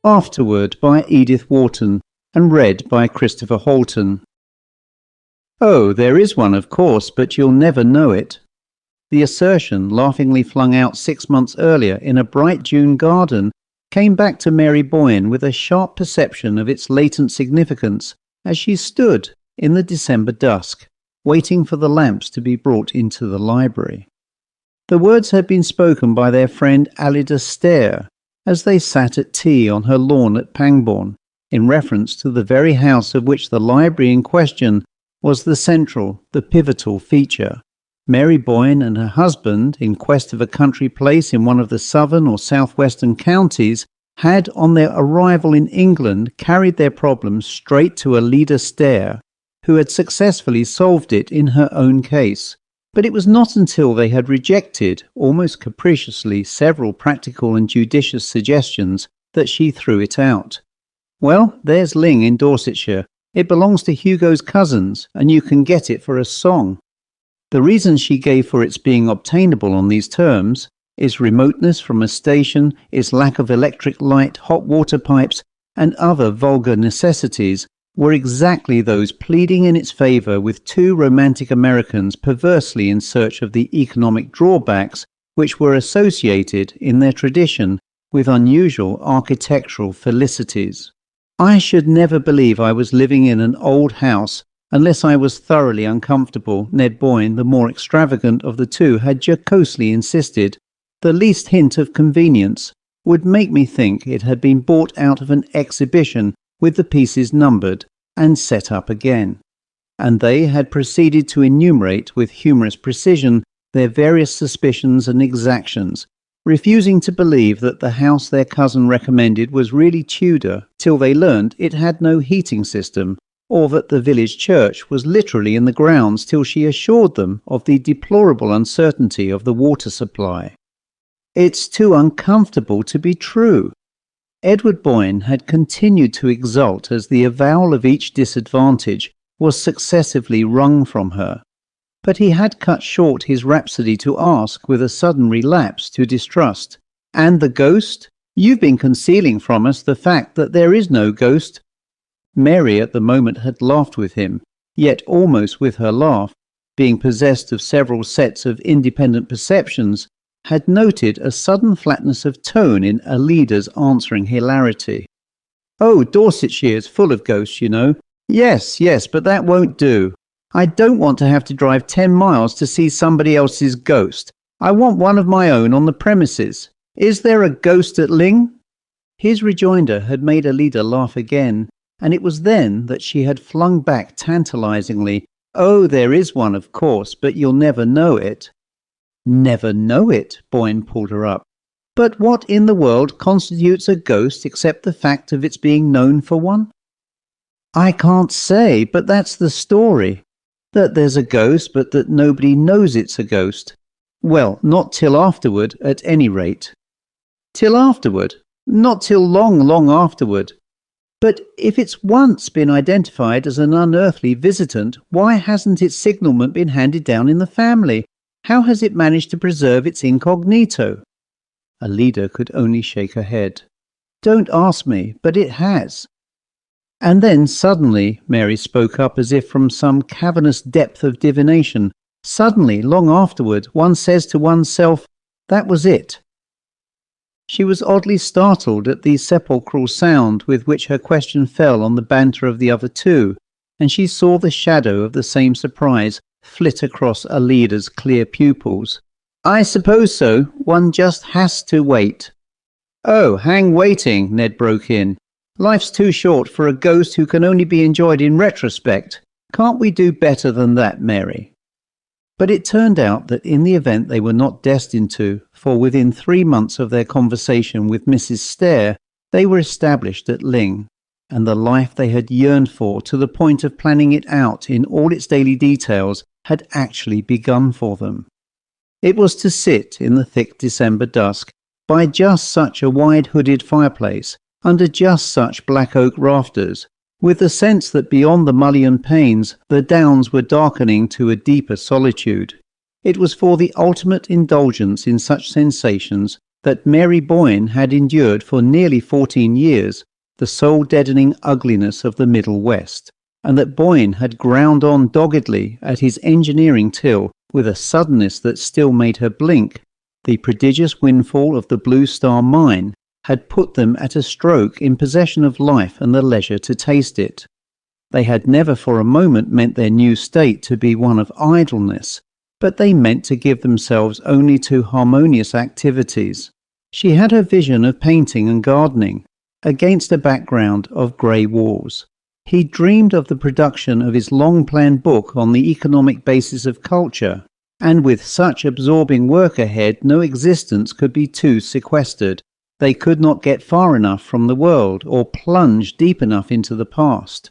Afterward by Edith Wharton, and read by Christopher Halton. Oh, there is one, of course, but you'll never know it. The assertion, laughingly flung out 6 months earlier in a bright June garden, came back to Mary Boyne with a sharp perception of its latent significance as she stood in the December dusk, waiting for the lamps to be brought into the library. The words had been spoken by their friend Alida Stair as they sat at tea on her lawn at Pangbourne, in reference to the very house of which the library in question was the central, the pivotal feature. Mary Boyne and her husband, in quest of a country place in one of the southern or southwestern counties, had on their arrival in England carried their problems straight to Alida Stair, who had successfully solved it in her own case. But it was not until they had rejected, almost capriciously, several practical and judicious suggestions that she threw it out. Well, there's Ling in Dorsetshire. It belongs to Hugo's cousins, and you can get it for a song. The reason she gave for its being obtainable on these terms, its remoteness from a station, its lack of electric light, hot water pipes, and other vulgar necessities, were exactly those pleading in its favour with two romantic Americans perversely in search of the economic drawbacks which were associated, in their tradition, with unusual architectural felicities. I should never believe I was living in an old house unless I was thoroughly uncomfortable, Ned Boyne, the more extravagant of the two, had jocosely insisted. The least hint of convenience would make me think it had been bought out of an exhibition with the pieces numbered and set up again. And they had proceeded to enumerate with humorous precision their various suspicions and exactions, refusing to believe that the house their cousin recommended was really Tudor till they learned it had no heating system, or that the village church was literally in the grounds till she assured them of the deplorable uncertainty of the water supply. It's too uncomfortable to be true. Edward Boyne had continued to exult as the avowal of each disadvantage was successively wrung from her. But he had cut short his rhapsody to ask, with a sudden relapse to distrust, "And the ghost? You've been concealing from us the fact that there is no ghost." Mary at the moment had laughed with him, yet almost with her laugh, being possessed of several sets of independent perceptions, had noted a sudden flatness of tone in Alida's answering hilarity. "Oh, Dorsetshire is full of ghosts, you know. Yes, but that won't do. I don't want to have to drive 10 miles to see somebody else's ghost. I want one of my own on the premises. Is there a ghost at Ling?" His rejoinder had made Alida laugh again, and it was then that she had flung back tantalizingly, "Oh, there is one, of course, but you'll never know it." "Never know it," Boyne pulled her up. "But what in the world constitutes a ghost except the fact of its being known for one?" "I can't say, but that's the story. That there's a ghost, but that nobody knows it's a ghost. Well, not till afterward, at any rate." "Till afterward? Not till long, long afterward. But if it's once been identified as an unearthly visitant, why hasn't its signalman been handed down in the family? How has it managed to preserve its incognito?" Alida could only shake her head. "Don't ask me, but it has." And then suddenly, Mary spoke up as if from some cavernous depth of divination. Suddenly, long afterward, one says to oneself, that was it. She was oddly startled at the sepulchral sound with which her question fell on the banter of the other two, and she saw the shadow of the same surprise flit across Alida's clear pupils. "I suppose so. One just has to wait." "Oh, hang waiting," Ned broke in. "Life's too short for a ghost who can only be enjoyed in retrospect. Can't we do better than that, Mary?" But it turned out that in the event they were not destined to, for within 3 months of their conversation with Mrs. Stair, they were established at Ling, and the life they had yearned for to the point of planning it out in all its daily details had actually begun for them. It was to sit in the thick December dusk by just such a wide-hooded fireplace, under just such black oak rafters, with the sense that beyond the mullioned panes the downs were darkening to a deeper solitude. It was for the ultimate indulgence in such sensations that Mary Boyne had endured for nearly 14 years the soul-deadening ugliness of the Middle West, and that Boyne had ground on doggedly at his engineering till, with a suddenness that still made her blink, the prodigious windfall of the Blue Star Mine had put them at a stroke in possession of life and the leisure to taste it. They had never for a moment meant their new state to be one of idleness, but they meant to give themselves only to harmonious activities. She had her vision of painting and gardening, against a background of grey walls. He dreamed of the production of his long-planned book on the economic basis of culture, and with such absorbing work ahead, no existence could be too sequestered. They could not get far enough from the world, or plunge deep enough into the past.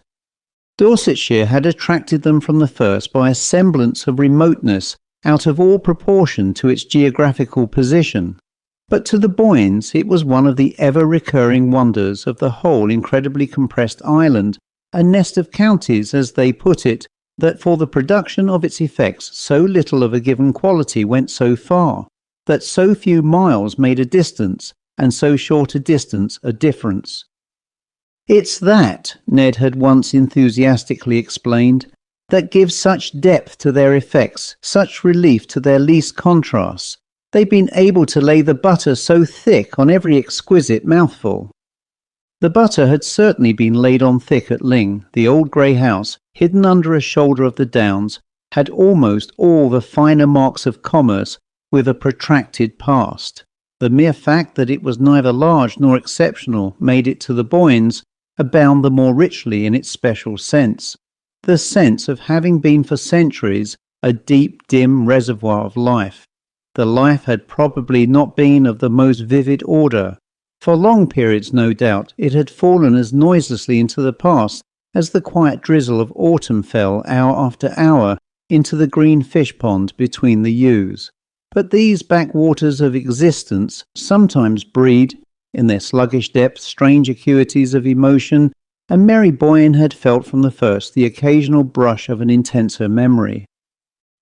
Dorsetshire had attracted them from the first by a semblance of remoteness out of all proportion to its geographical position. But to the Boynes it was one of the ever-recurring wonders of the whole incredibly compressed island, a nest of counties, as they put it, that for the production of its effects so little of a given quality went so far, that so few miles made a distance, and so short a distance a difference. "It's that," Ned had once enthusiastically explained, "that gives such depth to their effects, such relief to their least contrasts. They've been able to lay the butter so thick on every exquisite mouthful." The butter had certainly been laid on thick at Ling. The old grey house, hidden under a shoulder of the downs, had almost all the finer marks of commerce with a protracted past. The mere fact that it was neither large nor exceptional made it, to the Boynes, abound the more richly in its special sense, the sense of having been for centuries a deep, dim reservoir of life. The life had probably not been of the most vivid order. For long periods, no doubt, it had fallen as noiselessly into the past as the quiet drizzle of autumn fell hour after hour into the green fish pond between the yews. But these backwaters of existence sometimes breed, in their sluggish depth, strange acuities of emotion, and Mary Boyne had felt from the first the occasional brush of an intenser memory.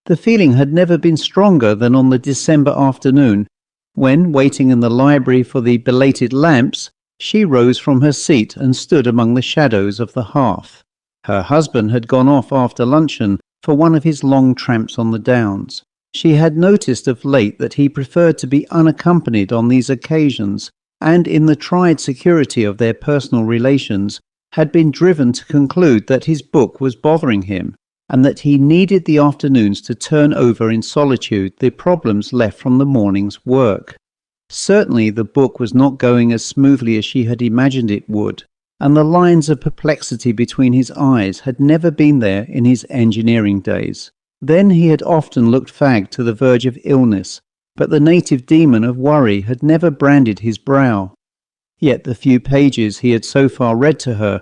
The feeling had never been stronger than on the December afternoon, when, waiting in the library for the belated lamps, she rose from her seat and stood among the shadows of the hearth. Her husband had gone off after luncheon for one of his long tramps on the downs. She had noticed of late that he preferred to be unaccompanied on these occasions, and in the tried security of their personal relations, had been driven to conclude that his book was bothering him, and that he needed the afternoons to turn over in solitude the problems left from the morning's work. Certainly the book was not going as smoothly as she had imagined it would, and the lines of perplexity between his eyes had never been there in his engineering days. Then he had often looked fagged to the verge of illness, but the native demon of worry had never branded his brow. Yet the few pages he had so far read to her,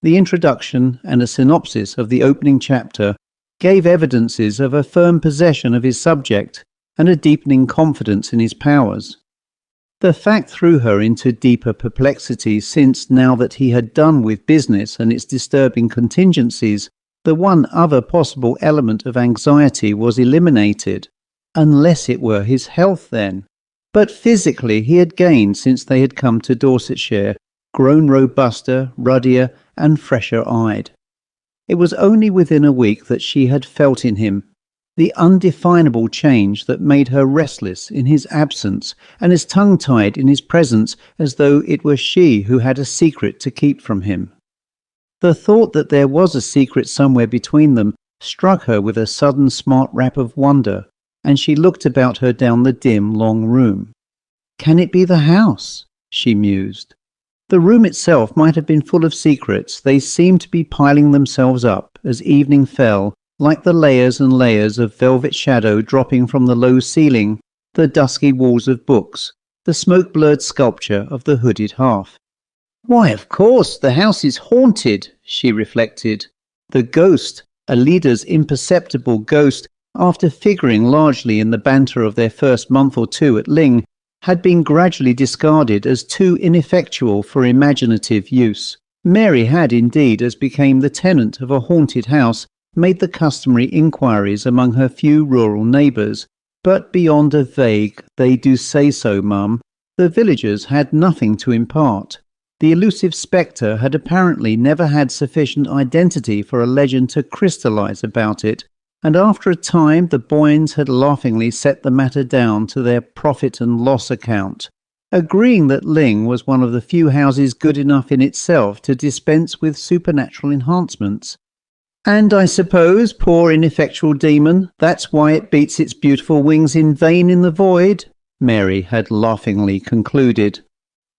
the introduction and a synopsis of the opening chapter, gave evidences of a firm possession of his subject and a deepening confidence in his powers. The fact threw her into deeper perplexity, since, now that he had done with business and its disturbing contingencies, the one other possible element of anxiety was eliminated. Unless it were his health, then. But physically he had gained since they had come to Dorsetshire, grown robuster, ruddier, and fresher-eyed. It was only within a week that she had felt in him the undefinable change that made her restless in his absence and as tongue-tied in his presence as though it were she who had a secret to keep from him. The thought that there was a secret somewhere between them struck her with a sudden smart rap of wonder, and she looked about her down the dim, long room. "Can it be the house?" she mused. The room itself might have been full of secrets. They seemed to be piling themselves up as evening fell, like the layers and layers of velvet shadow dropping from the low ceiling, the dusky walls of books, the smoke-blurred sculpture of the hooded hearth. "Why, of course, the house is haunted," she reflected. The ghost, Alida's imperceptible ghost, after figuring largely in the banter of their first month or two at Ling, had been gradually discarded as too ineffectual for imaginative use. Mary had indeed, as became the tenant of a haunted house, made the customary inquiries among her few rural neighbours, but beyond a vague "they do say so, mum," the villagers had nothing to impart. The elusive spectre had apparently never had sufficient identity for a legend to crystallize about it, and after a time the Boynes had laughingly set the matter down to their profit and loss account, agreeing that Ling was one of the few houses good enough in itself to dispense with supernatural enhancements. "And I suppose, poor ineffectual demon, that's why it beats its beautiful wings in vain in the void," Mary had laughingly concluded.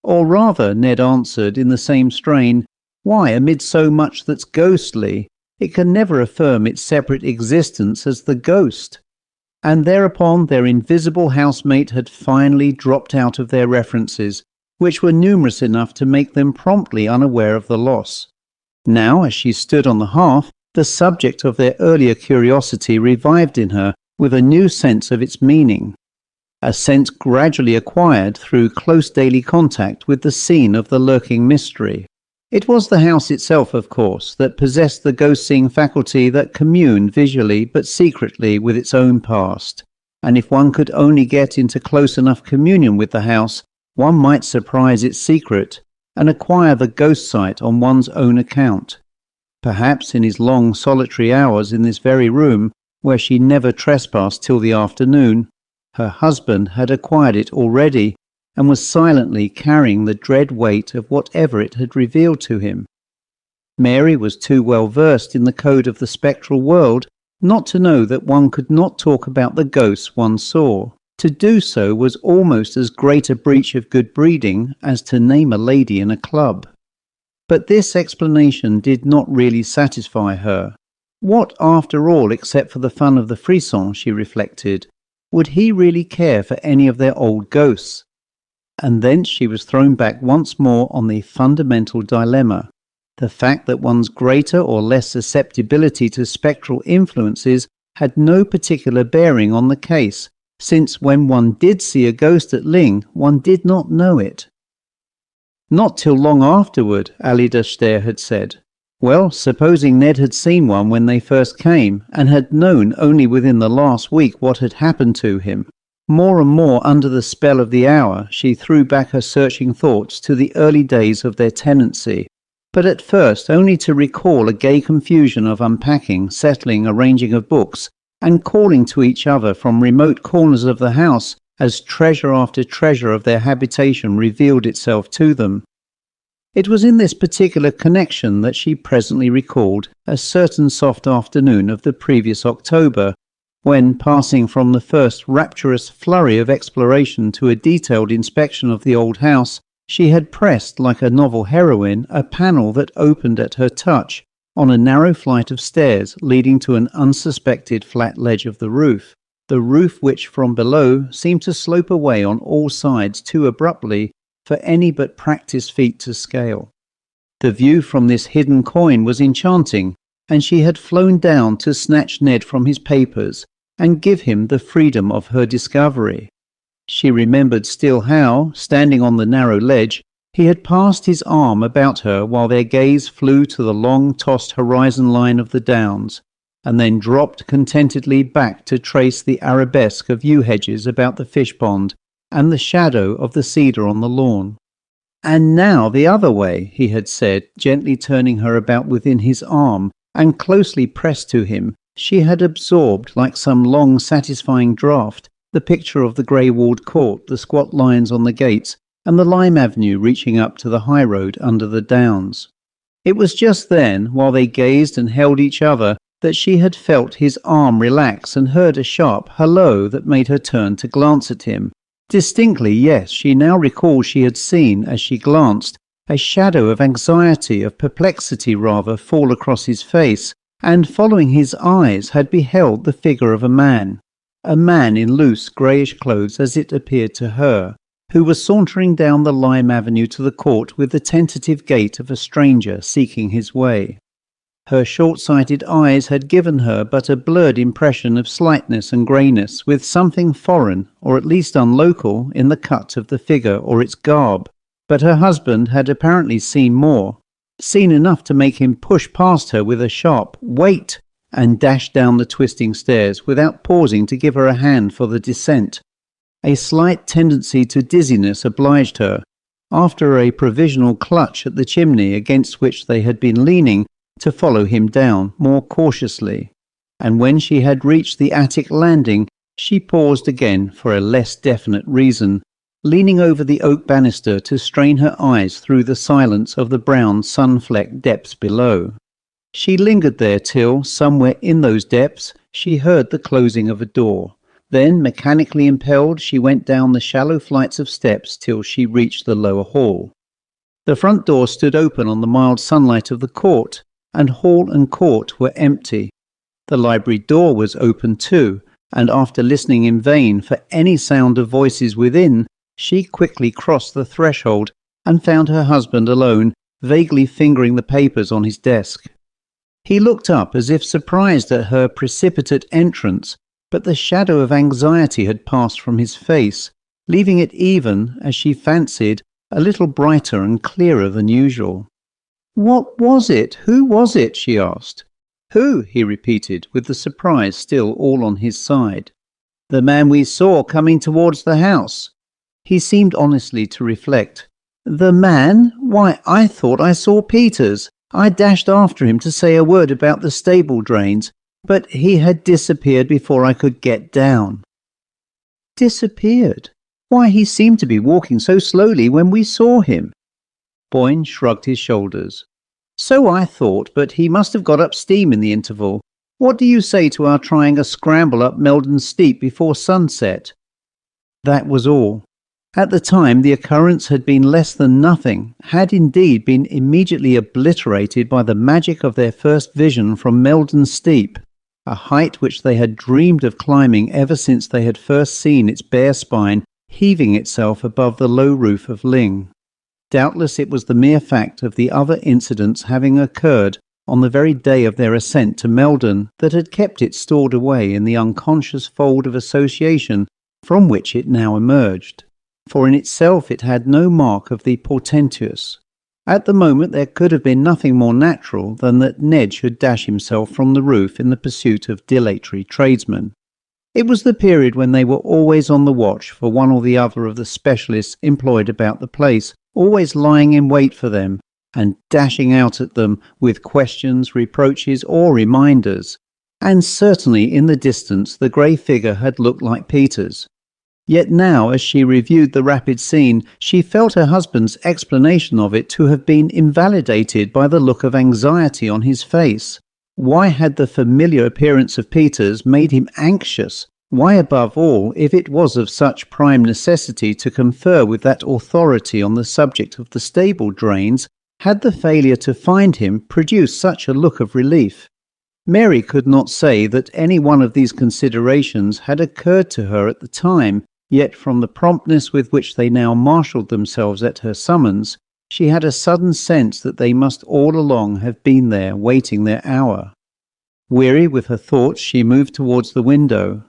Or rather, Ned answered in the same strain, "Why, amid so much that's ghostly, it can never affirm its separate existence as the ghost." And thereupon their invisible housemate had finally dropped out of their references, which were numerous enough to make them promptly unaware of the loss. Now, as she stood on the hearth, the subject of their earlier curiosity revived in her with a new sense of its meaning, a sense gradually acquired through close daily contact with the scene of the lurking mystery. It was the house itself, of course, that possessed the ghost-seeing faculty that communed visually but secretly with its own past, and if one could only get into close enough communion with the house, one might surprise its secret and acquire the ghost sight on one's own account. Perhaps in his long solitary hours in this very room, where she never trespassed till the afternoon, her husband had acquired it already, and was silently carrying the dread weight of whatever it had revealed to him. Mary was too well versed in the code of the spectral world not to know that one could not talk about the ghosts one saw. To do so was almost as great a breach of good breeding as to name a lady in a club. But this explanation did not really satisfy her. What, after all, except for the fun of the frisson, she reflected, would he really care for any of their old ghosts? And thence she was thrown back once more on the fundamental dilemma, the fact that one's greater or less susceptibility to spectral influences had no particular bearing on the case, since when one did see a ghost at Ling, one did not know it. Not till long afterward, Alida Stair had said. Well, supposing Ned had seen one when they first came, and had known only within the last week what had happened to him. More and more under the spell of the hour, she threw back her searching thoughts to the early days of their tenancy, but at first only to recall a gay confusion of unpacking, settling, arranging of books, and calling to each other from remote corners of the house as treasure after treasure of their habitation revealed itself to them. It was in this particular connection that she presently recalled a certain soft afternoon of the previous October, when, passing from the first rapturous flurry of exploration to a detailed inspection of the old house, she had pressed, like a novel heroine, a panel that opened at her touch on a narrow flight of stairs leading to an unsuspected flat ledge of the roof which from below seemed to slope away on all sides too abruptly for any but practised feet to scale. The view from this hidden coign was enchanting, and she had flown down to snatch Ned from his papers and give him the freedom of her discovery. She remembered still how, standing on the narrow ledge, he had passed his arm about her while their gaze flew to the long tossed horizon line of the downs, and then dropped contentedly back to trace the arabesque of yew hedges about the fish pond and the shadow of the cedar on the lawn. "And now the other way," he had said, gently turning her about within his arm, and closely pressed to him, she had absorbed, like some long satisfying draught, the picture of the grey-walled court, the squat lions on the gates, and the lime avenue reaching up to the high road under the downs. It was just then, while they gazed and held each other, that she had felt his arm relax and heard a sharp "hello" that made her turn to glance at him. Distinctly, yes, she now recalled she had seen, as she glanced, a shadow of anxiety, of perplexity rather, fall across his face, and following his eyes had beheld the figure of a man in loose greyish clothes as it appeared to her, who was sauntering down the lime avenue to the court with the tentative gait of a stranger seeking his way. Her short-sighted eyes had given her but a blurred impression of slightness and greyness, with something foreign, or at least unlocal, in the cut of the figure or its garb. But her husband had apparently seen more, seen enough to make him push past her with a sharp "wait!" and dash down the twisting stairs without pausing to give her a hand for the descent. A slight tendency to dizziness obliged her, after a provisional clutch at the chimney against which they had been leaning, to follow him down more cautiously, and when she had reached the attic landing, she paused again for a less definite reason, leaning over the oak banister to strain her eyes through the silence of the brown sun-flecked depths below. She lingered there till, somewhere in those depths, she heard the closing of a door. Then, mechanically impelled, she went down the shallow flights of steps till she reached the lower hall. The front door stood open on the mild sunlight of the court, and hall and court were empty. The library door was open too, and after listening in vain for any sound of voices within, she quickly crossed the threshold and found her husband alone, vaguely fingering the papers on his desk. He looked up as if surprised at her precipitate entrance, but the shadow of anxiety had passed from his face, leaving it even, as she fancied, a little brighter and clearer than usual. "What was it? Who was it?" she asked. "Who?" he repeated, with the surprise still all on his side. "The man we saw coming towards the house." He seemed honestly to reflect. "The man? Why, I thought I saw Peters. I dashed after him to say a word about the stable drains, but he had disappeared before I could get down." Disappeared? Why, he seemed to be walking so slowly when we saw him. Boyne shrugged his shoulders. "So I thought, but he must have got up steam in the interval. What do you say to our trying a scramble up Meldon Steep before sunset?" That was all. At the time, the occurrence had been less than nothing, had indeed been immediately obliterated by the magic of their first vision from Meldon Steep, a height which they had dreamed of climbing ever since they had first seen its bare spine heaving itself above the low roof of Ling. Doubtless it was the mere fact of the other incidents having occurred on the very day of their ascent to Meldon that had kept it stored away in the unconscious fold of association from which it now emerged. For in itself it had no mark of the portentous. At the moment there could have been nothing more natural than that Ned should dash himself from the roof in the pursuit of dilatory tradesmen. It was the period when they were always on the watch for one or the other of the specialists employed about the place, always lying in wait for them, and dashing out at them with questions, reproaches, or reminders. And certainly in the distance the grey figure had looked like Peter's. Yet now, as she reviewed the rapid scene, she felt her husband's explanation of it to have been invalidated by the look of anxiety on his face. Why had the familiar appearance of Peter's made him anxious? Why, above all, if it was of such prime necessity to confer with that authority on the subject of the stable drains, had the failure to find him produced such a look of relief? Mary could not say that any one of these considerations had occurred to her at the time, yet from the promptness with which they now marshalled themselves at her summons, she had a sudden sense that they must all along have been there waiting their hour. Weary with her thoughts, she moved towards the window.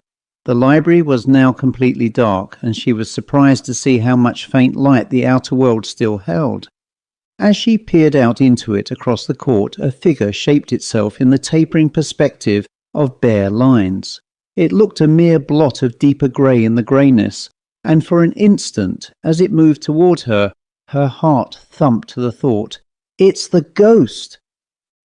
The library was now completely dark, and she was surprised to see how much faint light the outer world still held. As she peered out into it across the court, a figure shaped itself in the tapering perspective of bare lines. It looked a mere blot of deeper grey in the greyness, and for an instant, as it moved toward her, her heart thumped to the thought, "It's the ghost!"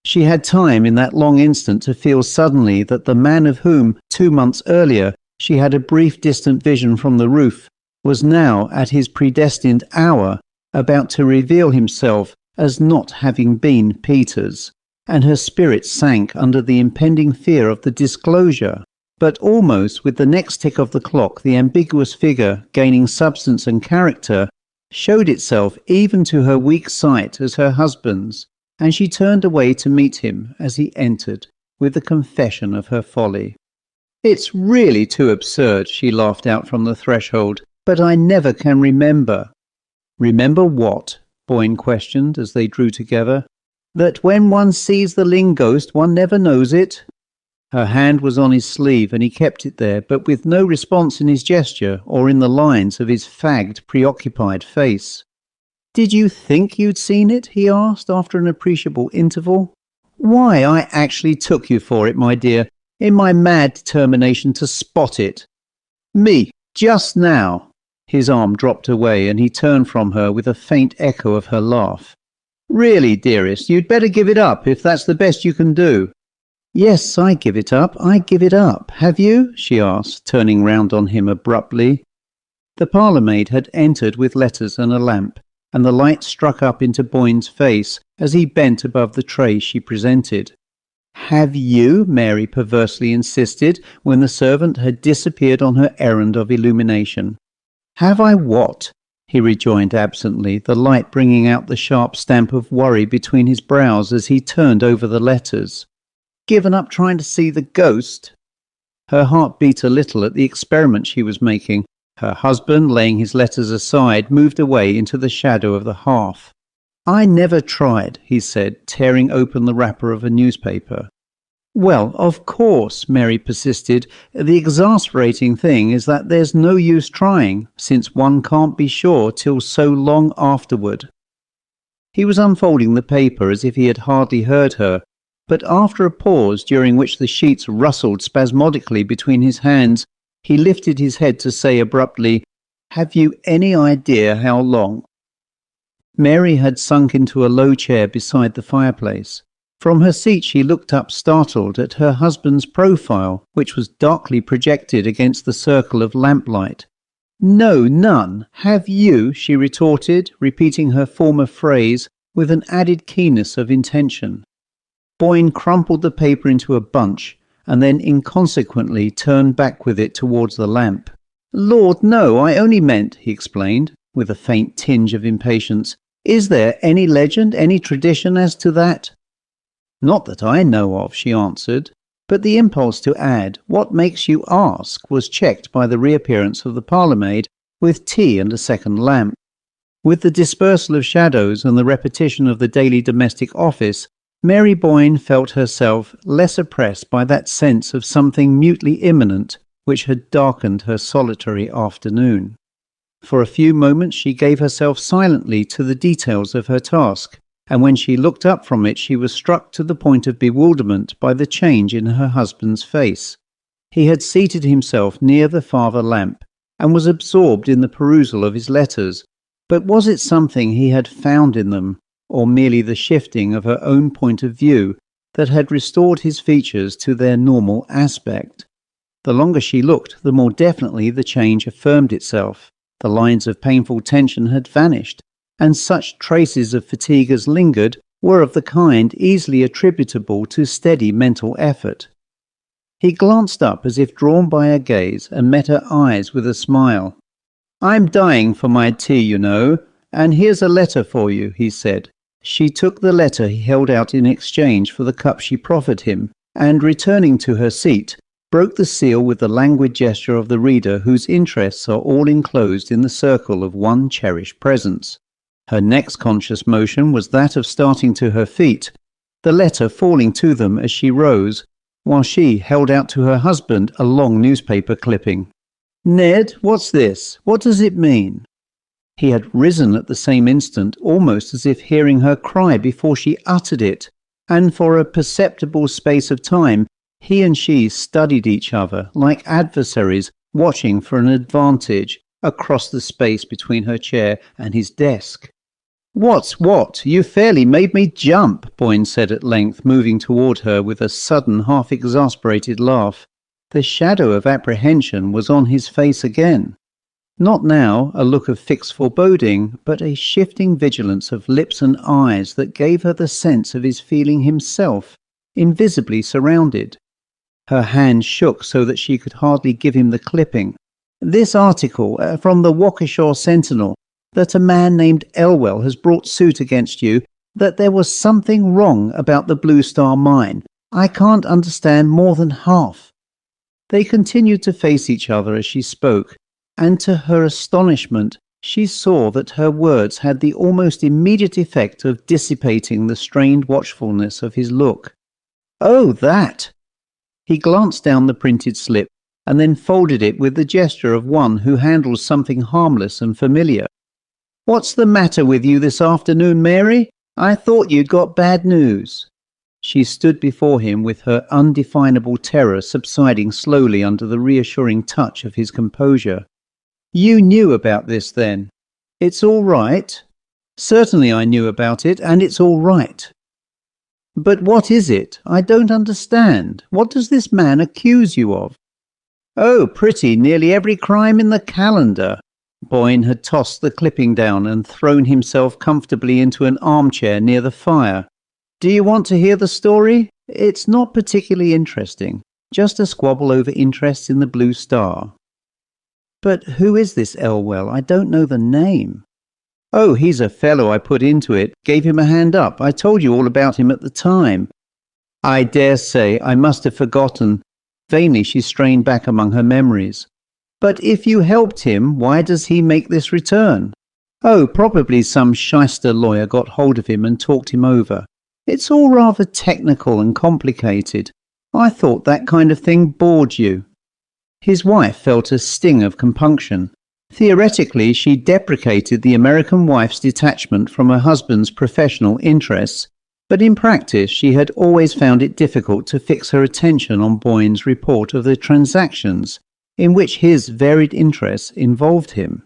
She had time in that long instant to feel suddenly that the man of whom, 2 months earlier, she had a brief distant vision from the roof, was now, at his predestined hour, about to reveal himself as not having been Peter's, and her spirit sank under the impending fear of the disclosure. But almost with the next tick of the clock, the ambiguous figure, gaining substance and character, showed itself even to her weak sight as her husband's, and she turned away to meet him as he entered, with the confession of her folly. "It's really too absurd," she laughed out from the threshold, "but I never can remember." "Remember what?" Boyne questioned as they drew together. "That when one sees the Ling ghost one never knows it." Her hand was on his sleeve, and he kept it there, but with no response in his gesture or in the lines of his fagged, preoccupied face. "Did you think you'd seen it?" he asked, after an appreciable interval. "Why, I actually took you for it, my dear, in my mad determination to spot it." "Me, Just now." His arm dropped away and he turned from her with a faint echo of her laugh. "Really, dearest, you'd better give it up if that's the best you can do." "Yes, I give it up, I give it up. Have you?" she asked, turning round on him abruptly. The parlour-maid had entered with letters and a lamp, and the light struck up into Boyne's face as he bent above the tray she presented. "Have you?" Mary perversely insisted, when the servant had disappeared on her errand of illumination. "Have I what?" he rejoined absently, the light bringing out the sharp stamp of worry between his brows as he turned over the letters. "Given up trying to see the ghost?" Her heart beat a little at the experiment she was making. Her husband, laying his letters aside, moved away into the shadow of the hearth. "I never tried," he said, tearing open the wrapper of a newspaper. "Well, of course," Mary persisted, "the exasperating thing is that there's no use trying, since one can't be sure till so long afterward." He was unfolding the paper as if he had hardly heard her, but after a pause during which the sheets rustled spasmodically between his hands, he lifted his head to say abruptly, "Have you any idea how long?" Mary had sunk into a low chair beside the fireplace. From her seat she looked up startled at her husband's profile, which was darkly projected against the circle of lamplight. "No, none. Have you?" she retorted, repeating her former phrase with an added keenness of intention. Boyne crumpled the paper into a bunch, and then inconsequently turned back with it towards the lamp. "Lord, no, I only meant," he explained, with a faint tinge of impatience, "is there any legend, any tradition as to that?" "Not that I know of," she answered, but the impulse to add, "What makes you ask?" was checked by the reappearance of the parlour-maid with tea and a second lamp. With the dispersal of shadows and the repetition of the daily domestic office, Mary Boyne felt herself less oppressed by that sense of something mutely imminent which had darkened her solitary afternoon. For a few moments she gave herself silently to the details of her task, and when she looked up from it she was struck to the point of bewilderment by the change in her husband's face. He had seated himself near the farther lamp, and was absorbed in the perusal of his letters, but was it something he had found in them, or merely the shifting of her own point of view, that had restored his features to their normal aspect? The longer she looked, the more definitely the change affirmed itself. The lines of painful tension had vanished, and such traces of fatigue as lingered were of the kind easily attributable to steady mental effort. He glanced up as if drawn by her gaze and met her eyes with a smile. "I'm dying for my tea, you know, and here's a letter for you," he said. She took the letter he held out in exchange for the cup she proffered him, and returning to her seat, broke the seal with the languid gesture of the reader whose interests are all enclosed in the circle of one cherished presence. Her next conscious motion was that of starting to her feet, the letter falling to them as she rose, while she held out to her husband a long newspaper clipping. "Ned, what's this? What does it mean?" He had risen at the same instant, almost as if hearing her cry before she uttered it, and for a perceptible space of time he and she studied each other like adversaries watching for an advantage across the space between her chair and his desk. "What's what? You fairly made me jump," Boyne said at length, moving toward her with a sudden half-exasperated laugh. The shadow of apprehension was on his face again. Not now a look of fixed foreboding, but a shifting vigilance of lips and eyes that gave her the sense of his feeling himself invisibly surrounded. Her hand shook so that she could hardly give him the clipping. "This article from the Waukesha Sentinel, that a man named Elwell has brought suit against you, that there was something wrong about the Blue Star Mine. I can't understand more than half." They continued to face each other as she spoke, and to her astonishment she saw that her words had the almost immediate effect of dissipating the strained watchfulness of his look. "Oh, that!" He glanced down the printed slip, and then folded it with the gesture of one who handles something harmless and familiar. "What's the matter with you this afternoon, Mary? I thought you'd got bad news." She stood before him with her undefinable terror subsiding slowly under the reassuring touch of his composure. You knew about this then. It's all right. Certainly I knew about it, and it's all right. But what is it? I don't understand. What does this man accuse you of? Oh, pretty nearly every crime in the calendar. Boyne had tossed the clipping down and thrown himself comfortably into an armchair near the fire. Do you want to hear the story? It's not particularly interesting. Just a squabble over interests in the Blue Star. But who is this Elwell? I don't know the name. Oh, he's a fellow I put into it. Gave him a hand up. I told you all about him at the time. I dare say I must have forgotten. Vainly she strained back among her memories. But if you helped him, why does he make this return? Oh, probably some shyster lawyer got hold of him and talked him over. It's all rather technical and complicated. I thought that kind of thing bored you. His wife felt a sting of compunction. Theoretically, she deprecated the American wife's detachment from her husband's professional interests, but in practice she had always found it difficult to fix her attention on Boyne's report of the transactions in which his varied interests involved him.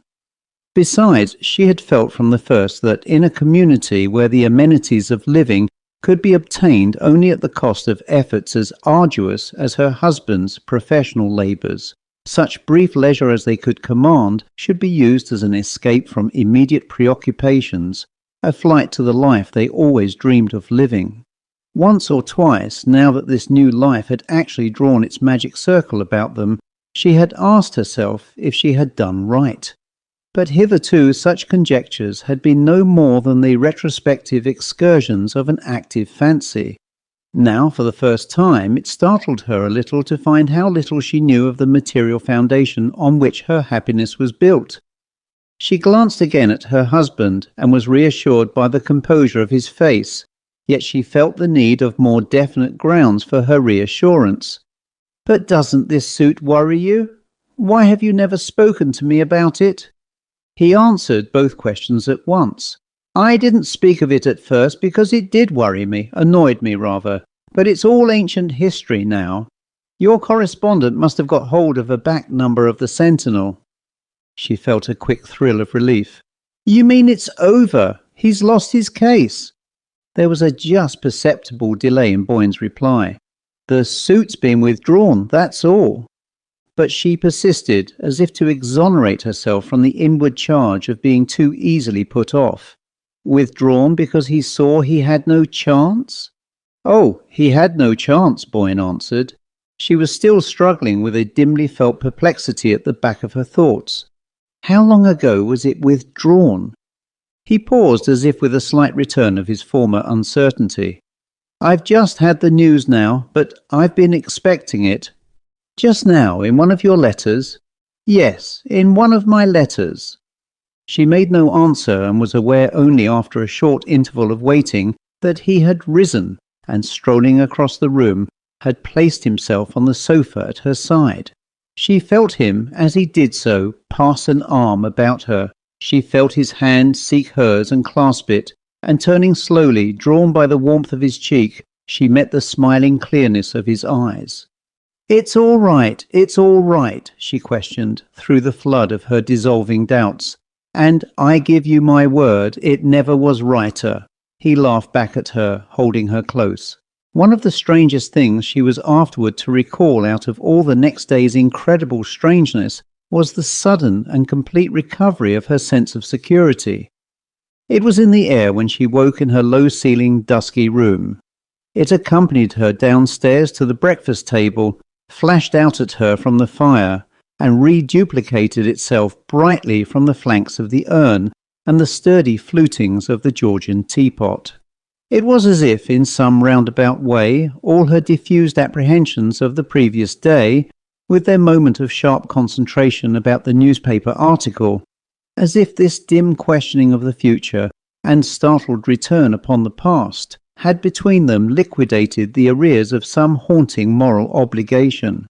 Besides, she had felt from the first that in a community where the amenities of living could be obtained only at the cost of efforts as arduous as her husband's professional labours, such brief leisure as they could command should be used as an escape from immediate preoccupations, a flight to the life they always dreamed of living. Once or twice, now that this new life had actually drawn its magic circle about them, she had asked herself if she had done right. But hitherto such conjectures had been no more than the retrospective excursions of an active fancy. Now, for the first time, it startled her a little to find how little she knew of the material foundation on which her happiness was built. She glanced again at her husband and was reassured by the composure of his face, yet she felt the need of more definite grounds for her reassurance. But doesn't this suit worry you? Why have you never spoken to me about it? He answered both questions at once. I didn't speak of it at first because it did worry me, annoyed me rather, but it's all ancient history now. Your correspondent must have got hold of a back number of the Sentinel. She felt a quick thrill of relief. You mean it's over? He's lost his case? There was a just perceptible delay in Boyne's reply. The suit's been withdrawn, that's all. But she persisted, as if to exonerate herself from the inward charge of being too easily put off. Withdrawn because he saw he had no chance? Oh, he had no chance, Boyne answered. She was still struggling with a dimly felt perplexity at the back of her thoughts. How long ago was it withdrawn? He paused as if with a slight return of his former uncertainty. I've just had the news now, but I've been expecting it. Just now, in one of your letters? Yes, in one of my letters. She made no answer and was aware only after a short interval of waiting that he had risen and, strolling across the room, had placed himself on the sofa at her side. She felt him, as he did so, pass an arm about her. She felt his hand seek hers and clasp it, and turning slowly, drawn by the warmth of his cheek, she met the smiling clearness of his eyes. It's all right, she questioned, through the flood of her dissolving doubts. And I give you my word, it never was righter. He laughed back at her, holding her close. One of the strangest things she was afterward to recall out of all the next day's incredible strangeness was the sudden and complete recovery of her sense of security. It was in the air when she woke in her low-ceilinged, dusky room. It accompanied her downstairs to the breakfast table, flashed out at her from the fire, and reduplicated itself brightly from the flanks of the urn and the sturdy flutings of the Georgian teapot. It was as if, in some roundabout way, all her diffused apprehensions of the previous day, with their moment of sharp concentration about the newspaper article, as if this dim questioning of the future and startled return upon the past had between them liquidated the arrears of some haunting moral obligation.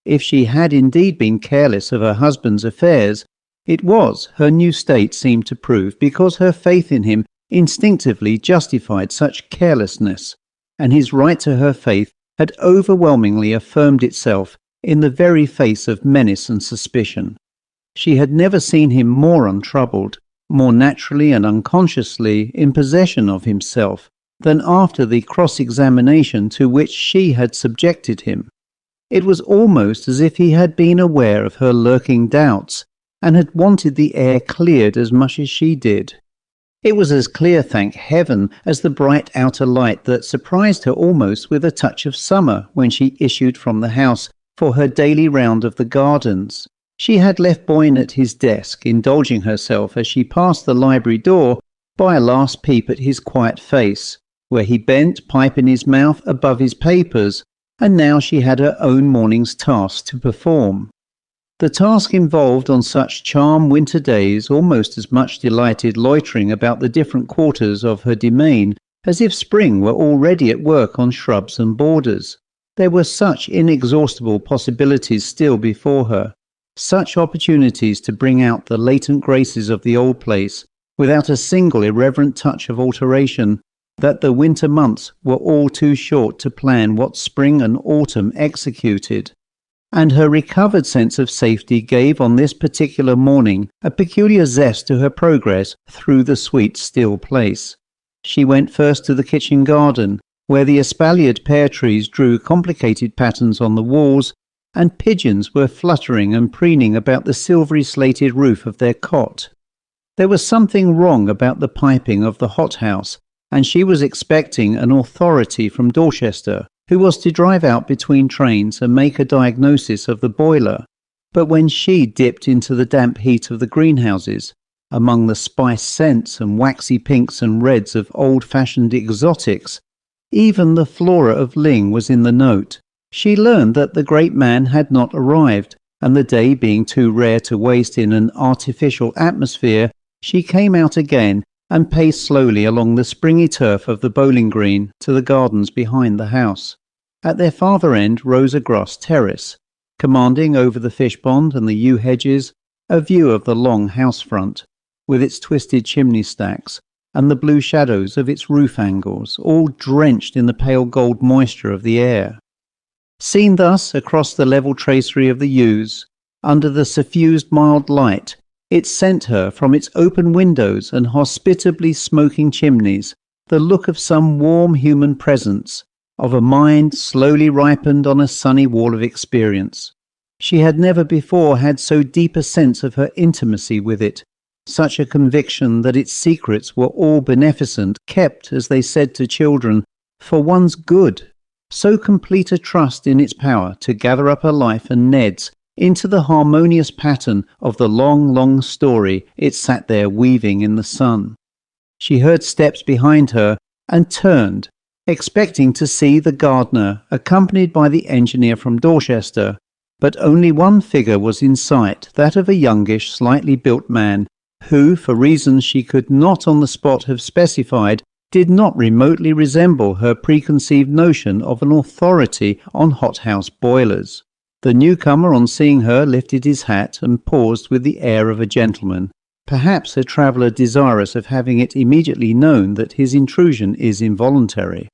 If she had indeed been careless of her husband's affairs, it was, her new state seemed to prove, because her faith in him instinctively justified such carelessness, and his right to her faith had overwhelmingly affirmed itself in the very face of menace and suspicion. She had never seen him more untroubled, more naturally and unconsciously in possession of himself than after the cross-examination to which she had subjected him. It was almost as if he had been aware of her lurking doubts, and had wanted the air cleared as much as she did. It was as clear, thank heaven, as the bright outer light that surprised her almost with a touch of summer when she issued from the house for her daily round of the gardens. She had left Boyne at his desk, indulging herself as she passed the library door by a last peep at his quiet face, where he bent, pipe in his mouth, above his papers, and now she had her own morning's task to perform. The task involved on such charm winter days almost as much delighted loitering about the different quarters of her domain as if spring were already at work on shrubs and borders. There were such inexhaustible possibilities still before her, such opportunities to bring out the latent graces of the old place without a single irreverent touch of alteration, that the winter months were all too short to plan what spring and autumn executed. And her recovered sense of safety gave on this particular morning a peculiar zest to her progress through the sweet still place. She went first to the kitchen garden, where the espaliered pear trees drew complicated patterns on the walls, and pigeons were fluttering and preening about the silvery slated roof of their cot. There was something wrong about the piping of the hothouse, and she was expecting an authority from Dorsetshire, who was to drive out between trains and make a diagnosis of the boiler. But when she dipped into the damp heat of the greenhouses, among the spiced scents and waxy pinks and reds of old-fashioned exotics, even the flora of Ling was in the note. She learned that the great man had not arrived, and the day being too rare to waste in an artificial atmosphere, she came out again and paced slowly along the springy turf of the bowling green to the gardens behind the house. At their farther end rose a grass terrace, commanding over the fish pond and the yew hedges a view of the long house front, with its twisted chimney stacks and the blue shadows of its roof angles, all drenched in the pale gold moisture of the air. Seen thus across the level tracery of the yews, under the suffused mild light, it sent her from its open windows and hospitably smoking chimneys the look of some warm human presence, of a mind slowly ripened on a sunny wall of experience. She had never before had so deep a sense of her intimacy with it, such a conviction that its secrets were all beneficent, kept, as they said to children, for one's good, so complete a trust in its power to gather up her life and Ned's into the harmonious pattern of the long, long story it sat there weaving in the sun. She heard steps behind her and turned, expecting to see the gardener accompanied by the engineer from Dorsetshire, but only one figure was in sight, that of a youngish, slightly built man, who, for reasons she could not on the spot have specified, did not remotely resemble her preconceived notion of an authority on hothouse boilers. The newcomer, on seeing her, lifted his hat and paused with the air of a gentleman, perhaps a traveller desirous of having it immediately known that his intrusion is involuntary.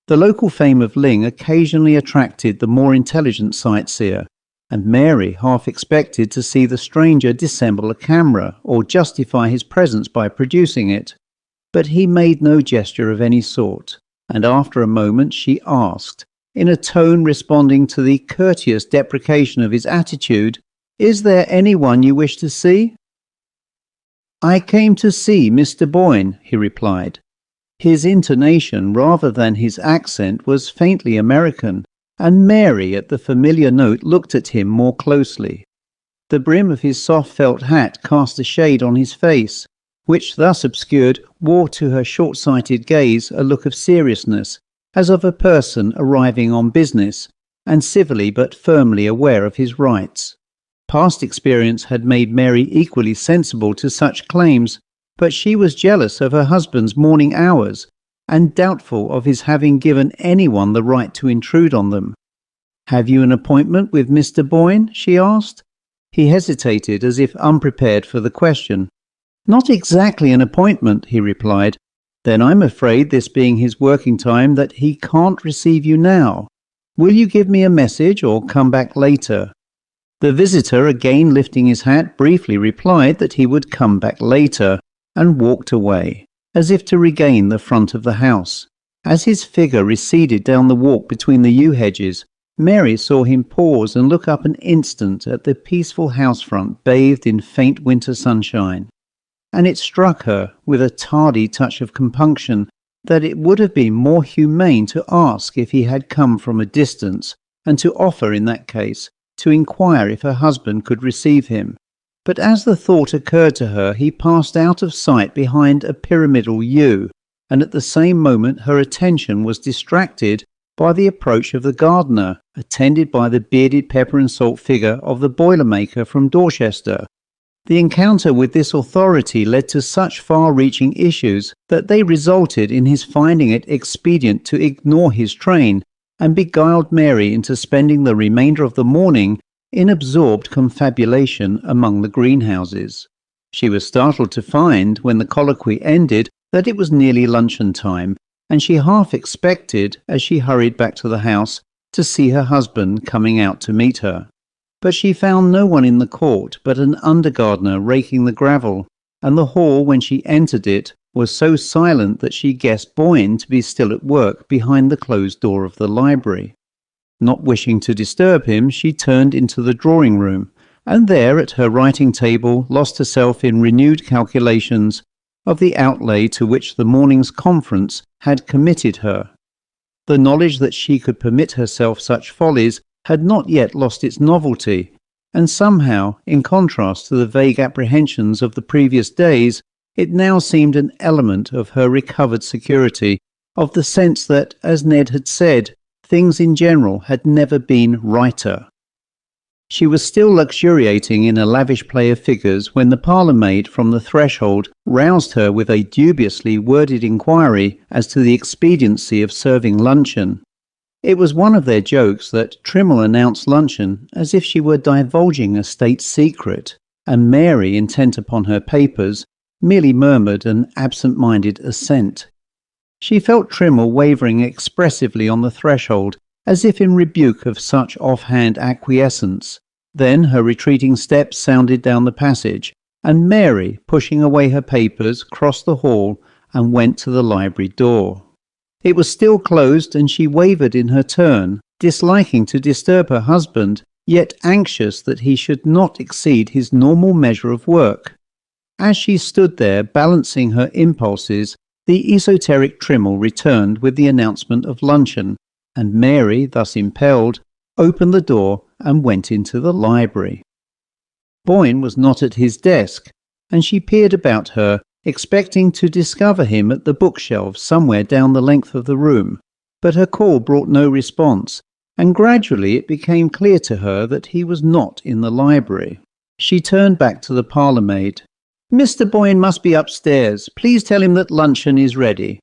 The local fame of Ling occasionally attracted the more intelligent sightseer, and Mary half expected to see the stranger dissemble a camera or justify his presence by producing it. But he made no gesture of any sort, and after a moment she asked, in a tone responding to the courteous deprecation of his attitude, "Is there anyone you wish to see?" "I came to see Mr. Boyne," he replied. His intonation, rather than his accent, was faintly American, and Mary, at the familiar note, looked at him more closely. The brim of his soft felt hat cast a shade on his face, which, thus obscured, wore to her short-sighted gaze a look of seriousness, as of a person arriving on business, and civilly but firmly aware of his rights. Past experience had made Mary equally sensible to such claims, but she was jealous of her husband's morning hours, and doubtful of his having given anyone the right to intrude on them. "Have you an appointment with Mr. Boyne?" she asked. He hesitated, as if unprepared for the question. "Not exactly an appointment," he replied. "Then I'm afraid, this being his working time, that he can't receive you now. Will you give me a message or come back later?" The visitor, again lifting his hat, briefly replied that he would come back later, and walked away, as if to regain the front of the house. As his figure receded down the walk between the yew hedges, Mary saw him pause and look up an instant at the peaceful house front bathed in faint winter sunshine, and it struck her, with a tardy touch of compunction, that it would have been more humane to ask if he had come from a distance, and to offer, in that case, to inquire if her husband could receive him. But as the thought occurred to her, he passed out of sight behind a pyramidal yew, and at the same moment her attention was distracted by the approach of the gardener, attended by the bearded pepper and salt figure of the boiler-maker from Dorsetshire. The encounter with this authority led to such far-reaching issues that they resulted in his finding it expedient to ignore his train, and beguiled Mary into spending the remainder of the morning in absorbed confabulation among the greenhouses. She was startled to find, when the colloquy ended, that it was nearly luncheon time, and she half expected, as she hurried back to the house, to see her husband coming out to meet her. But she found no one in the court but an under-gardener raking the gravel, and the hall, when she entered it, was so silent that she guessed Boyne to be still at work behind the closed door of the library. Not wishing to disturb him, she turned into the drawing-room, and there at her writing table lost herself in renewed calculations of the outlay to which the morning's conference had committed her. The knowledge that she could permit herself such follies had not yet lost its novelty, and somehow, in contrast to the vague apprehensions of the previous days, it now seemed an element of her recovered security, of the sense that, as Ned had said, things in general had never been righter. She was still luxuriating in a lavish play of figures when the parlour-maid from the threshold roused her with a dubiously worded inquiry as to the expediency of serving luncheon. It was one of their jokes that Trimmel announced luncheon as if she were divulging a state secret, and Mary, intent upon her papers, merely murmured an absent-minded assent. She felt Trimmel wavering expressively on the threshold, as if in rebuke of such off-hand acquiescence. Then her retreating steps sounded down the passage, and Mary, pushing away her papers, crossed the hall and went to the library door. It was still closed, and she wavered in her turn, disliking to disturb her husband, yet anxious that he should not exceed his normal measure of work. As she stood there, balancing her impulses, the esoteric Trimmel returned with the announcement of luncheon, and Mary, thus impelled, opened the door and went into the library. Boyne was not at his desk, and she peered about her, expecting to discover him at the bookshelves somewhere down the length of the room, but her call brought no response, and gradually it became clear to her that he was not in the library. She turned back to the parlour-maid. "Mr. Boyne must be upstairs. Please tell him that luncheon is ready."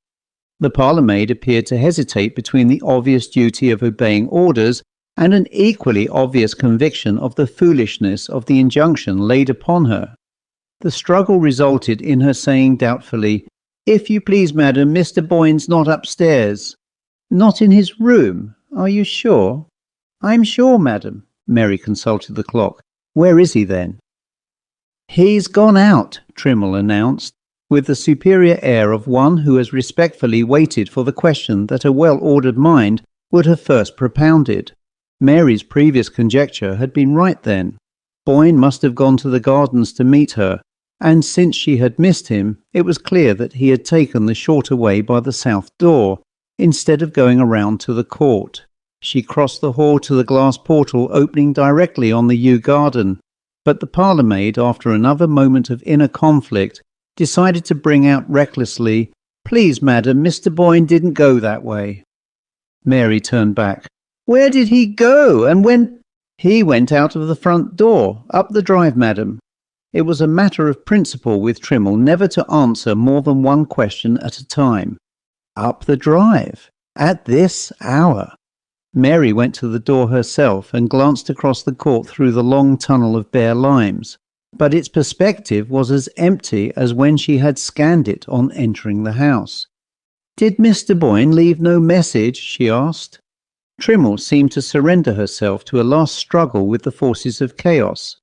The parlour-maid appeared to hesitate between the obvious duty of obeying orders and an equally obvious conviction of the foolishness of the injunction laid upon her. The struggle resulted in her saying doubtfully, "If you please, madam, Mr. Boyne's not upstairs." "Not in his room? Are you sure?" "I'm sure, madam." Mary consulted the clock. "Where is he then?" "He's gone out," Trimmel announced, with the superior air of one who has respectfully waited for the question that a well-ordered mind would have first propounded. Mary's previous conjecture had been right then. Boyne must have gone to the gardens to meet her, and since she had missed him, it was clear that he had taken the shorter way by the south door, instead of going around to the court. She crossed the hall to the glass portal opening directly on the yew garden, but the parlour-maid, after another moment of inner conflict, decided to bring out recklessly, "Please, madam, Mr. Boyne didn't go that way." Mary turned back. "Where did he go, and when—" "He went out of the front door, up the drive, madam." It was a matter of principle with Trimmel never to answer more than one question at a time. Up the drive? At this hour? Mary went to the door herself and glanced across the court through the long tunnel of bare limes, but its perspective was as empty as when she had scanned it on entering the house. "Did Mr. Boyne leave no message?" she asked. Trimmle seemed to surrender herself to a last struggle with the forces of chaos.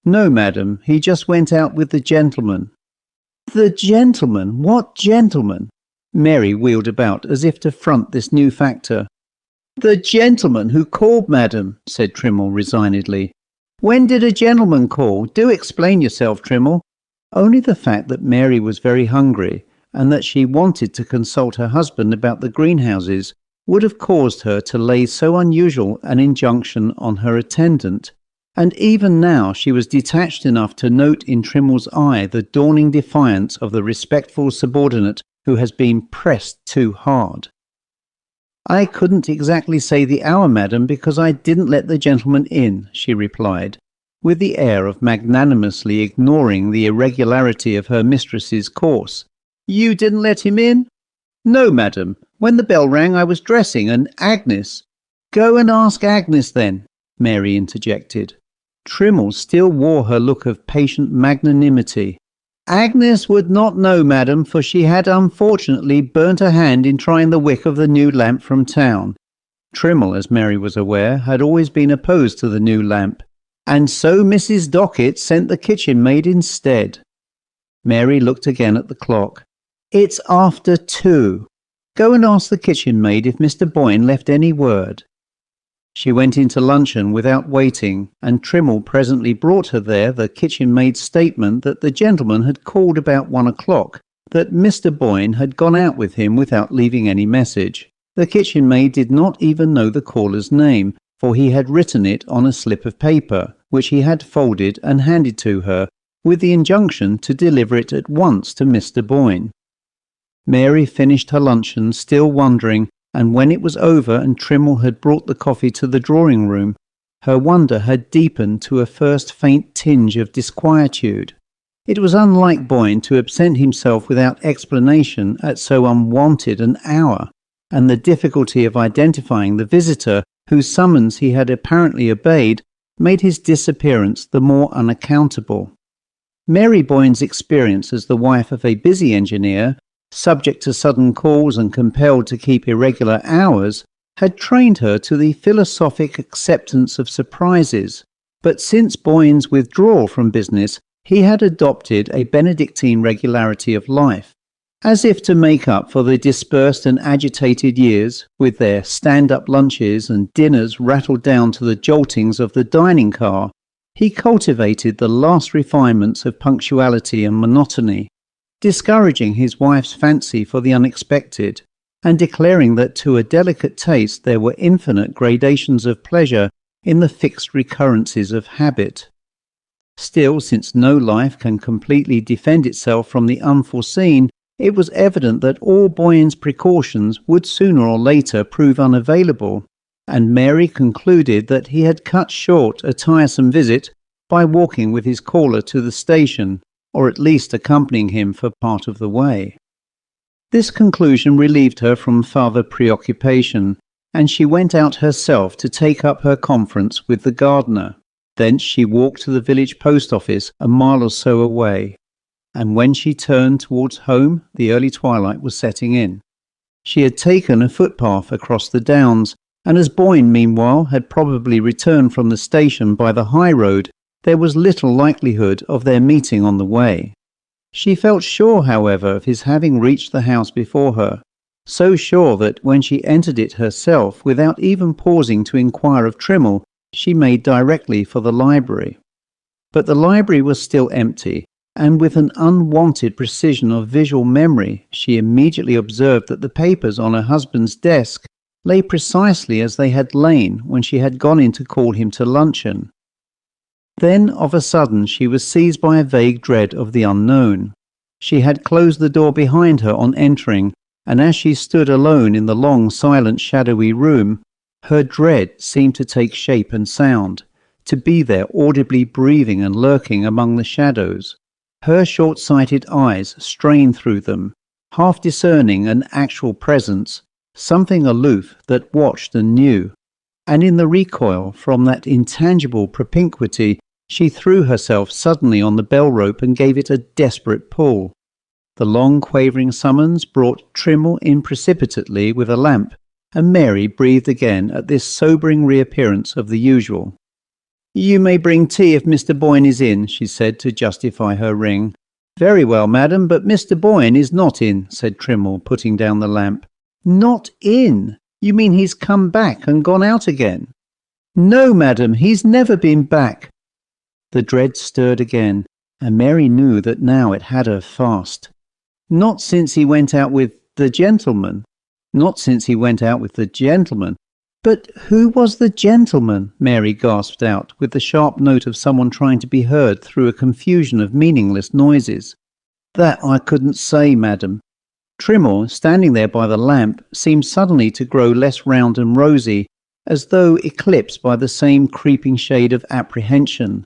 "No, madam, he just went out with the gentleman." "The gentleman? What gentleman?" Mary wheeled about as if to front this new factor. "The gentleman who called, madam," said Trimmle resignedly. "When did a gentleman call? Do explain yourself, Trimmle." Only the fact that Mary was very hungry and that she wanted to consult her husband about the greenhouses would have caused her to lay so unusual an injunction on her attendant, and even now she was detached enough to note in Trimmle's eye the dawning defiance of the respectful subordinate who has been pressed too hard. "I couldn't exactly say the hour, madam, because I didn't let the gentleman in," she replied, with the air of magnanimously ignoring the irregularity of her mistress's course. "You didn't let him in?" "No, madam. When the bell rang I was dressing, and Agnes—" "Go and ask Agnes then," Mary interjected. Trimmle still wore her look of patient magnanimity. "Agnes would not know, madam, for she had unfortunately burnt her hand in trying the wick of the new lamp from town." Trimmle, as Mary was aware, had always been opposed to the new lamp, "and so Mrs. Dockett sent the kitchen maid instead." Mary looked again at the clock. "It's after 2. Go and ask the kitchen maid if Mr. Boyne left any word." She went into luncheon without waiting, and Trimmle presently brought her there the kitchen maid's statement that the gentleman had called about 1 o'clock, that Mr. Boyne had gone out with him without leaving any message. The kitchen maid did not even know the caller's name, for he had written it on a slip of paper, which he had folded and handed to her, with the injunction to deliver it at once to Mr. Boyne. Mary finished her luncheon, still wondering, and when it was over and Trimmle had brought the coffee to the drawing-room, her wonder had deepened to a first faint tinge of disquietude. It was unlike Boyne to absent himself without explanation at so unwonted an hour, and the difficulty of identifying the visitor whose summons he had apparently obeyed made his disappearance the more unaccountable. Mary Boyne's experience as the wife of a busy engineer, subject to sudden calls and compelled to keep irregular hours, had trained her to the philosophic acceptance of surprises, but since Boyne's withdrawal from business he had adopted a Benedictine regularity of life, as if to make up for the dispersed and agitated years, with their stand-up lunches and dinners rattled down to the joltings of the dining car. He cultivated the last refinements of punctuality and monotony, discouraging his wife's fancy for the unexpected, and declaring that to a delicate taste there were infinite gradations of pleasure in the fixed recurrences of habit. Still, since no life can completely defend itself from the unforeseen, it was evident that all Boyne's precautions would sooner or later prove unavailable, and Mary concluded that he had cut short a tiresome visit by walking with his caller to the station, or at least accompanying him for part of the way. This conclusion relieved her from farther preoccupation, and she went out herself to take up her conference with the gardener. Thence she walked to the village post office a mile or so away, and when she turned towards home the early twilight was setting in. She had taken a footpath across the downs, and as Boyne meanwhile had probably returned from the station by the high road, there was little likelihood of their meeting on the way. She felt sure, however, of his having reached the house before her, so sure that when she entered it herself, without even pausing to inquire of Trimmle, she made directly for the library. But the library was still empty, and with an unwonted precision of visual memory she immediately observed that the papers on her husband's desk lay precisely as they had lain when she had gone in to call him to luncheon. Then, of a sudden, she was seized by a vague dread of the unknown. She had closed the door behind her on entering, and as she stood alone in the long, silent, shadowy room, her dread seemed to take shape and sound, to be there audibly breathing and lurking among the shadows. Her short-sighted eyes strained through them, half discerning an actual presence, something aloof that watched and knew, and in the recoil from that intangible propinquity she threw herself suddenly on the bell rope and gave it a desperate pull. The long quavering summons brought Trimmle in precipitately with a lamp, and Mary breathed again at this sobering reappearance of the usual. "You may bring tea if Mr. Boyne is in," she said to justify her ring. "Very well, madam, but Mr. Boyne is not in," said Trimmle, putting down the lamp. "Not in? You mean he's come back and gone out again?" "No, madam, he's never been back." The dread stirred again, and Mary knew that now it had her fast. Not since he went out with the gentleman. Not since he went out with the gentleman. "But who was the gentleman?" Mary gasped out, with the sharp note of someone trying to be heard through a confusion of meaningless noises. "That I couldn't say, madam." Trimmle, standing there by the lamp, seemed suddenly to grow less round and rosy, as though eclipsed by the same creeping shade of apprehension.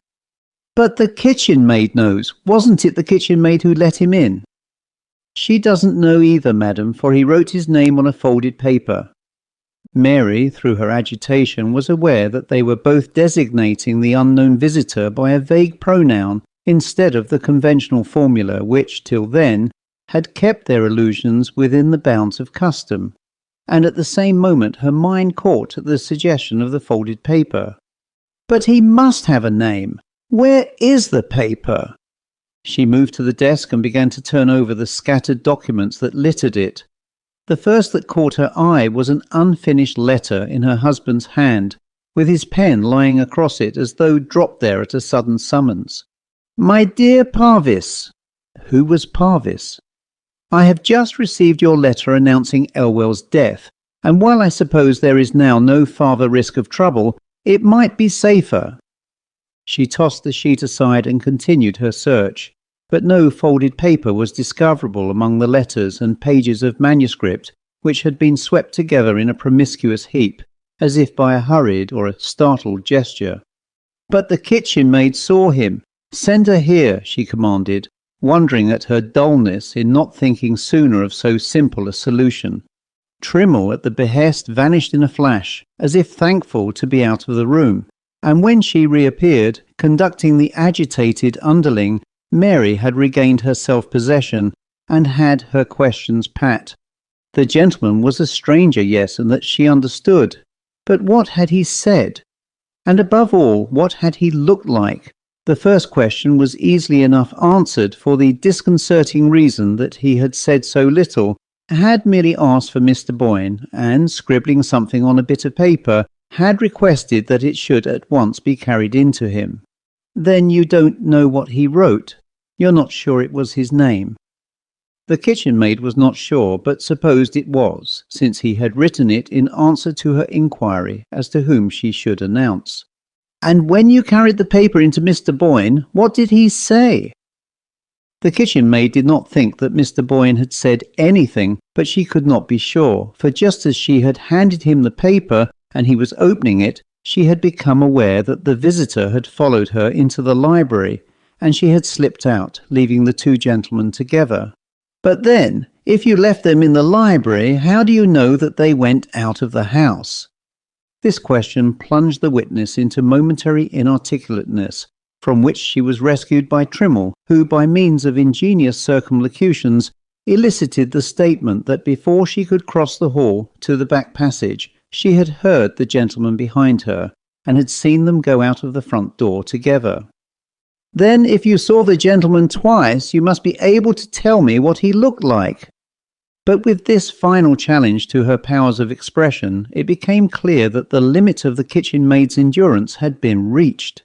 "But the kitchen maid knows. Wasn't it the kitchen maid who let him in?" "She doesn't know either, madam, for he wrote his name on a folded paper." Mary, through her agitation, was aware that they were both designating the unknown visitor by a vague pronoun instead of the conventional formula which, till then, had kept their allusions within the bounds of custom, and at the same moment her mind caught at the suggestion of the folded paper. "But he must have a name. Where is the paper?" She moved to the desk and began to turn over the scattered documents that littered it. The first that caught her eye was an unfinished letter in her husband's hand, with his pen lying across it as though dropped there at a sudden summons. "My dear Parvis." Who was Parvis? "I have just received your letter announcing Elwell's death, and while I suppose there is now no farther risk of trouble, it might be safer." She tossed the sheet aside and continued her search, but no folded paper was discoverable among the letters and pages of manuscript which had been swept together in a promiscuous heap, as if by a hurried or a startled gesture. "But the kitchen maid saw him. Send her here," she commanded, wondering at her dullness in not thinking sooner of so simple a solution. Trimmle, at the behest, vanished in a flash, as if thankful to be out of the room, and when she reappeared, conducting the agitated underling, Mary had regained her self-possession and had her questions pat. The gentleman was a stranger, yes, and that she understood. But what had he said? And above all, what had he looked like? The first question was easily enough answered for the disconcerting reason that he had said so little, had merely asked for Mr. Boyne, and, scribbling something on a bit of paper, had requested that it should at once be carried in to him. "Then you don't know what he wrote? You're not sure it was his name?" The kitchen maid was not sure, but supposed it was, since he had written it in answer to her inquiry as to whom she should announce. "And when you carried the paper into Mr. Boyne, what did he say?" The kitchen maid did not think that Mr. Boyne had said anything, but she could not be sure, for just as she had handed him the paper and he was opening it, she had become aware that the visitor had followed her into the library, and she had slipped out, leaving the two gentlemen together. "But then, if you left them in the library, how do you know that they went out of the house?" This question plunged the witness into momentary inarticulateness, from which she was rescued by Trimmle, who, by means of ingenious circumlocutions, elicited the statement that before she could cross the hall to the back passage, she had heard the gentleman behind her, and had seen them go out of the front door together. "Then if you saw the gentleman twice, you must be able to tell me what he looked like." But with this final challenge to her powers of expression, it became clear that the limit of the kitchen maid's endurance had been reached.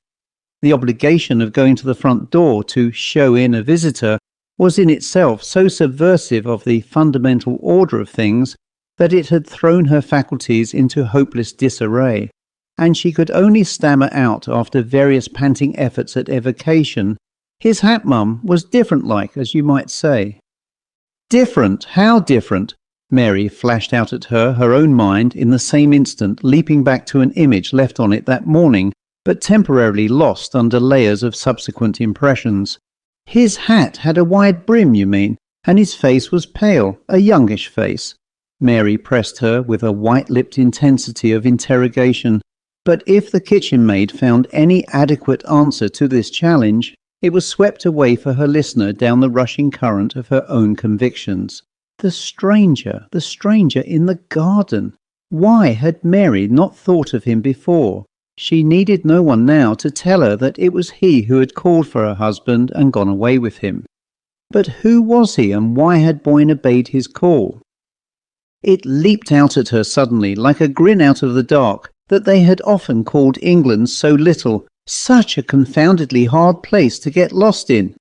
The obligation of going to the front door to show in a visitor was in itself so subversive of the fundamental order of things that it had thrown her faculties into hopeless disarray, and she could only stammer out after various panting efforts at evocation, "His hat, mum, was different like, as you might say." "Different? How different?" Mary flashed out at her own mind in the same instant, leaping back to an image left on it that morning, but temporarily lost under layers of subsequent impressions. "His hat had a wide brim, you mean, and his face was pale, a youngish face." Mary pressed her with a white-lipped intensity of interrogation, but if the kitchen maid found any adequate answer to this challenge, it was swept away for her listener down the rushing current of her own convictions. The stranger in the garden. Why had Mary not thought of him before? She needed no one now to tell her that it was he who had called for her husband and gone away with him. But who was he, and why had Boyne obeyed his call? It leaped out at her suddenly, like a grin out of the dark, that they had often called England so little, such a confoundedly hard place to get lost in.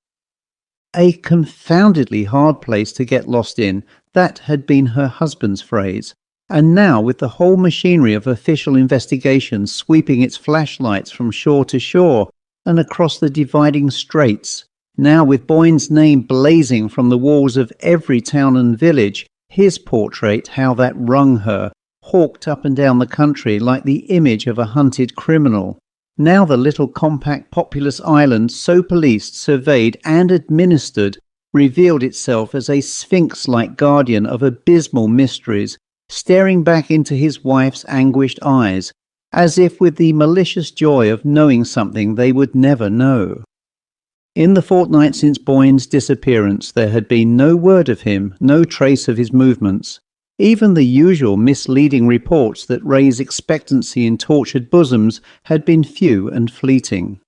A confoundedly hard place to get lost in, that had been her husband's phrase. And now, with the whole machinery of official investigation sweeping its flashlights from shore to shore and across the dividing straits, now with Boyne's name blazing from the walls of every town and village, his portrait, how that wrung her, hawked up and down the country like the image of a hunted criminal. Now the little compact populous island, so policed, surveyed and administered, revealed itself as a sphinx-like guardian of abysmal mysteries, staring back into his wife's anguished eyes, as if with the malicious joy of knowing something they would never know. In the fortnight since Boyne's disappearance there had been no word of him, no trace of his movements. Even the usual misleading reports that raise expectancy in tortured bosoms had been few and fleeting.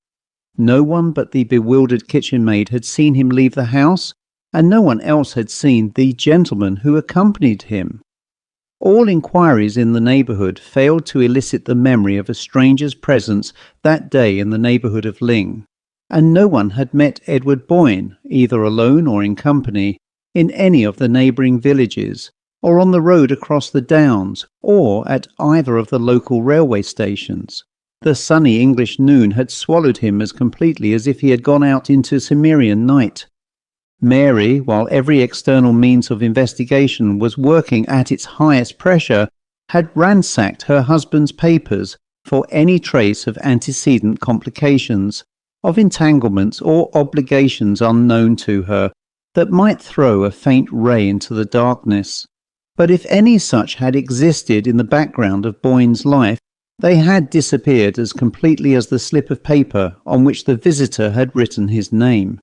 No one but the bewildered kitchen maid had seen him leave the house, and no one else had seen the gentleman who accompanied him. All inquiries in the neighbourhood failed to elicit the memory of a stranger's presence that day in the neighbourhood of Ling, and no one had met Edward Boyne, either alone or in company, in any of the neighbouring villages, or on the road across the downs, or at either of the local railway stations. The sunny English noon had swallowed him as completely as if he had gone out into Cimmerian night. Mary, while every external means of investigation was working at its highest pressure, had ransacked her husband's papers for any trace of antecedent complications, of entanglements or obligations unknown to her, that might throw a faint ray into the darkness. But if any such had existed in the background of Boyne's life, they had disappeared as completely as the slip of paper on which the visitor had written his name.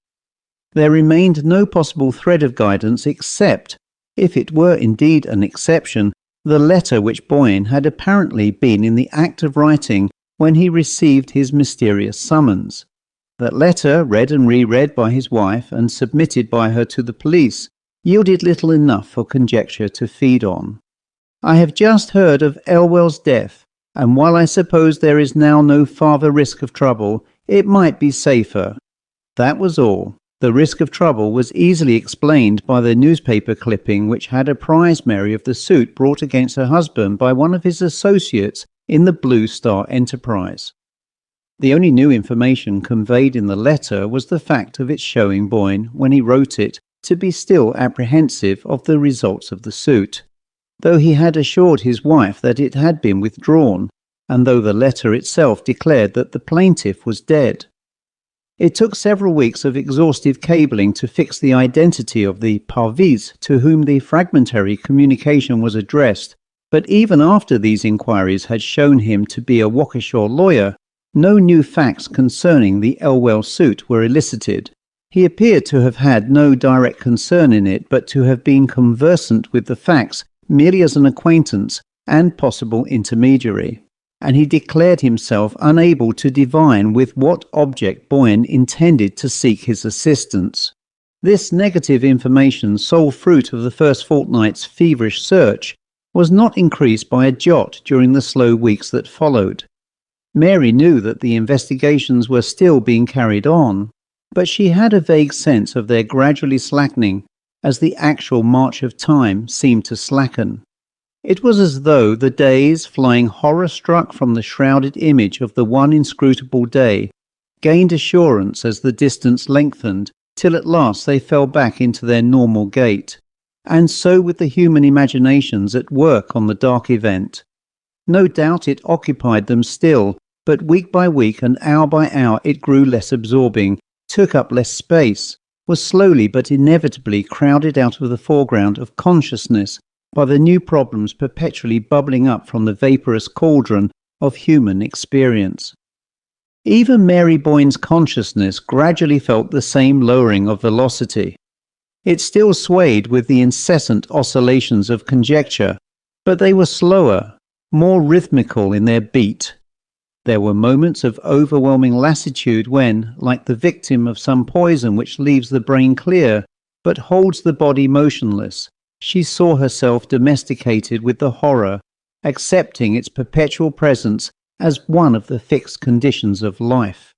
There remained no possible thread of guidance except, if it were indeed an exception, the letter which Boyne had apparently been in the act of writing when he received his mysterious summons. That letter, read and reread by his wife and submitted by her to the police, yielded little enough for conjecture to feed on. I have just heard of Elwell's death, and while I suppose there is now no farther risk of trouble, it might be safer. That was all. The risk of trouble was easily explained by the newspaper clipping which had apprised Mary of the suit brought against her husband by one of his associates in the Blue Star enterprise. The only new information conveyed in the letter was the fact of its showing Boyne, when he wrote it, to be still apprehensive of the results of the suit, though he had assured his wife that it had been withdrawn, and though the letter itself declared that the plaintiff was dead. It took several weeks of exhaustive cabling to fix the identity of the parvis to whom the fragmentary communication was addressed, but even after these inquiries had shown him to be a Waukesha lawyer, no new facts concerning the Elwell suit were elicited. He appeared to have had no direct concern in it, but to have been conversant with the facts merely as an acquaintance and possible intermediary, and he declared himself unable to divine with what object Boyne intended to seek his assistance. This negative information, sole fruit of the first fortnight's feverish search, was not increased by a jot during the slow weeks that followed. Mary knew that the investigations were still being carried on, but she had a vague sense of their gradually slackening as the actual march of time seemed to slacken. It was as though the days, flying horror-struck from the shrouded image of the one inscrutable day, gained assurance as the distance lengthened, till at last they fell back into their normal gait. And so with the human imaginations at work on the dark event. No doubt it occupied them still, but week by week and hour by hour it grew less absorbing, took up less space, was slowly but inevitably crowded out of the foreground of consciousness by the new problems perpetually bubbling up from the vaporous cauldron of human experience. Even Mary Boyne's consciousness gradually felt the same lowering of velocity. It still swayed with the incessant oscillations of conjecture, but they were slower, more rhythmical in their beat. There were moments of overwhelming lassitude when, like the victim of some poison which leaves the brain clear but holds the body motionless, she saw herself domesticated with the horror, accepting its perpetual presence as one of the fixed conditions of life.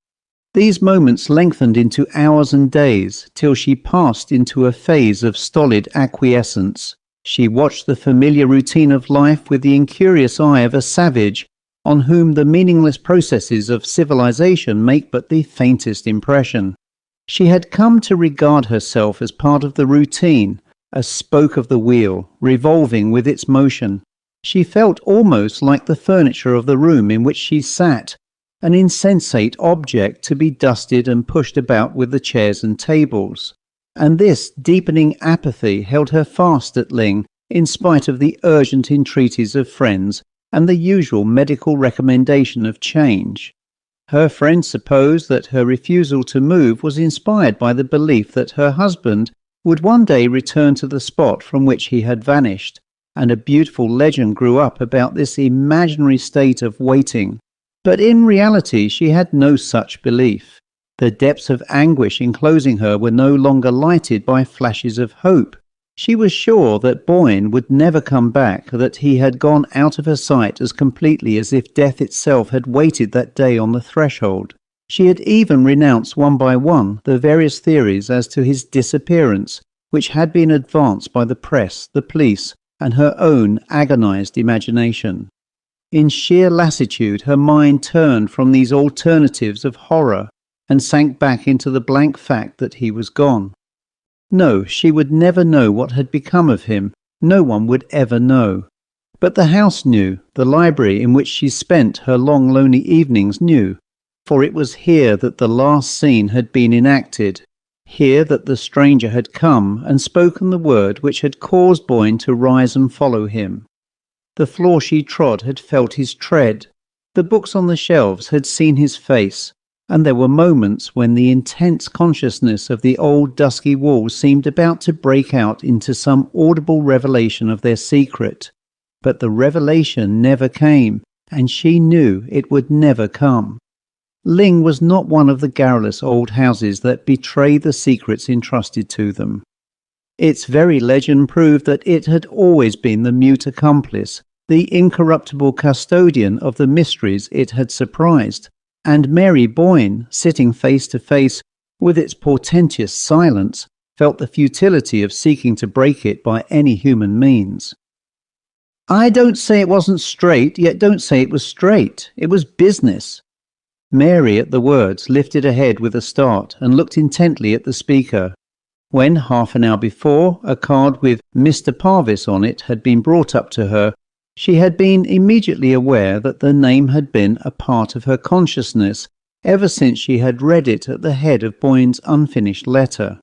These moments lengthened into hours and days, till she passed into a phase of stolid acquiescence. She watched the familiar routine of life with the incurious eye of a savage, on whom the meaningless processes of civilization make but the faintest impression. She had come to regard herself as part of the routine, a spoke of the wheel, revolving with its motion. She felt almost like the furniture of the room in which she sat, an insensate object to be dusted and pushed about with the chairs and tables. And this deepening apathy held her fast at Ling, in spite of the urgent entreaties of friends and the usual medical recommendation of change. Her friends supposed that her refusal to move was inspired by the belief that her husband would one day return to the spot from which he had vanished, and a beautiful legend grew up about this imaginary state of waiting. But in reality she had no such belief. The depths of anguish enclosing her were no longer lighted by flashes of hope. She was sure that Boyne would never come back, that he had gone out of her sight as completely as if death itself had waited that day on the threshold. She had even renounced one by one the various theories as to his disappearance, which had been advanced by the press, the police, and her own agonized imagination. In sheer lassitude her mind turned from these alternatives of horror and sank back into the blank fact that he was gone. No, she would never know what had become of him. No one would ever know. But the house knew, the library in which she spent her long lonely evenings knew, for it was here that the last scene had been enacted, here that the stranger had come and spoken the word which had caused Boyne to rise and follow him. The floor she trod had felt his tread, the books on the shelves had seen his face, and there were moments when the intense consciousness of the old dusky walls seemed about to break out into some audible revelation of their secret. But the revelation never came, and she knew it would never come. Ling was not one of the garrulous old houses that betray the secrets entrusted to them. Its very legend proved that it had always been the mute accomplice, the incorruptible custodian of the mysteries it had surprised, and Mary Boyne, sitting face to face with its portentous silence, felt the futility of seeking to break it by any human means. "I don't say it wasn't straight, yet don't say it was straight. It was business." Mary, at the words, lifted her head with a start and looked intently at the speaker. When, half an hour before, a card with Mr. Parvis on it had been brought up to her, she had been immediately aware that the name had been a part of her consciousness ever since she had read it at the head of Boyne's unfinished letter.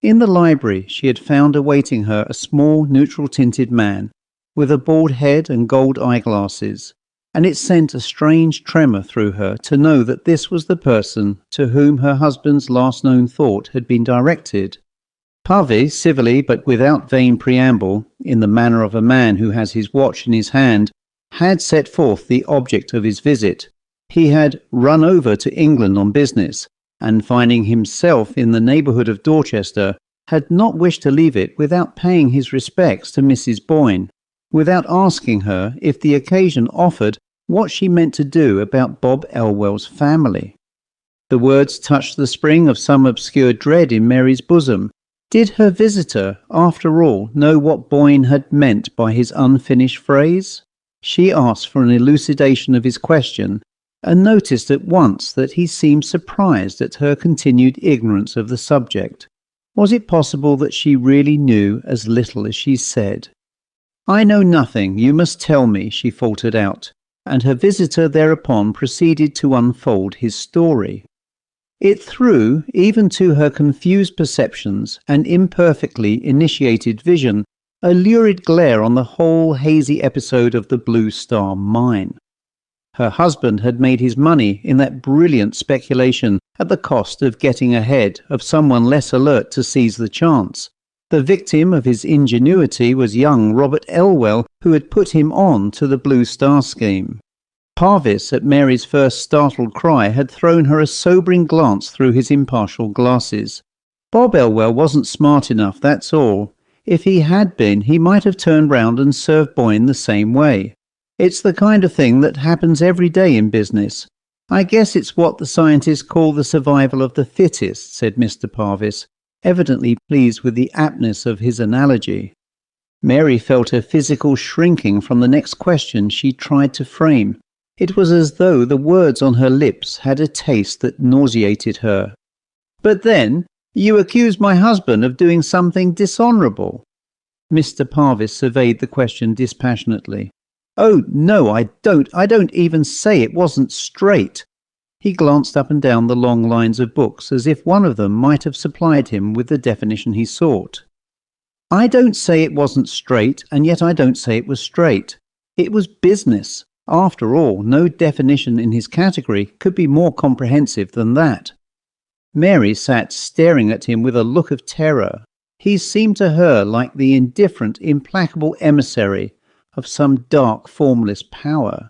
In the library she had found awaiting her a small neutral-tinted man, with a bald head and gold eyeglasses, and it sent a strange tremor through her to know that this was the person to whom her husband's last known thought had been directed. Parvis, civilly but without vain preamble, in the manner of a man who has his watch in his hand, had set forth the object of his visit. He had run over to England on business, and finding himself in the neighbourhood of Dorchester, had not wished to leave it without paying his respects to Mrs. Boyne, without asking her, if the occasion offered, what she meant to do about Bob Elwell's family. The words touched the spring of some obscure dread in Mary's bosom. Did her visitor, after all, know what Boyne had meant by his unfinished phrase? She asked for an elucidation of his question, and noticed at once that he seemed surprised at her continued ignorance of the subject. Was it possible that she really knew as little as she said? "I know nothing, you must tell me," she faltered out, and her visitor thereupon proceeded to unfold his story. It threw, even to her confused perceptions and imperfectly initiated vision, a lurid glare on the whole hazy episode of the Blue Star Mine. Her husband had made his money in that brilliant speculation at the cost of getting ahead of someone less alert to seize the chance, The victim of his ingenuity was young Robert Elwell, who had put him on to the Blue Star scheme. Parvis, at Mary's first startled cry, had thrown her a sobering glance through his impartial glasses. Bob Elwell wasn't smart enough, that's all. If he had been, he might have turned round and served Boyne the same way. It's the kind of thing that happens every day in business. I guess it's what the scientists call the survival of the fittest, said Mr. Parvis, evidently pleased with the aptness of his analogy. Mary felt a physical shrinking from the next question she tried to frame. It was as though the words on her lips had a taste that nauseated her. "But then, you accuse my husband of doing something dishonourable." Mr. Parvis surveyed the question dispassionately. "Oh, no, I don't even say it wasn't straight." He glanced up and down the long lines of books as if one of them might have supplied him with the definition he sought. "I don't say it wasn't straight, and yet I don't say it was straight. It was business. After all, no definition in his category could be more comprehensive than that." Mary sat staring at him with a look of terror. He seemed to her like the indifferent, implacable emissary of some dark, formless power.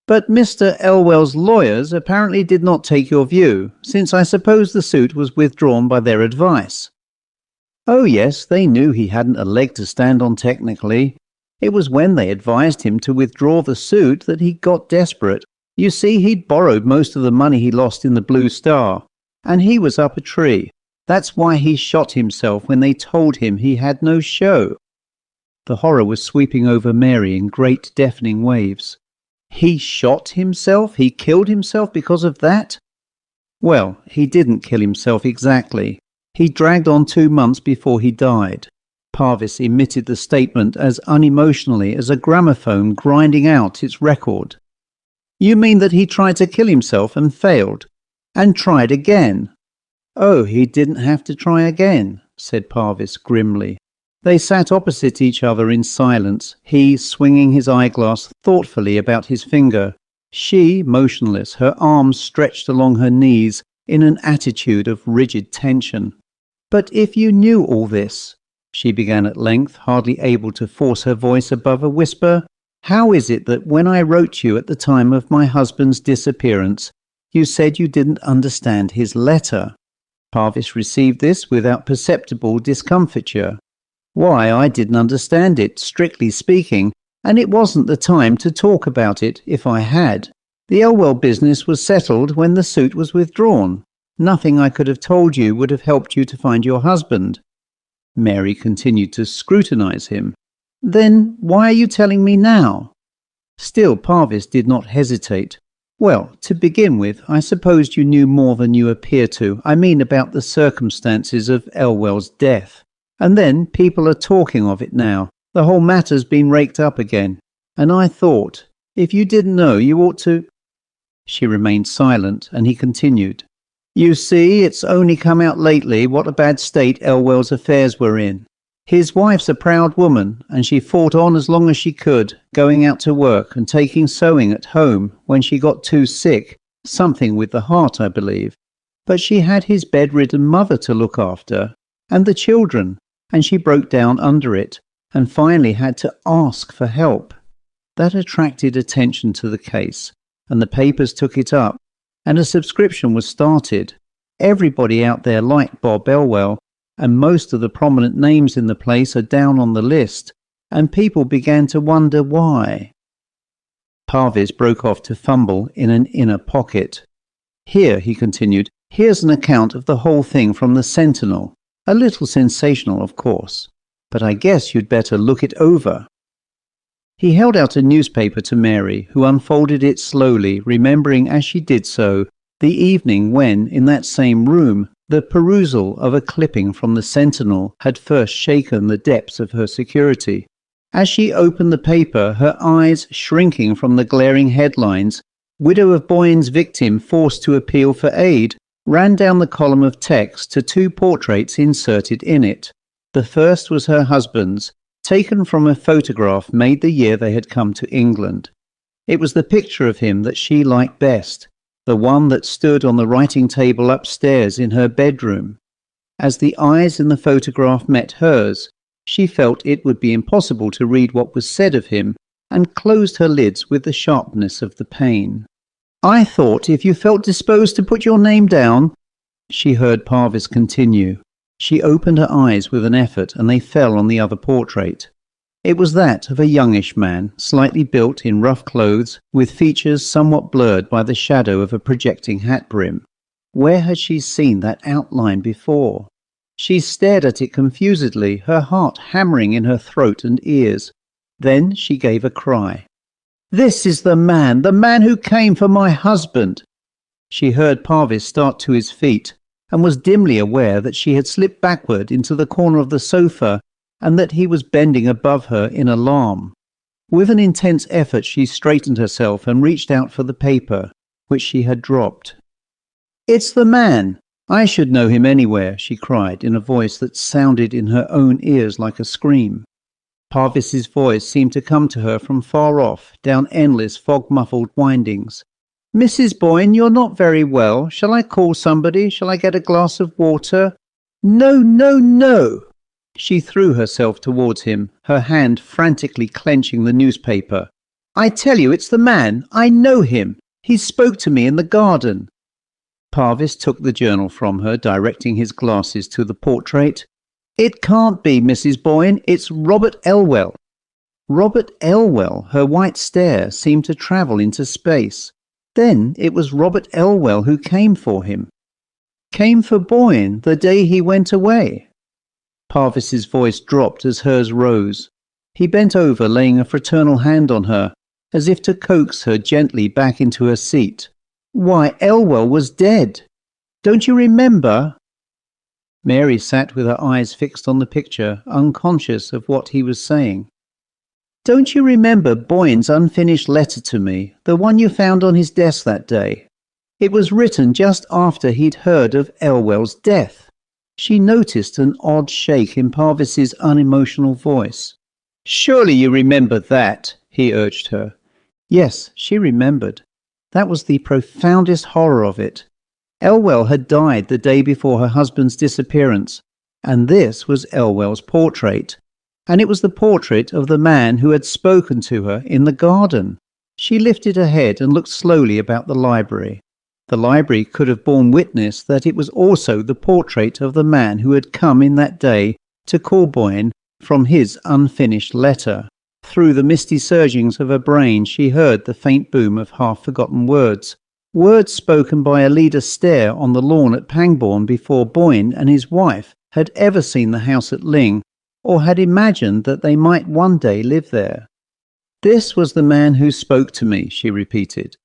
"But Mr. Elwell's lawyers apparently did not take your view, since I suppose the suit was withdrawn by their advice." "Oh yes, they knew he hadn't a leg to stand on technically. It was when they advised him to withdraw the suit that he got desperate. You see, he'd borrowed most of the money he lost in the Blue Star, and he was up a tree. That's why he shot himself when they told him he had no show." The horror was sweeping over Mary in great deafening waves. He shot himself? He killed himself because of that? Well, he didn't kill himself exactly. He dragged on 2 months before he died. Parvis emitted the statement as unemotionally as a gramophone grinding out its record. "You mean that he tried to kill himself and failed? And tried again?" "Oh, he didn't have to try again," said Parvis grimly. They sat opposite each other in silence, he swinging his eyeglass thoughtfully about his finger, she motionless, her arms stretched along her knees in an attitude of rigid tension. "But if you knew all this," she began at length, hardly able to force her voice above a whisper, "how is it that when I wrote you at the time of my husband's disappearance, you said you didn't understand his letter?" Parvis received this without perceptible discomfiture. "Why, I didn't understand it, strictly speaking, and it wasn't the time to talk about it if I had. The Elwell business was settled when the suit was withdrawn. Nothing I could have told you would have helped you to find your husband." Mary continued to scrutinize him. "Then why are you telling me now?" Still Parvis did not hesitate. "Well, to begin with, I supposed you knew more than you appear to. I mean about the circumstances of Elwell's death. And then people are talking of it now. The whole matter's been raked up again. And I thought, if you didn't know, you ought to—" She remained silent, and he continued. "You see, it's only come out lately what a bad state Elwell's affairs were in. His wife's a proud woman, and she fought on as long as she could, going out to work and taking sewing at home when she got too sick, something with the heart, I believe. But she had his bedridden mother to look after, and the children, and she broke down under it, and finally had to ask for help. That attracted attention to the case, and the papers took it up, and a subscription was started. Everybody out there liked Bob Elwell, and most of the prominent names in the place are down on the list, and people began to wonder why." Parvis broke off to fumble in an inner pocket. "Here," he continued, "here's an account of the whole thing from the Sentinel. A little sensational, of course, but I guess you'd better look it over." He held out a newspaper to Mary, who unfolded it slowly, remembering as she did so the evening when, in that same room, the perusal of a clipping from the Sentinel had first shaken the depths of her security. As she opened the paper, her eyes shrinking from the glaring headlines, "Widow of Boyne's victim forced to appeal for aid," ran down the column of text to 2 portraits inserted in it. The first was her husband's, taken from a photograph made the year they had come to England. It was the picture of him that she liked best, the one that stood on the writing table upstairs in her bedroom. As the eyes in the photograph met hers, she felt it would be impossible to read what was said of him, and closed her lids with the sharpness of the pain. "I thought if you felt disposed to put your name down," she heard Parvis continue. She opened her eyes with an effort, and they fell on the other portrait. It was that of a youngish man, slightly built in rough clothes, with features somewhat blurred by the shadow of a projecting hat brim. Where had she seen that outline before? She stared at it confusedly, her heart hammering in her throat and ears. Then she gave a cry. "This is the man who came for my husband!" She heard Parvis start to his feet, and was dimly aware that she had slipped backward into the corner of the sofa, and that he was bending above her in alarm. With an intense effort she straightened herself and reached out for the paper, which she had dropped. "It's the man! I should know him anywhere," she cried in a voice that sounded in her own ears like a scream. Parvis's voice seemed to come to her from far off, down endless fog-muffled windings. "Mrs. Boyne, you're not very well. Shall I call somebody? Shall I get a glass of water?" "No, no, no!" She threw herself towards him, her hand frantically clenching the newspaper. "I tell you, it's the man. I know him. He spoke to me in the garden." Parvis took the journal from her, directing his glasses to the portrait. "It can't be, Mrs. Boyne. It's Robert Elwell." Robert Elwell! Her white stare seemed to travel into space. Then it was Robert Elwell who came for him. Came for Boyne the day he went away. Parvis's voice dropped as hers rose. He bent over, laying a fraternal hand on her, as if to coax her gently back into her seat. "Why, Elwell was dead. Don't you remember?" Mary sat with her eyes fixed on the picture, unconscious of what he was saying. "Don't you remember Boyne's unfinished letter to me, the one you found on his desk that day? It was written just after he'd heard of Elwell's death." She noticed an odd shake in Parvis's unemotional voice. "Surely you remember that," he urged her. Yes, she remembered. That was the profoundest horror of it. Elwell had died the day before her husband's disappearance, and this was Elwell's portrait. And it was the portrait of the man who had spoken to her in the garden. She lifted her head and looked slowly about the library. The library could have borne witness that it was also the portrait of the man who had come in that day to call Boyne from his unfinished letter. Through the misty surgings of her brain she heard the faint boom of half-forgotten words. Words spoken by Alida Stair on the lawn at Pangbourne before Boyne and his wife had ever seen the house at Ling, or had imagined that they might one day live there. "This was the man who spoke to me," she repeated.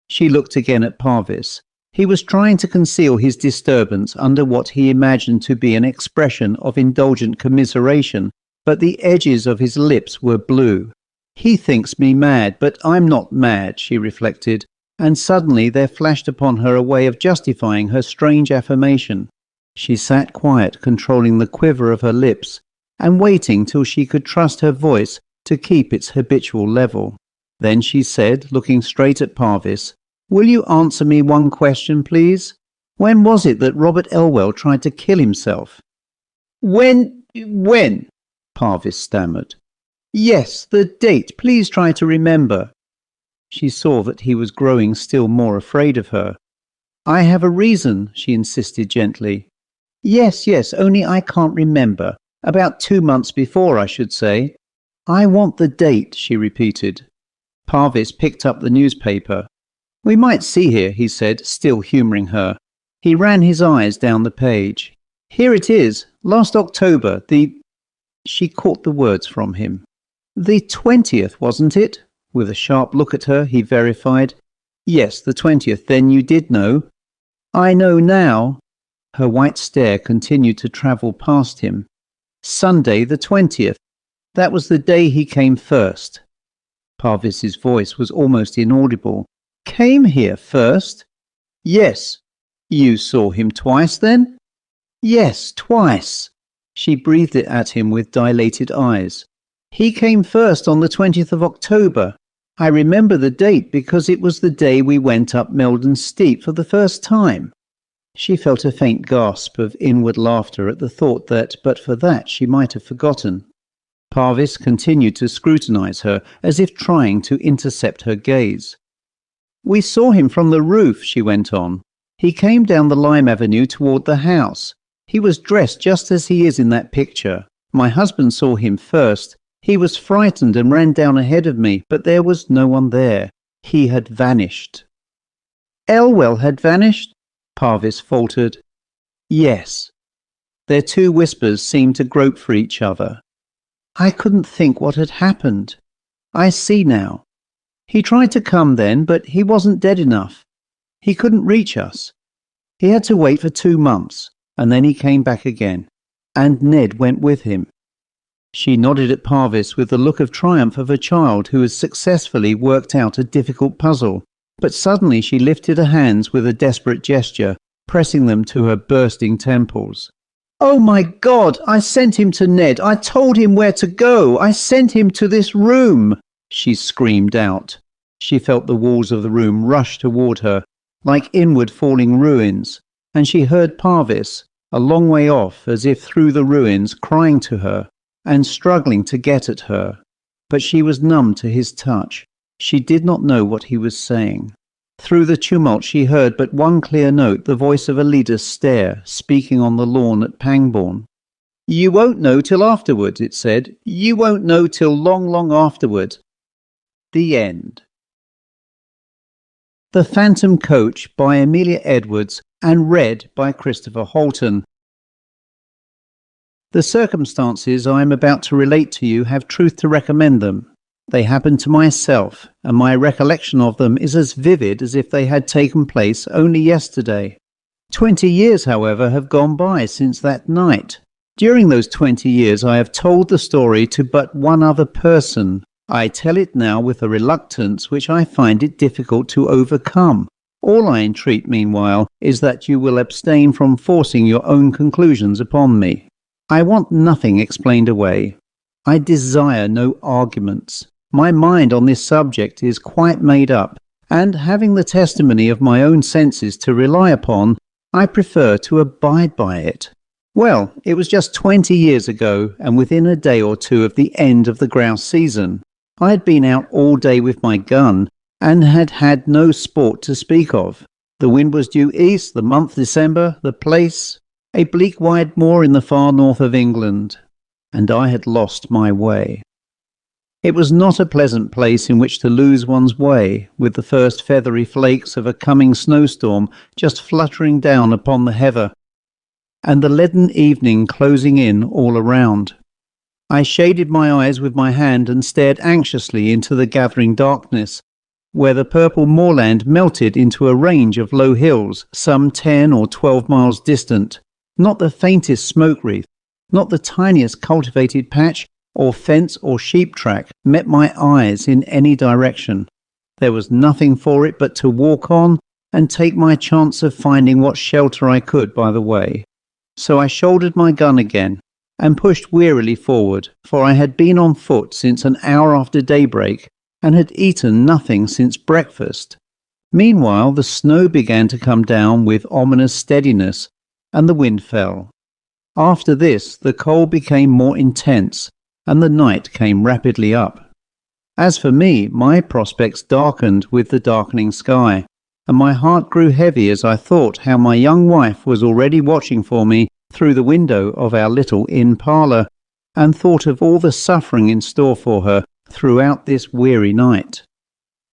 She looked again at Parvis. He was trying to conceal his disturbance under what he imagined to be an expression of indulgent commiseration, but the edges of his lips were blue. "He thinks me mad, but I'm not mad," she reflected, and suddenly there flashed upon her a way of justifying her strange affirmation. She sat quiet, controlling the quiver of her lips, and waiting till she could trust her voice to keep its habitual level. Then she said, looking straight at Parvis, "Will you answer me one question, please? When was it that Robert Elwell tried to kill himself?" When? Parvis stammered. "Yes, the date. Please try to remember." She saw that he was growing still more afraid of her. "I have a reason," she insisted gently. Yes, only I can't remember. About 2 months before, I should say." "I want the date," she repeated. Parvis picked up the newspaper. "We might see here," he said, still humouring her. He ran his eyes down the page. "Here it is. Last October, She caught the words from him. "The 20th, wasn't it?" With a sharp look at her, he verified. "Yes, the 20th. Then you did know." "I know now." Her white stare continued to travel past him. "Sunday, the 20th. That was the day he came first." Parvis's voice was almost inaudible. "Came here first?" "Yes." "You saw him twice, then?" "Yes, twice." She breathed it at him with dilated eyes. "He came first on the 20th of October. I remember the date because it was the day we went up Meldon Steep for the first time." She felt a faint gasp of inward laughter at the thought that, but for that, she might have forgotten. Parvis continued to scrutinize her, as if trying to intercept her gaze. "We saw him from the roof," she went on. "He came down the lime avenue toward the house. He was dressed just as he is in that picture. My husband saw him first. He was frightened and ran down ahead of me, but there was no one there. He had vanished." "Elwell had vanished?" Parvis faltered. "Yes." Their two whispers seemed to grope for each other. "I couldn't think what had happened. I see now. He tried to come then, but he wasn't dead enough. He couldn't reach us. He had to wait for 2 months, and then he came back again, and Ned went with him." She nodded at Parvis with the look of triumph of a child who has successfully worked out a difficult puzzle, but suddenly she lifted her hands with a desperate gesture, pressing them to her bursting temples. "Oh my God! I sent him to Ned! I told him where to go! I sent him to this room!" she screamed out. She felt the walls of the room rush toward her, like inward falling ruins, and she heard Parvis, a long way off as if through the ruins, crying to her and struggling to get at her. But she was numb to his touch. She did not know what he was saying. Through the tumult she heard but one clear note, the voice of Alida Stair, speaking on the lawn at Pangbourne. "You won't know till afterward," it said. "You won't know till long, long afterward." The end. The Phantom Coach by Amelia Edwards and read by Christopher Holton. The circumstances I am about to relate to you have truth to recommend them. They happened to myself, and my recollection of them is as vivid as if they had taken place only yesterday. 20 years, however, have gone by since that night. During those 20 years I have told the story to but one other person. I tell it now with a reluctance which I find it difficult to overcome. All I entreat, meanwhile, is that you will abstain from forcing your own conclusions upon me. I want nothing explained away. I desire no arguments. My mind on this subject is quite made up, and having the testimony of my own senses to rely upon, I prefer to abide by it. Well, it was just 20 years ago, and within a day or two of the end of the grouse season. I had been out all day with my gun, and had had no sport to speak of. The wind was due east, the month December, the place a bleak wide moor in the far north of England, and I had lost my way. It was not a pleasant place in which to lose one's way, with the first feathery flakes of a coming snowstorm just fluttering down upon the heather, and the leaden evening closing in all around. I shaded my eyes with my hand and stared anxiously into the gathering darkness, where the purple moorland melted into a range of low hills some 10 or 12 miles distant. Not the faintest smoke wreath, not the tiniest cultivated patch or fence or sheep track met my eyes in any direction. There was nothing for it but to walk on and take my chance of finding what shelter I could by the way. So I shouldered my gun again and pushed wearily forward, for I had been on foot since an hour after daybreak and had eaten nothing since breakfast. Meanwhile the snow began to come down with ominous steadiness, and the wind fell. After this the cold became more intense, and the night came rapidly up. As for me, my prospects darkened with the darkening sky, and my heart grew heavy as I thought how my young wife was already watching for me through the window of our little inn parlour, and thought of all the suffering in store for her throughout this weary night.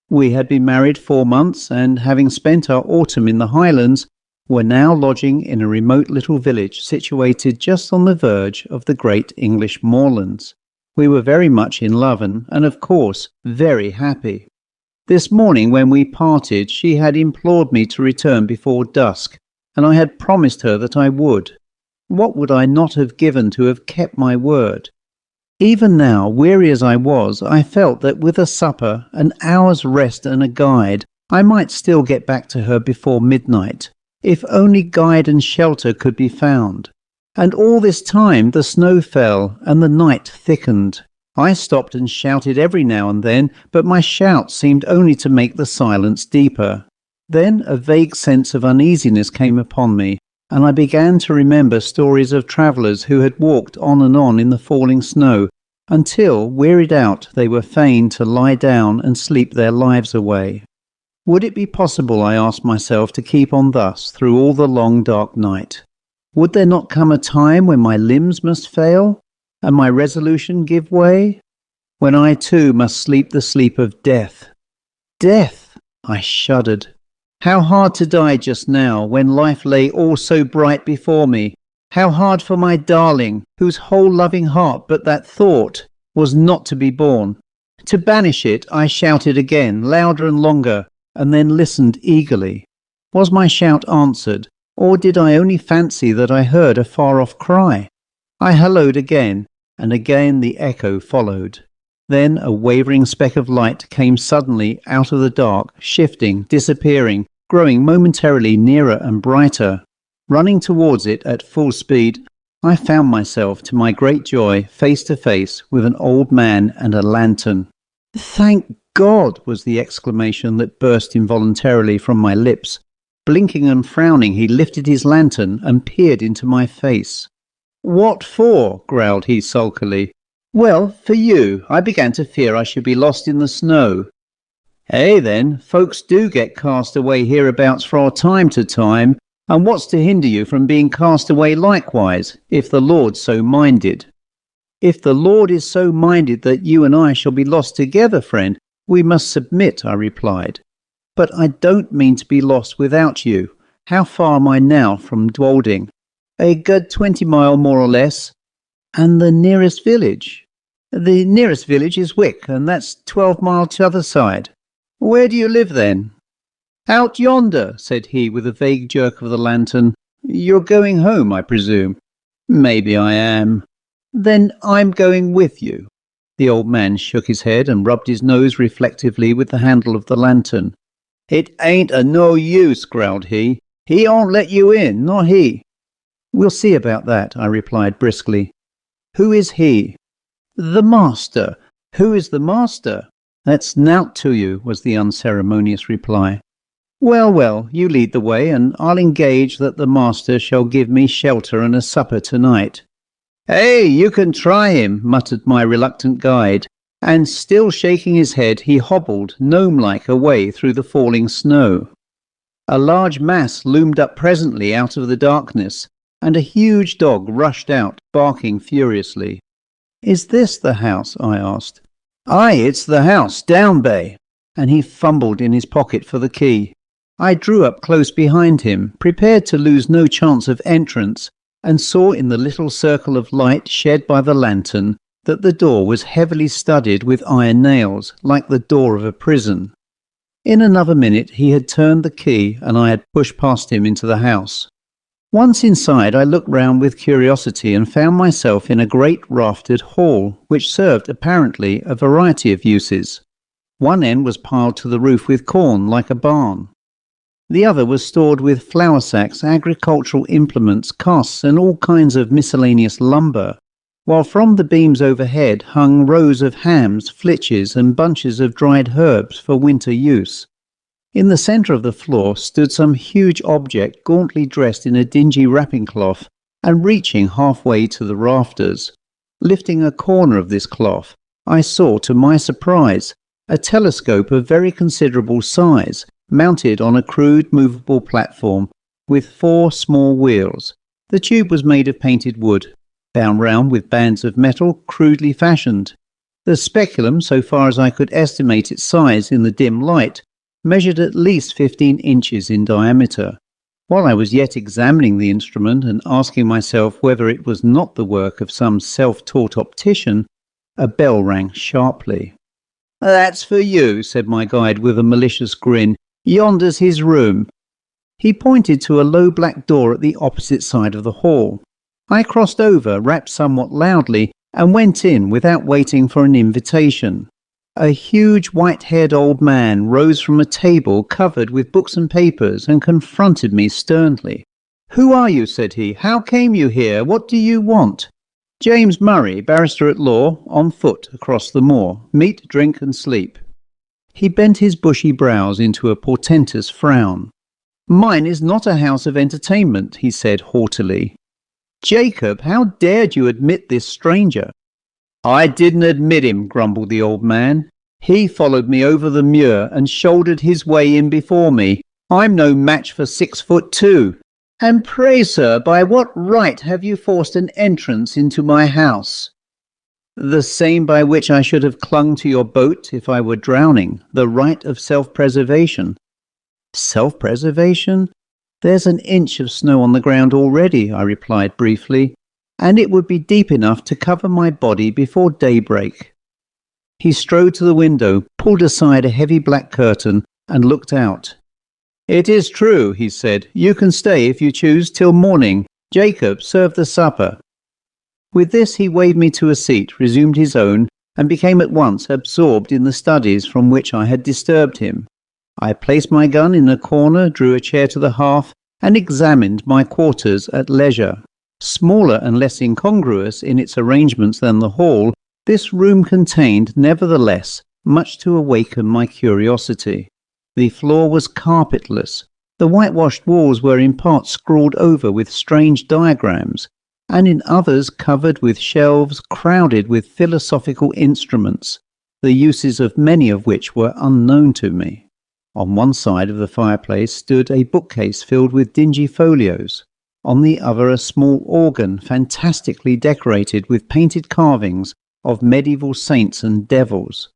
We had been married 4 months, and having spent our autumn in the Highlands, were now lodging in a remote little village situated just on the verge of the great English moorlands. We were very much in love and of course, very happy. This morning when we parted, she had implored me to return before dusk, and I had promised her that I would. What would I not have given to have kept my word? Even now, weary as I was, I felt that with a supper, an hour's rest and a guide, I might still get back to her before midnight, if only guide and shelter could be found. And all this time the snow fell and the night thickened. I stopped and shouted every now and then, but my shouts seemed only to make the silence deeper. Then a vague sense of uneasiness came upon me, and I began to remember stories of travellers who had walked on in the falling snow, until, wearied out, they were fain to lie down and sleep their lives away. Would it be possible, I asked myself, to keep on thus through all the long dark night? Would there not come a time when my limbs must fail, and my resolution give way? When I too must sleep the sleep of death. Death! I shuddered. How hard to die just now, when life lay all so bright before me. How hard for my darling, whose whole loving heart but that thought was not to be borne. To banish it, I shouted again, louder and longer, and then listened eagerly. Was my shout answered, or did I only fancy that I heard a far-off cry? I hallooed again, and again the echo followed. Then a wavering speck of light came suddenly out of the dark, shifting, disappearing, growing momentarily nearer and brighter. Running towards it at full speed, I found myself, to my great joy, face to face with an old man and a lantern. "Thank God!" was the exclamation that burst involuntarily from my lips. Blinking and frowning, he lifted his lantern and peered into my face. "What for?" growled he sulkily. "Well, for you. I began to fear I should be lost in the snow." "Eh, then, folks do get cast away hereabouts from time to time, and what's to hinder you from being cast away likewise, if the Lord so minded?" "If the Lord is so minded that you and I shall be lost together, friend, we must submit," I replied. "But I don't mean to be lost without you. How far am I now from Dwolding?" "A good 20 mile more or less." "And the nearest village?" "The nearest village is Wick, and that's 12 miles t'other side." "Where do you live then?" "Out yonder," said he with a vague jerk of the lantern. "You're going home, I presume?" "Maybe I am." "Then I'm going with you." The old man shook his head and rubbed his nose reflectively with the handle of the lantern. "It ain't a no use," growled he. "He won't let you in, not he." "We'll see about that," I replied briskly. "Who is he?" "The master." "Who is the master?" "That's nowt to you," was the unceremonious reply. "Well, well, you lead the way, and I'll engage that the master shall give me shelter and a supper tonight." "Hey, you can try him," muttered my reluctant guide, and still shaking his head, he hobbled, gnome-like, away through the falling snow. A large mass loomed up presently out of the darkness, and a huge dog rushed out, barking furiously. "Is this the house?" I asked. "Aye, it's the house, down bay," and he fumbled in his pocket for the key. I drew up close behind him, prepared to lose no chance of entrance, and saw in the little circle of light shed by the lantern that the door was heavily studded with iron nails, like the door of a prison. In another minute he had turned the key, and I had pushed past him into the house. Once inside, I looked round with curiosity and found myself in a great raftered hall, which served apparently a variety of uses. One end was piled to the roof with corn, like a barn. The other was stored with flour sacks, agricultural implements, casks, and all kinds of miscellaneous lumber, while from the beams overhead hung rows of hams, flitches, and bunches of dried herbs for winter use. In the centre of the floor stood some huge object gauntly dressed in a dingy wrapping cloth and reaching halfway to the rafters. Lifting a corner of this cloth, I saw, to my surprise, a telescope of very considerable size, mounted on a crude movable platform with 4 small wheels. The tube was made of painted wood, bound round with bands of metal crudely fashioned. The speculum, so far as I could estimate its size in the dim light, measured at least 15 inches in diameter. While I was yet examining the instrument and asking myself whether it was not the work of some self-taught optician, a bell rang sharply. "That's for you," said my guide with a malicious grin. "Yonder's his room." He pointed to a low black door at the opposite side of the hall. I crossed over, rapped somewhat loudly, and went in without waiting for an invitation. A huge white-haired old man rose from a table covered with books and papers and confronted me sternly. "Who are you?" said he. "How came you here? What do you want?" "James Murray, barrister at law, on foot across the moor. Meat, drink and sleep." He bent his bushy brows into a portentous frown. "Mine is not a house of entertainment," he said haughtily. "Jacob, how dared you admit this stranger?" "I didn't admit him," grumbled the old man. "He followed me over the muir and shouldered his way in before me. I'm no match for 6'2". "And pray, sir, by what right have you forced an entrance into my house?" "The same by which I should have clung to your boat if I were drowning, the right of self-preservation." "Self-preservation? There's an inch of snow on the ground already," I replied briefly, "and it would be deep enough to cover my body before daybreak." He strode to the window, pulled aside a heavy black curtain, and looked out. "It is true," he said. "You can stay if you choose till morning. Jacob, serve the supper." With this he waved me to a seat, resumed his own, and became at once absorbed in the studies from which I had disturbed him. I placed my gun in a corner, drew a chair to the hearth, and examined my quarters at leisure. Smaller and less incongruous in its arrangements than the hall, this room contained, nevertheless, much to awaken my curiosity. The floor was carpetless. The whitewashed walls were in parts scrawled over with strange diagrams, and in others covered with shelves crowded with philosophical instruments, the uses of many of which were unknown to me. On one side of the fireplace stood a bookcase filled with dingy folios. On the other a small organ fantastically decorated with painted carvings of medieval saints and devils.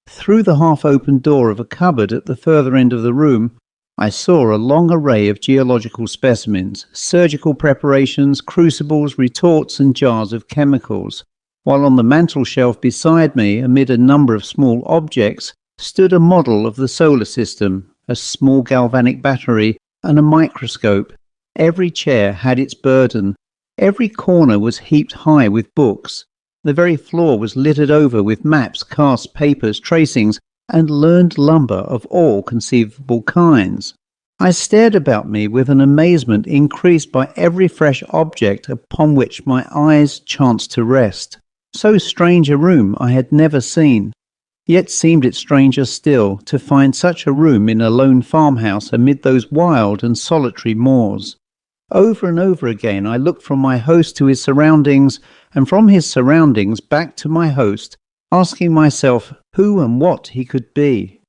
Through the half-open door of a cupboard at the further end of the room, I saw a long array of geological specimens, surgical preparations, crucibles, retorts, and jars of chemicals, while on the mantel-shelf beside me, amid a number of small objects, stood a model of the solar system, a small galvanic battery, and a microscope. Every chair had its burden. Every corner was heaped high with books. The very floor was littered over with maps, casts, papers, tracings, and learned lumber of all conceivable kinds. I stared about me with an amazement increased by every fresh object upon which my eyes chanced to rest. So strange a room I had never seen. Yet seemed it stranger still to find such a room in a lone farmhouse amid those wild and solitary moors. Over and over again I looked from my host to his surroundings, and from his surroundings back to my host, asking myself who and what he could be.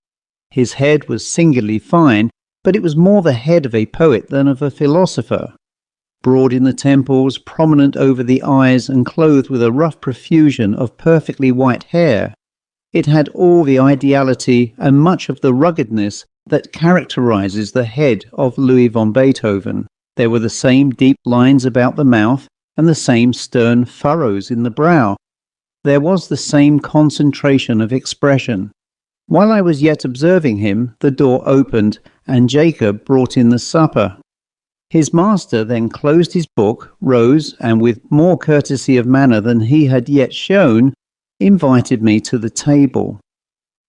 His head was singularly fine, but it was more the head of a poet than of a philosopher. Broad in the temples, prominent over the eyes, and clothed with a rough profusion of perfectly white hair, it had all the ideality and much of the ruggedness that characterizes the head of Louis von Beethoven. There were the same deep lines about the mouth and the same stern furrows in the brow. There was the same concentration of expression. While I was yet observing him, the door opened, and Jacob brought in the supper. His master then closed his book, rose, and with more courtesy of manner than he had yet shown, invited me to the table.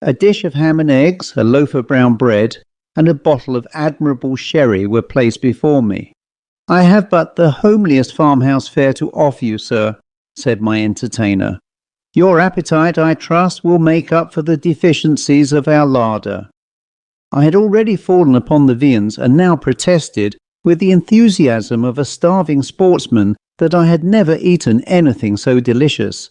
A dish of ham and eggs, a loaf of brown bread, and a bottle of admirable sherry were placed before me. "I have but the homeliest farmhouse fare to offer you, sir," said my entertainer. "Your appetite, I trust, will make up for the deficiencies of our larder." I had already fallen upon the viands, and now protested, with the enthusiasm of a starving sportsman, that I had never eaten anything so delicious.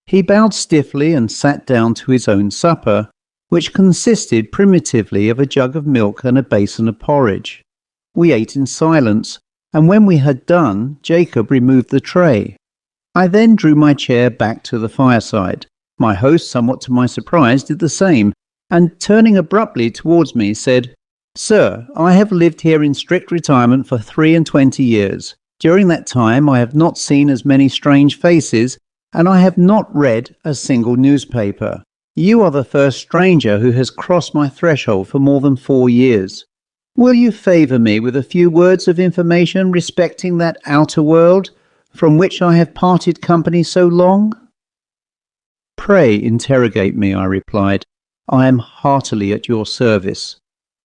He bowed stiffly and sat down to his own supper, which consisted primitively of a jug of milk and a basin of porridge. We ate in silence, and when we had done, Jacob removed the tray. I then drew my chair back to the fireside. My host, somewhat to my surprise, did the same, and turning abruptly towards me, said, "Sir, I have lived here in strict retirement for 23 years. During that time I have not seen as many strange faces, and I have not read a single newspaper. You are the first stranger who has crossed my threshold for more than 4 years. Will you favour me with a few words of information respecting that outer world, from which I have parted company so long?" "Pray interrogate me," I replied. "I am heartily at your service."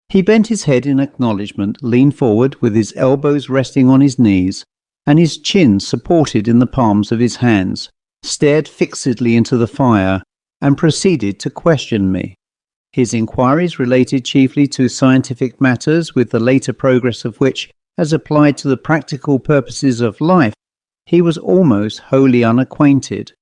He bent his head in acknowledgment, leaned forward with his elbows resting on his knees, and his chin supported in the palms of his hands, stared fixedly into the fire, and proceeded to question me. His inquiries related chiefly to scientific matters, with the later progress of which, as applied to the practical purposes of life, he was almost wholly unacquainted.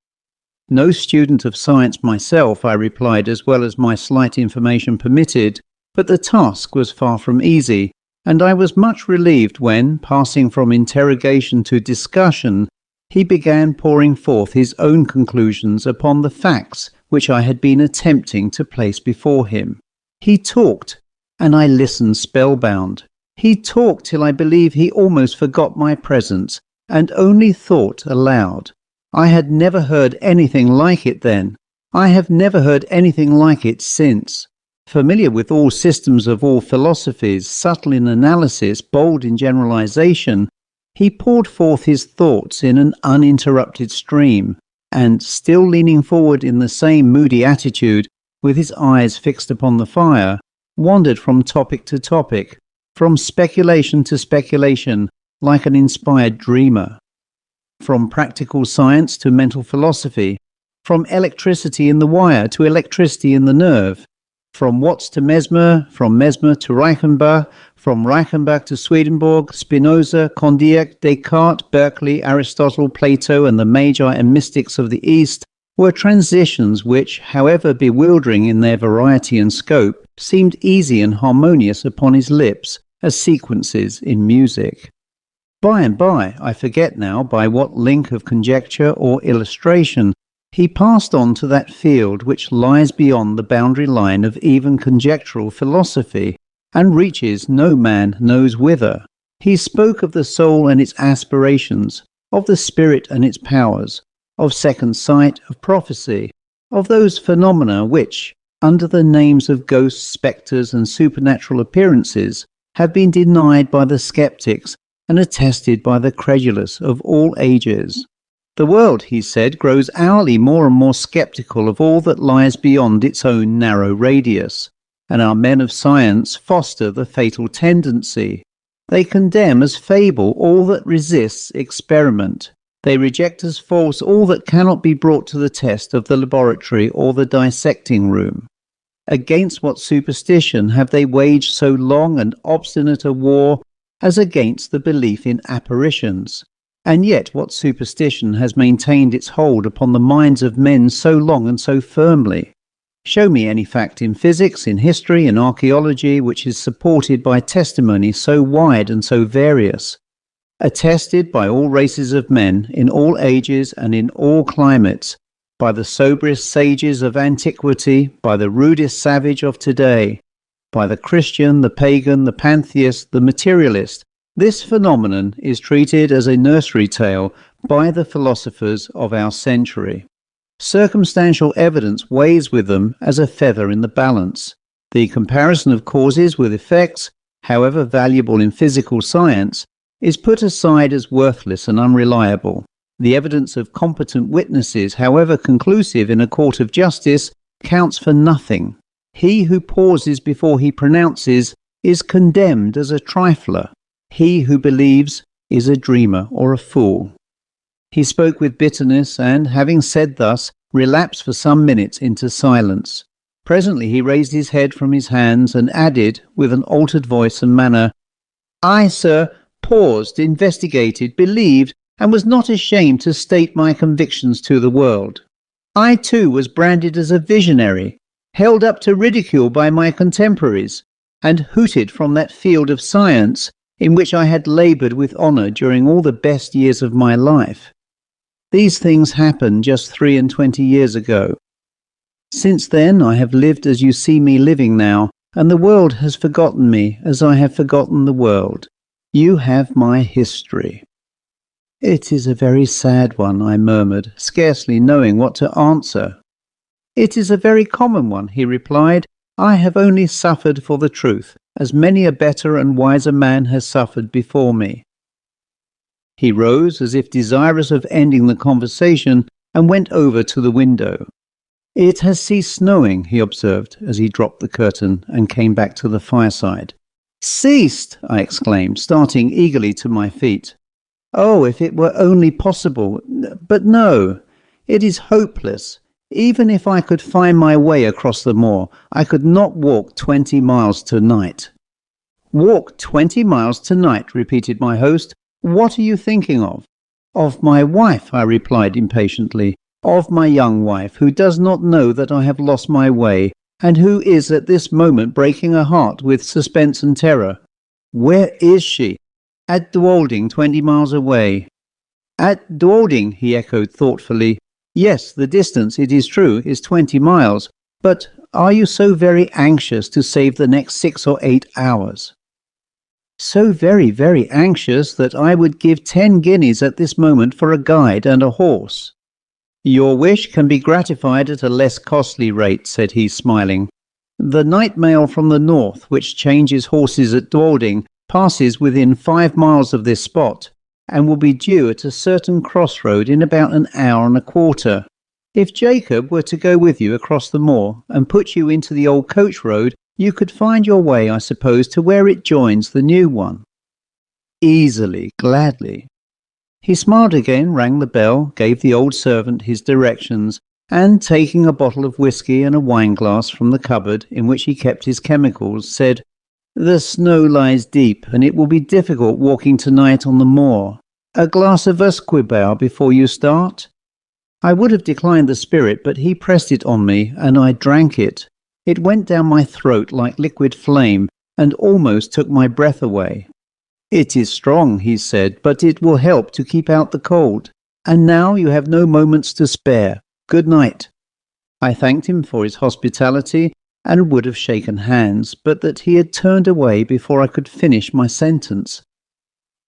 No student of science myself, I replied, as well as my slight information permitted, but the task was far from easy, and I was much relieved when, passing from interrogation to discussion, he began pouring forth his own conclusions upon the facts which I had been attempting to place before him. He talked, and I listened spellbound. He talked till I believe he almost forgot my presence, and only thought aloud. I had never heard anything like it then. I have never heard anything like it since. Familiar with all systems of all philosophies, subtle in analysis, bold in generalization, he poured forth his thoughts in an uninterrupted stream, and, still leaning forward in the same moody attitude, with his eyes fixed upon the fire, wandered from topic to topic, from speculation to speculation, like an inspired dreamer. From practical science to mental philosophy, from electricity in the wire to electricity in the nerve, from Watts to Mesmer, from Mesmer to Reichenbach, from Reichenbach to Swedenborg, Spinoza, Condillac, Descartes, Berkeley, Aristotle, Plato, and the Magi and mystics of the East were transitions which, however bewildering in their variety and scope, seemed easy and harmonious upon his lips as sequences in music. By and by, I forget now by what link of conjecture or illustration, he passed on to that field which lies beyond the boundary line of even conjectural philosophy, and reaches no man knows whither. He spoke of the soul and its aspirations, of the spirit and its powers, of second sight, of prophecy, of those phenomena which, under the names of ghosts, spectres, and supernatural appearances, have been denied by the sceptics and attested by the credulous of all ages. The world, he said, grows hourly more and more sceptical of all that lies beyond its own narrow radius, and our men of science foster the fatal tendency. They condemn as fable all that resists experiment. They reject as false all that cannot be brought to the test of the laboratory or the dissecting room. Against what superstition have they waged so long and obstinate a war as against the belief in apparitions? And yet what superstition has maintained its hold upon the minds of men so long and so firmly? Show me any fact in physics, in history, in archaeology, which is supported by testimony so wide and so various, attested by all races of men, in all ages and in all climates, by the soberest sages of antiquity, by the rudest savage of today, by the Christian, the pagan, the pantheist, the materialist. This phenomenon is treated as a nursery tale by the philosophers of our century. Circumstantial evidence weighs with them as a feather in the balance. The comparison of causes with effects, however valuable in physical science, is put aside as worthless and unreliable. The evidence of competent witnesses, however conclusive in a court of justice, counts for nothing. He who pauses before he pronounces is condemned as a trifler. He who believes is a dreamer or a fool. He spoke with bitterness and, having said thus, relapsed for some minutes into silence. Presently he raised his head from his hands and added, with an altered voice and manner, "I, sir, paused, investigated, believed, and was not ashamed to state my convictions to the world. I too was branded as a visionary, held up to ridicule by my contemporaries, and hooted from that field of science in which I had laboured with honour during all the best years of my life. These things happened just 23 years ago. Since then I have lived as you see me living now, and the world has forgotten me as I have forgotten the world. You have my history." "It is a very sad one," I murmured, scarcely knowing what to answer. "It is a very common one," he replied. "I have only suffered for the truth, as many a better and wiser man has suffered before me." He rose as if desirous of ending the conversation and went over to the window. "It has ceased snowing," he observed as he dropped the curtain and came back to the fireside. "Ceased!" I exclaimed, starting eagerly to my feet. "Oh, if it were only possible! But no, it is hopeless. Even if I could find my way across the moor, I could not walk 20 miles tonight." "Walk 20 miles tonight," repeated my host. "What are you thinking of?" "Of my wife," I replied impatiently. "Of my young wife, who does not know that I have lost my way, and who is at this moment breaking her heart with suspense and terror." "Where is she?" "At Dwalding, 20 miles away." "At Dwalding," he echoed thoughtfully. "Yes, the distance, it is true, is 20 miles. But are you so very anxious to save the next 6 or 8 hours?" "So very, very anxious that I would give 10 guineas at this moment for a guide and a horse." "Your wish can be gratified at a less costly rate," said he, smiling. "The night mail from the north, which changes horses at Dwalding, passes within 5 miles of this spot, and will be due at a certain crossroad in about an hour and a quarter. If Jacob were to go with you across the moor and put you into the old coach road, you could find your way, I suppose, to where it joins the new one." "Easily, gladly." He smiled again, rang the bell, gave the old servant his directions, and taking a bottle of whisky and a wine-glass from the cupboard in which he kept his chemicals, said, "The snow lies deep, and it will be difficult walking tonight on the moor. A glass of usquebaugh before you start?" I would have declined the spirit, but he pressed it on me, and I drank it. It went down my throat like liquid flame, and almost took my breath away. "It is strong," he said, "but it will help to keep out the cold. And now you have no moments to spare. Good night." I thanked him for his hospitality, and would have shaken hands, but that he had turned away before I could finish my sentence.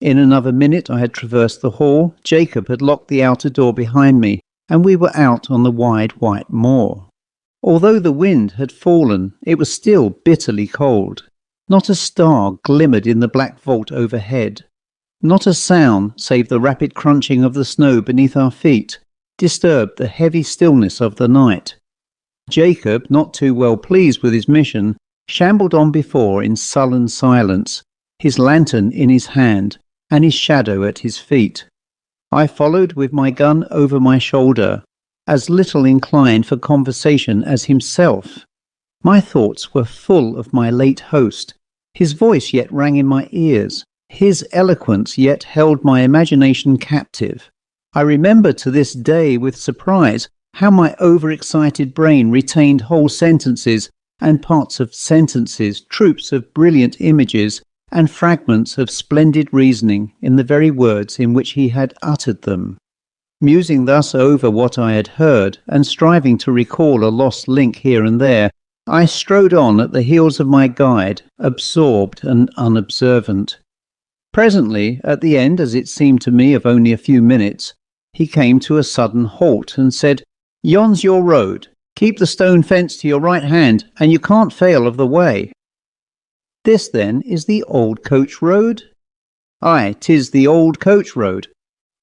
In another minute I had traversed the hall, Jacob had locked the outer door behind me, and we were out on the wide white moor. Although the wind had fallen, it was still bitterly cold. Not a star glimmered in the black vault overhead. Not a sound, save the rapid crunching of the snow beneath our feet, disturbed the heavy stillness of the night. Jacob, not too well pleased with his mission, shambled on before in sullen silence, his lantern in his hand, and his shadow at his feet. I followed with my gun over my shoulder, as little inclined for conversation as himself. My thoughts were full of my late host. His voice yet rang in my ears. His eloquence yet held my imagination captive. I remember to this day with surprise how my overexcited brain retained whole sentences and parts of sentences, troops of brilliant images, and fragments of splendid reasoning in the very words in which he had uttered them. Musing thus over what I had heard, and striving to recall a lost link here and there, I strode on at the heels of my guide, absorbed and unobservant. Presently, at the end, as it seemed to me, of only a few minutes, he came to a sudden halt and said, "Yon's your road. Keep the stone fence to your right hand, and you can't fail of the way." "This, then, is the old coach road?" "Aye, 'tis the old coach road."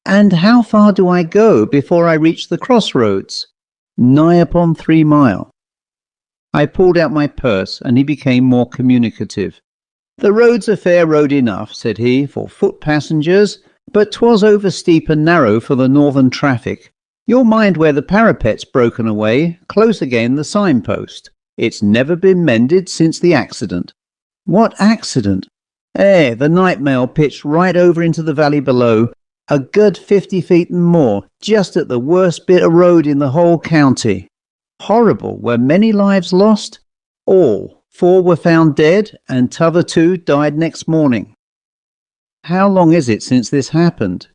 "And how far do I go before I reach the crossroads?" "Nigh upon 3 mile." I pulled out my purse, and he became more communicative. "The road's a fair road enough," said he, "for foot passengers, but 'twas over steep and narrow for the northern traffic. You'll mind where the parapet's broken away, close again the signpost. It's never been mended since the accident." "What accident?" The night mail pitched right over into the valley below, a good 50 feet and more, just at the worst bit of road in the whole county." "Horrible. Were many lives lost?" "All. 4 were found dead, and t'other 2 died next morning." "How long is it since this happened?"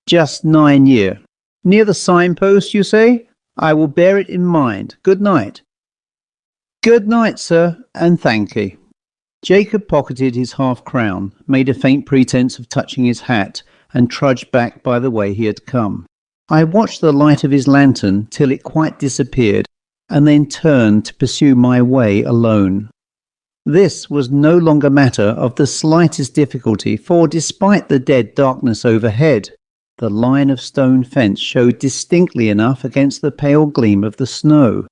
"Just 9 year. Near the signpost, you say? I will bear it in mind. Good night." "Good night, sir, and thankee." Jacob pocketed his half-crown, made a faint pretence of touching his hat, and trudged back by the way he had come. I watched the light of his lantern till it quite disappeared, and then turned to pursue my way alone. This was no longer matter of the slightest difficulty, for despite the dead darkness overhead, the line of stone fence showed distinctly enough against the pale gleam of the snow.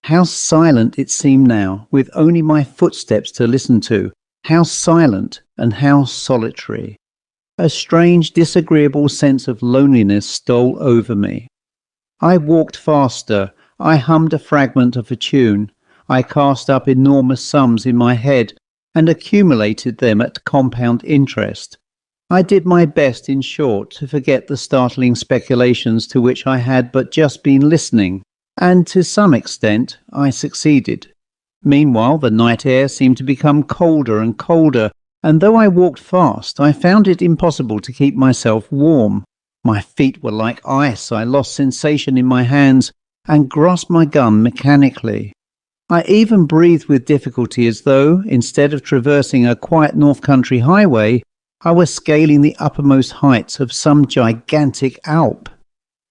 How silent it seemed now, with only my footsteps to listen to. How silent and how solitary. A strange, disagreeable sense of loneliness stole over me. I walked faster, I hummed a fragment of a tune. I cast up enormous sums in my head and accumulated them at compound interest. I did my best, in short, to forget the startling speculations to which I had but just been listening, and to some extent I succeeded. Meanwhile, the night air seemed to become colder and colder, and though I walked fast, I found it impossible to keep myself warm. My feet were like ice, I lost sensation in my hands, and grasped my gun mechanically. I even breathed with difficulty, as though, instead of traversing a quiet north country highway, I was scaling the uppermost heights of some gigantic Alp.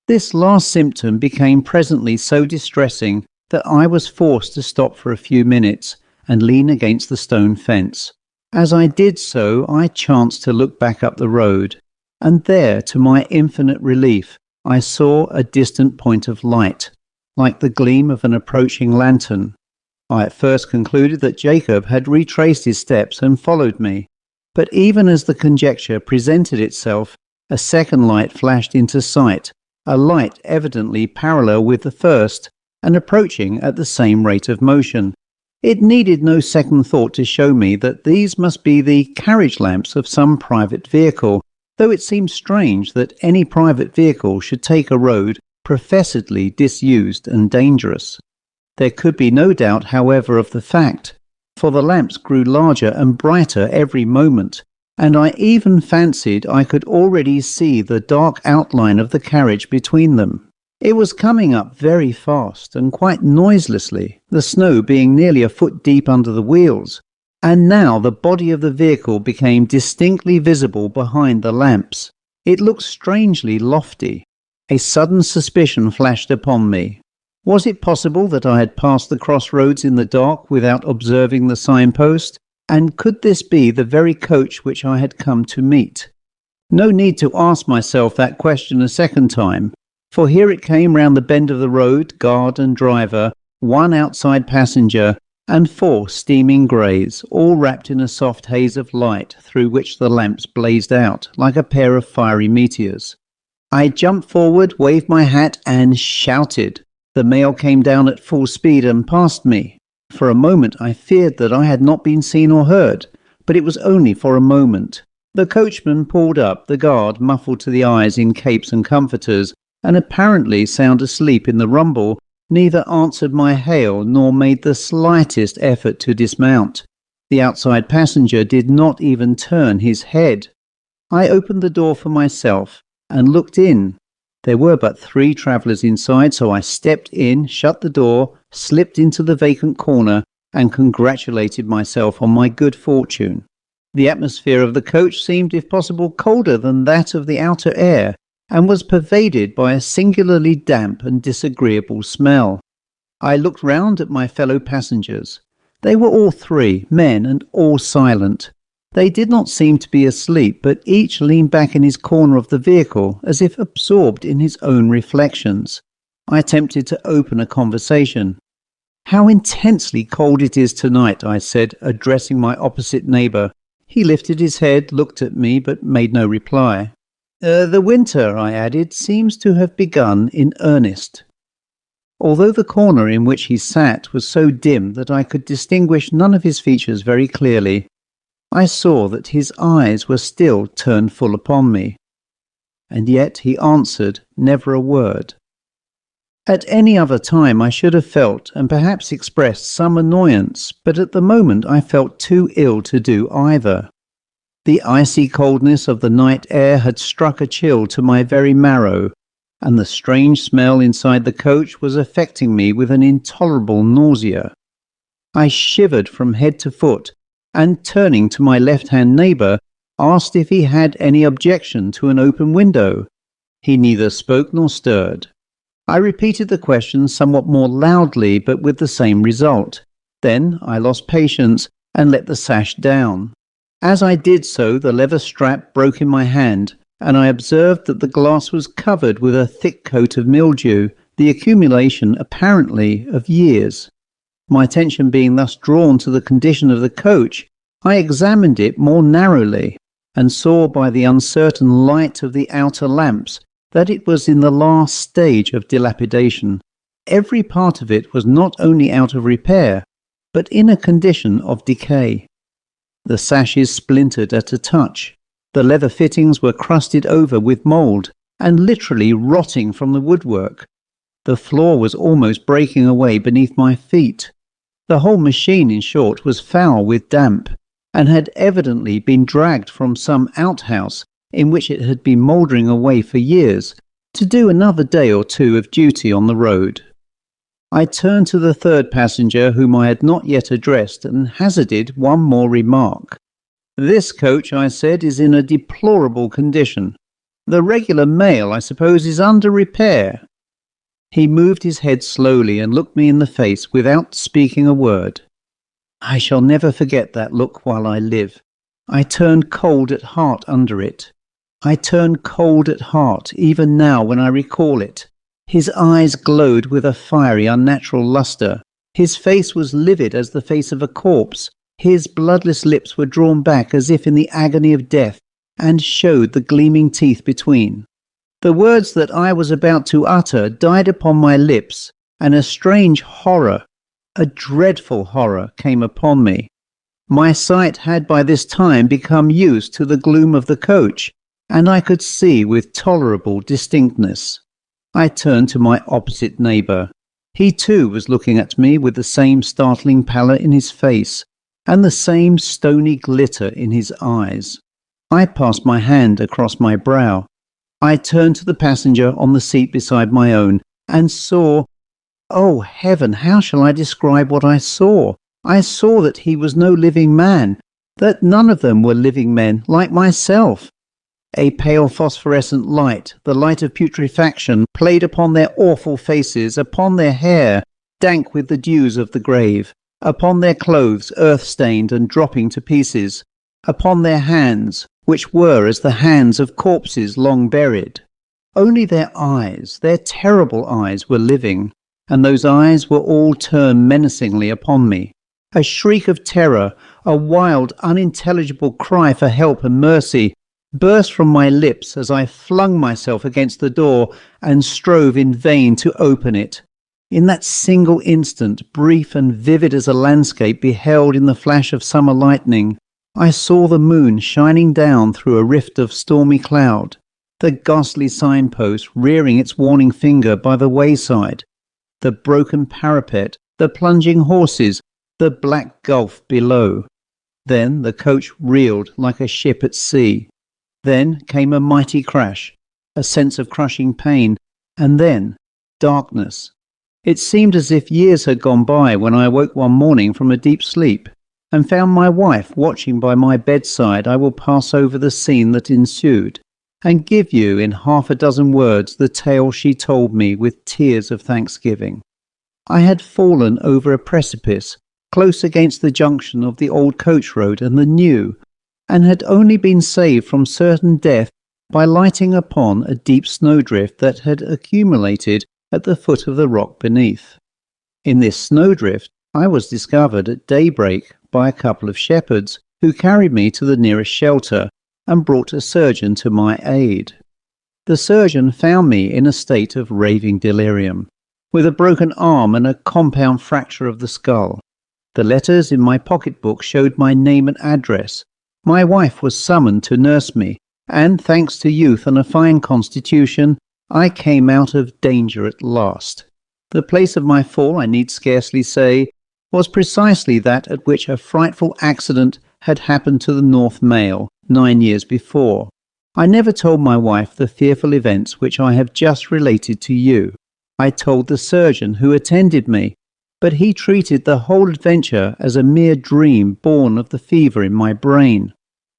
This last symptom became presently so distressing that I was forced to stop for a few minutes and lean against the stone fence. As I did so, I chanced to look back up the road, and there, to my infinite relief, I saw a distant point of light, like the gleam of an approaching lantern. I at first concluded that Jacob had retraced his steps and followed me, but even as the conjecture presented itself, a second light flashed into sight, a light evidently parallel with the first, and approaching at the same rate of motion. It needed no second thought to show me that these must be the carriage lamps of some private vehicle, though it seemed strange that any private vehicle should take a road professedly disused and dangerous. There could be no doubt, however, of the fact, for the lamps grew larger and brighter every moment, and I even fancied I could already see the dark outline of the carriage between them. It was coming up very fast and quite noiselessly, the snow being nearly a foot deep under the wheels, and now the body of the vehicle became distinctly visible behind the lamps. It looked strangely lofty. A sudden suspicion flashed upon me. Was it possible that I had passed the crossroads in the dark without observing the signpost? And could this be the very coach which I had come to meet? No need to ask myself that question a second time, for here it came round the bend of the road, guard and driver, one outside passenger, and 4 steaming greys, all wrapped in a soft haze of light through which the lamps blazed out like a pair of fiery meteors. I jumped forward, waved my hat, and shouted. The mail came down at full speed and passed me. For a moment I feared that I had not been seen or heard, but it was only for a moment. The coachman pulled up, the guard, muffled to the eyes in capes and comforters, and apparently sound asleep in the rumble, neither answered my hail nor made the slightest effort to dismount. The outside passenger did not even turn his head. I opened the door for myself and looked in. There were but 3 travellers inside, so I stepped in, shut the door, slipped into the vacant corner, and congratulated myself on my good fortune. The atmosphere of the coach seemed, if possible, colder than that of the outer air, and was pervaded by a singularly damp and disagreeable smell. I looked round at my fellow passengers. They were all 3 men, and all silent. They did not seem to be asleep, but each leaned back in his corner of the vehicle, as if absorbed in his own reflections. I attempted to open a conversation. "How intensely cold it is tonight," I said, addressing my opposite neighbour. He lifted his head, looked at me, but made no reply. The winter," I added, "seems to have begun in earnest." Although the corner in which he sat was so dim that I could distinguish none of his features very clearly, I saw that his eyes were still turned full upon me. And yet he answered never a word. At any other time I should have felt, and perhaps expressed, some annoyance, but at the moment I felt too ill to do either. The icy coldness of the night air had struck a chill to my very marrow, and the strange smell inside the coach was affecting me with an intolerable nausea. I shivered from head to foot, and turning to my left-hand neighbour, asked if he had any objection to an open window. He neither spoke nor stirred. I repeated the question somewhat more loudly, but with the same result. Then I lost patience and let the sash down. As I did so, the leather strap broke in my hand, and I observed that the glass was covered with a thick coat of mildew, the accumulation, apparently, of years. My attention being thus drawn to the condition of the coach, I examined it more narrowly, and saw by the uncertain light of the outer lamps that it was in the last stage of dilapidation. every part of it was not only out of repair, but in a condition of decay. The sashes splintered at a touch. The leather fittings were crusted over with mould and literally rotting from the woodwork. The floor was almost breaking away beneath my feet. The whole machine, in short, was foul with damp, and had evidently been dragged from some outhouse in which it had been mouldering away for years, to do another day or two of duty on the road. I turned to the third passenger, whom I had not yet addressed, and hazarded one more remark. "This coach," I said, "is in a deplorable condition. The regular mail, I suppose, is under repair." He moved his head slowly and looked me in the face without speaking a word. I shall never forget that look while I live. I turned cold at heart under it. I turn cold at heart, even now when I recall it. His eyes glowed with a fiery, unnatural lustre. His face was livid as the face of a corpse. His bloodless lips were drawn back as if in the agony of death, and showed the gleaming teeth between. The words that I was about to utter died upon my lips, and a strange horror, a dreadful horror, came upon me. My sight had by this time become used to the gloom of the coach, and I could see with tolerable distinctness. I turned to my opposite neighbour. He too was looking at me with the same startling pallor in his face, and the same stony glitter in his eyes. I passed my hand across my brow. I turned to the passenger on the seat beside my own, and saw— oh, heaven, how shall I describe what I saw? I saw that he was no living man, that none of them were living men like myself. A pale phosphorescent light, the light of putrefaction, played upon their awful faces, upon their hair, dank with the dews of the grave, upon their clothes, earth-stained and dropping to pieces, upon their hands, which were as the hands of corpses long buried. Only their eyes, their terrible eyes, were living, and those eyes were all turned menacingly upon me. A shriek of terror, a wild, unintelligible cry for help and mercy, burst from my lips as I flung myself against the door and strove in vain to open it. In that single instant, brief and vivid as a landscape beheld in the flash of summer lightning, I saw the moon shining down through a rift of stormy cloud, the ghastly signpost rearing its warning finger by the wayside, the broken parapet, the plunging horses, the black gulf below. Then the coach reeled like a ship at sea. Then came a mighty crash, a sense of crushing pain, and then darkness. It seemed as if years had gone by when I awoke one morning from a deep sleep, and found my wife watching by my bedside. I will pass over the scene that ensued, and give you in half a dozen words the tale she told me with tears of thanksgiving. I had fallen over a precipice, close against the junction of the old coach road and the new, and had only been saved from certain death by lighting upon a deep snowdrift that had accumulated at the foot of the rock beneath. In this snowdrift I was discovered at daybreak by a couple of shepherds, who carried me to the nearest shelter and brought a surgeon to my aid. The surgeon found me in a state of raving delirium, with a broken arm and a compound fracture of the skull. The letters in my pocket-book showed my name and address. My wife was summoned to nurse me, and thanks to youth and a fine constitution, I came out of danger at last. The place of my fall, I need scarcely say, was precisely that at which a frightful accident had happened to the North Mail 9 years before. I never told my wife the fearful events which I have just related to you. I told the surgeon who attended me, but he treated the whole adventure as a mere dream born of the fever in my brain.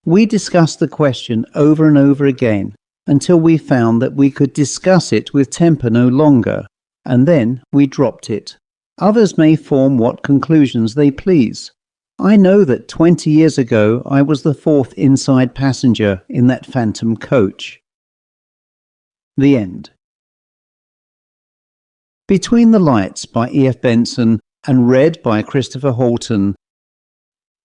We discussed the question over and over again, until we found that we could discuss it with temper no longer, and then we dropped it. Others may form what conclusions they please. I know that 20 years ago I was the fourth inside passenger in that phantom coach. The End. Between the Lights by E.F.Benson and read by Christopher Horton.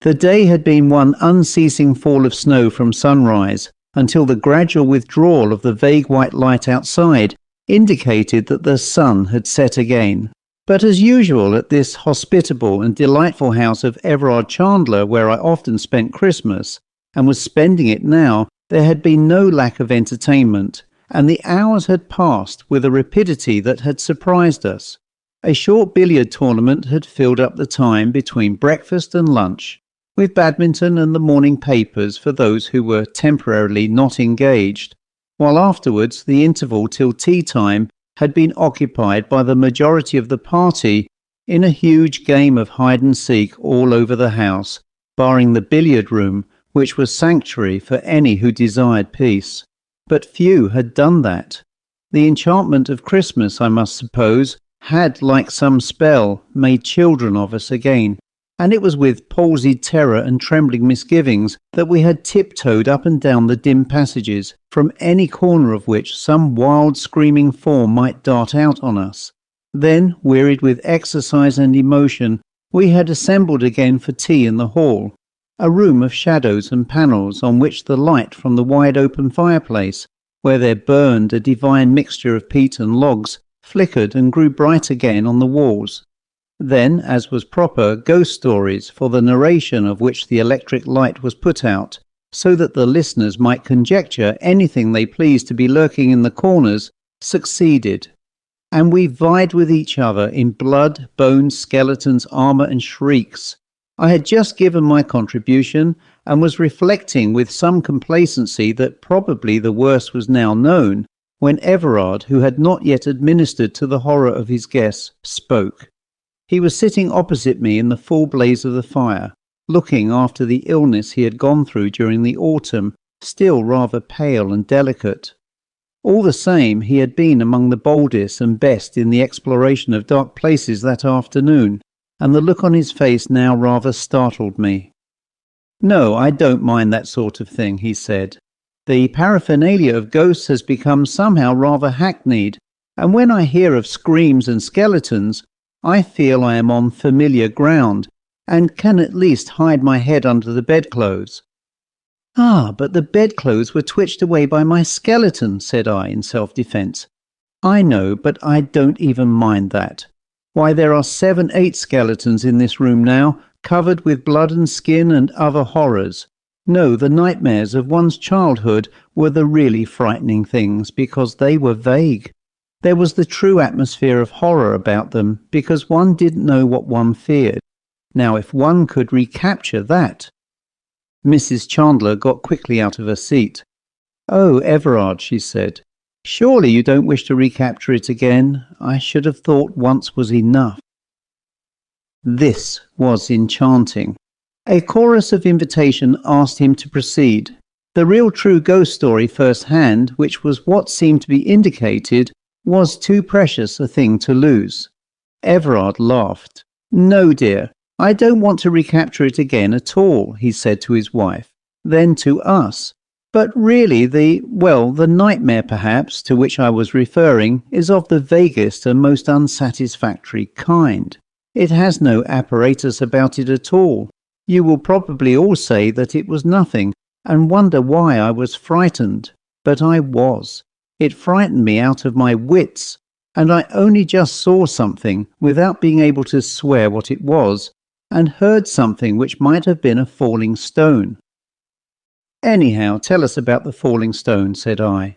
The day had been one unceasing fall of snow from sunrise until the gradual withdrawal of the vague white light outside indicated that the sun had set again. But as usual at this hospitable and delightful house of Everard Chandler, where I often spent Christmas, and was spending it now, there had been no lack of entertainment, and the hours had passed with a rapidity that had surprised us. A short billiard tournament had filled up the time between breakfast and lunch, with badminton and the morning papers for those who were temporarily not engaged, while afterwards the interval till tea time had been occupied by the majority of the party in a huge game of hide-and-seek all over the house, barring the billiard room, which was sanctuary for any who desired peace. But few had done that. The enchantment of Christmas, I must suppose, had, like some spell, made children of us again, and it was with palsied terror and trembling misgivings that we had tiptoed up and down the dim passages, from any corner of which some wild screaming form might dart out on us. Then, wearied with exercise and emotion, we had assembled again for tea in the hall, a room of shadows and panels on which the light from the wide open fireplace, where there burned a divine mixture of peat and logs, flickered and grew bright again on the walls. Then, as was proper, ghost stories, for the narration of which the electric light was put out, so that the listeners might conjecture anything they pleased to be lurking in the corners, succeeded. And we vied with each other in blood, bones, skeletons, armour and shrieks. I had just given my contribution, and was reflecting with some complacency that probably the worst was now known, when Everard, who had not yet administered to the horror of his guests, spoke. He was sitting opposite me in the full blaze of the fire, looking after the illness he had gone through during the autumn, still rather pale and delicate. All the same, he had been among the boldest and best in the exploration of dark places that afternoon, and the look on his face now rather startled me. "No, I don't mind that sort of thing," he said. "The paraphernalia of ghosts has become somehow rather hackneyed, and when I hear of screams and skeletons, I feel I am on familiar ground, and can at least hide my head under the bedclothes." "Ah, but the bedclothes were twitched away by my skeleton," said I in self-defence. "I know, but I don't even mind that. Why, there are 7-8 skeletons in this room now, covered with blood and skin and other horrors. No, the nightmares of one's childhood were the really frightening things, because they were vague. There was the true atmosphere of horror about them, because one didn't know what one feared. Now, if one could recapture that—" Mrs. Chandler got quickly out of her seat. "Oh, Everard," she said, "surely you don't wish to recapture it again? I should have thought once was enough." This was enchanting. A chorus of invitation asked him to proceed. The real true ghost story first hand, which was what seemed to be indicated, was too precious a thing to lose. Everard laughed. "No, dear, I don't want to recapture it again at all," he said to his wife. Then to us. "But really the nightmare perhaps, to which I was referring, is of the vaguest and most unsatisfactory kind. It has no apparatus about it at all. You will probably all say that it was nothing, and wonder why I was frightened. But I was. It frightened me out of my wits, and I only just saw something, without being able to swear what it was, and heard something which might have been a falling stone." "Anyhow, tell us about the falling stone," said I.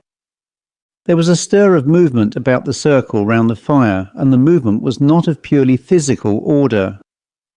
There was a stir of movement about the circle round the fire, and the movement was not of purely physical order.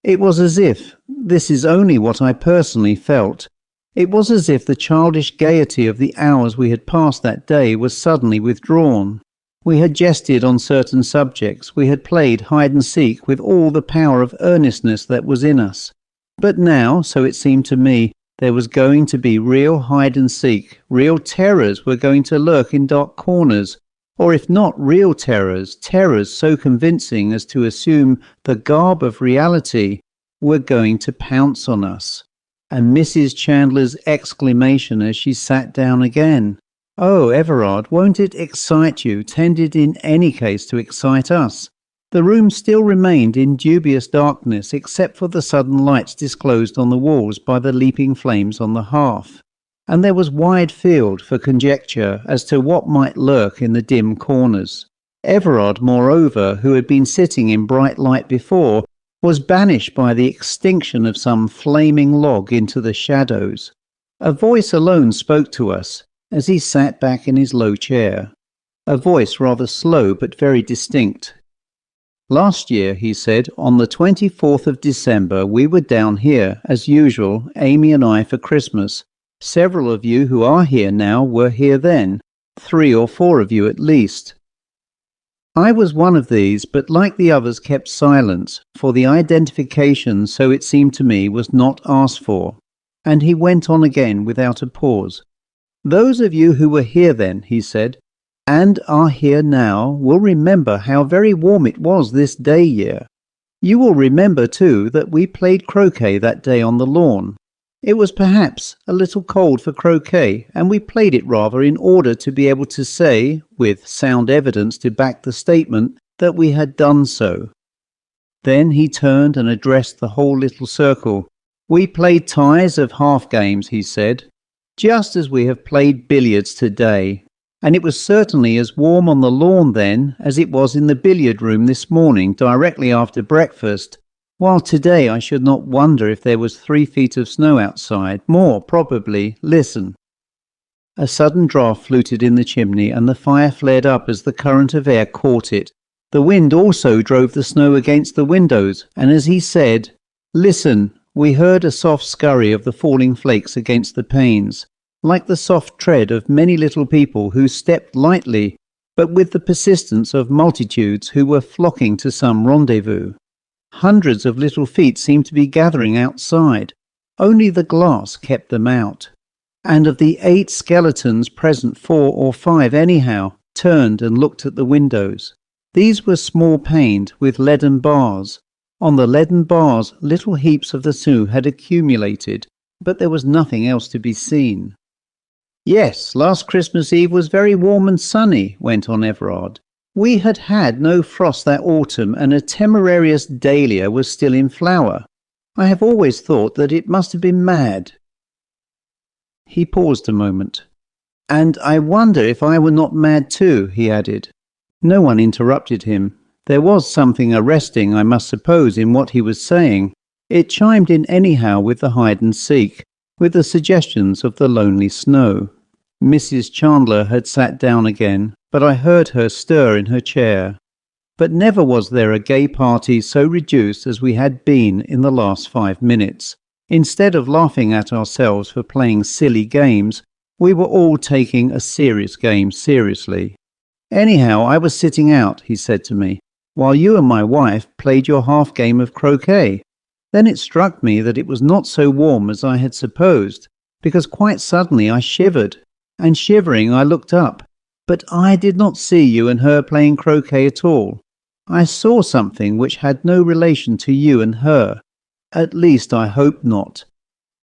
It was as if, this is only what I personally felt, it was as if the childish gaiety of the hours we had passed that day was suddenly withdrawn. We had jested on certain subjects, we had played hide-and-seek with all the power of earnestness that was in us. But now, so it seemed to me, there was going to be real hide-and-seek, real terrors were going to lurk in dark corners, or if not real terrors, terrors so convincing as to assume the garb of reality, were going to pounce on us. And Mrs. Chandler's exclamation as she sat down again, "Oh, Everard, won't it excite you, tended in any case to excite us?" The room still remained in dubious darkness, except for the sudden lights disclosed on the walls by the leaping flames on the hearth. and there was wide field for conjecture as to what might lurk in the dim corners. Everard, moreover, who had been sitting in bright light before, was banished by the extinction of some flaming log into the shadows. A voice alone spoke to us as he sat back in his low chair, a voice rather slow but very distinct. "Last year," he said, "on the 24th of December, we were down here, as usual, Amy and I, for Christmas. Several of you who are here now were here then, 3 or 4 of you at least. I was one of these, but like the others kept silence, for the identification, so it seemed to me, was not asked for." And he went on again without a pause. "Those of you who were here then," he said, "and are here now, will remember how very warm it was this day year. You will remember, too, that we played croquet that day on the lawn. It was perhaps a little cold for croquet, and we played it rather in order to be able to say, with sound evidence to back the statement, that we had done so." Then he turned and addressed the whole little circle. "We played ties of half games," he said, "just as we have played billiards today, and it was certainly as warm on the lawn then as it was in the billiard room this morning directly after breakfast, while today I should not wonder if there was 3 feet of snow outside, more probably. Listen." A sudden draught fluted in the chimney, and the fire flared up as the current of air caught it. The wind also drove the snow against the windows, and as he said, "Listen," we heard a soft scurry of the falling flakes against the panes, like the soft tread of many little people who stepped lightly, but with the persistence of multitudes who were flocking to some rendezvous. Hundreds of little feet seemed to be gathering outside. Only the glass kept them out. And of the 8 skeletons present, 4 or 5 anyhow turned and looked at the windows. These were small paned with leaden bars. On the leaden bars little heaps of the snow had accumulated, but there was nothing else to be seen. "Yes, last Christmas Eve was very warm and sunny," went on Everard. "We had had no frost that autumn, and a temerarious dahlia was still in flower. I have always thought that it must have been mad." He paused a moment. "And I wonder if I were not mad too," he added. No one interrupted him. There was something arresting, I must suppose, in what he was saying. It chimed in anyhow with the hide and seek, with the suggestions of the lonely snow. Mrs. Chandler had sat down again, but I heard her stir in her chair. But never was there a gay party so reduced as we had been in the last 5 minutes. Instead of laughing at ourselves for playing silly games, we were all taking a serious game seriously. "Anyhow, I was sitting out," he said to me, "while you and my wife played your half game of croquet. Then it struck me that it was not so warm as I had supposed, because quite suddenly I shivered, and shivering I looked up. But I did not see you and her playing croquet at all. I saw something which had no relation to you and her. At least I hope not.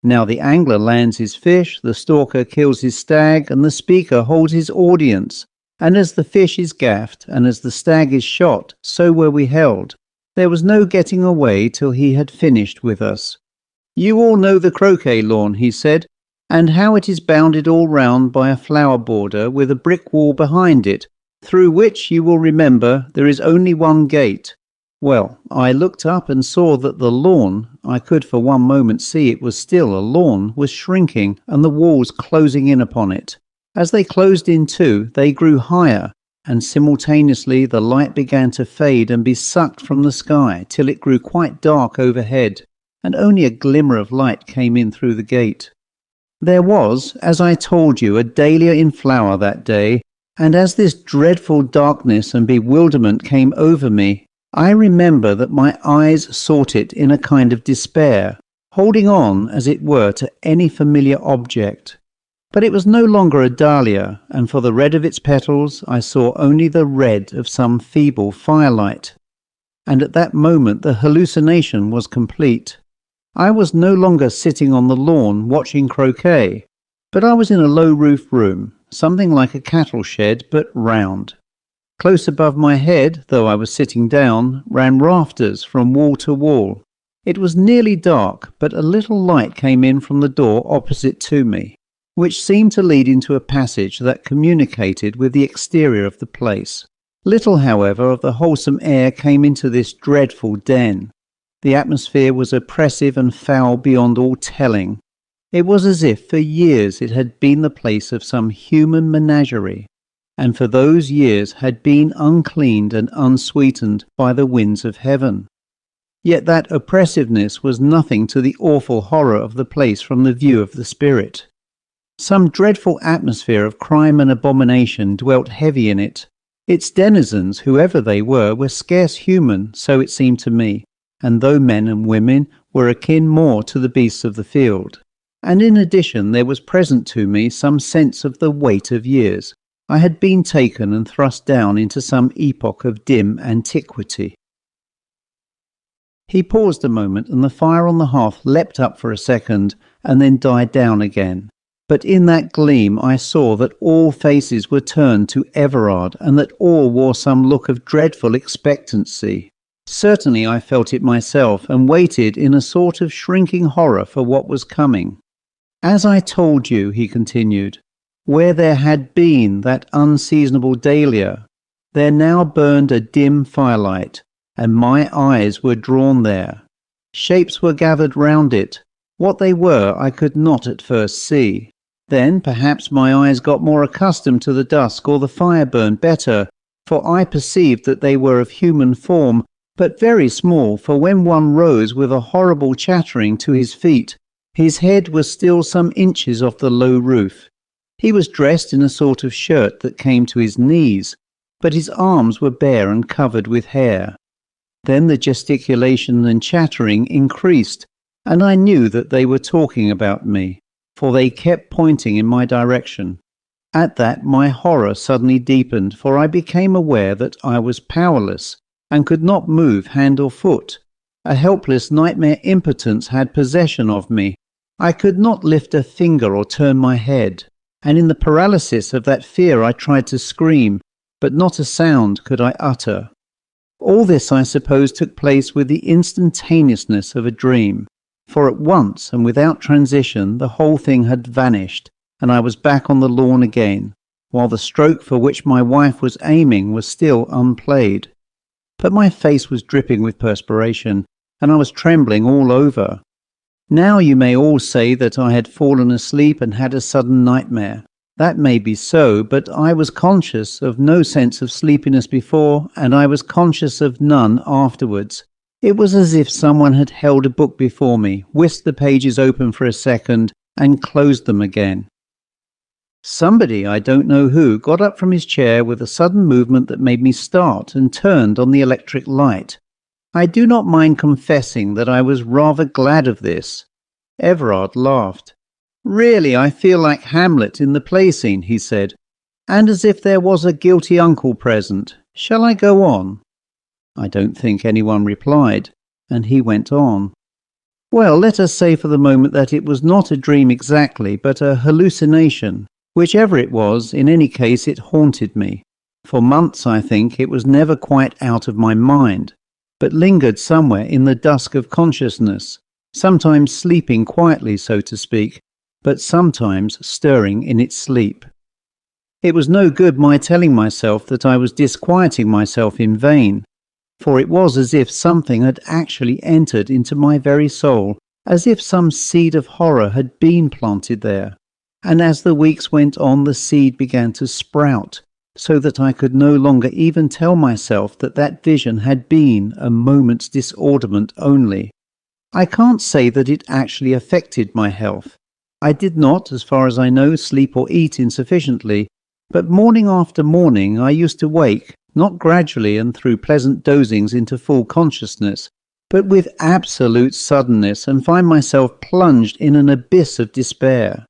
Now the angler lands his fish, the stalker kills his stag, and the speaker holds his audience. And as the fish is gaffed, and as the stag is shot, so were we held. There was no getting away till he had finished with us. You all know the croquet lawn," he said, "and how it is bounded all round by a flower border with a brick wall behind it, through which, you will remember, there is only one gate. Well, I looked up and saw that the lawn, I could for one moment see it was still a lawn, was shrinking, and the walls closing in upon it. As they closed in too, they grew higher, and simultaneously the light began to fade and be sucked from the sky till it grew quite dark overhead, and only a glimmer of light came in through the gate. There was, as I told you, a dahlia in flower that day, and as this dreadful darkness and bewilderment came over me, I remember that my eyes sought it in a kind of despair, holding on, as it were, to any familiar object. But it was no longer a dahlia, and for the red of its petals I saw only the red of some feeble firelight. And at that moment the hallucination was complete. I was no longer sitting on the lawn watching croquet, but I was in a low-roofed room, something like a cattle shed, but round. Close above my head, though I was sitting down, ran rafters from wall to wall. It was nearly dark, but a little light came in from the door opposite to me. which seemed to lead into a passage that communicated with the exterior of the place. Little, however, of the wholesome air came into this dreadful den. The atmosphere was oppressive and foul beyond all telling. It was as if for years it had been the place of some human menagerie, and for those years had been uncleaned and unsweetened by the winds of heaven. Yet that oppressiveness was nothing to the awful horror of the place from the view of the spirit. Some dreadful atmosphere of crime and abomination dwelt heavy in it. Its denizens, whoever they were scarce human, so it seemed to me, and though men and women were akin more to the beasts of the field. And in addition there was present to me some sense of the weight of years. I had been taken and thrust down into some epoch of dim antiquity. He paused a moment, and the fire on the hearth leapt up for a second, and then died down again. But in that gleam I saw that all faces were turned to Everard, and that all wore some look of dreadful expectancy. Certainly I felt it myself, and waited in a sort of shrinking horror for what was coming. As I told you, he continued, where there had been that unseasonable dahlia, there now burned a dim firelight, and my eyes were drawn there. Shapes were gathered round it. What they were I could not at first see. Then perhaps my eyes got more accustomed to the dusk, or the fire burned better, for I perceived that they were of human form, but very small, for when one rose with a horrible chattering to his feet, his head was still some inches off the low roof. He was dressed in a sort of shirt that came to his knees, but his arms were bare and covered with hair. Then the gesticulation and chattering increased, and I knew that they were talking about me, for they kept pointing in my direction. At that my horror suddenly deepened, for I became aware that I was powerless, and could not move hand or foot. A helpless nightmare impotence had possession of me. I could not lift a finger or turn my head, and in the paralysis of that fear I tried to scream, but not a sound could I utter. All this, I suppose, took place with the instantaneousness of a dream, for at once and without transition the whole thing had vanished, and I was back on the lawn again, while the stroke for which my wife was aiming was still unplayed. But my face was dripping with perspiration, and I was trembling all over. Now you may all say that I had fallen asleep and had a sudden nightmare. That may be so, but I was conscious of no sense of sleepiness before, and I was conscious of none afterwards. It was as if someone had held a book before me, whisked the pages open for a second, and closed them again. Somebody, I don't know who, got up from his chair with a sudden movement that made me start and turned on the electric light. I do not mind confessing that I was rather glad of this. Everard laughed. Really, I feel like Hamlet in the play scene, he said, and as if there was a guilty uncle present. Shall I go on? I don't think anyone replied, and he went on. Well, let us say for the moment that it was not a dream exactly, but a hallucination. Whichever it was, in any case it haunted me. For months, I think, it was never quite out of my mind, but lingered somewhere in the dusk of consciousness, sometimes sleeping quietly, so to speak, but sometimes stirring in its sleep. It was no good my telling myself that I was disquieting myself in vain, for it was as if something had actually entered into my very soul, as if some seed of horror had been planted there. And as the weeks went on, the seed began to sprout, so that I could no longer even tell myself that that vision had been a moment's disorderment only. I can't say that it actually affected my health. I did not, as far as I know, sleep or eat insufficiently, but morning after morning I used to wake, not gradually and through pleasant dozings into full consciousness, but with absolute suddenness, and find myself plunged in an abyss of despair.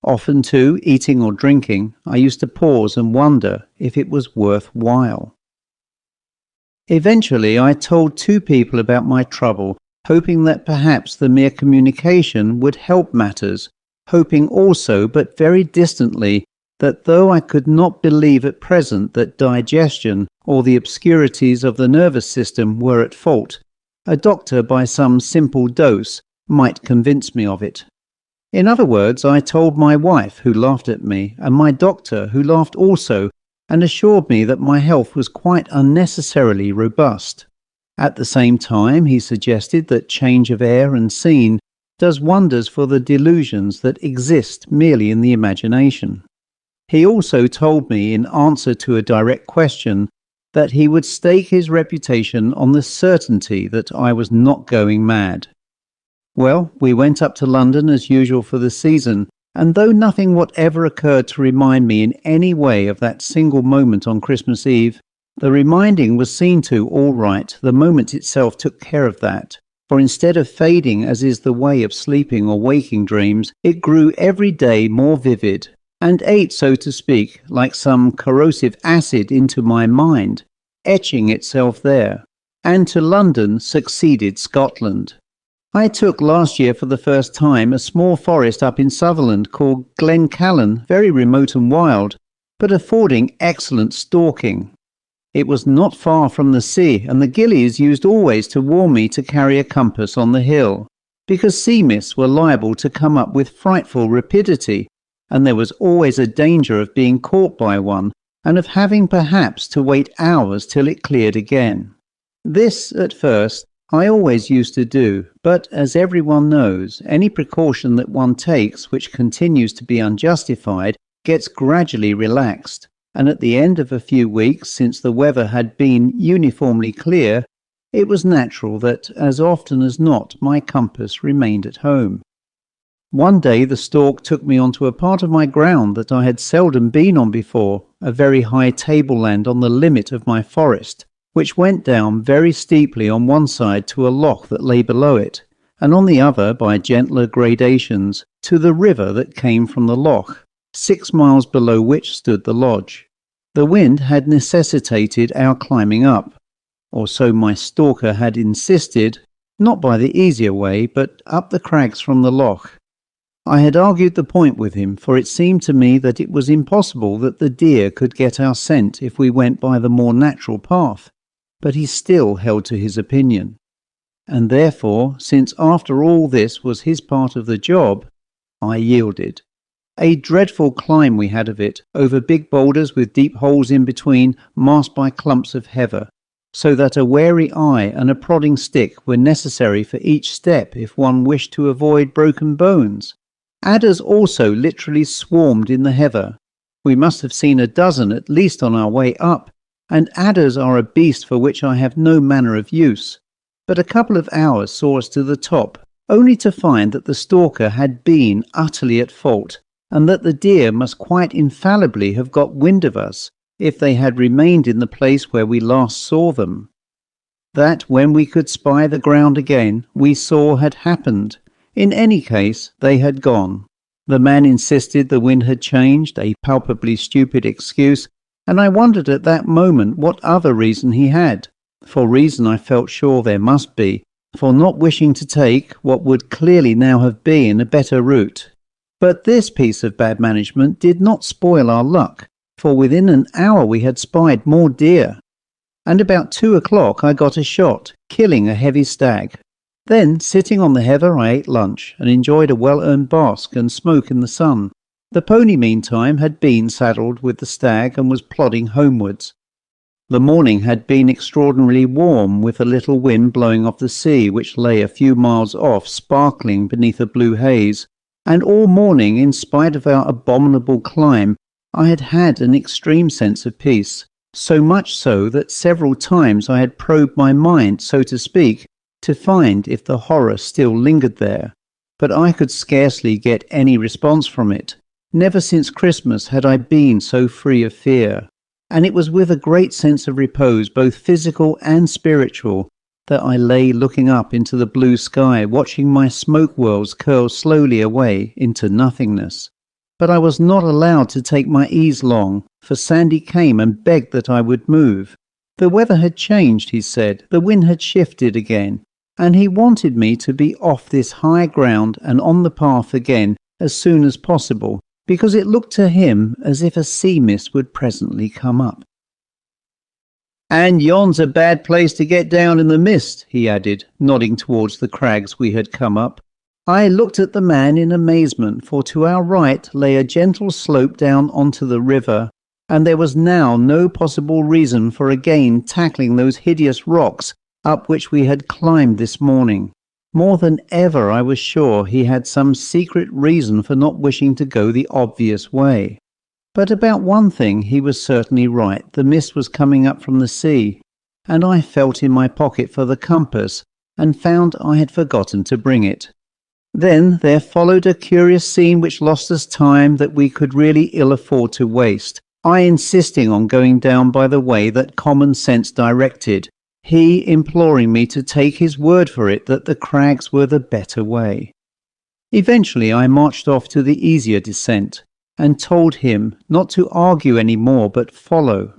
Often, too, eating or drinking, I used to pause and wonder if it was worth while. Eventually I told 2 people about my trouble, hoping that perhaps the mere communication would help matters, hoping also, but very distantly, that though I could not believe at present that digestion or the obscurities of the nervous system were at fault, a doctor by some simple dose might convince me of it. In other words, I told my wife, who laughed at me, and my doctor, who laughed also, and assured me that my health was quite unnecessarily robust. At the same time, he suggested that change of air and scene does wonders for the delusions that exist merely in the imagination. He also told me, in answer to a direct question, that he would stake his reputation on the certainty that I was not going mad. Well, we went up to London as usual for the season, and though nothing whatever occurred to remind me in any way of that single moment on Christmas Eve, the reminding was seen to all right. The moment itself took care of that, for instead of fading as is the way of sleeping or waking dreams, it grew every day more vivid, and ate, so to speak, like some corrosive acid into my mind, etching itself there. And to London succeeded Scotland. I took last year for the first time a small forest up in Sutherland called Glencallan, very remote and wild, but affording excellent stalking. It was not far from the sea, and the gillies used always to warn me to carry a compass on the hill, because sea mists were liable to come up with frightful rapidity, and there was always a danger of being caught by one, and of having perhaps to wait hours till it cleared again. This, at first, I always used to do, but as everyone knows, any precaution that one takes which continues to be unjustified gets gradually relaxed, and at the end of a few weeks, since the weather had been uniformly clear, it was natural that, as often as not, my compass remained at home. One day the stork took me onto a part of my ground that I had seldom been on before, a very high tableland on the limit of my forest, which went down very steeply on one side to a loch that lay below it, and on the other, by gentler gradations, to the river that came from the loch, 6 miles below which stood the lodge. The wind had necessitated our climbing up, or so my stalker had insisted, not by the easier way, but up the crags from the loch. I had argued the point with him, for it seemed to me that it was impossible that the deer could get our scent if we went by the more natural path, but he still held to his opinion. And therefore, since after all this was his part of the job, I yielded. A dreadful climb we had of it, over big boulders with deep holes in between, masked by clumps of heather, so that a wary eye and a prodding stick were necessary for each step if one wished to avoid broken bones. Adders also literally swarmed in the heather. We must have seen a dozen at least on our way up, and adders are a beast for which I have no manner of use. But a couple of hours saw us to the top, only to find that the stalker had been utterly at fault, and that the deer must quite infallibly have got wind of us, if they had remained in the place where we last saw them. That, when we could spy the ground again, we saw had happened. In any case, they had gone. The man insisted the wind had changed, a palpably stupid excuse, and I wondered at that moment what other reason he had, for reason I felt sure there must be, for not wishing to take what would clearly now have been a better route. But this piece of bad management did not spoil our luck, for within an hour we had spied more deer, and about 2 o'clock I got a shot, killing a heavy stag. Then, sitting on the heather, I ate lunch, and enjoyed a well-earned bask and smoke in the sun. The pony, meantime, had been saddled with the stag and was plodding homewards. The morning had been extraordinarily warm, with a little wind blowing off the sea, which lay a few miles off, sparkling beneath a blue haze, and all morning, in spite of our abominable climb, I had had an extreme sense of peace, so much so that several times I had probed my mind, so to speak, to find if the horror still lingered there, but I could scarcely get any response from it. Never since Christmas had I been so free of fear, and it was with a great sense of repose, both physical and spiritual, that I lay looking up into the blue sky, watching my smoke whirls curl slowly away into nothingness. But I was not allowed to take my ease long, for Sandy came and begged that I would move. The weather had changed, he said, the wind had shifted again, and he wanted me to be off this high ground and on the path again as soon as possible, because it looked to him as if a sea mist would presently come up. "And yon's a bad place to get down in the mist," he added, nodding towards the crags we had come up. I looked at the man in amazement, for to our right lay a gentle slope down onto the river, and there was now no possible reason for again tackling those hideous rocks up which we had climbed this morning. More than ever I was sure he had some secret reason for not wishing to go the obvious way. But about one thing he was certainly right. The mist was coming up from the sea, and I felt in my pocket for the compass and found I had forgotten to bring it. Then there followed a curious scene which lost us time that we could really ill afford to waste, I insisting on going down by the way that common sense directed, he imploring me to take his word for it that the crags were the better way. Eventually I marched off to the easier descent, and told him not to argue any more but follow.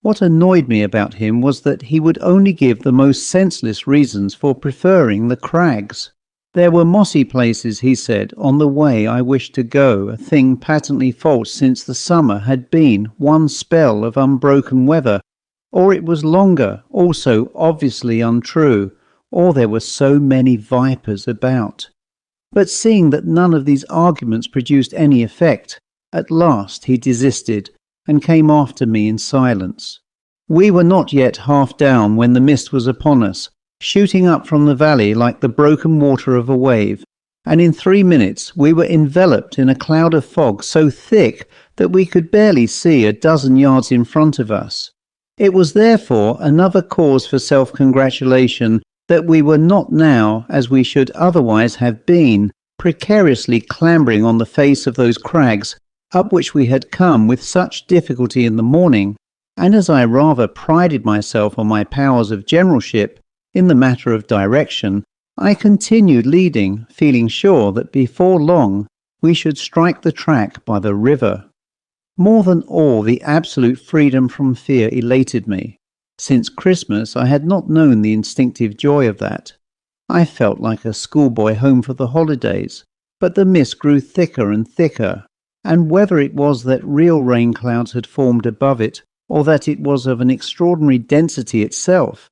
What annoyed me about him was that he would only give the most senseless reasons for preferring the crags. There were mossy places, he said, on the way I wished to go, a thing patently false since the summer had been one spell of unbroken weather, or it was longer, also obviously untrue, or there were so many vipers about. But seeing that none of these arguments produced any effect, at last he desisted, and came after me in silence. We were not yet half down when the mist was upon us, shooting up from the valley like the broken water of a wave, and in 3 minutes we were enveloped in a cloud of fog so thick that we could barely see a dozen yards in front of us. It was therefore another cause for self-congratulation that we were not now, as we should otherwise have been, precariously clambering on the face of those crags up which we had come with such difficulty in the morning, and as I rather prided myself on my powers of generalship in the matter of direction, I continued leading, feeling sure that before long we should strike the track by the river. More than all, the absolute freedom from fear elated me. Since Christmas I had not known the instinctive joy of that. I felt like a schoolboy home for the holidays, but the mist grew thicker and thicker, and whether it was that real rain clouds had formed above it, or that it was of an extraordinary density itself,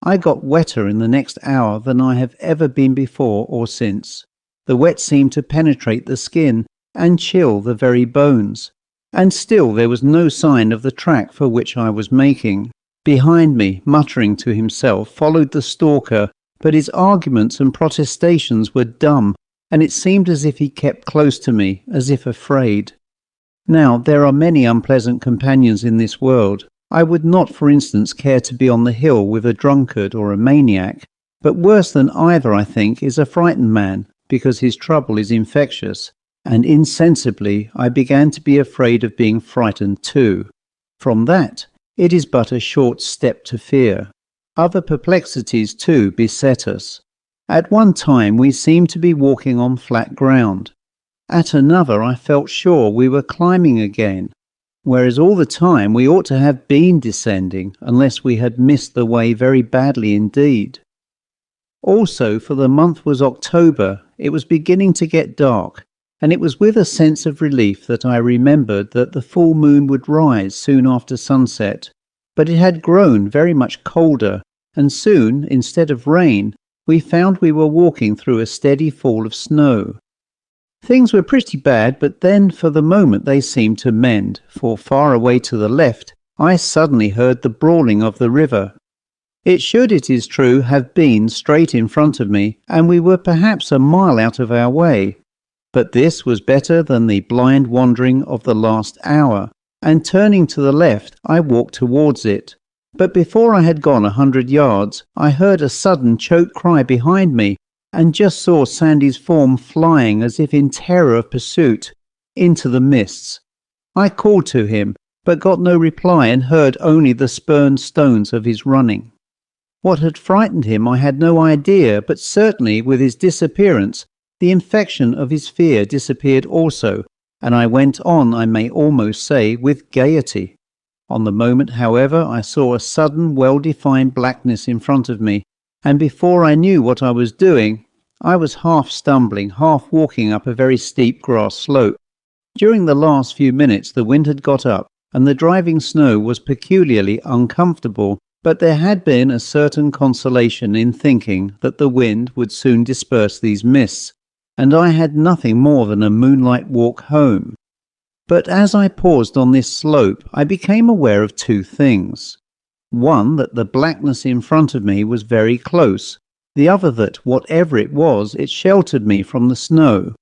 I got wetter in the next hour than I have ever been before or since. The wet seemed to penetrate the skin and chill the very bones, and still there was no sign of the track for which I was making. Behind me, muttering to himself, followed the stalker, but his arguments and protestations were dumb, and it seemed as if he kept close to me, as if afraid. Now, there are many unpleasant companions in this world. I would not, for instance, care to be on the hill with a drunkard or a maniac, but worse than either, I think, is a frightened man, because his trouble is infectious, and insensibly I began to be afraid of being frightened too. From that, it is but a short step to fear. Other perplexities, too, beset us. At one time we seemed to be walking on flat ground. At another I felt sure we were climbing again, whereas all the time we ought to have been descending, unless we had missed the way very badly indeed. Also, for the month was October, it was beginning to get dark, and it was with a sense of relief that I remembered that the full moon would rise soon after sunset, but it had grown very much colder, and soon, instead of rain, we found we were walking through a steady fall of snow. Things were pretty bad, but then for the moment they seemed to mend, for far away to the left I suddenly heard the brawling of the river. It should, it is true, have been straight in front of me, and we were perhaps a mile out of our way. But this was better than the blind wandering of the last hour, and turning to the left I walked towards it. But before I had gone 100 yards, I heard a sudden choked cry behind me, and just saw Sandy's form flying as if in terror of pursuit, into the mists. I called to him, but got no reply and heard only the spurned stones of his running. What had frightened him I had no idea, but certainly with his disappearance, the infection of his fear disappeared also, and I went on, I may almost say, with gaiety. On the moment, however, I saw a sudden, well-defined blackness in front of me, and before I knew what I was doing, I was half stumbling, half walking up a very steep grass slope. During the last few minutes the wind had got up, and the driving snow was peculiarly uncomfortable, but there had been a certain consolation in thinking that the wind would soon disperse these mists, and I had nothing more than a moonlight walk home. But as I paused on this slope, I became aware of two things. One, that the blackness in front of me was very close. The other, that whatever it was, it sheltered me from the snow.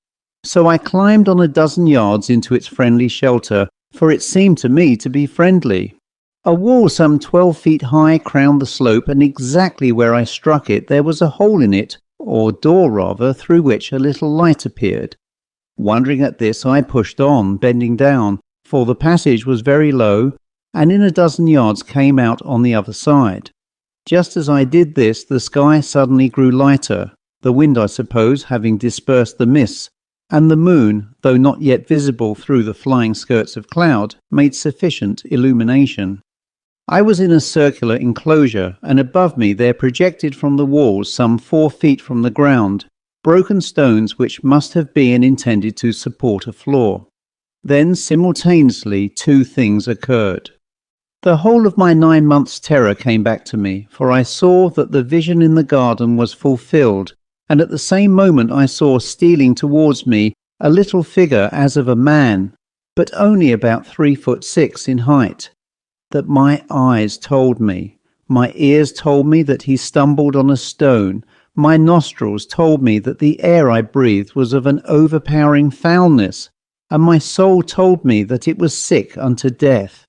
So I climbed on a dozen yards into its friendly shelter, for it seemed to me to be friendly. A wall some 12 feet high crowned the slope, and exactly where I struck it there was a hole in it, or door rather, through which a little light appeared. Wondering at this, I pushed on, bending down, for the passage was very low, and in a dozen yards came out on the other side. Just as I did this, the sky suddenly grew lighter, the wind, I suppose, having dispersed the mists, and the moon, though not yet visible through the flying skirts of cloud, made sufficient illumination. I was in a circular enclosure, and above me there projected from the walls some 4 feet from the ground, broken stones which must have been intended to support a floor. Then simultaneously two things occurred. The whole of my 9 months' terror came back to me, for I saw that the vision in the garden was fulfilled, and at the same moment I saw stealing towards me a little figure as of a man, but only about 3'6" in height. That my eyes told me, my ears told me that he stumbled on a stone, my nostrils told me that the air I breathed was of an overpowering foulness, and my soul told me that it was sick unto death.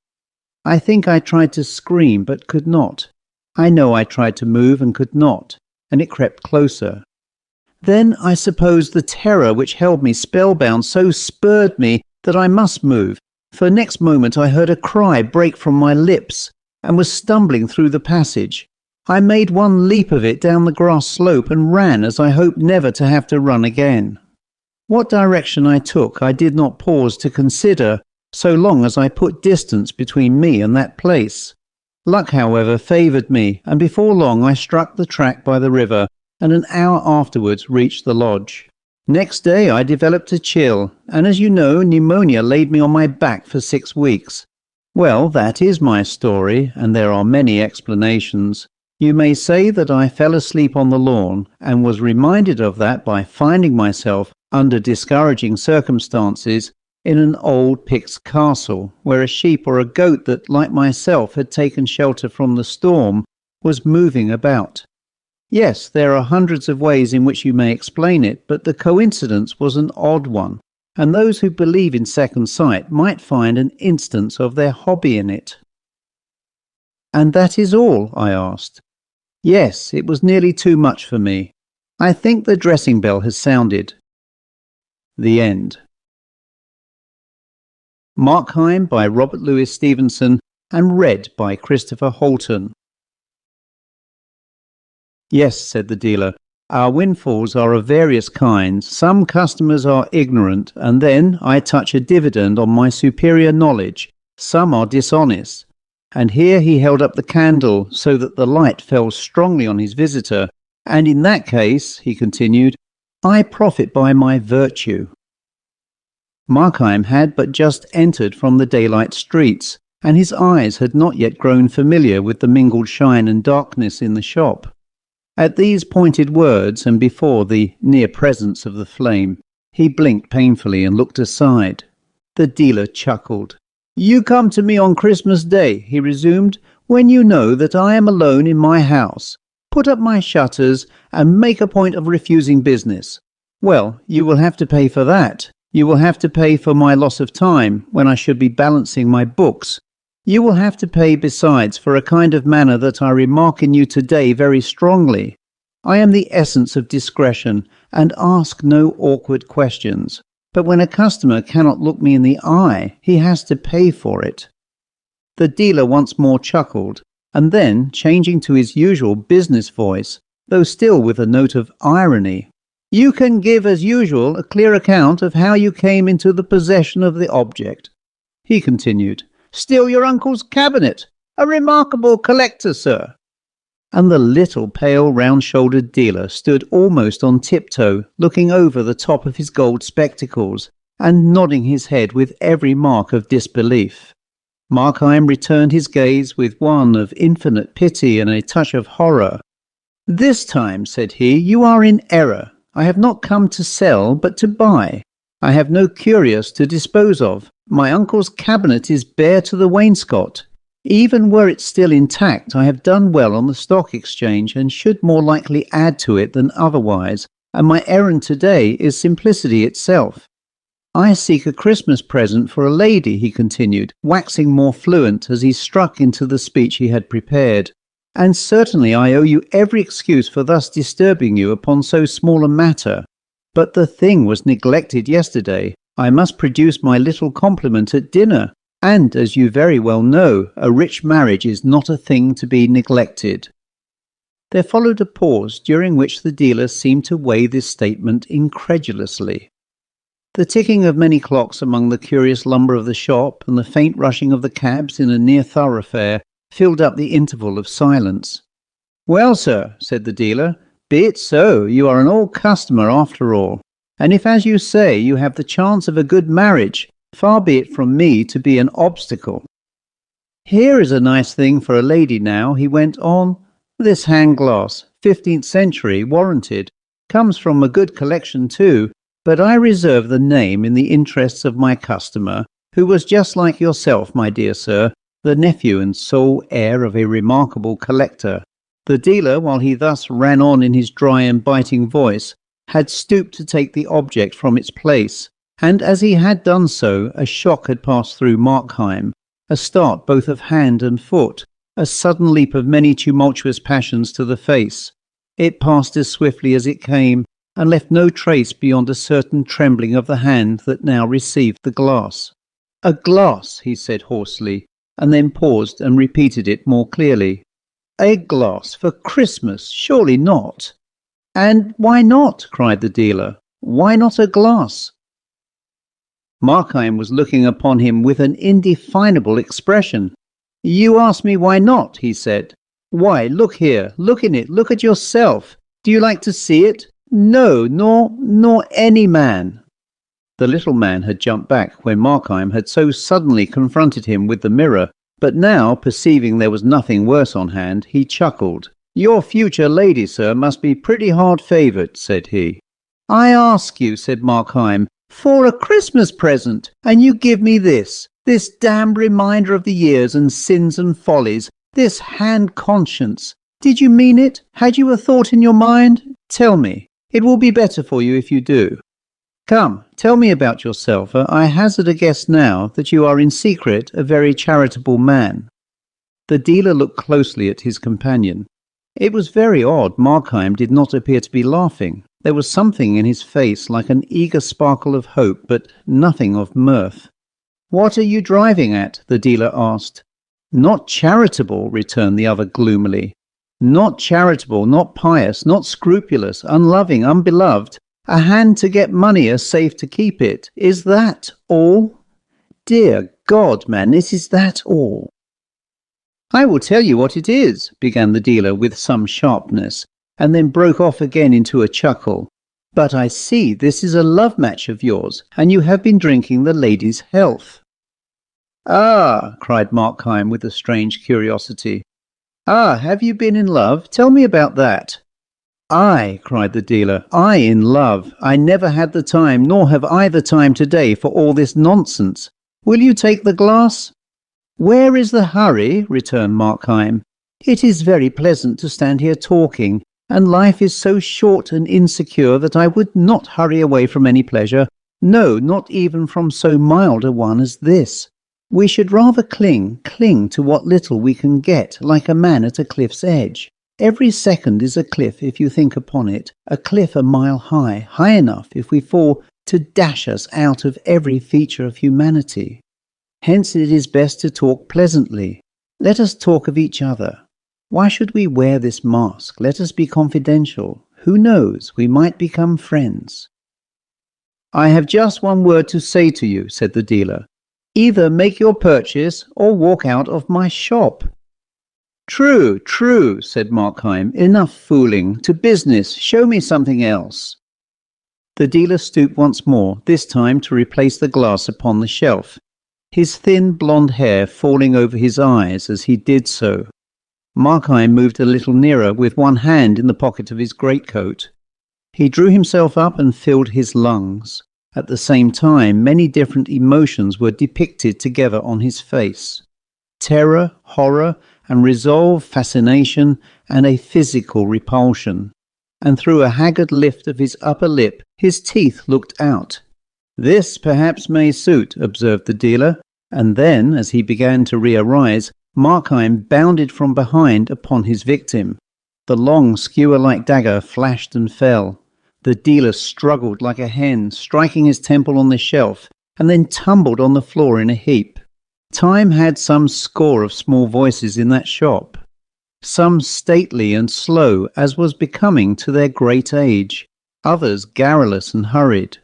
I think I tried to scream, but could not. I know I tried to move and could not, and it crept closer. Then I suppose the terror which held me spellbound so spurred me that I must move, for next moment I heard a cry break from my lips, and was stumbling through the passage. I made one leap of it down the grass slope and ran as I hoped never to have to run again. What direction I took I did not pause to consider, so long as I put distance between me and that place. Luck, however, favoured me, and before long I struck the track by the river, and an hour afterwards reached the lodge. Next day I developed a chill, and as you know, pneumonia laid me on my back for 6 weeks. Well, that is my story, and there are many explanations. You may say that I fell asleep on the lawn, and was reminded of that by finding myself, under discouraging circumstances, in an old Pict's castle, where a sheep or a goat that, like myself, had taken shelter from the storm, was moving about. Yes, there are hundreds of ways in which you may explain it, but the coincidence was an odd one, and those who believe in second sight might find an instance of their hobby in it. "And that is all?" I asked. "Yes, it was nearly too much for me. I think the dressing bell has sounded." The end. Markheim by Robert Louis Stevenson and read by Christopher Holton. "Yes," said the dealer, "our windfalls are of various kinds. Some customers are ignorant, and then I touch a dividend on my superior knowledge. Some are dishonest." And here he held up the candle so that the light fell strongly on his visitor. "And in that case," he continued, "I profit by my virtue." Markheim had but just entered from the daylight streets, and his eyes had not yet grown familiar with the mingled shine and darkness in the shop. At these pointed words, and before the near presence of the flame, he blinked painfully and looked aside. The dealer chuckled. "You come to me on Christmas Day," he resumed, "when you know that I am alone in my house. Put up my shutters and make a point of refusing business. Well, you will have to pay for that. You will have to pay for my loss of time when I should be balancing my books. You will have to pay besides for a kind of manner that I remark in you today very strongly. I am the essence of discretion, and ask no awkward questions. But when a customer cannot look me in the eye, he has to pay for it." The dealer once more chuckled, and then, changing to his usual business voice, though still with a note of irony, "You can give as usual a clear account of how you came into the possession of the object," he continued. "Still your uncle's cabinet. A remarkable collector, sir." And the little pale round-shouldered dealer stood almost on tiptoe, looking over the top of his gold spectacles, and nodding his head with every mark of disbelief. Markheim returned his gaze with one of infinite pity and a touch of horror. "This time," said he, "you are in error. I have not come to sell, but to buy. I have no curios to dispose of. My uncle's cabinet is bare to the wainscot. Even were it still intact, I have done well on the stock exchange, and should more likely add to it than otherwise, and my errand today is simplicity itself. I seek a Christmas present for a lady, he continued, waxing more fluent as he struck into the speech he had prepared. And certainly I owe you every excuse for thus disturbing you upon so small a matter. But the thing was neglected yesterday. I must produce my little compliment at dinner, and, as you very well know, a rich marriage is not a thing to be neglected. There followed a pause, during which the dealer seemed to weigh this statement incredulously. The ticking of many clocks among the curious lumber of the shop, and the faint rushing of the cabs in a near thoroughfare, filled up the interval of silence. "Well, sir," said the dealer, "be it so. You are an old customer after all. And if, as you say, you have the chance of a good marriage, far be it from me to be an obstacle. Here is a nice thing for a lady now," he went on. "This hand glass, 15th century, warranted. Comes from a good collection too, but I reserve the name in the interests of my customer, who was just like yourself, my dear sir, the nephew and sole heir of a remarkable collector." The dealer, while he thus ran on in his dry and biting voice, had stooped to take the object from its place, and as he had done so, a shock had passed through Markheim, a start both of hand and foot, a sudden leap of many tumultuous passions to the face. It passed as swiftly as it came, and left no trace beyond a certain trembling of the hand that now received the glass. "A glass," he said hoarsely, and then paused and repeated it more clearly. "A glass for Christmas, surely not." "And why not?" cried the dealer. "Why not a glass?" Markheim was looking upon him with an indefinable expression. "You ask me why not?" he said. "Why, look here, look in it, look at yourself. Do you like to see it? No, nor any man." The little man had jumped back when Markheim had so suddenly confronted him with the mirror, but now, perceiving there was nothing worse on hand, he chuckled. "Your future lady, sir, must be pretty hard-favoured," said he. "I ask you," said Markheim, "for a Christmas present, and you give me this damned reminder of the years and sins and follies, this hand conscience. Did you mean it? Had you a thought in your mind? Tell me. It will be better for you if you do. Come, tell me about yourself. I hazard a guess now that you are in secret a very charitable man." The dealer looked closely at his companion. It was very odd. Markheim did not appear to be laughing. There was something in his face like an eager sparkle of hope, but nothing of mirth. "What are you driving at?" the dealer asked. "Not charitable," returned the other gloomily. "Not charitable, not pious, not scrupulous, unloving, unbeloved. A hand to get money, a safe to keep it. Is that all? Dear God, man, is that all?" "I will tell you what it is," began the dealer with some sharpness, and then broke off again into a chuckle. "But I see this is a love match of yours, and you have been drinking the lady's health." "Ah," cried Markheim with a strange curiosity. "Ah, have you been in love? Tell me about that." "I," cried the dealer, "I in love. I never had the time, nor have I the time today for all this nonsense. Will you take the glass?" "Where is the hurry?" returned Markheim. "It is very pleasant to stand here talking, and life is so short and insecure that I would not hurry away from any pleasure, no, not even from so mild a one as this. We should rather cling to what little we can get, like a man at a cliff's edge. Every second is a cliff if you think upon it, a cliff a mile high, high enough, if we fall, to dash us out of every feature of humanity. Hence it is best to talk pleasantly. Let us talk of each other. Why should we wear this mask? Let us be confidential. Who knows, we might become friends." "I have just one word to say to you," said the dealer. "Either make your purchase or walk out of my shop." "True, true," said Markheim. "Enough fooling. To business. Show me something else." The dealer stooped once more, this time to replace the glass upon the shelf, his thin blonde hair falling over his eyes as he did so. Markheim moved a little nearer, with one hand in the pocket of his greatcoat. He drew himself up and filled his lungs. At the same time, many different emotions were depicted together on his face. Terror, horror, and resolve, fascination, and a physical repulsion. And through a haggard lift of his upper lip, his teeth looked out. "This perhaps may suit," observed the dealer, and then, as he began to re-arise, Markheim bounded from behind upon his victim. The long, skewer-like dagger flashed and fell. The dealer struggled like a hen, striking his temple on the shelf, and then tumbled on the floor in a heap. Time had some score of small voices in that shop, some stately and slow, as was becoming to their great age, others garrulous and hurried.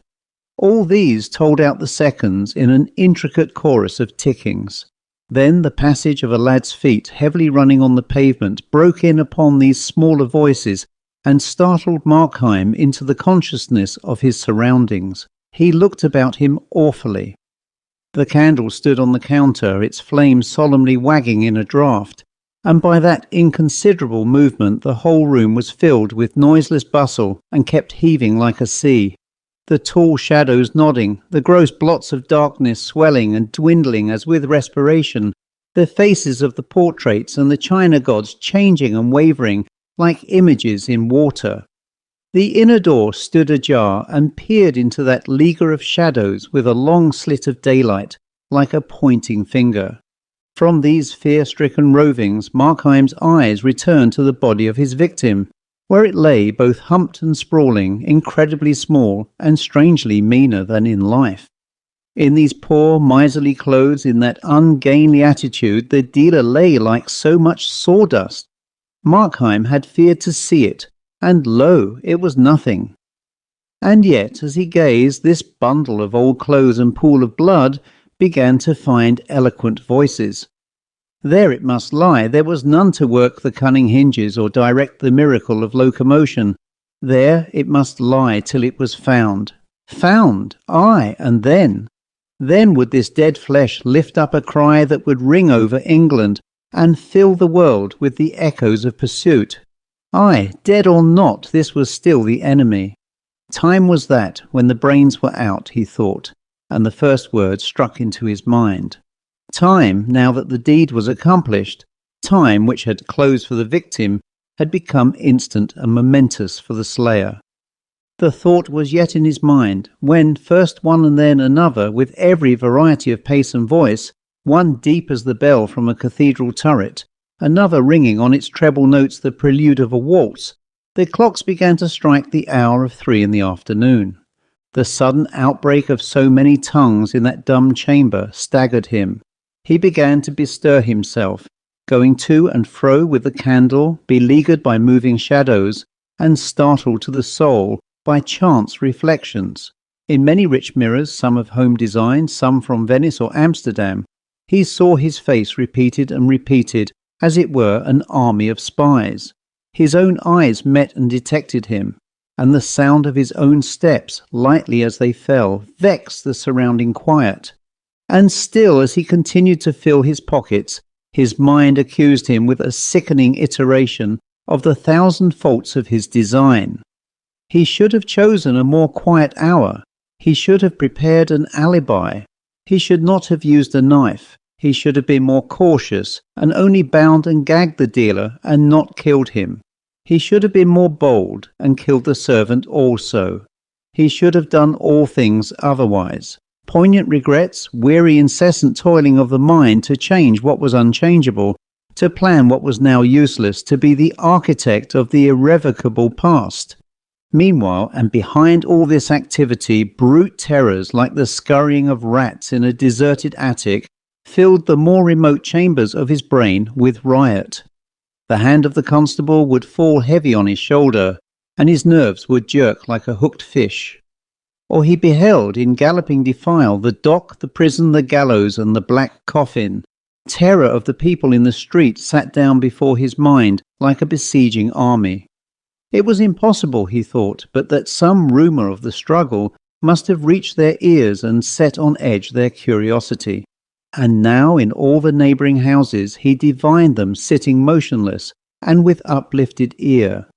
All these told out the seconds in an intricate chorus of tickings. Then the passage of a lad's feet, heavily running on the pavement, broke in upon these smaller voices and startled Markheim into the consciousness of his surroundings. He looked about him awfully. The candle stood on the counter, its flame solemnly wagging in a draught, and by that inconsiderable movement the whole room was filled with noiseless bustle and kept heaving like a sea. The tall shadows nodding, the gross blots of darkness swelling and dwindling as with respiration, the faces of the portraits and the china gods changing and wavering like images in water. The inner door stood ajar and peered into that leaguer of shadows with a long slit of daylight, like a pointing finger. From these fear-stricken rovings, Markheim's eyes returned to the body of his victim, where it lay both humped and sprawling, incredibly small and strangely meaner than in life. In these poor, miserly clothes, in that ungainly attitude, the dealer lay like so much sawdust. Markheim had feared to see it, and lo, it was nothing. And yet, as he gazed, this bundle of old clothes and pool of blood began to find eloquent voices. There it must lie. There was none to work the cunning hinges or direct the miracle of locomotion. There it must lie till it was found. Found! Aye, and then would this dead flesh lift up a cry that would ring over England and fill the world with the echoes of pursuit. Aye, dead or not, this was still the enemy. Time was that, when the brains were out, he thought, and the first word struck into his mind. Time, now that the deed was accomplished, time which had closed for the victim, had become instant and momentous for the slayer. The thought was yet in his mind, when first one and then another, with every variety of pace and voice, one deep as the bell from a cathedral turret, another ringing on its treble notes the prelude of a waltz, the clocks began to strike the hour of 3 in the afternoon. The sudden outbreak of so many tongues in that dumb chamber staggered him. He began to bestir himself, going to and fro with the candle, beleaguered by moving shadows, and startled to the soul by chance reflections. In many rich mirrors, some of home design, some from Venice or Amsterdam, he saw his face repeated and repeated, as it were an army of spies. His own eyes met and detected him, and the sound of his own steps, lightly as they fell, vexed the surrounding quiet. And still, as he continued to fill his pockets, his mind accused him with a sickening iteration of the 1,000 faults of his design. He should have chosen a more quiet hour. He should have prepared an alibi. He should not have used a knife. He should have been more cautious, and only bound and gagged the dealer, and not killed him. He should have been more bold, and killed the servant also. He should have done all things otherwise. Poignant regrets, weary incessant toiling of the mind to change what was unchangeable, to plan what was now useless, to be the architect of the irrevocable past. Meanwhile, and behind all this activity, brute terrors like the scurrying of rats in a deserted attic filled the more remote chambers of his brain with riot. The hand of the constable would fall heavy on his shoulder, and his nerves would jerk like a hooked fish. Or he beheld in galloping defile the dock, the prison, the gallows, and the black coffin. Terror of the people in the street sat down before his mind like a besieging army. It was impossible, he thought, but that some rumour of the struggle must have reached their ears and set on edge their curiosity. And now in all the neighbouring houses he divined them sitting motionless and with uplifted ear.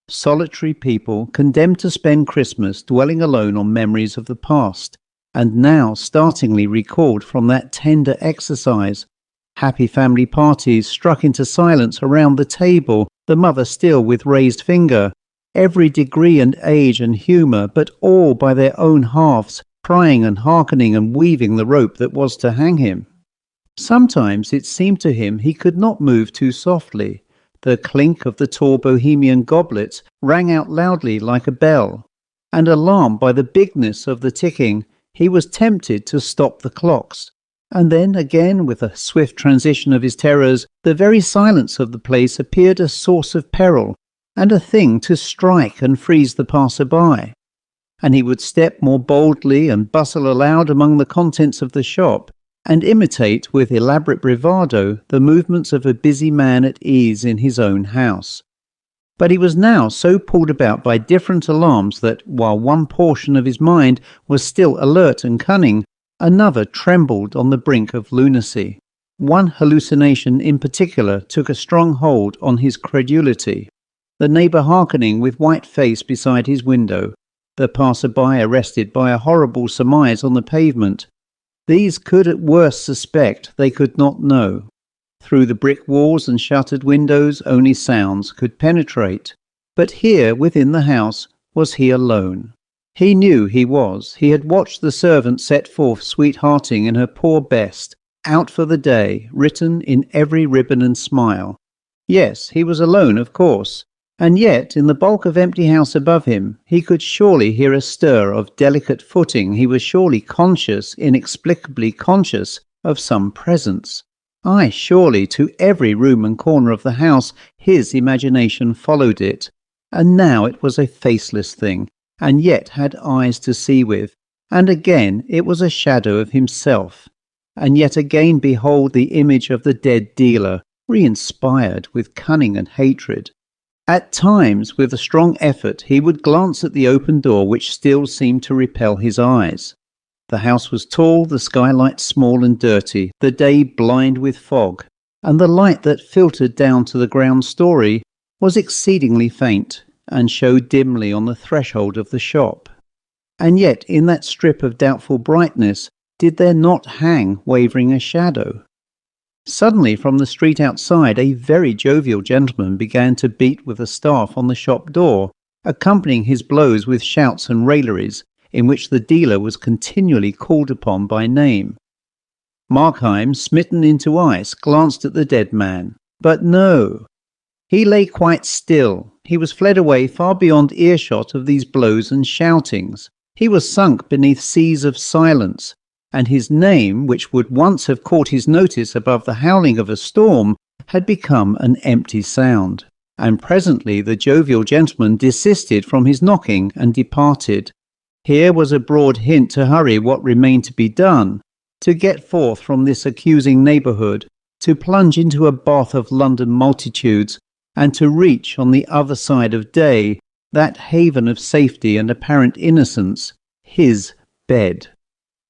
solitary people condemned to spend Christmas dwelling alone on memories of the past, and now startlingly recalled from that tender exercise. Happy family parties struck into silence around the table, the mother still with raised finger, every degree and age and humour, but all by their own halves, prying and hearkening and weaving the rope that was to hang him. Sometimes it seemed to him he could not move too softly. The clink of the tall Bohemian goblets rang out loudly like a bell, and alarmed by the bigness of the ticking, he was tempted to stop the clocks. And then again, with a swift transition of his terrors, the very silence of the place appeared a source of peril, and a thing to strike and freeze the passer-by. And he would step more boldly and bustle aloud among the contents of the shop, and imitate with elaborate bravado the movements of a busy man at ease in his own house. But he was now so pulled about by different alarms that, while one portion of his mind was still alert and cunning, another trembled on the brink of lunacy. One hallucination in particular took a strong hold on his credulity. The neighbour hearkening with white face beside his window, the passer-by arrested by a horrible surmise on the pavement. These could at worst suspect, they could not know. Through the brick walls and shuttered windows only sounds could penetrate. But here, within the house, was he alone. He knew he was. He had watched the servant set forth sweethearting in her poor best, out for the day, written in every ribbon and smile. Yes, he was alone, of course. And yet, in the bulk of empty house above him, he could surely hear a stir of delicate footing. He was surely conscious, inexplicably conscious, of some presence. Aye, surely, to every room and corner of the house, his imagination followed it. And now it was a faceless thing, and yet had eyes to see with. And again it was a shadow of himself. And yet again behold the image of the dead dealer, re-inspired with cunning and hatred. At times, with a strong effort, he would glance at the open door which still seemed to repel his eyes. The house was tall, the skylight small and dirty, the day blind with fog, and the light that filtered down to the ground story was exceedingly faint, and showed dimly on the threshold of the shop. And yet in that strip of doubtful brightness did there not hang wavering a shadow? Suddenly from the street outside a very jovial gentleman began to beat with a staff on the shop door, accompanying his blows with shouts and railleries, in which the dealer was continually called upon by name. Markheim, smitten into ice, glanced at the dead man. But no! He lay quite still. He was fled away far beyond earshot of these blows and shoutings. He was sunk beneath seas of silence, and his name, which would once have caught his notice above the howling of a storm, had become an empty sound. And presently the jovial gentleman desisted from his knocking and departed. Here was a broad hint to hurry what remained to be done, to get forth from this accusing neighbourhood, to plunge into a bath of London multitudes, and to reach on the other side of day that haven of safety and apparent innocence, his bed.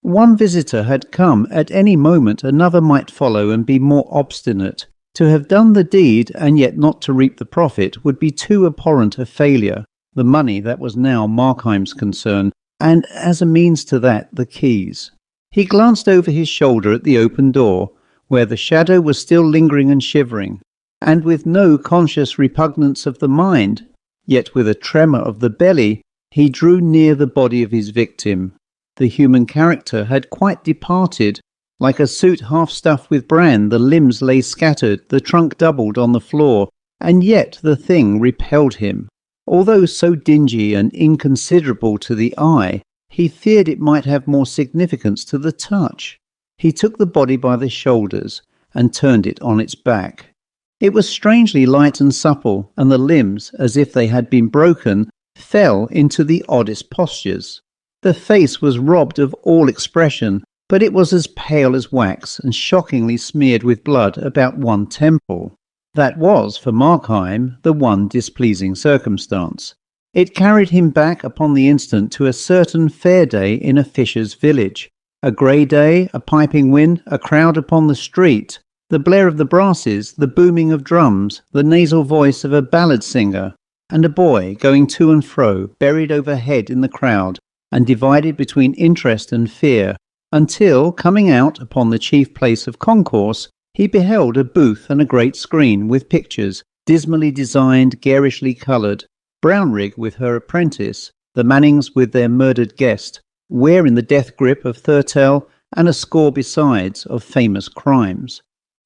One visitor had come, at any moment another might follow and be more obstinate. To have done the deed and yet not to reap the profit would be too abhorrent a failure. The money, that was now Markheim's concern, and as a means to that, the keys. He glanced over his shoulder at the open door, where the shadow was still lingering and shivering, and with no conscious repugnance of the mind, yet with a tremor of the belly, he drew near the body of his victim. The human character had quite departed. Like a suit half stuffed with bran, the limbs lay scattered, the trunk doubled on the floor, and yet the thing repelled him. Although so dingy and inconsiderable to the eye, he feared it might have more significance to the touch. He took the body by the shoulders and turned it on its back. It was strangely light and supple, and the limbs, as if they had been broken, fell into the oddest postures. The face was robbed of all expression, but it was as pale as wax and shockingly smeared with blood about one temple. That was, for Markheim, the one displeasing circumstance. It carried him back upon the instant to a certain fair day in a fisher's village. A grey day, a piping wind, a crowd upon the street, the blare of the brasses, the booming of drums, the nasal voice of a ballad singer, and a boy going to and fro, buried overhead in the crowd, and divided between interest and fear, until, coming out upon the chief place of concourse, he beheld a booth and a great screen with pictures, dismally designed, garishly coloured, Brownrigg with her apprentice, the Mannings with their murdered guest, Ware in the death grip of Thurtell, and a score besides of famous crimes.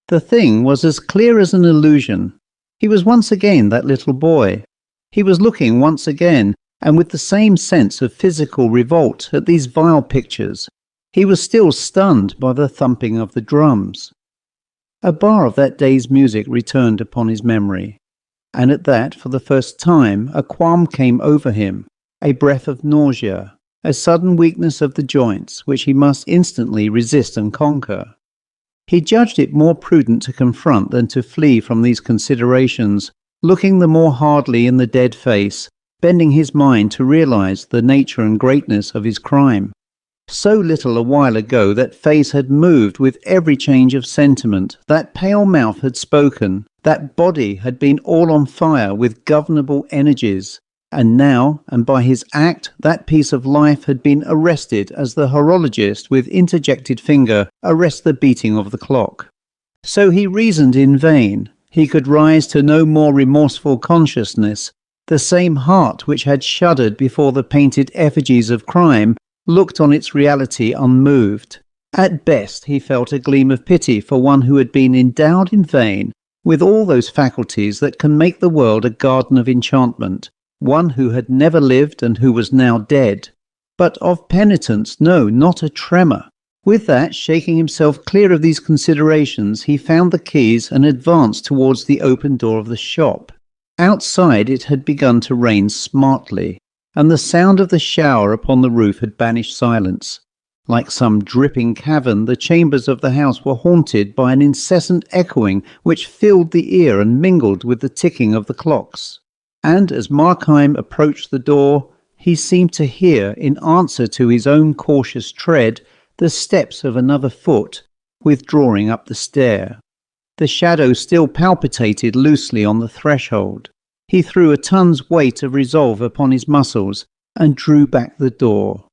The thing was as clear as an illusion. He was once again that little boy. He was looking once again, and with the same sense of physical revolt, at these vile pictures. He was still stunned by the thumping of the drums. A bar of that day's music returned upon his memory, and at that, for the first time, a qualm came over him, a breath of nausea, a sudden weakness of the joints, which he must instantly resist and conquer. He judged it more prudent to confront than to flee from these considerations, looking the more hardly in the dead face, bending his mind to realize the nature and greatness of his crime. So little a while ago that face had moved with every change of sentiment, that pale mouth had spoken, that body had been all on fire with governable energies, and now, and by his act, that piece of life had been arrested as the horologist with interjected finger arrests the beating of the clock. So he reasoned in vain. He could rise to no more remorseful consciousness. The same heart which had shuddered before the painted effigies of crime looked on its reality unmoved. At best he felt a gleam of pity for one who had been endowed in vain with all those faculties that can make the world a garden of enchantment, one who had never lived and who was now dead. But of penitence, no, not a tremor. With that, shaking himself clear of these considerations, he found the keys and advanced towards the open door of the shop. Outside it had begun to rain smartly, and the sound of the shower upon the roof had banished silence. Like some dripping cavern, the chambers of the house were haunted by an incessant echoing which filled the ear and mingled with the ticking of the clocks. And as Markheim approached the door, he seemed to hear, in answer to his own cautious tread, the steps of another foot withdrawing up the stair. The shadow still palpitated loosely on the threshold. He threw a ton's weight of resolve upon his muscles and drew back the door.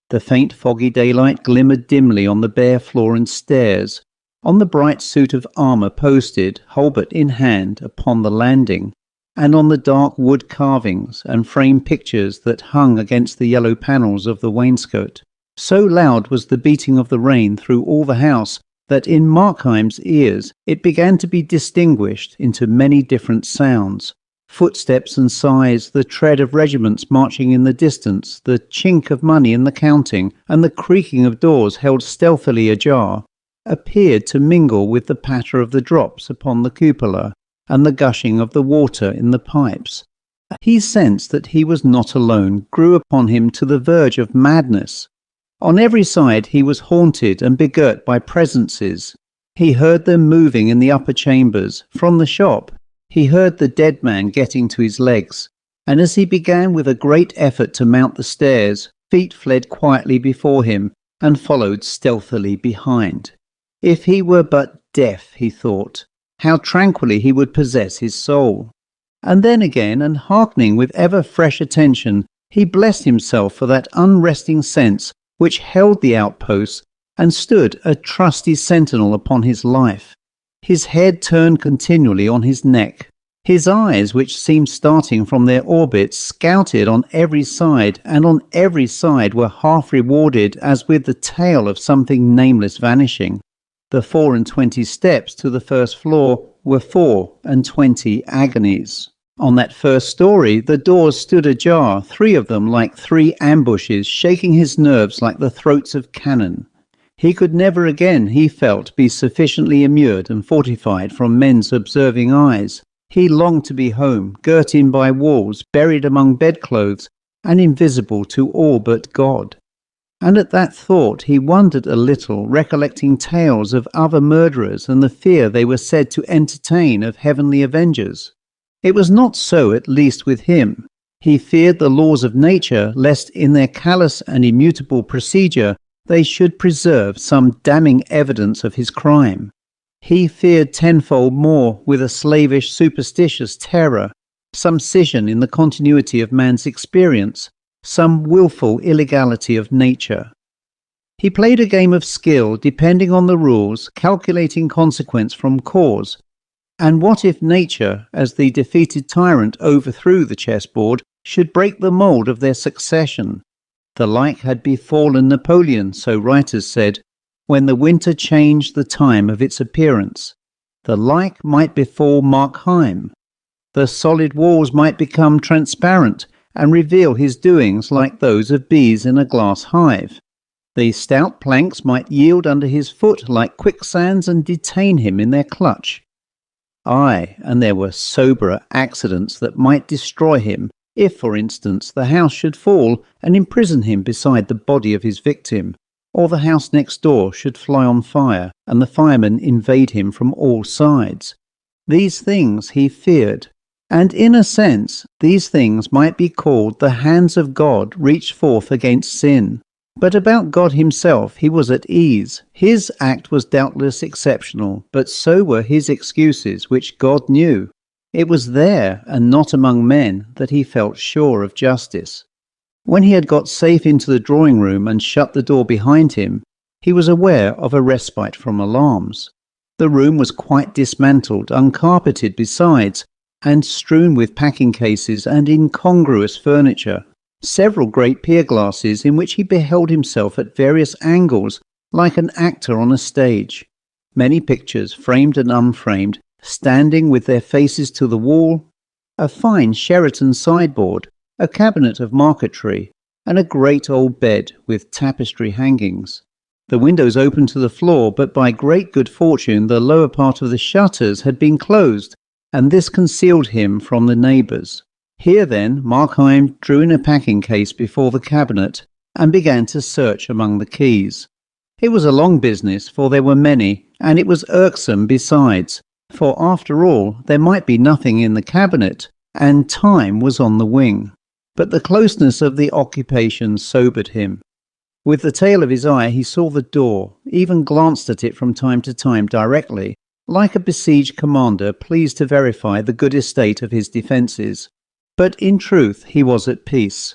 The faint foggy daylight glimmered dimly on the bare floor and stairs, on the bright suit of armour posted, halbert in hand, upon the landing, and on the dark wood carvings and framed pictures that hung against the yellow panels of the wainscot. So loud was the beating of the rain through all the house that in Markheim's ears it began to be distinguished into many different sounds. Footsteps and sighs, the tread of regiments marching in the distance, the chink of money in the counting, and the creaking of doors held stealthily ajar, appeared to mingle with the patter of the drops upon the cupola and the gushing of the water in the pipes. He sensed that he was not alone, grew upon him to the verge of madness. On every side he was haunted and begirt by presences. He heard them moving in the upper chambers. From the shop he heard the dead man getting to his legs, and as he began with a great effort to mount the stairs, feet fled quietly before him and followed stealthily behind. If he were but deaf, he thought, how tranquilly he would possess his soul. And then again, and hearkening with ever fresh attention, he blessed himself for that unresting sense which held the outposts and stood a trusty sentinel upon his life. His head turned continually on his neck. His eyes, which seemed starting from their orbits, scouted on every side, and on every side were half rewarded as with the tail of something nameless vanishing. The 24 steps to the first floor were 24 agonies. On that first story, the doors stood ajar, 3 of them like 3 ambushes, shaking his nerves like the throats of cannon. He could never again, he felt, be sufficiently immured and fortified from men's observing eyes. He longed to be home, girt in by walls, buried among bedclothes, and invisible to all but God. And at that thought he wondered a little, recollecting tales of other murderers and the fear they were said to entertain of heavenly avengers. It was not so, at least, with him. He feared the laws of nature, lest in their callous and immutable procedure they should preserve some damning evidence of his crime. He feared tenfold more, with a slavish, superstitious terror, some scission in the continuity of man's experience, some willful illegality of nature. He played a game of skill depending on the rules, calculating consequence from cause. And what if nature, as the defeated tyrant overthrew the chessboard, should break the mould of their succession? The like had befallen Napoleon, so writers said, when the winter changed the time of its appearance. The like might befall Markheim. The solid walls might become transparent and reveal his doings like those of bees in a glass hive. The stout planks might yield under his foot like quicksands and detain him in their clutch. Aye, and there were soberer accidents that might destroy him, if, for instance, the house should fall and imprison him beside the body of his victim, or the house next door should fly on fire and the firemen invade him from all sides. These things he feared, and in a sense these things might be called the hands of God reached forth against sin. But about God himself he was at ease. His act was doubtless exceptional, but so were his excuses, which God knew. It was there, and not among men, that he felt sure of justice. When he had got safe into the drawing-room and shut the door behind him, he was aware of a respite from alarms. The room was quite dismantled, uncarpeted besides, and strewn with packing cases and incongruous furniture. Several great pier glasses in which he beheld himself at various angles, like an actor on a stage. Many pictures, framed and unframed, standing with their faces to the wall. A fine Sheraton sideboard, a cabinet of marquetry, and a great old bed with tapestry hangings. The windows opened to the floor, but by great good fortune the lower part of the shutters had been closed, and this concealed him from the neighbours. Here then Markheim drew in a packing case before the cabinet and began to search among the keys. It was a long business, for there were many, and it was irksome besides, for after all there might be nothing in the cabinet, and time was on the wing. But the closeness of the occupation sobered him. With the tail of his eye he saw the door, even glanced at it from time to time directly, like a besieged commander pleased to verify the good estate of his defences. But in truth he was at peace.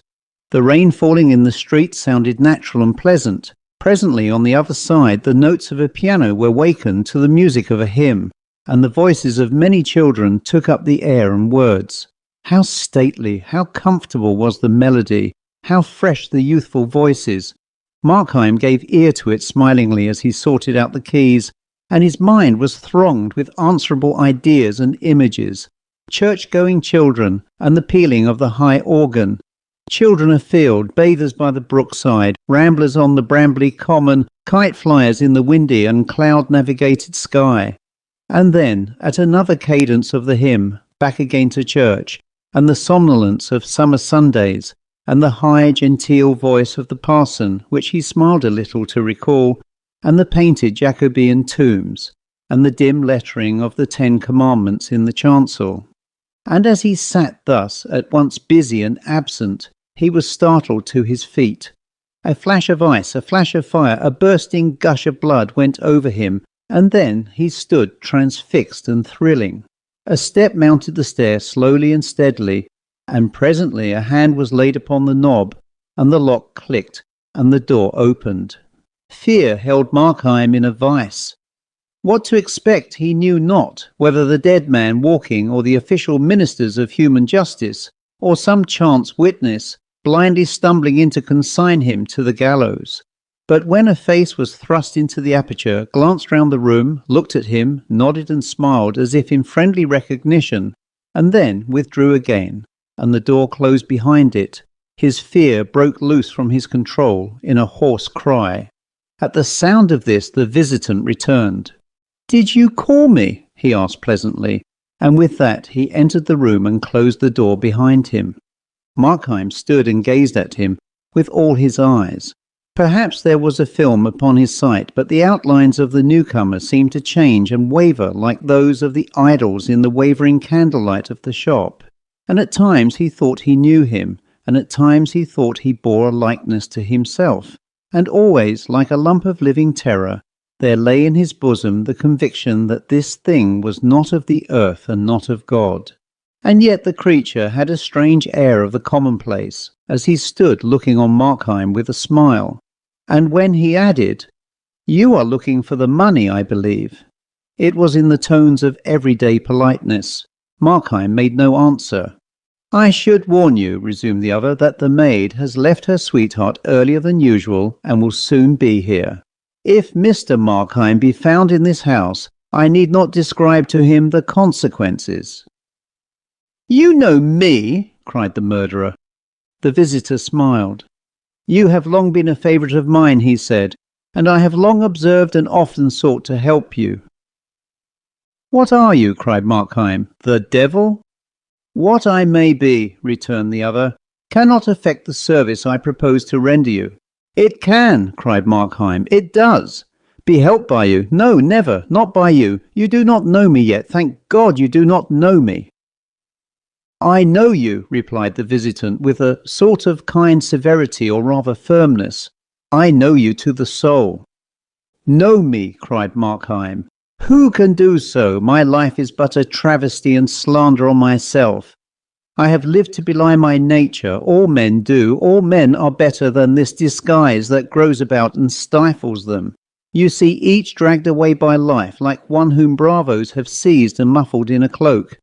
The rain falling in the street sounded natural and pleasant. Presently on the other side the notes of a piano were wakened to the music of a hymn, and the voices of many children took up the air and words. How stately, how comfortable was the melody, how fresh the youthful voices. Markheim gave ear to it smilingly as he sorted out the keys, and his mind was thronged with answerable ideas and images. Church-going children, and the pealing of the high organ. Children afield, bathers by the brookside, ramblers on the brambly common, kite-flyers in the windy and cloud-navigated sky. And then, at another cadence of the hymn, back again to church, and the somnolence of summer Sundays, and the high genteel voice of the parson, which he smiled a little to recall, and the painted Jacobean tombs, and the dim lettering of the 10 Commandments in the chancel. And as he sat thus, at once busy and absent, he was startled to his feet. A flash of ice, a flash of fire, a bursting gush of blood went over him, and then he stood transfixed and thrilling. A step mounted the stair slowly and steadily, and presently a hand was laid upon the knob, and the lock clicked, and the door opened. Fear held Markheim in a vice. What to expect he knew not, whether the dead man walking or the official ministers of human justice, or some chance witness, blindly stumbling in to consign him to the gallows. But when a face was thrust into the aperture, glanced round the room, looked at him, nodded and smiled as if in friendly recognition, and then withdrew again, and the door closed behind it, his fear broke loose from his control in a hoarse cry. At the sound of this the visitant returned. "Did you call me?" he asked pleasantly, and with that he entered the room and closed the door behind him. Markheim stood and gazed at him with all his eyes. Perhaps there was a film upon his sight, but the outlines of the newcomer seemed to change and waver like those of the idols in the wavering candlelight of the shop, and at times he thought he knew him, and at times he thought he bore a likeness to himself, and always, like a lump of living terror, there lay in his bosom the conviction that this thing was not of the earth and not of God. and yet the creature had a strange air of the commonplace, as he stood looking on Markheim with a smile, and when he added, "You are looking for the money, I believe," it was in the tones of everyday politeness. Markheim made no answer. "I should warn you," resumed the other, "that the maid has left her sweetheart earlier than usual and will soon be here. If Mr. Markheim be found in this house, I need not describe to him the consequences." "You know me," cried the murderer. The visitor smiled. "You have long been a favourite of mine," he said, "and I have long observed and often sought to help you." "What are you?" cried Markheim. "The devil?" "What I may be," returned the other, "cannot affect the service I propose to render you." "It can," cried Markheim. "It does. Be helped by you? No, never, not by you. You do not know me yet. Thank God you do not know me." "I know you," replied the visitant with a sort of kind severity, or rather firmness. "I know you to the soul." "Know me," cried Markheim. "Who can do so? My life is but a travesty and slander on myself. I have lived to belie my nature. All men do. All men are better than this disguise that grows about and stifles them. You see each dragged away by life like one whom bravos have seized and muffled in a cloak.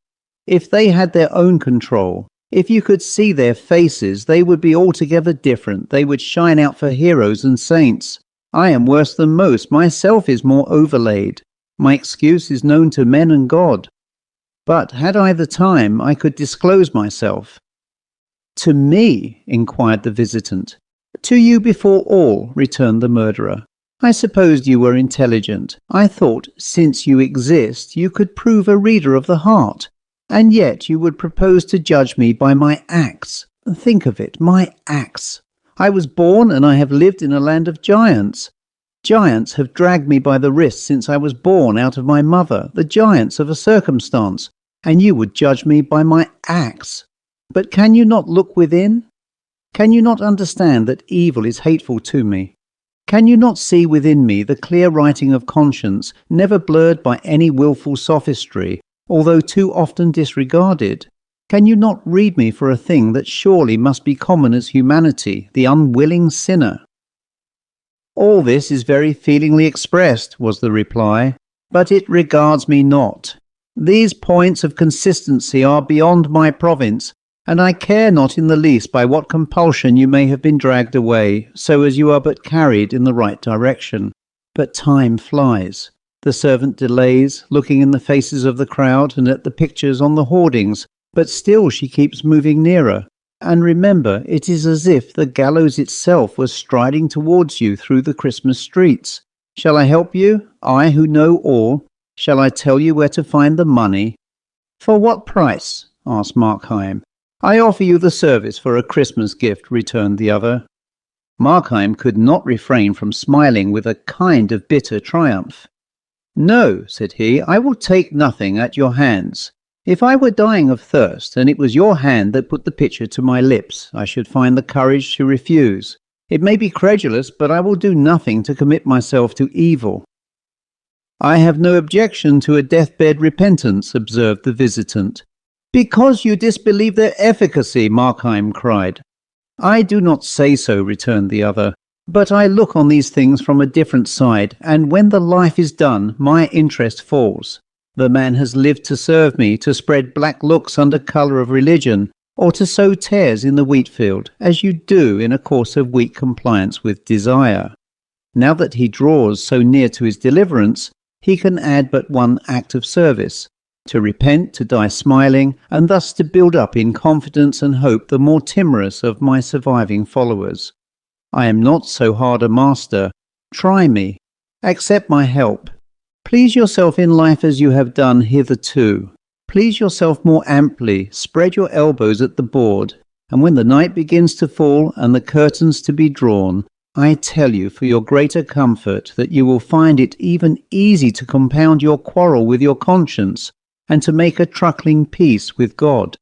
If they had their own control, if you could see their faces, they would be altogether different. They would shine out for heroes and saints. I am worse than most. Myself is more overlaid. My excuse is known to men and God. But had I the time, I could disclose myself." "To me?" inquired the visitant. "To you before all," returned the murderer. "I supposed you were intelligent. I thought, since you exist, you could prove a reader of the heart. And yet you would propose to judge me by my acts. Think of it, my acts. I was born and I have lived in a land of giants. Giants have dragged me by the wrist since I was born out of my mother, the giants of a circumstance, and you would judge me by my acts. But can you not look within? Can you not understand that evil is hateful to me? Can you not see within me the clear writing of conscience, never blurred by any wilful sophistry, although too often disregarded? Can you not read me for a thing that surely must be common as humanity, the unwilling sinner?" "All this is very feelingly expressed," was the reply, "but it regards me not. These points of consistency are beyond my province, and I care not in the least by what compulsion you may have been dragged away, so as you are but carried in the right direction. But time flies. The servant delays, looking in the faces of the crowd and at the pictures on the hoardings, but still she keeps moving nearer. And remember, it is as if the gallows itself was striding towards you through the Christmas streets. Shall I help you? I who know all. Shall I tell you where to find the money?" "For what price?" asked Markheim. "I offer you the service for a Christmas gift," returned the other. Markheim could not refrain from smiling with a kind of bitter triumph. "No," said he, "I will take nothing at your hands. If I were dying of thirst, and it was your hand that put the pitcher to my lips, I should find the courage to refuse. It may be credulous, but I will do nothing to commit myself to evil." "I have no objection to a deathbed repentance," observed the visitant. "Because you disbelieve their efficacy," Markheim cried. "I do not say so," returned the other, "but I look on these things from a different side, and when the life is done, my interest falls. The man has lived to serve me, to spread black looks under colour of religion, or to sow tares in the wheat field, as you do in a course of weak compliance with desire. Now that he draws so near to his deliverance, he can add but one act of service, to repent, to die smiling, and thus to build up in confidence and hope the more timorous of my surviving followers. I am not so hard a master. Try me. Accept my help. Please yourself in life as you have done hitherto. Please yourself more amply. Spread your elbows at the board, and when the night begins to fall and the curtains to be drawn, I tell you for your greater comfort that you will find it even easy to compound your quarrel with your conscience and to make a truckling peace with God.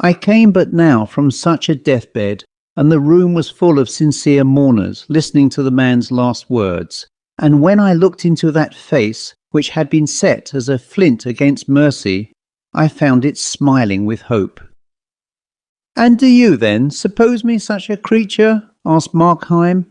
I came but now from such a deathbed, and the room was full of sincere mourners listening to the man's last words. And when I looked into that face, which had been set as a flint against mercy, I found it smiling with hope. "And do you, then, suppose me such a creature?" asked Markheim.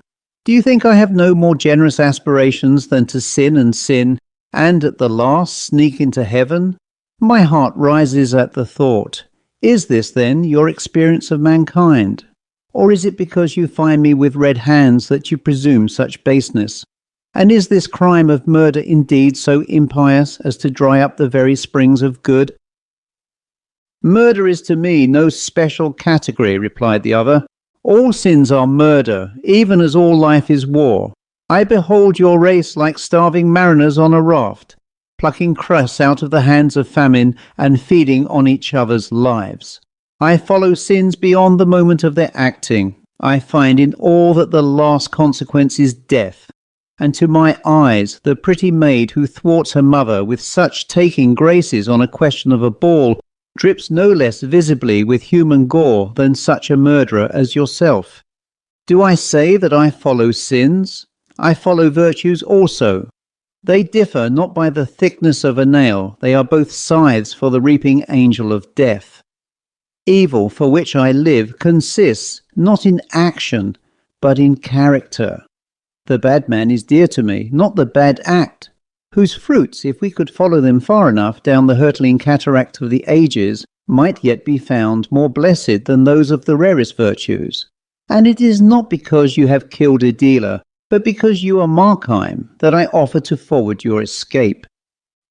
"Do you think I have no more generous aspirations than to sin, and at the last sneak into heaven? My heart rises at the thought. Is this, then, your experience of mankind? Or is it because you find me with red hands that you presume such baseness? And is this crime of murder indeed so impious as to dry up the very springs of good?" "Murder is to me no special category," replied the other. "All sins are murder, even as all life is war. I behold your race like starving mariners on a raft, plucking crusts out of the hands of famine and feeding on each other's lives. I follow sins beyond the moment of their acting. I find in all that the last consequence is death. And to my eyes, the pretty maid who thwarts her mother with such taking graces on a question of a ball drips no less visibly with human gore than such a murderer as yourself. Do I say that I follow sins? I follow virtues also. They differ not by the thickness of a nail. They are both scythes for the reaping angel of death. Evil for which I live consists not in action, but in character. The bad man is dear to me, not the bad act, whose fruits, if we could follow them far enough down the hurtling cataract of the ages, might yet be found more blessed than those of the rarest virtues. And it is not because you have killed a dealer, but because you are Markheim, that I offer to forward your escape."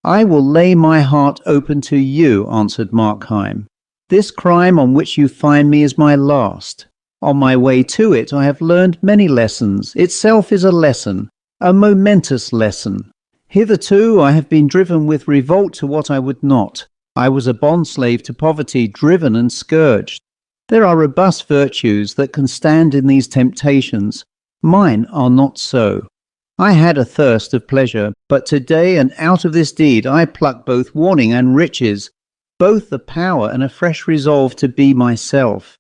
"I will lay my heart open to you," answered Markheim. "This crime on which you find me is my last. On my way to it I have learned many lessons. Itself is a lesson, a momentous lesson. Hitherto I have been driven with revolt to what I would not. I was a bond-slave to poverty, driven and scourged. There are robust virtues that can stand in these temptations. Mine are not so. I had a thirst of pleasure, but today and out of this deed I pluck both warning and riches, both the power and a fresh resolve to be myself.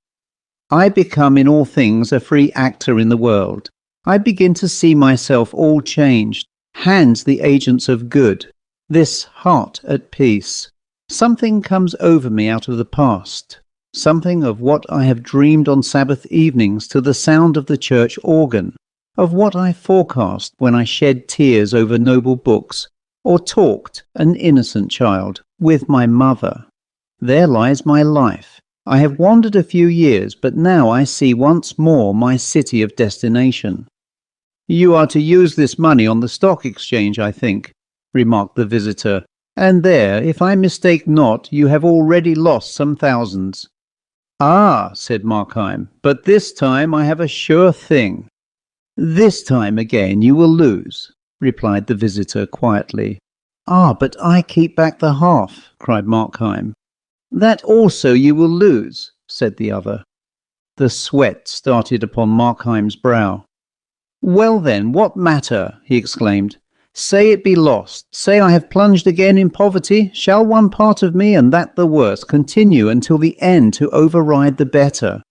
I become in all things a free actor in the world. I begin to see myself all changed, hands the agents of good, this heart at peace. Something comes over me out of the past, something of what I have dreamed on Sabbath evenings to the sound of the church organ, of what I forecast when I shed tears over noble books, or talked, an innocent child, with my mother. There lies my life. I have wandered a few years, but now I see once more my city of destination." "You are to use this money on the stock exchange, I think," remarked the visitor, "and there, if I mistake not, you have already lost some thousands." "Ah," said Markheim, "but this time I have a sure thing." "This time again you will lose," replied the visitor quietly. "Ah, but I keep back the half," cried Markheim. "That also you will lose," said the other. The sweat started upon Markheim's brow. "Well then, what matter?" he exclaimed. "Say it be lost. Say I have plunged again in poverty. Shall one part of me, and that the worst, continue until the end to override the better?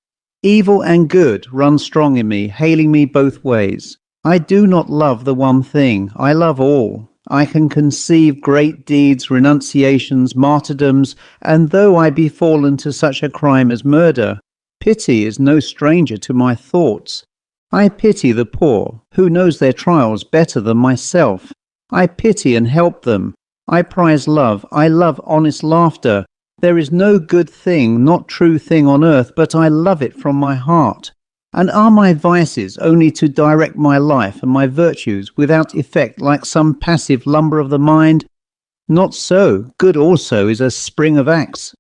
Evil and good run strong in me, hailing me both ways. I do not love the one thing. I love all. I can conceive great deeds, renunciations, martyrdoms, and though I be fallen to such a crime as murder, pity is no stranger to my thoughts. I pity the poor, who knows their trials better than myself. I pity and help them. I prize love. I love honest laughter. There is no good thing, not true thing on earth, but I love it from my heart. And are my vices only to direct my life and my virtues without effect like some passive lumber of the mind? Not so. Good also is a spring of axe."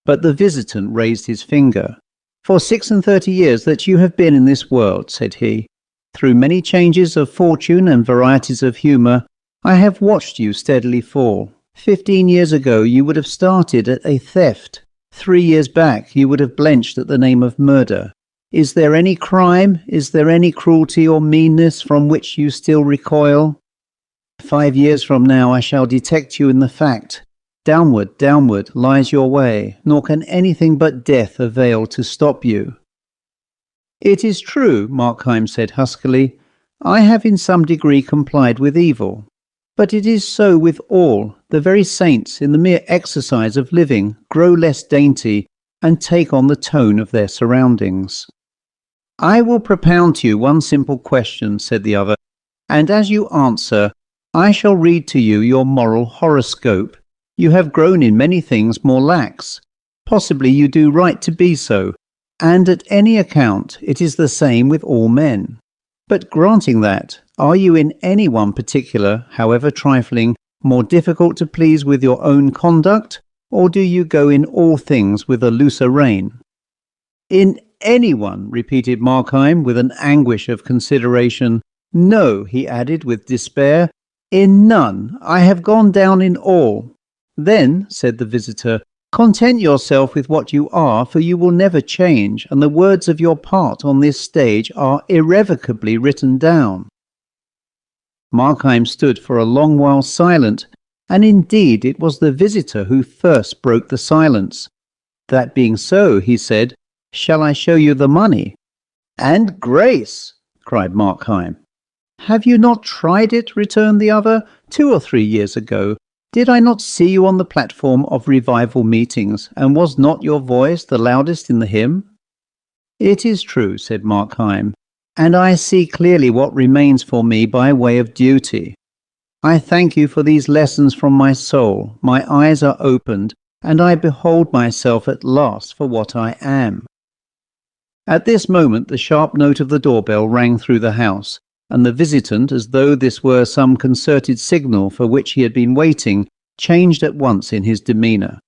But the visitant raised his finger. "For 36 years that you have been in this world," said he, "through many changes of fortune and varieties of humour, I have watched you steadily fall. 15 years ago you would have started at a theft. 3 years back you would have blenched at the name of murder. Is there any crime, is there any cruelty or meanness from which you still recoil? 5 years from now I shall detect you in the fact. Downward, downward lies your way, nor can anything but death avail to stop you." "It is true," Markheim said huskily, "I have in some degree complied with evil. But it is so with all. The very saints, in the mere exercise of living, grow less dainty and take on the tone of their surroundings. "I will propound to you one simple question," said the other, "and as you answer, I shall read to you your moral horoscope. You have grown in many things more lax. Possibly you do right to be so, and at any account it is the same with all men. But granting that, are you in any one particular, however trifling, more difficult to please with your own conduct, or do you go in all things with a looser rein?" "In anyone," repeated Markheim with an anguish of consideration. "No," he added with despair, "in none. I have gone down in all." "Then," said the visitor, "content yourself with what you are, for you will never change, and the words of your part on this stage are irrevocably written down." Markheim stood for a long while silent, and indeed it was the visitor who first broke the silence. "That being so," he said, "shall I show you the money?" "And grace!" cried Markheim. "Have you not tried it?" returned the other. 2 or 3 years ago. Did I not see you on the platform of revival meetings, and was not your voice the loudest in the hymn?" "It is true," said Markheim, "and I see clearly what remains for me by way of duty. I thank you for these lessons from my soul. My eyes are opened, and I behold myself at last for what I am." At this moment the sharp note of the doorbell rang through the house, and the visitant, as though this were some concerted signal for which he had been waiting, changed at once in his demeanour.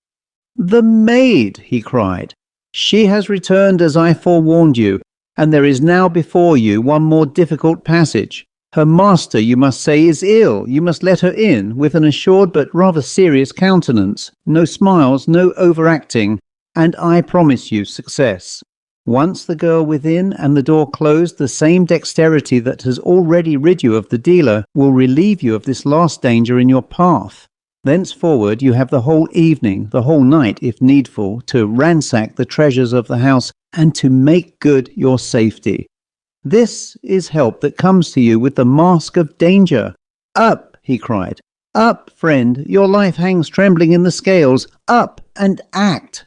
"The maid!" he cried. "She has returned as I forewarned you, and there is now before you one more difficult passage. Her master, you must say, is ill. You must let her in, with an assured but rather serious countenance. No smiles, no overacting, and I promise you success. Once the girl within and the door closed, the same dexterity that has already rid you of the dealer will relieve you of this last danger in your path. Thenceforward you have the whole evening, the whole night, if needful, to ransack the treasures of the house and to make good your safety. This is help that comes to you with the mask of danger. Up!" he cried. "Up, friend, your life hangs trembling in the scales. Up and act!"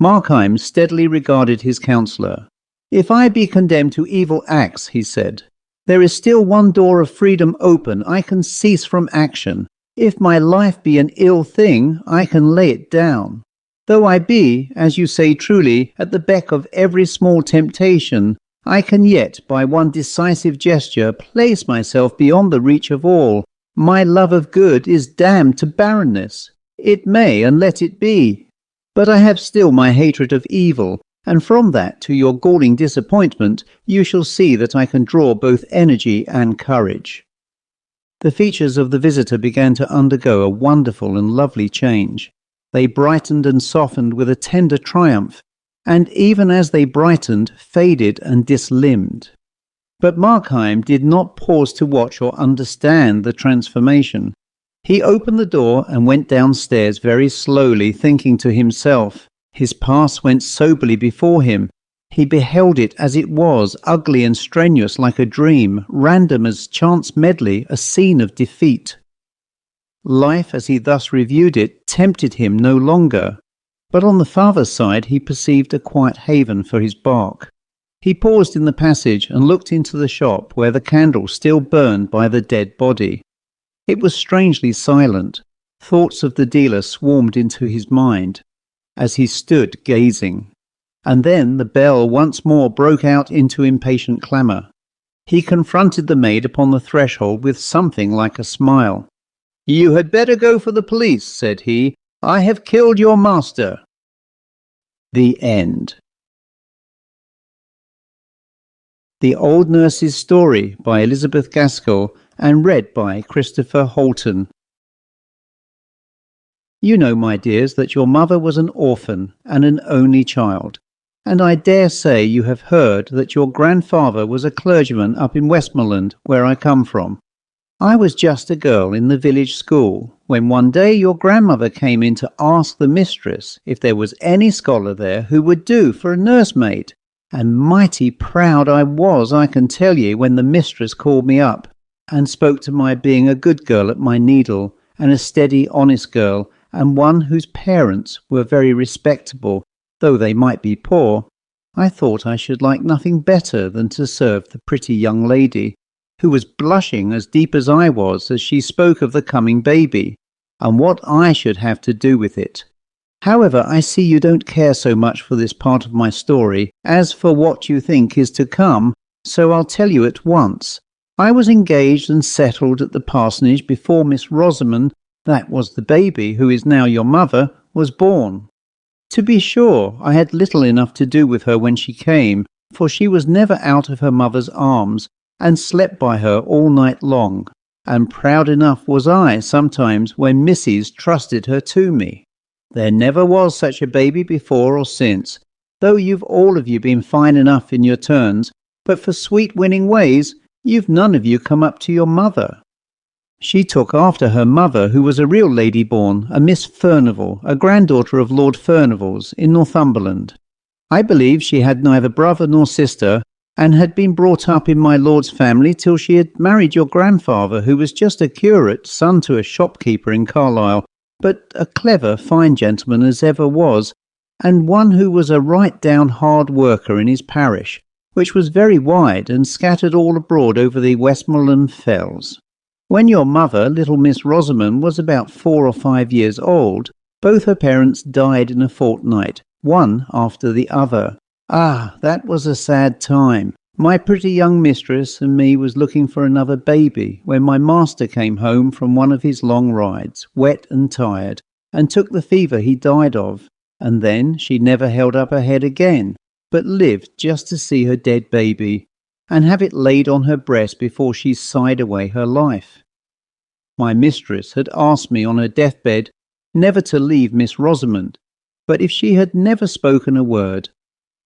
Markheim steadily regarded his counsellor. "If I be condemned to evil acts," he said, "there is still one door of freedom open. I can cease from action. If my life be an ill thing, I can lay it down. Though I be, as you say truly, at the beck of every small temptation, I can yet, by one decisive gesture, place myself beyond the reach of all. My love of good is damned to barrenness. It may, and let it be. But I have still my hatred of evil, and from that to your galling disappointment, you shall see that I can draw both energy and courage." The features of the visitor began to undergo a wonderful and lovely change. They brightened and softened with a tender triumph, and even as they brightened, faded and dislimned. But Markheim did not pause to watch or understand the transformation. He opened the door and went downstairs very slowly, thinking to himself. His past went soberly before him. He beheld it as it was, ugly and strenuous like a dream, random as chance medley, a scene of defeat. Life, as he thus reviewed it, tempted him no longer. But on the farther side he perceived a quiet haven for his bark. He paused in the passage and looked into the shop where the candle still burned by the dead body. It was strangely silent. Thoughts of the dealer swarmed into his mind as he stood gazing. And then the bell once more broke out into impatient clamour. He confronted the maid upon the threshold with something like a smile. "You had better go for the police," said he. "I have killed your master." The End. The Old Nurse's Story by Elizabeth Gaskell and read by Christopher Holton. You know, my dears, that your mother was an orphan and an only child, and I dare say you have heard that your grandfather was a clergyman up in Westmoreland, where I come from. I was just a girl in the village school, when one day your grandmother came in to ask the mistress if there was any scholar there who would do for a nursemaid, and mighty proud I was, I can tell ye, when the mistress called me up, and spoke to my being a good girl at my needle, and a steady, honest girl, and one whose parents were very respectable, though they might be poor, I thought I should like nothing better than to serve the pretty young lady, who was blushing as deep as I was as she spoke of the coming baby, and what I should have to do with it. However, I see you don't care so much for this part of my story as for what you think is to come, so I'll tell you at once. I was engaged and settled at the parsonage before Miss Rosamond, that was the baby who is now your mother, was born. To be sure, I had little enough to do with her when she came, for she was never out of her mother's arms, and slept by her all night long, and proud enough was I sometimes when Missus trusted her to me. There never was such a baby before or since, though you've all of you been fine enough in your turns, but for sweet winning ways, you've none of you come up to your mother. She took after her mother, who was a real lady born, a Miss Furnivall, a granddaughter of Lord Furnivall's in Northumberland. I believe she had neither brother nor sister, and had been brought up in my lord's family till she had married your grandfather, who was just a curate, son to a shopkeeper in Carlisle, but a clever, fine gentleman as ever was, and one who was a right-down hard worker in his parish, which was very wide and scattered all abroad over the Westmoreland fells. When your mother, little Miss Rosamond, was about 4 or 5 years old, both her parents died in a fortnight, one after the other. Ah, that was a sad time. My pretty young mistress and me was looking for another baby when my master came home from one of his long rides, wet and tired, and took the fever he died of, and then she never held up her head again, but lived just to see her dead baby, and have it laid on her breast before she sighed away her life. My mistress had asked me on her deathbed never to leave Miss Rosamond, but if she had never spoken a word,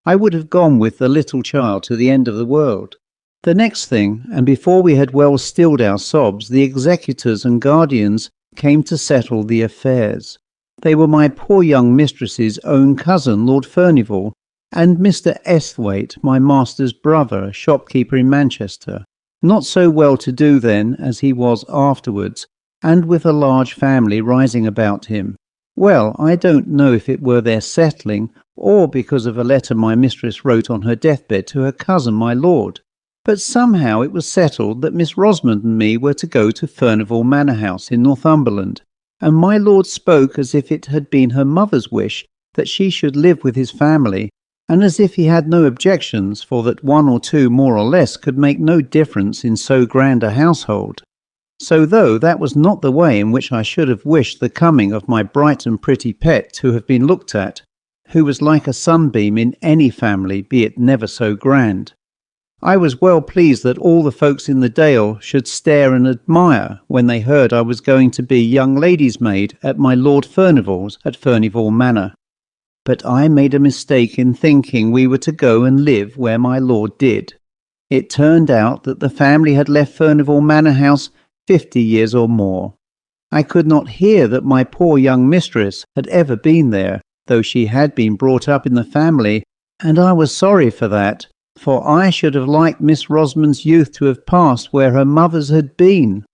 I would have gone with the little child to the end of the world. The next thing, and before we had well stilled our sobs, the executors and guardians came to settle the affairs. They were my poor young mistress's own cousin, Lord Furnivall, and Mr. Esthwaite, my master's brother, a shopkeeper in Manchester, not so well to do then as he was afterwards, and with a large family rising about him. Well, I don't know if it were their settling, or because of a letter my mistress wrote on her deathbed to her cousin my lord, but somehow it was settled that Miss Rosamond and me were to go to Furnivall Manor House in Northumberland, and my lord spoke as if it had been her mother's wish that she should live with his family, and as if he had no objections, for that 1 or 2 more or less could make no difference in so grand a household. So though that was not the way in which I should have wished the coming of my bright and pretty pet to have been looked at, who was like a sunbeam in any family, be it never so grand, I was well pleased that all the folks in the Dale should stare and admire when they heard I was going to be young lady's maid at my Lord Furnivall's at Furnivall Manor. But I made a mistake in thinking we were to go and live where my lord did. It turned out that the family had left Furnivall Manor House 50 years or more. I could not hear that my poor young mistress had ever been there, though she had been brought up in the family, and I was sorry for that, for I should have liked Miss Rosamond's youth to have passed where her mother's had been.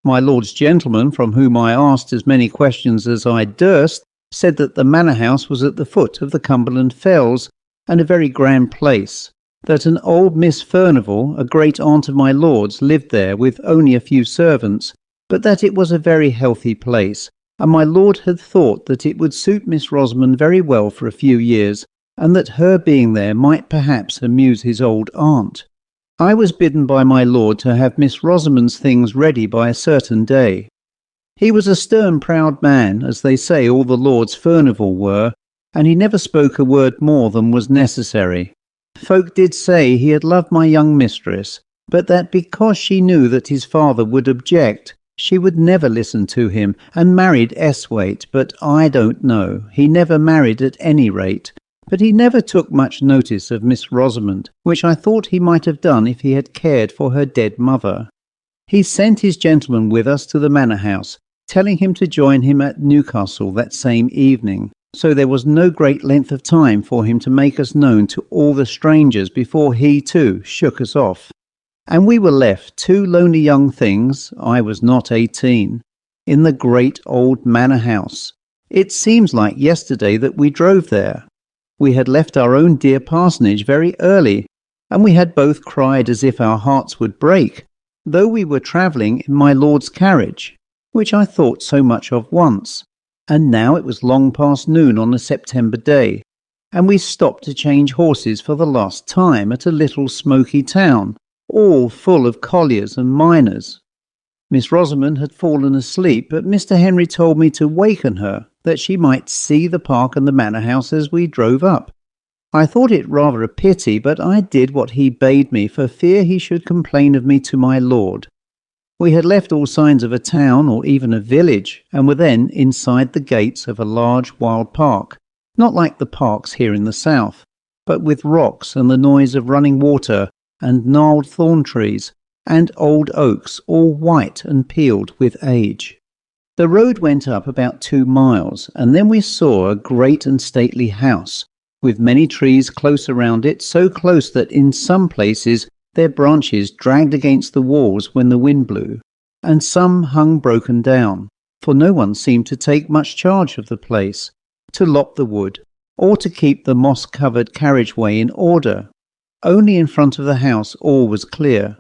My lord's gentleman, from whom I asked as many questions as I durst, said that the manor house was at the foot of the Cumberland Fells, and a very grand place, that an old Miss Furnivall, a great aunt of my lord's, lived there with only a few servants, but that it was a very healthy place, and my lord had thought that it would suit Miss Rosamond very well for a few years, and that her being there might perhaps amuse his old aunt. I was bidden by my lord to have Miss Rosamond's things ready by a certain day. He was a stern, proud man, as they say all the Lords Furnivall were, and he never spoke a word more than was necessary. Folk did say he had loved my young mistress, but that because she knew that his father would object, she would never listen to him, and married Esthwaite, but I don't know. He never married at any rate, but he never took much notice of Miss Rosamond, which I thought he might have done if he had cared for her dead mother. He sent his gentleman with us to the manor house, telling him to join him at Newcastle that same evening, so there was no great length of time for him to make us known to all the strangers before he, too, shook us off. And we were left, 2 lonely young things, I was not 18, in the great old manor house. It seems like yesterday that we drove there. We had left our own dear parsonage very early, and we had both cried as if our hearts would break, though we were travelling in my lord's carriage, which I thought so much of once. And now it was long past noon on a September day, and we stopped to change horses for the last time at a little smoky town, all full of colliers and miners. Miss Rosamond had fallen asleep, but Mr. Henry told me to waken her, that she might see the park and the manor house as we drove up. I thought it rather a pity, but I did what he bade me for fear he should complain of me to my lord. We had left all signs of a town or even a village, and were then inside the gates of a large wild park, not like the parks here in the south, but with rocks and the noise of running water and gnarled thorn trees, and old oaks all white and peeled with age. The road went up about 2 miles, and then we saw a great and stately house, with many trees close around it, so close that in some places their branches dragged against the walls when the wind blew, and some hung broken down, for no one seemed to take much charge of the place, to lop the wood, or to keep the moss-covered carriageway in order. Only in front of the house all was clear.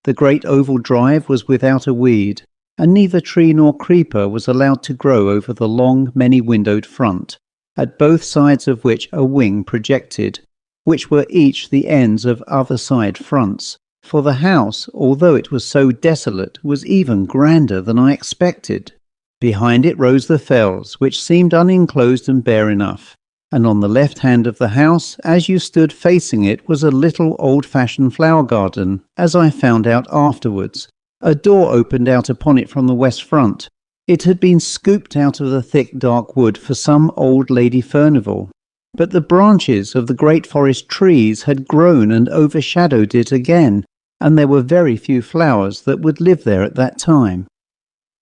The great oval drive was without a weed, and neither tree nor creeper was allowed to grow over the long, many-windowed front, at both sides of which a wing projected, which were each the ends of other-side fronts, for the house, although it was so desolate, was even grander than I expected. Behind it rose the fells, which seemed unenclosed and bare enough, and on the left hand of the house, as you stood facing it, was a little old-fashioned flower garden, as I found out afterwards. A door opened out upon it from the west front. It had been scooped out of the thick dark wood for some old Lady Furnival, but the branches of the great forest trees had grown and overshadowed it again, and there were very few flowers that would live there at that time.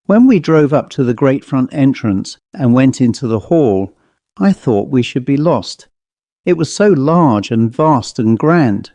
When we drove up to the great front entrance and went into the hall, I thought we should be lost. It was so large and vast and grand.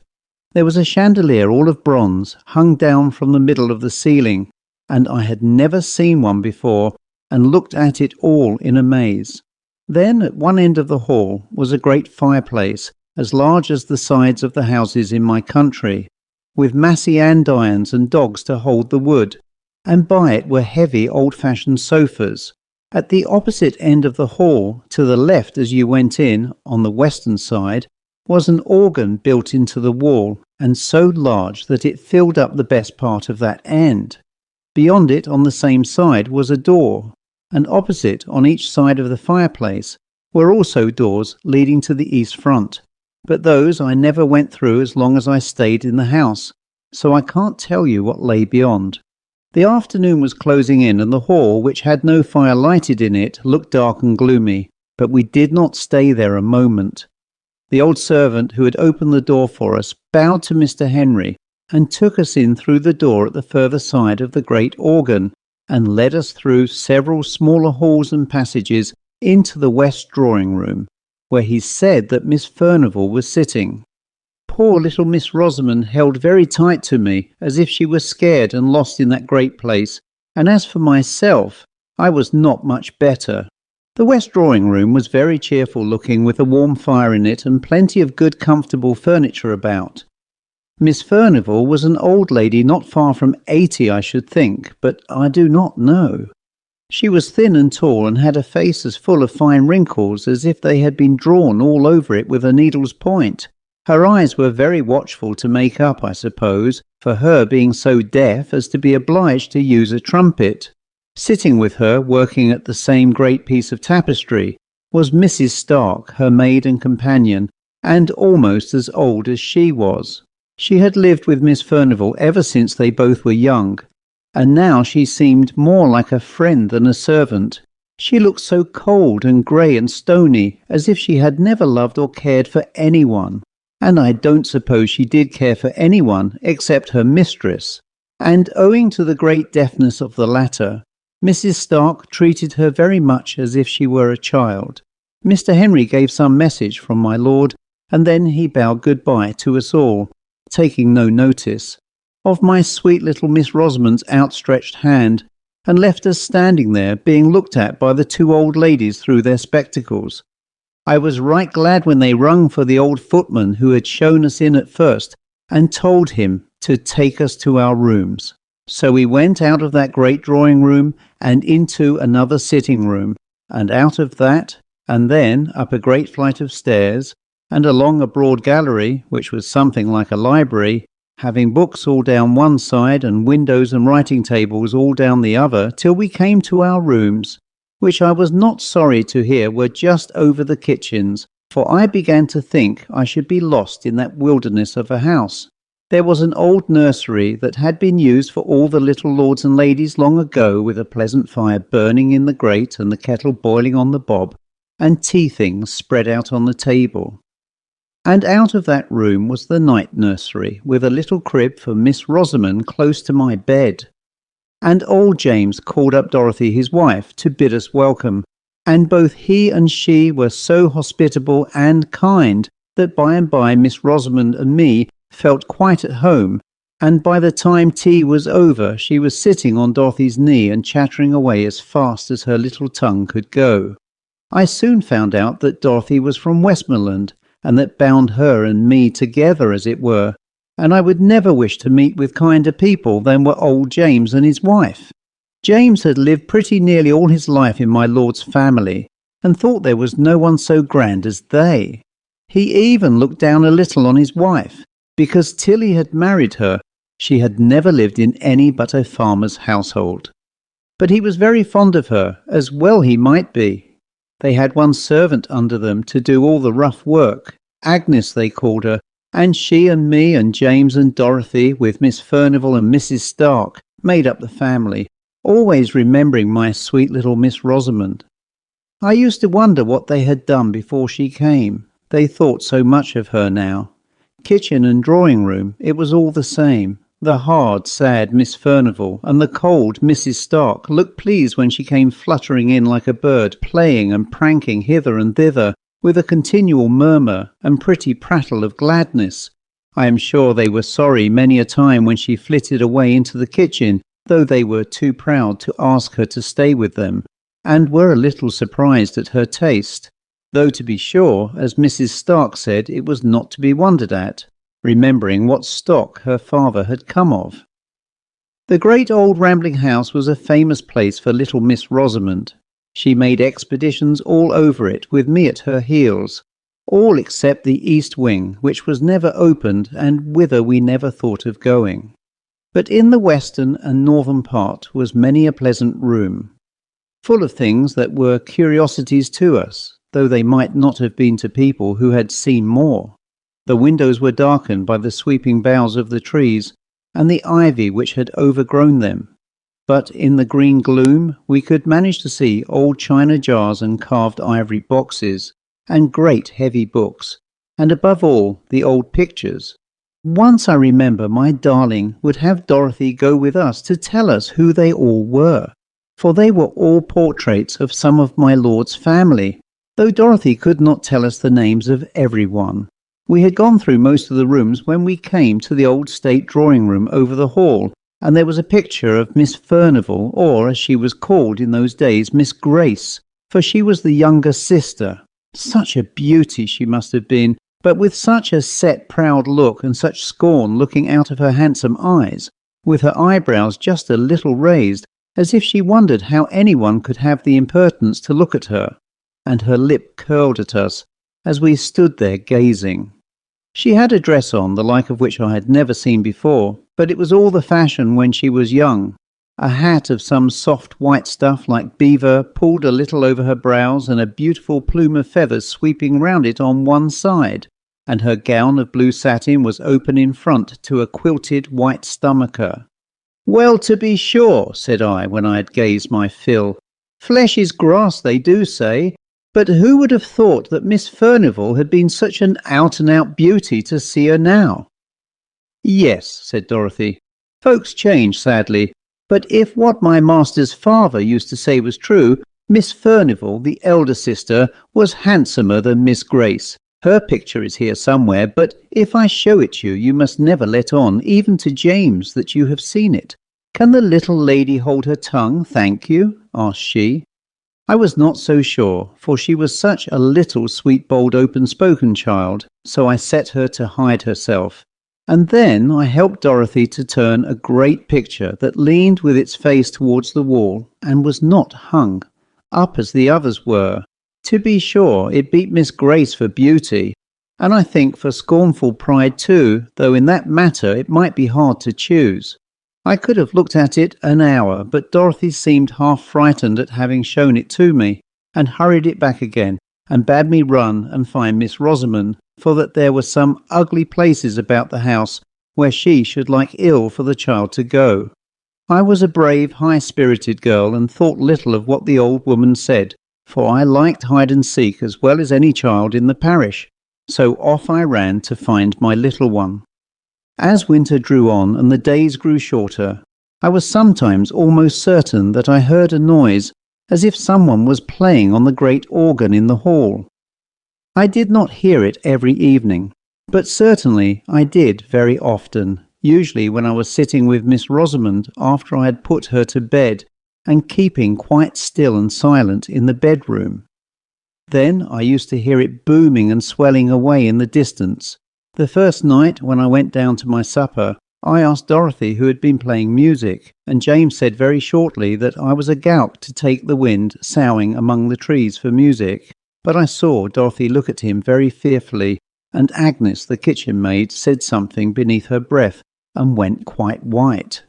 There was a chandelier all of bronze hung down from the middle of the ceiling, and I had never seen one before, and looked at it all in amaze. Then at one end of the hall was a great fireplace, as large as the sides of the houses in my country, with massy andirons and dogs to hold the wood, and by it were heavy old-fashioned sofas. At the opposite end of the hall, to the left as you went in, on the western side, was an organ built into the wall, and so large that it filled up the best part of that end. Beyond it, on the same side, was a door, and opposite, on each side of the fireplace, were also doors leading to the east front, but those I never went through as long as I stayed in the house, so I can't tell you what lay beyond. The afternoon was closing in, and the hall, which had no fire lighted in it, looked dark and gloomy, but we did not stay there a moment. The old servant who had opened the door for us bowed to Mr. Henry, and took us in through the door at the further side of the great organ, and led us through several smaller halls and passages into the west drawing-room, where he said that Miss Furnival was sitting. Poor little Miss Rosamond held very tight to me, as if she were scared and lost in that great place, and as for myself, I was not much better. The west drawing-room was very cheerful-looking, with a warm fire in it and plenty of good comfortable furniture about. Miss Furnival was an old lady not far from 80, I should think, but I do not know. She was thin and tall, and had a face as full of fine wrinkles as if they had been drawn all over it with a needle's point. Her eyes were very watchful to make up, I suppose, for her being so deaf as to be obliged to use a trumpet. Sitting with her, working at the same great piece of tapestry, was Mrs. Stark, her maid and companion, and almost as old as she was. She had lived with Miss Furnival ever since they both were young, and now she seemed more like a friend than a servant. She looked so cold and grey and stony, as if she had never loved or cared for anyone. And I don't suppose she did care for anyone except her mistress, and owing to the great deafness of the latter, Mrs. Stark treated her very much as if she were a child. Mr. Henry gave some message from my lord, and then he bowed goodbye to us all, taking no notice of my sweet little Miss Rosamond's outstretched hand, and left us standing there being looked at by the two old ladies through their spectacles. I was right glad when they rung for the old footman who had shown us in at first and told him to take us to our rooms. So we went out of that great drawing room and into another sitting room, and out of that, and then up a great flight of stairs, and along a broad gallery, which was something like a library, having books all down one side and windows and writing tables all down the other, till we came to our rooms, which I was not sorry to hear were just over the kitchens, for I began to think I should be lost in that wilderness of a house. There was an old nursery that had been used for all the little lords and ladies long ago, with a pleasant fire burning in the grate and the kettle boiling on the bob, and tea things spread out on the table. And out of that room was the night nursery, with a little crib for Miss Rosamond close to my bed. And old James called up Dorothy, his wife, to bid us welcome, and both he and she were so hospitable and kind that by and by Miss Rosamond and me felt quite at home, and by the time tea was over she was sitting on Dorothy's knee and chattering away as fast as her little tongue could go. I soon found out that Dorothy was from Westmoreland, and that bound her and me together, as it were, and I would never wish to meet with kinder people than were old James and his wife. James had lived pretty nearly all his life in my lord's family, and thought there was no one so grand as they. He even looked down a little on his wife, because till he had married her, she had never lived in any but a farmer's household. But he was very fond of her, as well he might be. They had one servant under them to do all the rough work, Agnes they called her, and she and me and James and Dorothy, with Miss Furnivall and Mrs. Stark, made up the family, always remembering my sweet little Miss Rosamond. I used to wonder what they had done before she came. They thought so much of her now. Kitchen and drawing room, it was all the same. The hard, sad Miss Furnivall and the cold Mrs. Stark looked pleased when she came fluttering in like a bird, playing and pranking hither and thither, with a continual murmur and pretty prattle of gladness. I am sure they were sorry many a time when she flitted away into the kitchen, though they were too proud to ask her to stay with them, and were a little surprised at her taste, though to be sure, as Mrs. Stark said, it was not to be wondered at, remembering what stock her father had come of. The great old rambling house was a famous place for little Miss Rosamond. She made expeditions all over it, with me at her heels, all except the east wing, which was never opened and whither we never thought of going. But in the western and northern part was many a pleasant room, full of things that were curiosities to us, though they might not have been to people who had seen more. The windows were darkened by the sweeping boughs of the trees and the ivy which had overgrown them, but in the green gloom we could manage to see old china jars and carved ivory boxes, and great heavy books, and above all the old pictures. Once I remember my darling would have Dorothy go with us to tell us who they all were, for they were all portraits of some of my lord's family, though Dorothy could not tell us the names of every one. We had gone through most of the rooms when we came to the old state drawing-room over the hall, and there was a picture of Miss Furnivall, or, as she was called in those days, Miss Grace, for she was the younger sister. Such a beauty she must have been, but with such a set, proud look, and such scorn looking out of her handsome eyes, with her eyebrows just a little raised, as if she wondered how anyone could have the impertinence to look at her, and her lip curled at us as we stood there gazing. She had a dress on, the like of which I had never seen before, but it was all the fashion when she was young. A hat of some soft white stuff like beaver pulled a little over her brows, and a beautiful plume of feathers sweeping round it on one side, and her gown of blue satin was open in front to a quilted white stomacher. "Well, to be sure," said I, when I had gazed my fill. "Flesh is grass, they do say. But who would have thought that Miss Furnivall had been such an out-and-out beauty to see her now?" "Yes," said Dorothy, "folks change sadly, but if what my master's father used to say was true, Miss Furnivall, the elder sister, was handsomer than Miss Grace. Her picture is here somewhere, but if I show it you, you must never let on, even to James, that you have seen it. "Can the little lady hold her tongue, thank you?" asked she. I was not so sure, for she was such a little sweet, bold, open-spoken child, so I set her to hide herself. And then I helped Dorothy to turn a great picture that leaned with its face towards the wall and was not hung up as the others were. To be sure, it beat Miss Grace for beauty, and I think for scornful pride too, though in that matter it might be hard to choose. I could have looked at it an hour, but Dorothy seemed half frightened at having shown it to me, and hurried it back again, and bade me run and find Miss Rosamond, for that there were some ugly places about the house where she should like ill for the child to go. I was a brave, high-spirited girl, and thought little of what the old woman said, for I liked hide-and-seek as well as any child in the parish, so off I ran to find my little one. As winter drew on and the days grew shorter, I was sometimes almost certain that I heard a noise as if someone was playing on the great organ in the hall. I did not hear it every evening, but certainly I did very often, usually when I was sitting with Miss Rosamond after I had put her to bed and keeping quite still and silent in the bedroom. Then I used to hear it booming and swelling away in the distance. The first night when I went down to my supper, I asked Dorothy who had been playing music, and James said very shortly that I was a gowk to take the wind soughing among the trees for music. But I saw Dorothy look at him very fearfully, and Agnes, the kitchen maid, said something beneath her breath and went quite white.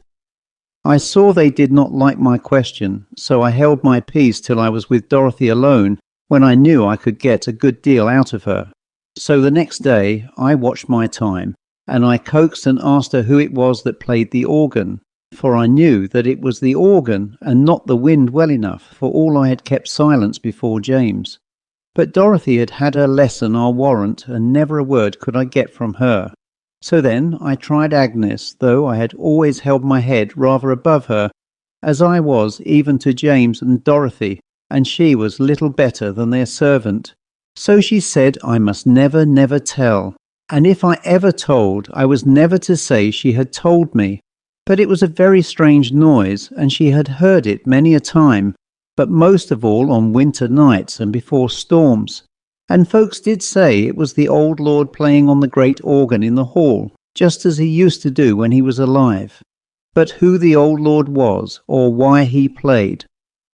I saw they did not like my question, so I held my peace till I was with Dorothy alone, when I knew I could get a good deal out of her. So the next day I watched my time, and I coaxed and asked her who it was that played the organ, for I knew that it was the organ and not the wind well enough, for all I had kept silence before James. But Dorothy had had her lesson, I'll warrant, and never a word could I get from her. So then I tried Agnes, though I had always held my head rather above her, as I was even to James and Dorothy, and she was little better than their servant. So she said I must never, never tell, and if I ever told, I was never to say she had told me. But it was a very strange noise, and she had heard it many a time, but most of all on winter nights and before storms. And folks did say it was the old lord playing on the great organ in the hall, just as he used to do when he was alive. But who the old lord was, or why he played,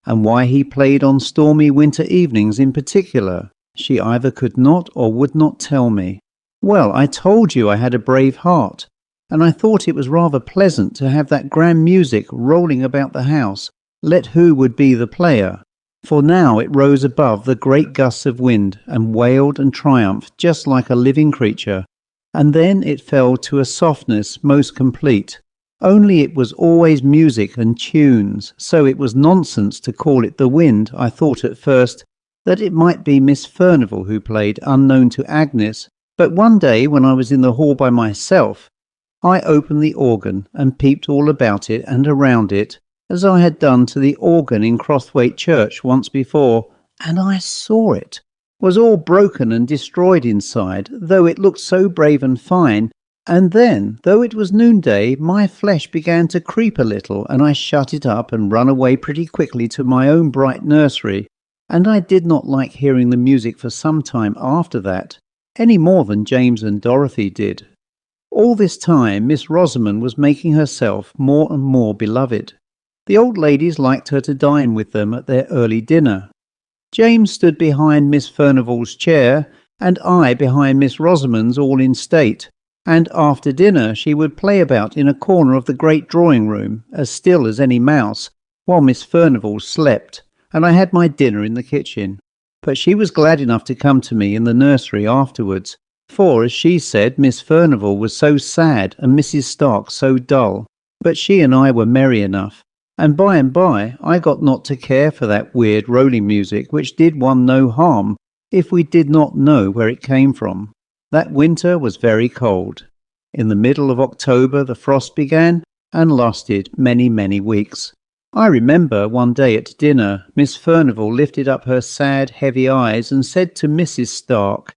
and why he played on stormy winter evenings in particular, she either could not or would not tell me. Well, I told you I had a brave heart, and I thought it was rather pleasant to have that grand music rolling about the house, let who would be the player. For now it rose above the great gusts of wind, and wailed and triumphed just like a living creature, and then it fell to a softness most complete. Only it was always music and tunes, so it was nonsense to call it the wind. I thought at first that it might be Miss Furnivall who played, unknown to Agnes, but one day when I was in the hall by myself, I opened the organ and peeped all about it and around it, as I had done to the organ in Crossthwaite Church once before, and I saw it was all broken and destroyed inside, though it looked so brave and fine. And then, though it was noonday, my flesh began to creep a little, and I shut it up and run away pretty quickly to my own bright nursery, and I did not like hearing the music for some time after that, any more than James and Dorothy did. All this time Miss Rosamond was making herself more and more beloved. The old ladies liked her to dine with them at their early dinner. James stood behind Miss Furnivall's chair, and I behind Miss Rosamond's, all in state, and after dinner she would play about in a corner of the great drawing-room, as still as any mouse, while Miss Furnivall slept, and I had my dinner in the kitchen. But she was glad enough to come to me in the nursery afterwards, for, as she said, Miss Furnivall was so sad and Mrs. Stark so dull, but she and I were merry enough, and by I got not to care for that weird rolling music which did one no harm if we did not know where it came from. That winter was very cold. In the middle of October the frost began and lasted many, many weeks. I remember one day at dinner Miss Furnivall lifted up her sad, heavy eyes and said to Mrs. Stark,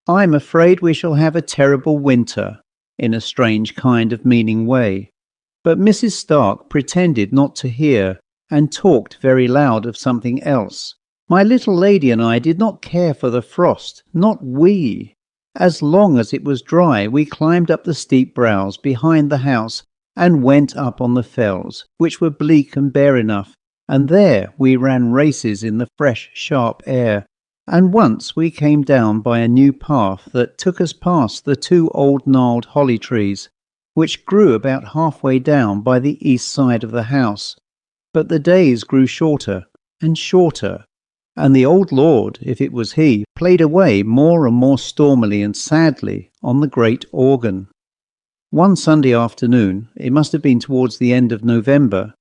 "I'm afraid we shall have a terrible winter," in a strange kind of meaning way. but Mrs. Stark pretended not to hear, and talked very loud of something else. My little lady and I did not care for the frost, not we. As long as it was dry, we climbed up the steep brows behind the house and went up on the fells, which were bleak and bare enough, and there we ran races in the fresh, sharp air. And once we came down by a new path that took us past the 2 old gnarled holly trees, which grew about halfway down by the east side of the house. But the days grew shorter and shorter, and the old lord, if it was he, played away more and more stormily and sadly on the great organ. One Sunday afternoon, it must have been towards the end of November,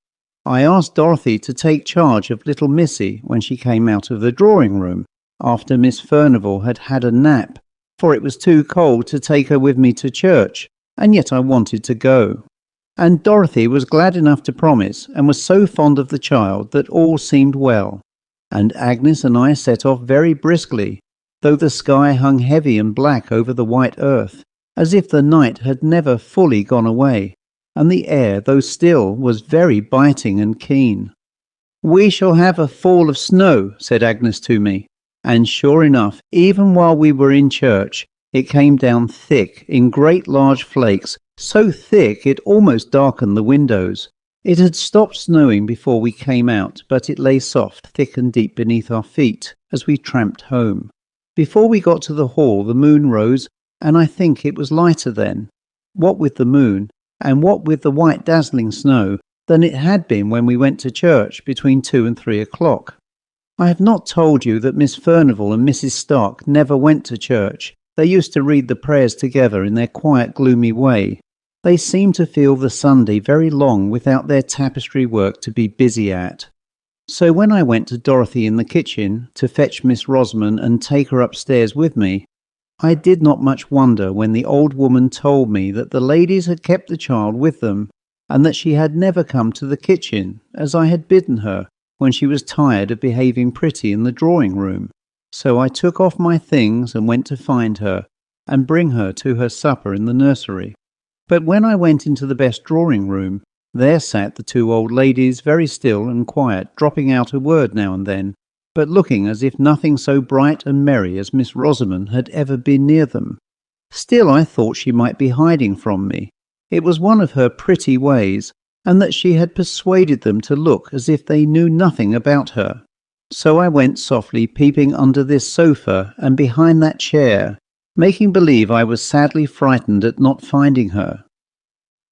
I asked Dorothy to take charge of little Missy when she came out of the drawing-room, after Miss Furnivall had had a nap, for it was too cold to take her with me to church, and yet I wanted to go. And Dorothy was glad enough to promise, and was so fond of the child that all seemed well. And Agnes and I set off very briskly, though the sky hung heavy and black over the white earth, as if the night had never fully gone away, and the air, though still, was very biting and keen. "We shall have a fall of snow," said Agnes to me, and sure enough, even while we were in church, it came down thick in great large flakes, so thick it almost darkened the windows. It had stopped snowing before we came out, but it lay soft, thick and deep beneath our feet as we tramped home. Before we got to the hall the moon rose, and I think it was lighter then, what with the moon, and what with the white dazzling snow, than it had been when we went to church between 2 and 3 o'clock. I have not told you that Miss Furnivall and Mrs. Stark never went to church. They used to read the prayers together in their quiet, gloomy way. They seemed to feel the Sunday very long without their tapestry work to be busy at. So when I went to Dorothy in the kitchen to fetch Miss Rosamond and take her upstairs with me, I did not much wonder when the old woman told me that the ladies had kept the child with them, and that she had never come to the kitchen, as I had bidden her, when she was tired of behaving pretty in the drawing-room. So I took off my things and went to find her, and bring her to her supper in the nursery. But when I went into the best drawing-room, there sat the 2 old ladies very still and quiet, dropping out a word now and then, but looking as if nothing so bright and merry as Miss Rosamond had ever been near them. Still I thought she might be hiding from me. It was one of her pretty ways, and that she had persuaded them to look as if they knew nothing about her. So I went softly peeping under this sofa and behind that chair, making believe I was sadly frightened at not finding her.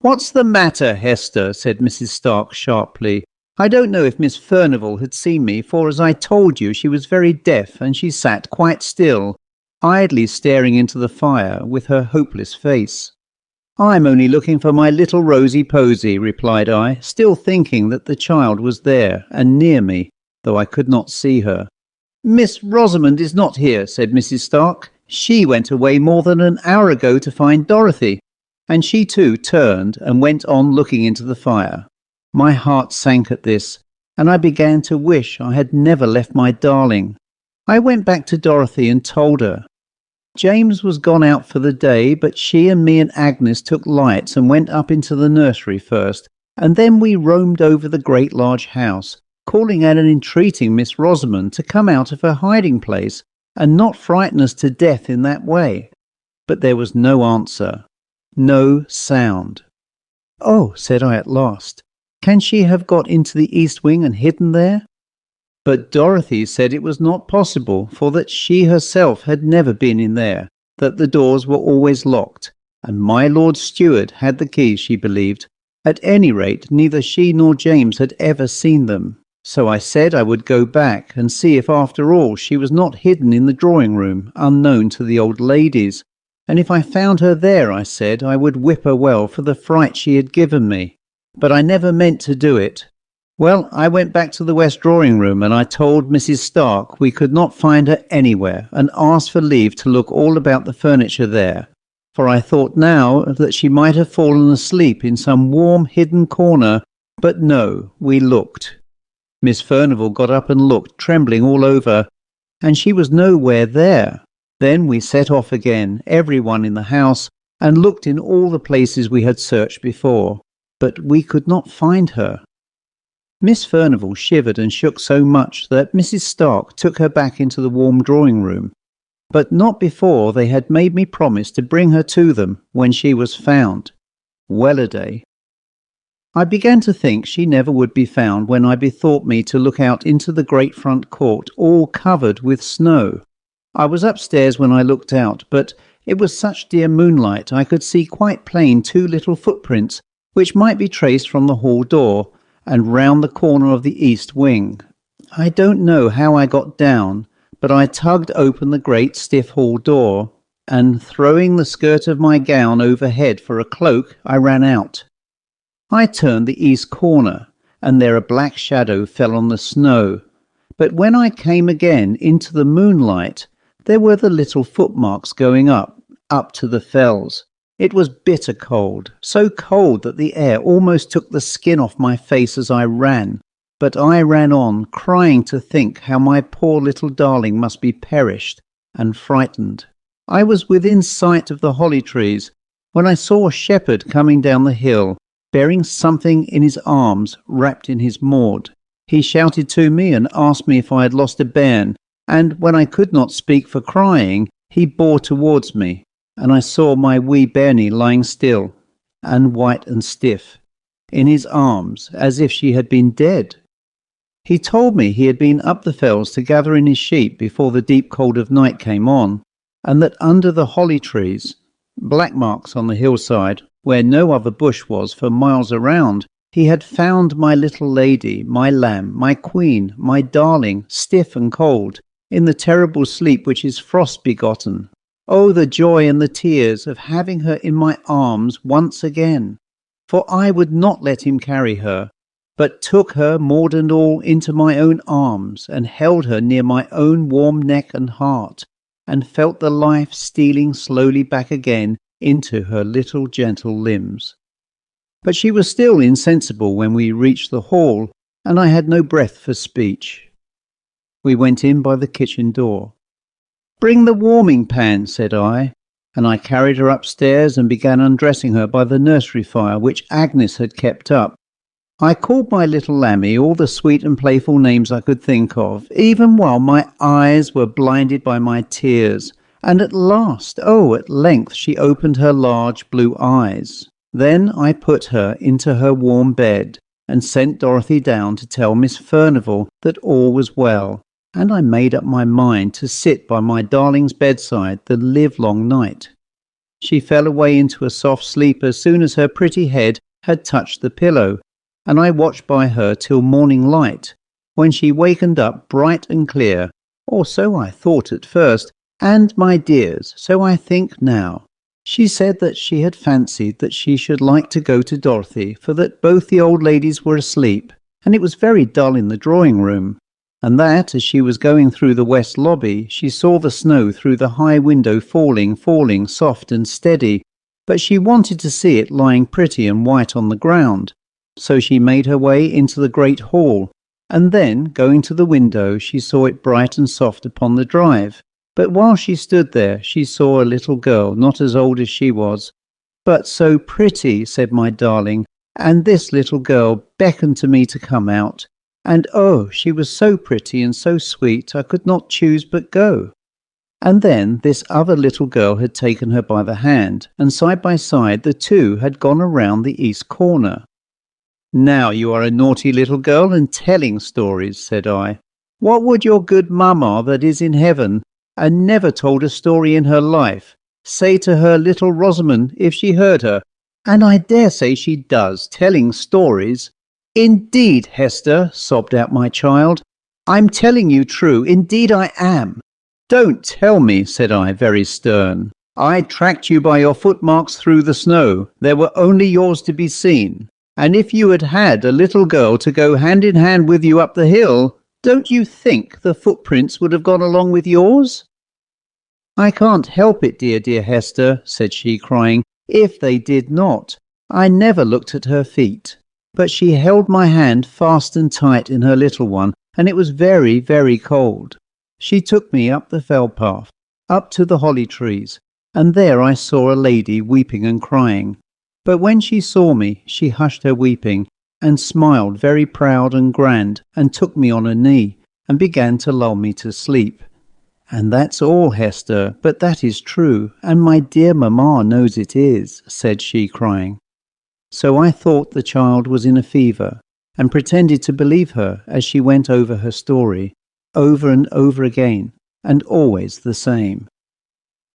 "What's the matter, Hester?" said Mrs. Stark sharply. "I don't know if Miss Furnivall had seen me, for as I told you she was very deaf, and she sat quite still, idly staring into the fire with her hopeless face." "I'm only looking for my little Rosy Posy," replied I, still thinking that the child was there and near me, though I could not see her. "Miss Rosamond is not here," said Mrs. Stark. "She went away more than an hour ago to find Dorothy." And she too turned and went on looking into the fire. My heart sank at this, and I began to wish I had never left my darling. I went back to Dorothy and told her. James was gone out for the day, but she and me and Agnes took lights and went up into the nursery first, and then we roamed over the great large house, calling out and entreating Miss Rosamond to come out of her hiding place and not frighten us to death in that way. But there was no answer, no sound. "Oh," said I at last, "can she have got into the east wing and hidden there?" But Dorothy said it was not possible, for that she herself had never been in there, that the doors were always locked, and my Lord Steward had the keys, she believed. At any rate, neither she nor James had ever seen them. So I said I would go back and see if after all she was not hidden in the drawing-room, unknown to the old ladies. And if I found her there, I said, I would whip her well for the fright she had given me. But I never meant to do it. Well, I went back to the west drawing-room, and I told Mrs. Stark we could not find her anywhere, and asked for leave to look all about the furniture there. For I thought now that she might have fallen asleep in some warm hidden corner, but no, we looked. Miss Furnivall got up and looked, trembling all over, and she was nowhere there. Then we set off again, everyone in the house, and looked in all the places we had searched before. but we could not find her. Miss Furnivall shivered and shook so much that Mrs. Stark took her back into the warm drawing-room, but not before they had made me promise to bring her to them when she was found. Well-a-day. I began to think she never would be found when I bethought me to look out into the great front court, all covered with snow. I was upstairs when I looked out, but it was such dear moonlight I could see quite plain 2 little footprints, which might be traced from the hall door and round the corner of the east wing. I don't know how I got down, but I tugged open the great stiff hall door, and throwing the skirt of my gown overhead for a cloak, I ran out. I turned the east corner, and there a black shadow fell on the snow. But when I came again into the moonlight, there were the little footmarks going up to the fells. It was bitter cold, so cold that the air almost took the skin off my face as I ran. But I ran on, crying to think how my poor little darling must be perished and frightened. I was within sight of the holly trees when I saw a shepherd coming down the hill, bearing something in his arms wrapped in his maud. He shouted to me and asked me if I had lost a bairn, and when I could not speak for crying, he bore towards me, and I saw my wee bairnie lying still, and white and stiff, in his arms, as if she had been dead. He told me he had been up the fells to gather in his sheep before the deep cold of night came on, and that under the holly trees, black marks on the hillside, where no other bush was for miles around, he had found my little lady, my lamb, my queen, my darling, stiff and cold, in the terrible sleep which is frost begotten. Oh, the joy and the tears of having her in my arms once again! For I would not let him carry her, but took her, maud and all, into my own arms, and held her near my own warm neck and heart, and felt the life stealing slowly back again into her little gentle limbs. But she was still insensible when we reached the hall, and I had no breath for speech. We went in by the kitchen door. "Bring the warming pan," said I, and I carried her upstairs and began undressing her by the nursery fire which Agnes had kept up. I called my little lammie all the sweet and playful names I could think of, even while my eyes were blinded by my tears, and at length she opened her large blue eyes. Then I put her into her warm bed, and sent Dorothy down to tell Miss Furnivall that all was well, and I made up my mind to sit by my darling's bedside the livelong night. She fell away into a soft sleep as soon as her pretty head had touched the pillow, and I watched by her till morning light, when she wakened up bright and clear, or so I thought at first, and, my dears, so I think now. She said that she had fancied that she should like to go to Dorothy, for that both the old ladies were asleep, and it was very dull in the drawing-room, and that, as she was going through the west lobby, she saw the snow through the high window falling, soft and steady, but she wanted to see it lying pretty and white on the ground. So she made her way into the great hall, and then, going to the window, she saw it bright and soft upon the drive. But while she stood there, she saw a little girl, not as old as she was, but so pretty, said my darling, and this little girl beckoned to me to come out, and oh, she was so pretty and so sweet, I could not choose but go. And then this other little girl had taken her by the hand, and side by side the two had gone around the east corner. "Now you are a naughty little girl and telling stories," said I. "What would your good mamma that is in heaven, and never told a story in her life, say to her little Rosamond if she heard her? And I dare say she does, telling stories." "Indeed, Hester," sobbed out my child, "I'm telling you true, indeed I am." "Don't tell me," said I, very stern. "I tracked you by your footmarks through the snow. There were only yours to be seen. And if you had had a little girl to go hand in hand with you up the hill, don't you think the footprints would have gone along with yours?" "I can't help it, dear Hester," said she, crying, "if they did not. I never looked at her feet." But she held my hand fast and tight in her little one, and it was very, very cold. She took me up the fell path, up to the holly trees, and there I saw a lady weeping and crying. But when she saw me, she hushed her weeping, and smiled very proud and grand, and took me on her knee, and began to lull me to sleep. "And that's all, Hester, but that is true, and my dear mamma knows it is," said she, crying. So I thought the child was in a fever, and pretended to believe her as she went over her story, over and over again, and always the same.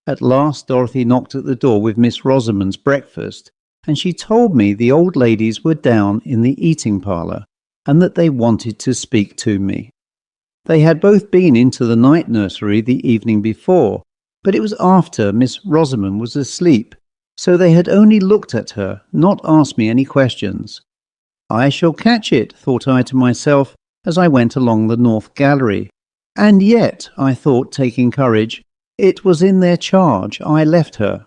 At last Dorothy knocked at the door with Miss Rosamond's breakfast, and she told me the old ladies were down in the eating parlour, and that they wanted to speak to me. They had both been into the night nursery the evening before, but it was after Miss Rosamond was asleep, so they had only looked at her, not asked me any questions. I shall catch it, thought I to myself, as I went along the north gallery. And yet, I thought, taking courage, it was in their charge I left her.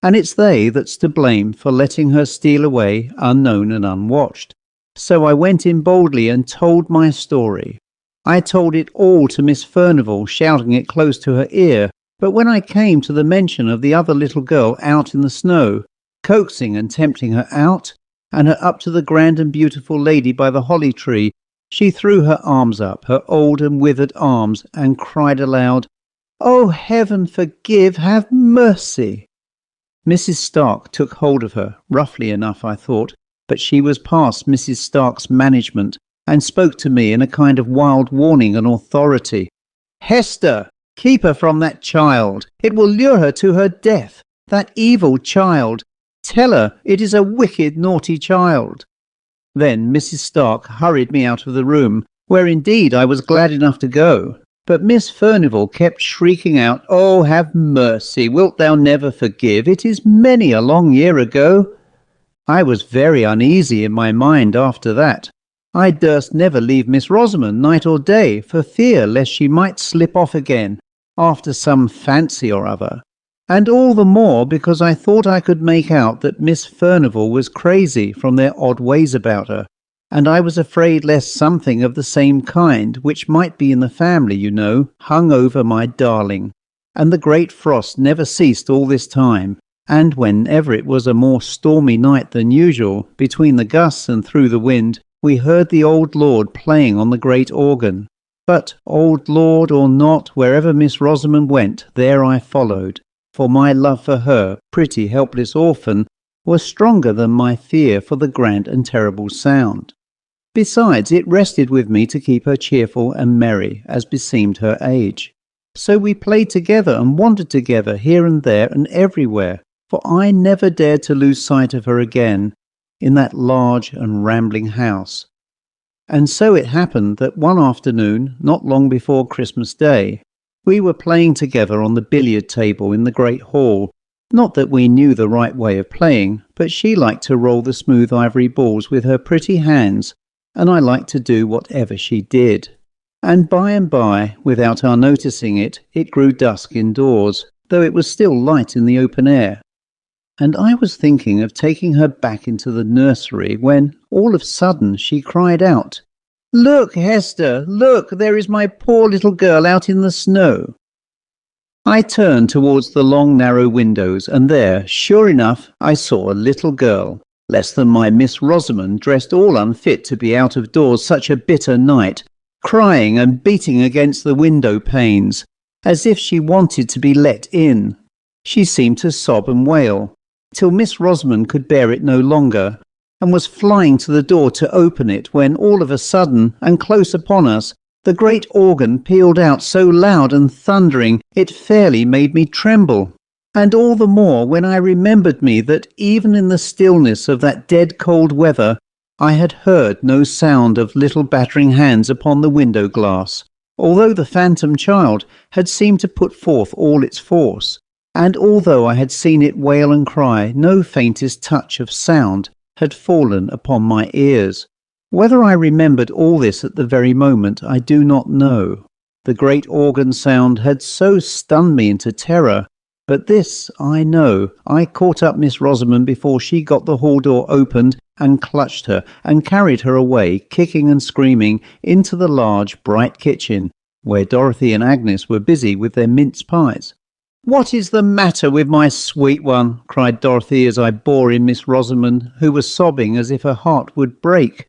And it's they that's to blame for letting her steal away unknown and unwatched. So I went in boldly and told my story. I told it all to Miss Furnivall, shouting it close to her ear, but when I came to the mention of the other little girl out in the snow, coaxing and tempting her out, and her up to the grand and beautiful lady by the holly tree, she threw her arms up, her old and withered arms, and cried aloud, "Oh, heaven forgive, have mercy!" Mrs. Stark took hold of her, roughly enough, I thought, but she was past Mrs. Stark's management, and spoke to me in a kind of wild warning and authority. "Hester, keep her from that child. It will lure her to her death. That evil child. Tell her it is a wicked, naughty child." Then Mrs. Stark hurried me out of the room, where indeed I was glad enough to go. But Miss Furnivall kept shrieking out, "Oh, have mercy, wilt thou never forgive? It is many a long year ago." I was very uneasy in my mind after that. I durst never leave Miss Rosamond night or day, for fear lest she might slip off again, after some fancy or other. And all the more because I thought I could make out that Miss Furnivall was crazy from their odd ways about her, and I was afraid lest something of the same kind, which might be in the family, you know, hung over my darling. And the great frost never ceased all this time, and whenever it was a more stormy night than usual, between the gusts and through the wind, we heard the old lord playing on the great organ. But, old lord or not, wherever Miss Rosamond went, there I followed, for my love for her, pretty helpless orphan, was stronger than my fear for the grand and terrible sound. Besides, it rested with me to keep her cheerful and merry, as beseemed her age. So we played together and wandered together here and there and everywhere, for I never dared to lose sight of her again, in that large and rambling house. And so it happened that one afternoon, not long before Christmas Day, we were playing together on the billiard table in the great hall. Not that we knew the right way of playing, but she liked to roll the smooth ivory balls with her pretty hands, and I liked to do whatever she did. And by, without our noticing it, it grew dusk indoors, though it was still light in the open air. And I was thinking of taking her back into the nursery when, all of a sudden, she cried out, "Look, Hester, look, there is my poor little girl out in the snow." I turned towards the long narrow windows, and there, sure enough, I saw a little girl, less than my Miss Rosamond, dressed all unfit to be out of doors such a bitter night, crying and beating against the window panes, as if she wanted to be let in. She seemed to sob and wail, till Miss Rosamond could bear it no longer, and was flying to the door to open it, when all of a sudden, and close upon us, the great organ pealed out so loud and thundering it fairly made me tremble, and all the more when I remembered me that even in the stillness of that dead cold weather I had heard no sound of little battering hands upon the window glass, although the phantom child had seemed to put forth all its force, and although I had seen it wail and cry, no faintest touch of sound had fallen upon my ears. Whether I remembered all this at the very moment, I do not know. The great organ sound had so stunned me into terror, but this I know, I caught up Miss Rosamond before she got the hall door opened, and clutched her, and carried her away, kicking and screaming, into the large, bright kitchen, where Dorothy and Agnes were busy with their mince pies. "What is the matter with my sweet one?" cried Dorothy as I bore in Miss Rosamond, who was sobbing as if her heart would break.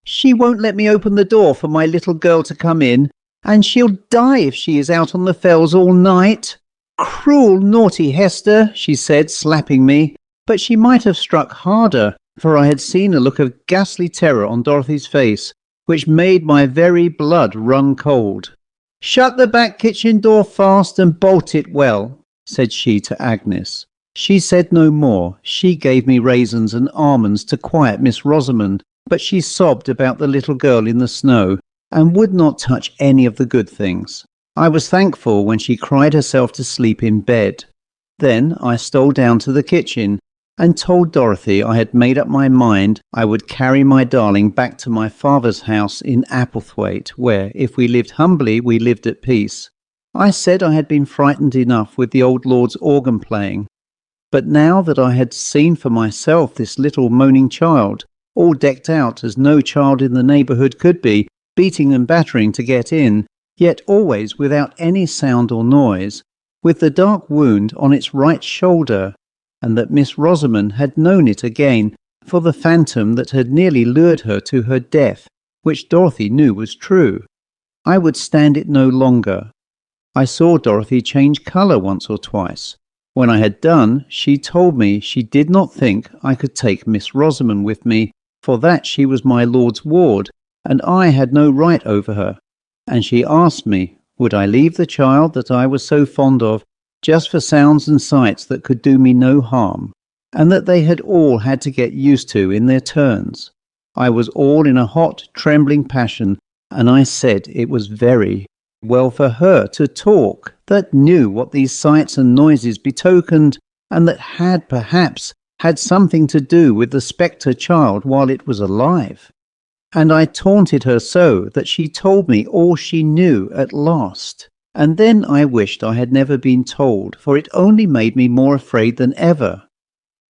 "She won't let me open the door for my little girl to come in, and she'll die if she is out on the fells all night. Cruel, naughty Hester," she said, slapping me, but she might have struck harder, for I had seen a look of ghastly terror on Dorothy's face, which made my very blood run cold. "Shut the back kitchen door fast and bolt it well," said she to Agnes. She said no more. She gave me raisins and almonds to quiet Miss Rosamond, but she sobbed about the little girl in the snow, and would not touch any of the good things. I was thankful when she cried herself to sleep in bed. Then I stole down to the kitchen, and told Dorothy I had made up my mind I would carry my darling back to my father's house in Applethwaite, where, if we lived humbly, we lived at peace. I said I had been frightened enough with the old lord's organ playing, but now that I had seen for myself this little moaning child, all decked out as no child in the neighbourhood could be, beating and battering to get in, yet always without any sound or noise, with the dark wound on its right shoulder, and that Miss Rosamond had known it again for the phantom that had nearly lured her to her death, which Dorothy knew was true. I would stand it no longer. I saw Dorothy change colour once or twice. When I had done, she told me she did not think I could take Miss Rosamond with me, for that she was my lord's ward, and I had no right over her. And she asked me, would I leave the child that I was so fond of, just for sounds and sights that could do me no harm, and that they had all had to get used to in their turns. I was all in a hot, trembling passion, and I said it was very well for her to talk, that knew what these sights and noises betokened, and that had perhaps had something to do with the spectre child while it was alive. And I taunted her so that she told me all she knew at last. And then I wished I had never been told, for it only made me more afraid than ever.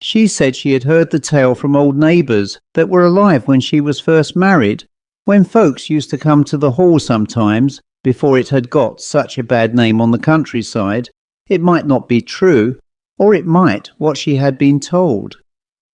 She said she had heard the tale from old neighbours that were alive when she was first married, when folks used to come to the hall sometimes, before it had got such a bad name on the countryside. It might not be true, or it might what she had been told.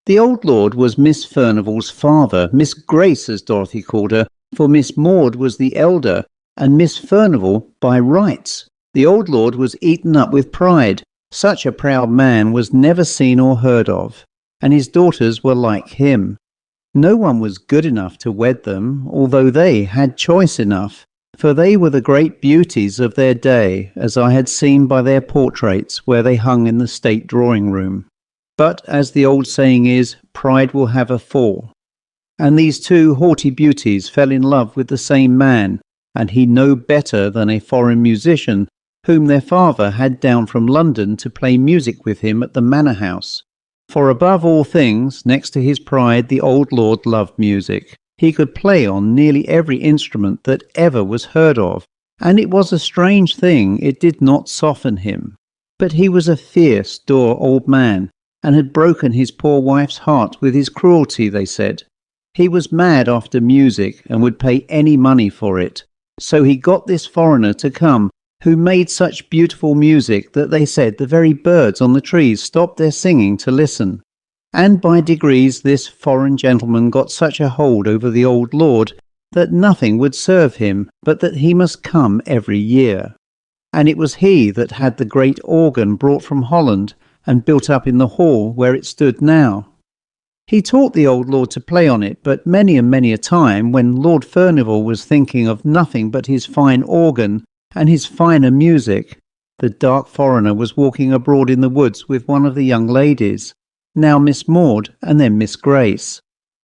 The old lord was Miss Furnival's father, Miss Grace as Dorothy called her, for Miss Maud was the elder, and Miss Furnival by rights. The old lord was eaten up with pride. Such a proud man was never seen or heard of, and his daughters were like him. No one was good enough to wed them, although they had choice enough, for they were the great beauties of their day, as I had seen by their portraits where they hung in the state drawing-room. But, as the old saying is, pride will have a fall. And these two haughty beauties fell in love with the same man, and he no better than a foreign musician, whom their father had down from London to play music with him at the manor house. For above all things, next to his pride, the old lord loved music. He could play on nearly every instrument that ever was heard of, and it was a strange thing it did not soften him. But he was a fierce, dour old man, and had broken his poor wife's heart with his cruelty, they said. He was mad after music, and would pay any money for it. So he got this foreigner to come, who made such beautiful music that they said the very birds on the trees stopped their singing to listen. And by degrees this foreign gentleman got such a hold over the old lord that nothing would serve him but that he must come every year. And it was he that had the great organ brought from Holland and built up in the hall where it stood now. He taught the old lord to play on it, but many and many a time, when Lord Furnival was thinking of nothing but his fine organ and his finer music, the dark foreigner was walking abroad in the woods with one of the young ladies, now Miss Maud and then Miss Grace.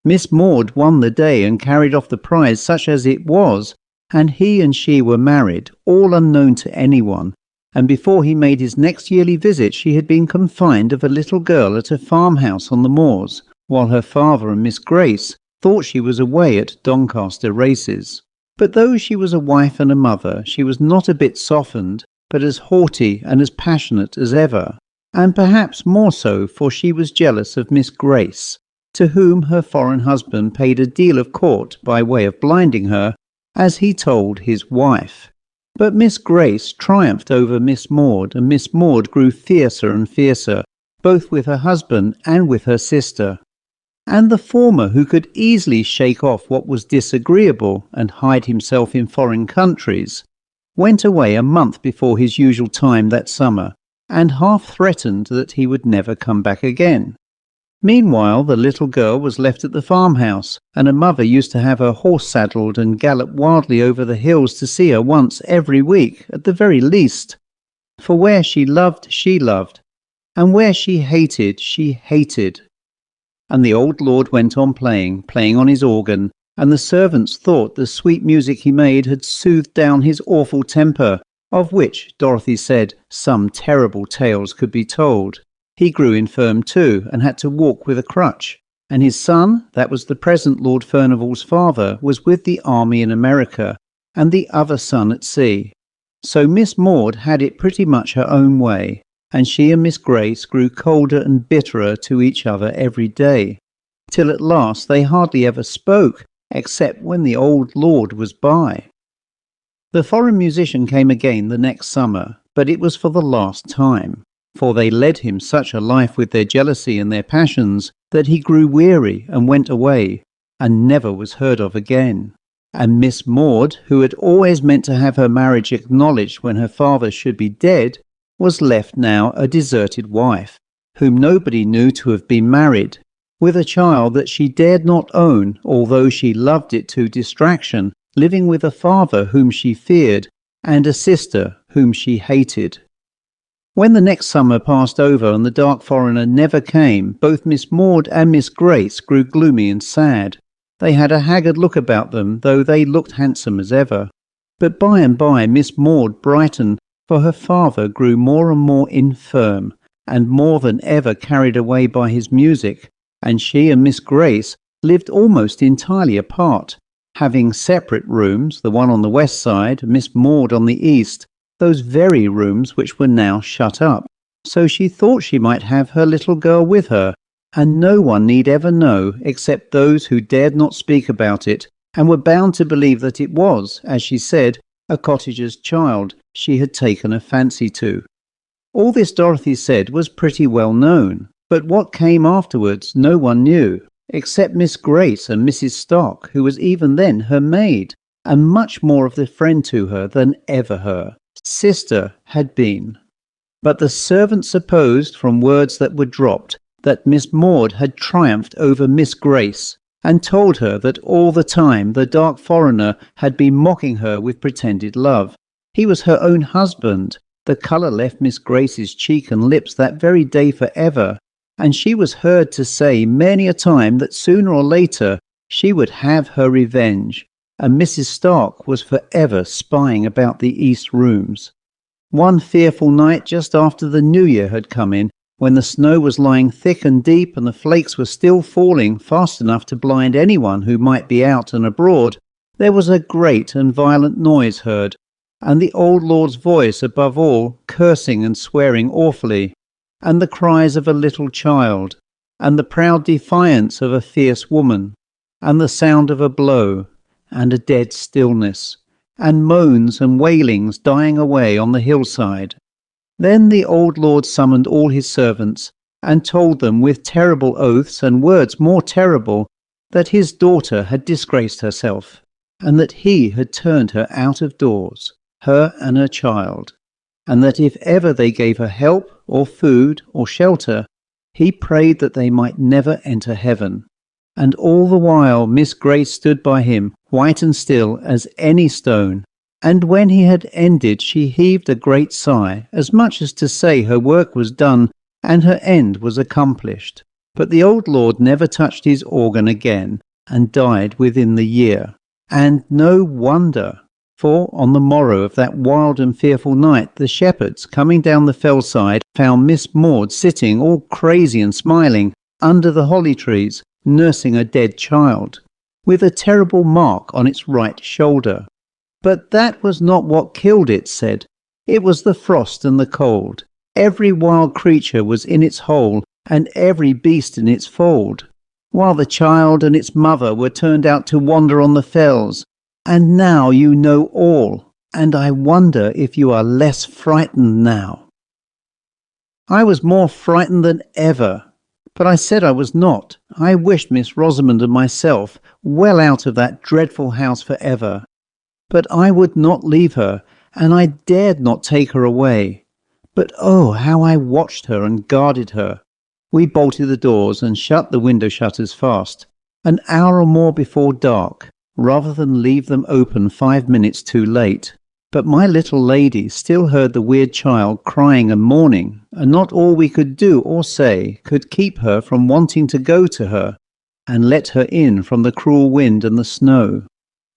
Miss Maud won the day and carried off the prize such as it was, and he and she were married, all unknown to anyone, and before he made his next yearly visit she had been confined of a little girl at a farmhouse on the moors, while her father and Miss Grace thought she was away at Doncaster races. But though she was a wife and a mother, she was not a bit softened, but as haughty and as passionate as ever, and perhaps more so, for she was jealous of Miss Grace, to whom her foreign husband paid a deal of court by way of blinding her, as he told his wife. But Miss Grace triumphed over Miss Maud, and Miss Maud grew fiercer and fiercer, both with her husband and with her sister. And the former, who could easily shake off what was disagreeable and hide himself in foreign countries, went away a month before his usual time that summer, and half threatened that he would never come back again. Meanwhile, the little girl was left at the farmhouse, and her mother used to have her horse saddled and gallop wildly over the hills to see her once every week, at the very least. For where she loved, and where she hated. And the old lord went on playing on his organ, and the servants thought the sweet music he made had soothed down his awful temper, of which, Dorothy said, some terrible tales could be told. He grew infirm too, and had to walk with a crutch, and his son, that was the present Lord Furnival's father, was with the army in America, and the other son at sea. So Miss Maud had it pretty much her own way, and she and Miss Grace grew colder and bitterer to each other every day, till at last they hardly ever spoke, except when the old lord was by. The foreign musician came again the next summer, but it was for the last time, for they led him such a life with their jealousy and their passions that he grew weary and went away, and never was heard of again. And Miss Maud, who had always meant to have her marriage acknowledged when her father should be dead, was left now a deserted wife, whom nobody knew to have been married, with a child that she dared not own, although she loved it to distraction, living with a father whom she feared, and a sister whom she hated. When the next summer passed over and the dark foreigner never came, both Miss Maud and Miss Grace grew gloomy and sad. They had a haggard look about them, though they looked handsome as ever. But by and by Miss Maud brightened, for her father grew more and more infirm, and more than ever carried away by his music, and she and Miss Grace lived almost entirely apart, having separate rooms, the one on the west side, Miss Maud on the east, those very rooms which were now shut up. So she thought she might have her little girl with her, and no one need ever know except those who dared not speak about it, and were bound to believe that it was, as she said, a cottager's child she had taken a fancy to. All this Dorothy said was pretty well known, but what came afterwards no one knew, except Miss Grace and Mrs. Stock, who was even then her maid, and much more of the friend to her than ever her sister had been. But the servants supposed, from words that were dropped, that Miss Maud had triumphed over Miss Grace, and told her that all the time the dark foreigner had been mocking her with pretended love. He was her own husband. The colour left Miss Grace's cheek and lips that very day for ever, and she was heard to say many a time that sooner or later she would have her revenge, and Mrs. Stark was for ever spying about the east rooms. One fearful night just after the New Year had come in, when the snow was lying thick and deep and the flakes were still falling fast enough to blind anyone who might be out and abroad, there was a great and violent noise heard, and the old lord's voice above all, cursing and swearing awfully, and the cries of a little child, and the proud defiance of a fierce woman, and the sound of a blow, and a dead stillness, and moans and wailings dying away on the hillside. Then the old lord summoned all his servants, and told them with terrible oaths and words more terrible, that his daughter had disgraced herself, and that he had turned her out of doors, her and her child, and that if ever they gave her help, or food, or shelter, he prayed that they might never enter heaven. And all the while Miss Grace stood by him, white and still as any stone, and when he had ended she heaved a great sigh, as much as to say her work was done and her end was accomplished. But the old lord never touched his organ again, and died within the year. And no wonder, for on the morrow of that wild and fearful night the shepherds, coming down the fellside, found Miss Maud sitting all crazy and smiling under the holly trees, nursing a dead child, with a terrible mark on its right shoulder. But that was not what killed it, said. It was the frost and the cold. Every wild creature was in its hole, and every beast in its fold, while the child and its mother were turned out to wander on the fells. And now you know all. and I wonder if you are less frightened now." I was more frightened than ever, but I said I was not. I wished Miss Rosamond and myself well out of that dreadful house for ever. But I would not leave her, and I dared not take her away. But oh, how I watched her and guarded her. We bolted the doors and shut the window shutters fast, an hour or more before dark, rather than leave them open 5 minutes too late. But my little lady still heard the weird child crying and mourning, and not all we could do or say could keep her from wanting to go to her, and let her in from the cruel wind and the snow.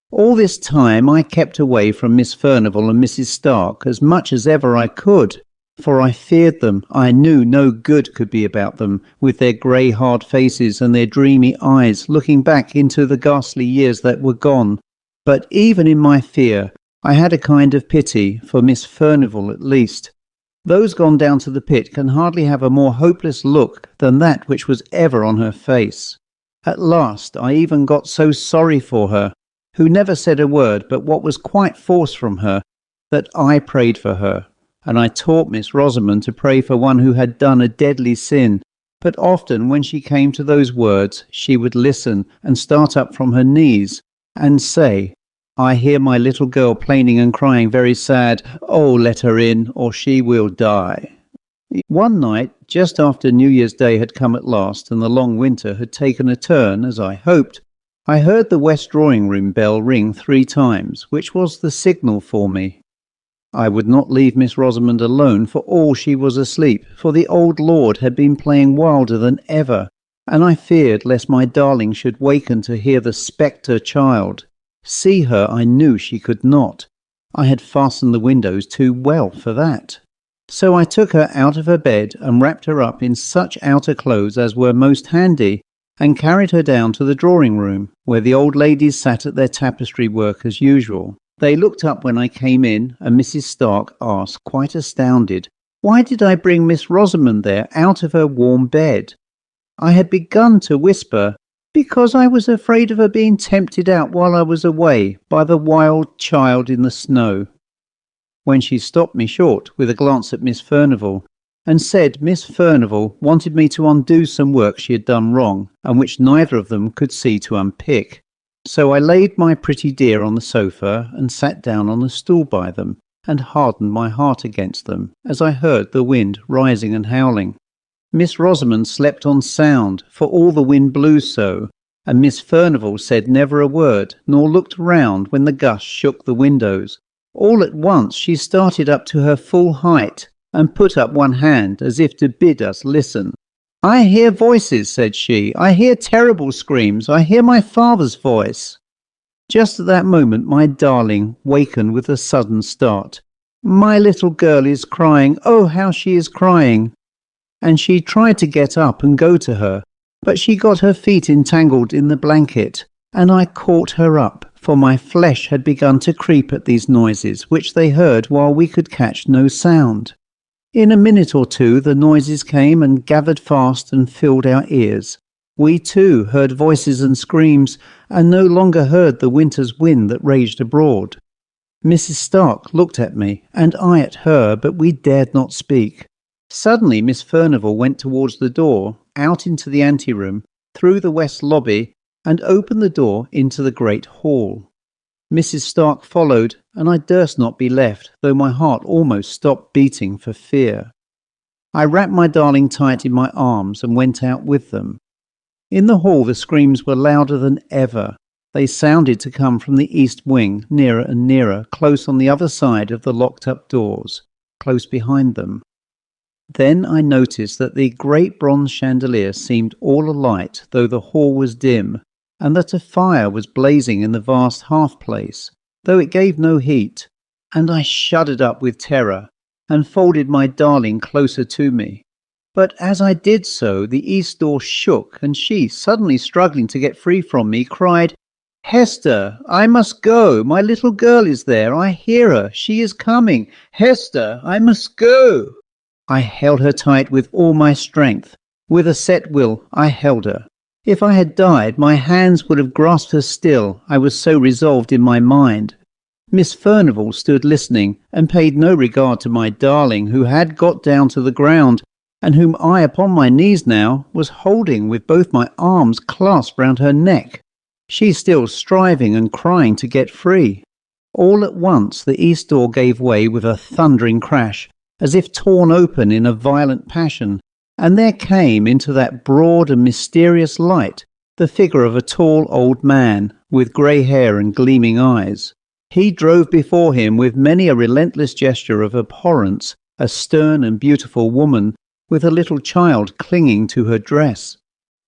All this time I kept away from Miss Furnivall and Mrs. Stark as much as ever I could, for I feared them. I knew no good could be about them, with their grey hard faces and their dreamy eyes looking back into the ghastly years that were gone. But even in my fear, I had a kind of pity for Miss Furnivall at least. Those gone down to the pit can hardly have a more hopeless look than that which was ever on her face. At last I even got so sorry for her, who never said a word but what was quite forced from her, that I prayed for her, and I taught Miss Rosamond to pray for one who had done a deadly sin. But often when she came to those words, she would listen and start up from her knees and say, "I hear my little girl plaining and crying very sad. Oh, let her in, or she will die." One night, just after New Year's Day had come at last, and the long winter had taken a turn, as I hoped, I heard the west drawing-room bell ring 3 times, which was the signal for me. I would not leave Miss Rosamond alone for all she was asleep, for the old lord had been playing wilder than ever, and I feared lest my darling should waken to hear the spectre child. See her I knew she could not. I had fastened the windows too well for that. So I took her out of her bed and wrapped her up in such outer clothes as were most handy, and carried her down to the drawing-room, where the old ladies sat at their tapestry work as usual. They looked up when I came in, and Mrs. Stark asked, quite astounded, why did I bring Miss Rosamond there out of her warm bed? I had begun to whisper, because I was afraid of her being tempted out while I was away by the wild child in the snow, when she stopped me short with a glance at Miss Furnivall, and said Miss Furnivall wanted me to undo some work she had done wrong, and which neither of them could see to unpick. So I laid my pretty dear on the sofa, and sat down on the stool by them, and hardened my heart against them, as I heard the wind rising and howling. Miss Rosamond slept on sound, for all the wind blew so, and Miss Furnivall said never a word, nor looked round when the gust shook the windows. All at once she started up to her full height, and put up one hand as if to bid us listen. "I hear voices," said she. "I hear terrible screams. I hear my father's voice." Just at that moment my darling wakened with a sudden start. "My little girl is crying. Oh, how she is crying!" And she tried to get up and go to her, but she got her feet entangled in the blanket, and I caught her up, for my flesh had begun to creep at these noises, which they heard while we could catch no sound. In a minute or two the noises came and gathered fast and filled our ears. We too heard voices and screams, and no longer heard the winter's wind that raged abroad. Mrs. Stark looked at me, and I at her, but we dared not speak. Suddenly Miss Furnivall went towards the door, out into the anteroom, through the west lobby, and opened the door into the great hall. Mrs. Stark followed, and I durst not be left, though my heart almost stopped beating for fear. I wrapped my darling tight in my arms and went out with them. In the hall the screams were louder than ever. They sounded to come from the east wing, nearer and nearer, close on the other side of the locked-up doors, close behind them. Then I noticed that the great bronze chandelier seemed all alight, though the hall was dim, and that a fire was blazing in the vast hearth-place, though it gave no heat, and I shuddered up with terror, and folded my darling closer to me. But as I did so, the east door shook, and she, suddenly struggling to get free from me, cried, "Hester, I must go. My little girl is there. I hear her. She is coming. Hester, I must go." I held her tight with all my strength. With a set will, I held her. If I had died, my hands would have grasped her still, I was so resolved in my mind. Miss Furnivall stood listening, and paid no regard to my darling, who had got down to the ground, and whom I, upon my knees now, was holding with both my arms clasped round her neck, she still striving and crying to get free. All at once the east door gave way with a thundering crash, as if torn open in a violent passion, and there came into that broad and mysterious light the figure of a tall old man, with grey hair and gleaming eyes. He drove before him with many a relentless gesture of abhorrence a stern and beautiful woman, with a little child clinging to her dress.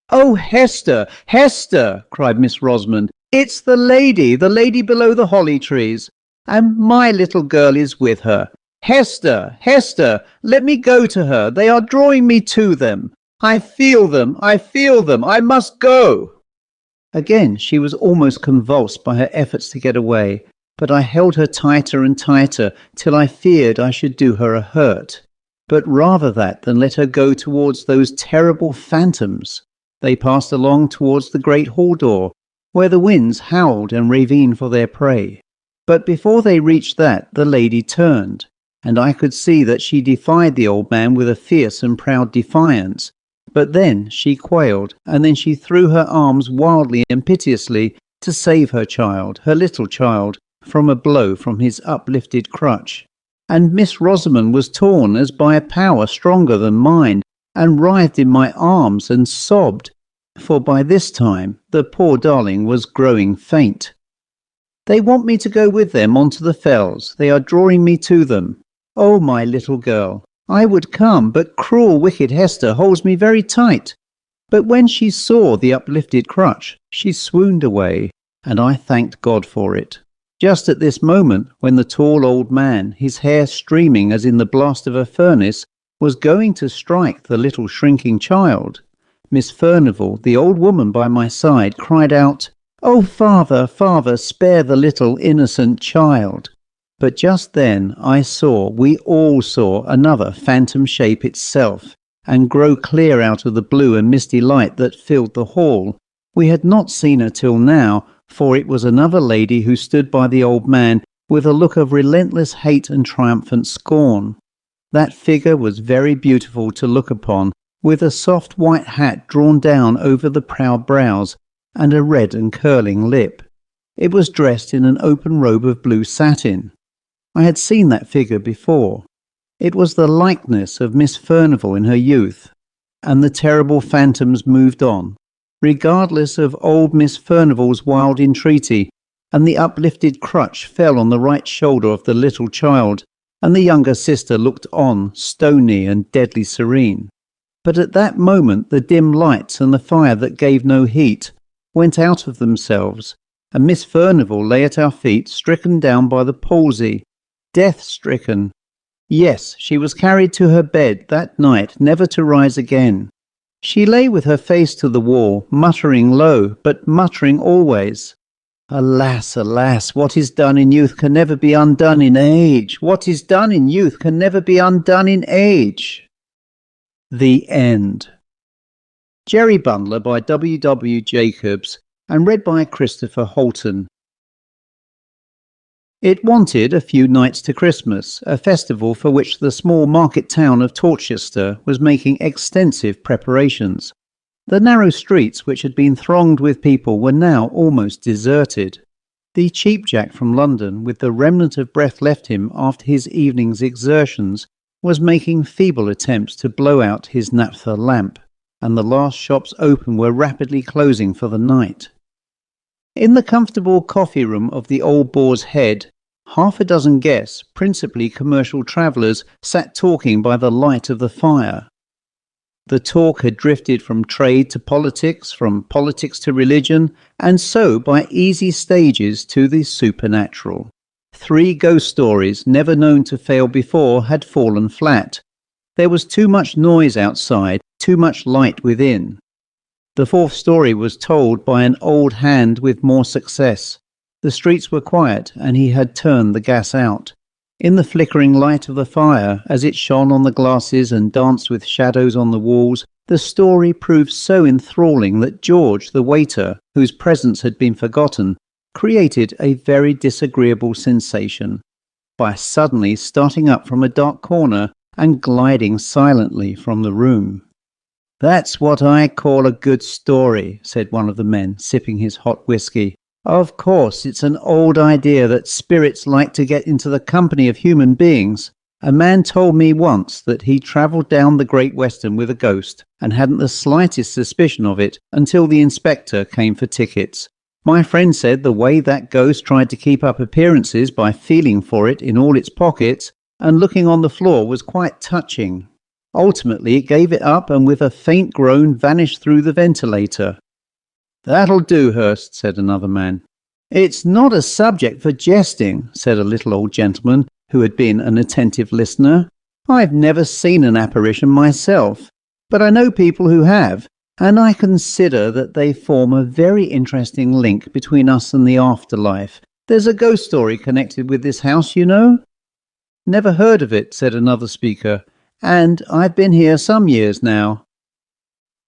"Oh, Hester, Hester!" cried Miss Rosamond. "It's the lady below the holly trees, and my little girl is with her. Hester, Hester, let me go to her. They are drawing me to them. I feel them, I must go." Again she was almost convulsed by her efforts to get away, but I held her tighter and tighter till I feared I should do her a hurt. But rather that than let her go towards those terrible phantoms, they passed along towards the great hall door, where the winds howled and ravine for their prey. But before they reached that, the lady turned, and I could see that she defied the old man with a fierce and proud defiance. But then she quailed, and then she threw her arms wildly and piteously to save her child, her little child, from a blow from his uplifted crutch. And Miss Rosamond was torn as by a power stronger than mine, and writhed in my arms and sobbed, for by this time the poor darling was growing faint. "They want me to go with them on to the fells. They are drawing me to them. Oh, my little girl! I would come, but cruel, wicked Hester holds me very tight." But when she saw the uplifted crutch, she swooned away, and I thanked God for it. Just at this moment, when the tall old man, his hair streaming as in the blast of a furnace, was going to strike the little shrinking child, Miss Furnivall, the old woman by my side, cried out, "Oh, father, father, spare the little innocent child." But just then we all saw another phantom shape itself, and grow clear out of the blue and misty light that filled the hall. We had not seen her till now, for it was another lady who stood by the old man with a look of relentless hate and triumphant scorn. That figure was very beautiful to look upon, with a soft white hat drawn down over the proud brows, and a red and curling lip. It was dressed in an open robe of blue satin. I had seen that figure before. It was the likeness of Miss Furnivall in her youth, and the terrible phantoms moved on, regardless of old Miss Furnivall's wild entreaty, and the uplifted crutch fell on the right shoulder of the little child, and the younger sister looked on, stony and deadly serene. But at that moment the dim lights and the fire that gave no heat went out of themselves, and Miss Furnivall lay at our feet, stricken down by the palsy, death-stricken. Yes, she was carried to her bed that night, never to rise again. She lay with her face to the wall, muttering low, but muttering always. Alas, alas, what is done in youth can never be undone in age. What is done in youth can never be undone in age. The End. Jerry Bundler by w.w.jacobs and read by Christopher Holton. It wanted a few nights to Christmas, a festival for which the small market town of Dorsetshire was making extensive preparations. The narrow streets, which had been thronged with people, were now almost deserted. The cheapjack from London, with the remnant of breath left him after his evening's exertions, was making feeble attempts to blow out his naphtha lamp, and the last shops open were rapidly closing for the night. In the comfortable coffee-room of the Old Boar's Head, half a dozen guests, principally commercial travellers, sat talking by the light of the fire. The talk had drifted from trade to politics, from politics to religion, and so by easy stages to the supernatural. 3 ghost stories, never known to fail before, had fallen flat. There was too much noise outside, too much light within. The 4th story was told by an old hand with more success. The streets were quiet, and he had turned the gas out. In the flickering light of the fire, as it shone on the glasses and danced with shadows on the walls, the story proved so enthralling that George, the waiter, whose presence had been forgotten, created a very disagreeable sensation by suddenly starting up from a dark corner and gliding silently from the room. "That's what I call a good story," said one of the men, sipping his hot whisky. "Of course, it's an old idea that spirits like to get into the company of human beings. A man told me once that he travelled down the Great Western with a ghost and hadn't the slightest suspicion of it until the inspector came for tickets. My friend said the way that ghost tried to keep up appearances by feeling for it in all its pockets and looking on the floor was quite touching. Ultimately it gave it up and with a faint groan vanished through the ventilator." "That'll do, Hurst," said another man. "It's not a subject for jesting," said a little old gentleman who had been an attentive listener. "I've never seen an apparition myself, but I know people who have, and I consider that they form a very interesting link between us and the afterlife. There's a ghost story connected with this house, you know." "Never heard of it," said another speaker, "and I've been here some years now."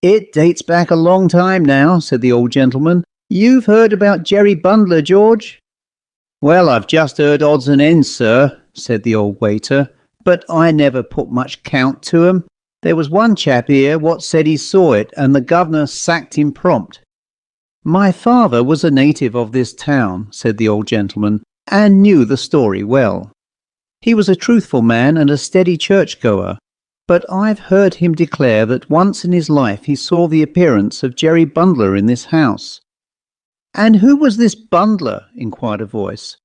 "It dates back a long time now," said the old gentleman. "You've heard about Jerry Bundler, George?" "Well, I've just heard odds and ends, sir," said the old waiter, "but I never put much count to 'em. There was one chap here what said he saw it, and the governor sacked him prompt." "My father was a native of this town," said the old gentleman, "and knew the story well. He was a truthful man and a steady churchgoer, but I've heard him declare that once in his life he saw the appearance of Jerry Bundler in this house." "And who was this Bundler?" inquired a voice.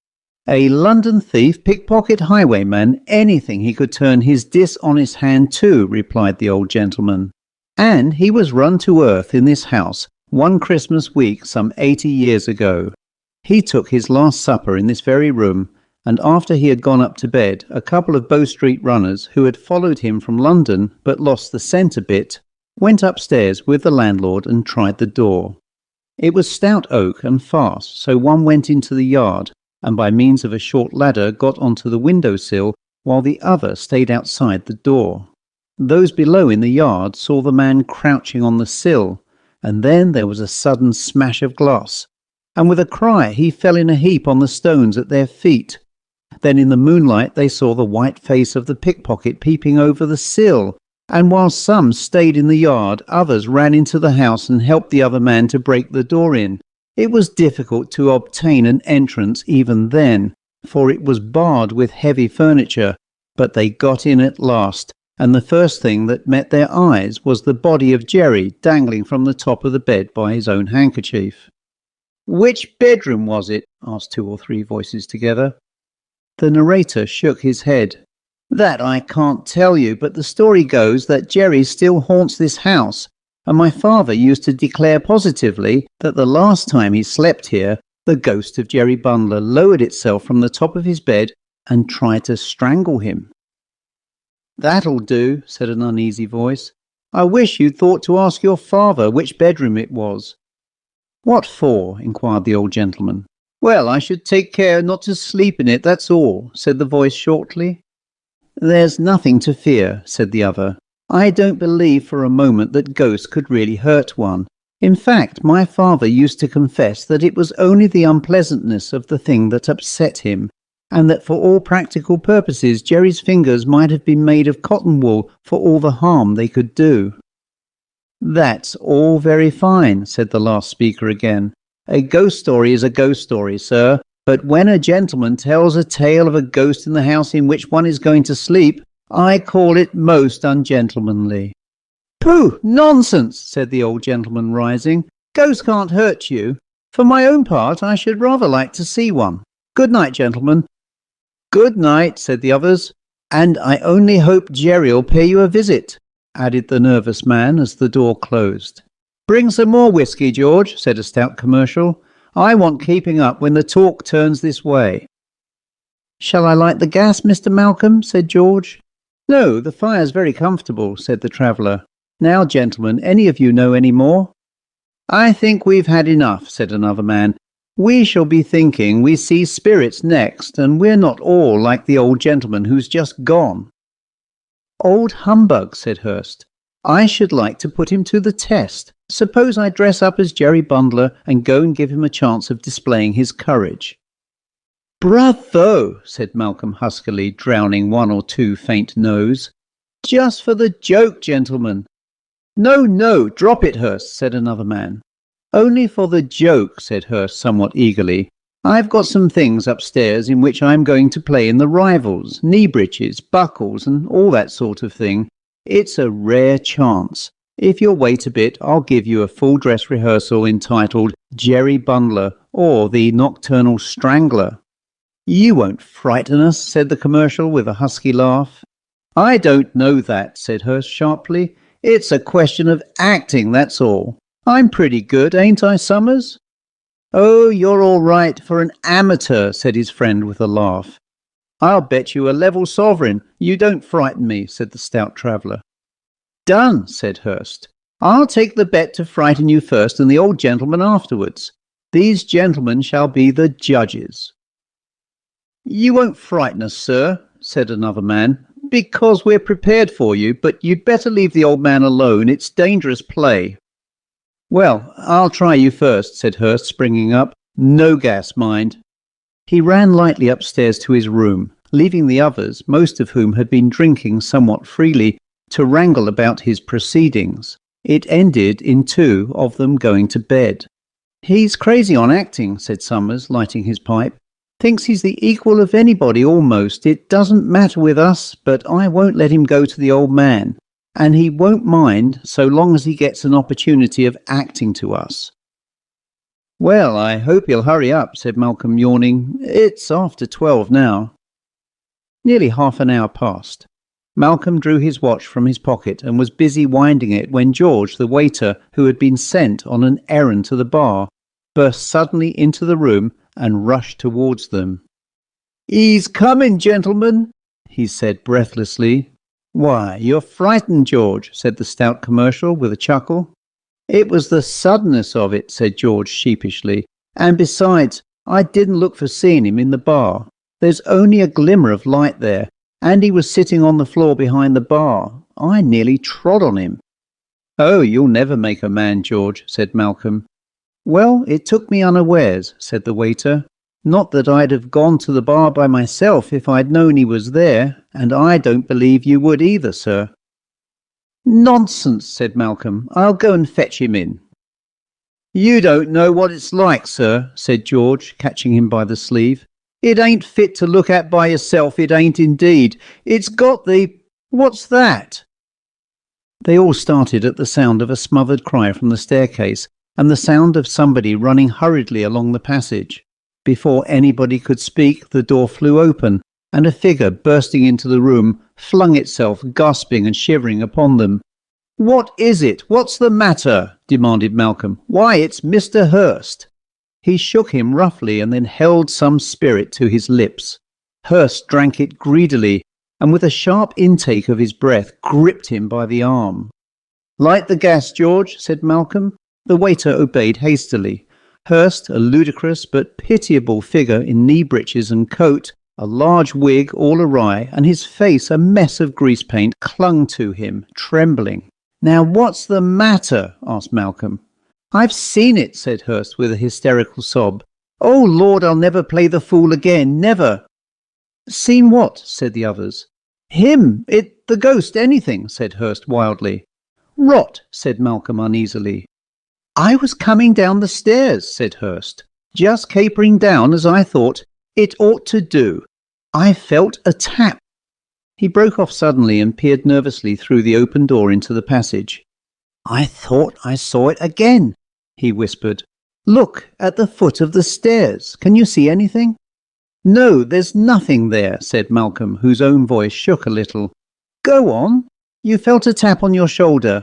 "A London thief, pickpocket, highwayman, anything he could turn his dishonest hand to," replied the old gentleman. "And he was run to earth in this house one Christmas week some 80 years ago. He took his last supper in this very room, and after he had gone up to bed, a couple of Bow Street runners who had followed him from London but lost the scent a bit, went upstairs with the landlord and tried the door. It was stout oak and fast, so one went into the yard and by means of a short ladder got onto the window-sill while the other stayed outside the door. Those below in the yard saw the man crouching on the sill, and then there was a sudden smash of glass, and with a cry he fell in a heap on the stones at their feet. Then in the moonlight they saw the white face of the pickpocket peeping over the sill, and while some stayed in the yard, others ran into the house and helped the other man to break the door in. It was difficult to obtain an entrance even then, for it was barred with heavy furniture, but they got in at last, and the first thing that met their eyes was the body of Jerry dangling from the top of the bed by his own handkerchief." "Which bedroom was it?" asked 2 or 3 voices together. The narrator shook his head. "That I can't tell you, but the story goes that Jerry still haunts this house, and my father used to declare positively that the last time he slept here, the ghost of Jerry Bundler lowered itself from the top of his bed and tried to strangle him." "That'll do," said an uneasy voice. "I wish you'd thought to ask your father which bedroom it was." "What for?" inquired the old gentleman. "Well, I should take care not to sleep in it, that's all," said the voice shortly. "There's nothing to fear," said the other. "I don't believe for a moment that ghosts could really hurt one. In fact, my father used to confess that it was only the unpleasantness of the thing that upset him, and that for all practical purposes Jerry's fingers might have been made of cotton wool for all the harm they could do." "That's all very fine," said the last speaker again. "A ghost story is a ghost story, sir, but when a gentleman tells a tale of a ghost in the house in which one is going to sleep, I call it most ungentlemanly." "Pooh! Nonsense!" said the old gentleman, rising. "Ghosts can't hurt you. For my own part, I should rather like to see one. Good night, gentlemen." "Good night," said the others. "And I only hope Jerry'll pay you a visit," added the nervous man as the door closed. "Bring some more whiskey, George," said a stout commercial. "I want keeping up when the talk turns this way." "Shall I light the gas, Mr. Malcolm?" said George. "No, the fire's very comfortable," said the traveller. "Now, gentlemen, any of you know any more?" "I think we've had enough," said another man. "We shall be thinking we see spirits next, and we're not all like the old gentleman who's just gone." "Old humbug," said Hurst. "I should like to put him to the test. Suppose I dress up as Jerry Bundler and go and give him a chance of displaying his courage." "Bravo!" said Malcolm huskily, drowning one or two faint no's. "Just for the joke, gentlemen." "No, no, drop it, Hurst," said another man. "Only for the joke," said Hurst somewhat eagerly. "I've got some things upstairs in which I'm going to play in the rivals, knee breeches, buckles, and all that sort of thing. It's a rare chance. If you'll wait a bit, I'll give you a full dress rehearsal entitled Jerry Bundler or the Nocturnal Strangler." "You won't frighten us," said the commercial with a husky laugh. "I don't know that," said Hurst sharply. "It's a question of acting, that's all. I'm pretty good, ain't I, Summers?" "Oh, you're all right for an amateur," said his friend with a laugh. "I'll bet you a level sovereign you don't frighten me," said the stout traveller. "Done," said Hurst. "I'll take the bet to frighten you first and the old gentleman afterwards. These gentlemen shall be the judges." "You won't frighten us, sir," said another man, "because we're prepared for you, but you'd better leave the old man alone. It's dangerous play." "Well, I'll try you first," said Hurst, springing up. "No gas, mind." He ran lightly upstairs to his room, leaving the others, most of whom had been drinking somewhat freely, to wrangle about his proceedings. It ended in two of them going to bed. "He's crazy on acting," said Summers, lighting his pipe. "Thinks he's the equal of anybody almost. It doesn't matter with us, but I won't let him go to the old man. And he won't mind so long as he gets an opportunity of acting to us." "Well, I hope he'll hurry up," said Malcolm, yawning. "It's after 12 now." Nearly half an hour passed. Malcolm drew his watch from his pocket and was busy winding it when George, the waiter, who had been sent on an errand to the bar, burst suddenly into the room and rushed towards them. "He's coming, gentlemen," he said breathlessly. "Why, you're frightened, George," said the stout commercial with a chuckle. "It was the suddenness of it," said George sheepishly. "And besides, I didn't look for seeing him in the bar. There's only a glimmer of light there, and he was sitting on the floor behind the bar. I nearly trod on him." "Oh, you'll never make a man, George," said Malcolm. "Well, it took me unawares," said the waiter. "Not that I'd have gone to the bar by myself if I'd known he was there, and I don't believe you would either, sir." "Nonsense," said Malcolm. "I'll go and fetch him in." "You don't know what it's like, sir," said George, catching him by the sleeve. "It ain't fit to look at by yourself, it ain't indeed. It's got the... What's that?" They all started at the sound of a smothered cry from the staircase, and the sound of somebody running hurriedly along the passage. Before anybody could speak, the door flew open, and a figure bursting into the room flung itself, gasping and shivering, upon them. "What is it? What's the matter?" demanded Malcolm. "Why, it's Mr. Hurst." He shook him roughly and then held some spirit to his lips. Hurst drank it greedily, and with a sharp intake of his breath gripped him by the arm. "Light the gas, George," said Malcolm. The waiter obeyed hastily. Hurst, a ludicrous but pitiable figure in knee breeches and coat, a large wig all awry, and his face a mess of grease paint, clung to him, trembling. "Now what's the matter?" asked Malcolm. "I've seen it," said Hurst with a hysterical sob. "Oh, Lord, I'll never play the fool again, never." "Seen what?" said the others. "Him, the ghost, anything," said Hurst wildly. "Rot," said Malcolm uneasily. "I was coming down the stairs," said Hurst, "just capering down as I thought it ought to do. I felt a tap." He broke off suddenly and peered nervously through the open door into the passage. "I thought I saw it again," he whispered. "Look at the foot of the stairs. Can you see anything?" "No, there's nothing there," said Malcolm, whose own voice shook a little. "Go on. You felt a tap on your shoulder."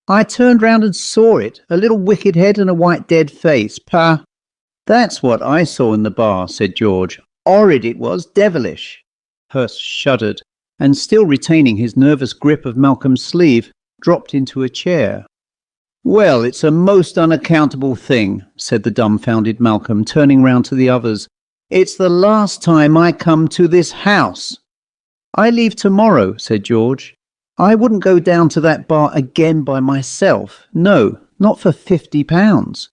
"I turned round and saw it, a little wicked head and a white dead face. Pah!" "That's what I saw in the bar," said George. "'Orrid it was, devilish." Hurst shuddered, and still retaining his nervous grip of Malcolm's sleeve, dropped into a chair. "Well, it's a most unaccountable thing," said the dumbfounded Malcolm, turning round to the others. "It's the last time I come to this house." "I leave tomorrow," said George. "I wouldn't go down to that bar again by myself. No, Not for £50.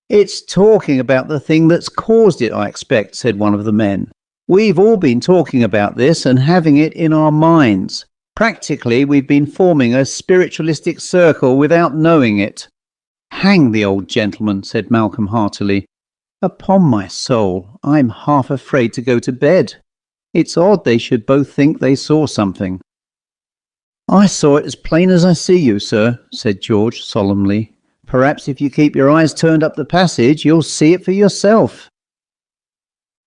It's talking about the thing that's caused it, I expect, said one of the men. We've all been talking about this and having it in our minds. Practically, we've been forming a spiritualistic circle without knowing it. Hang the old gentleman, said Malcolm heartily. Upon my soul, I'm half afraid to go to bed. It's odd they should both think they saw something. I saw it as plain as I see you, sir, said George solemnly. Perhaps if you keep your eyes turned up the passage, you'll see it for yourself.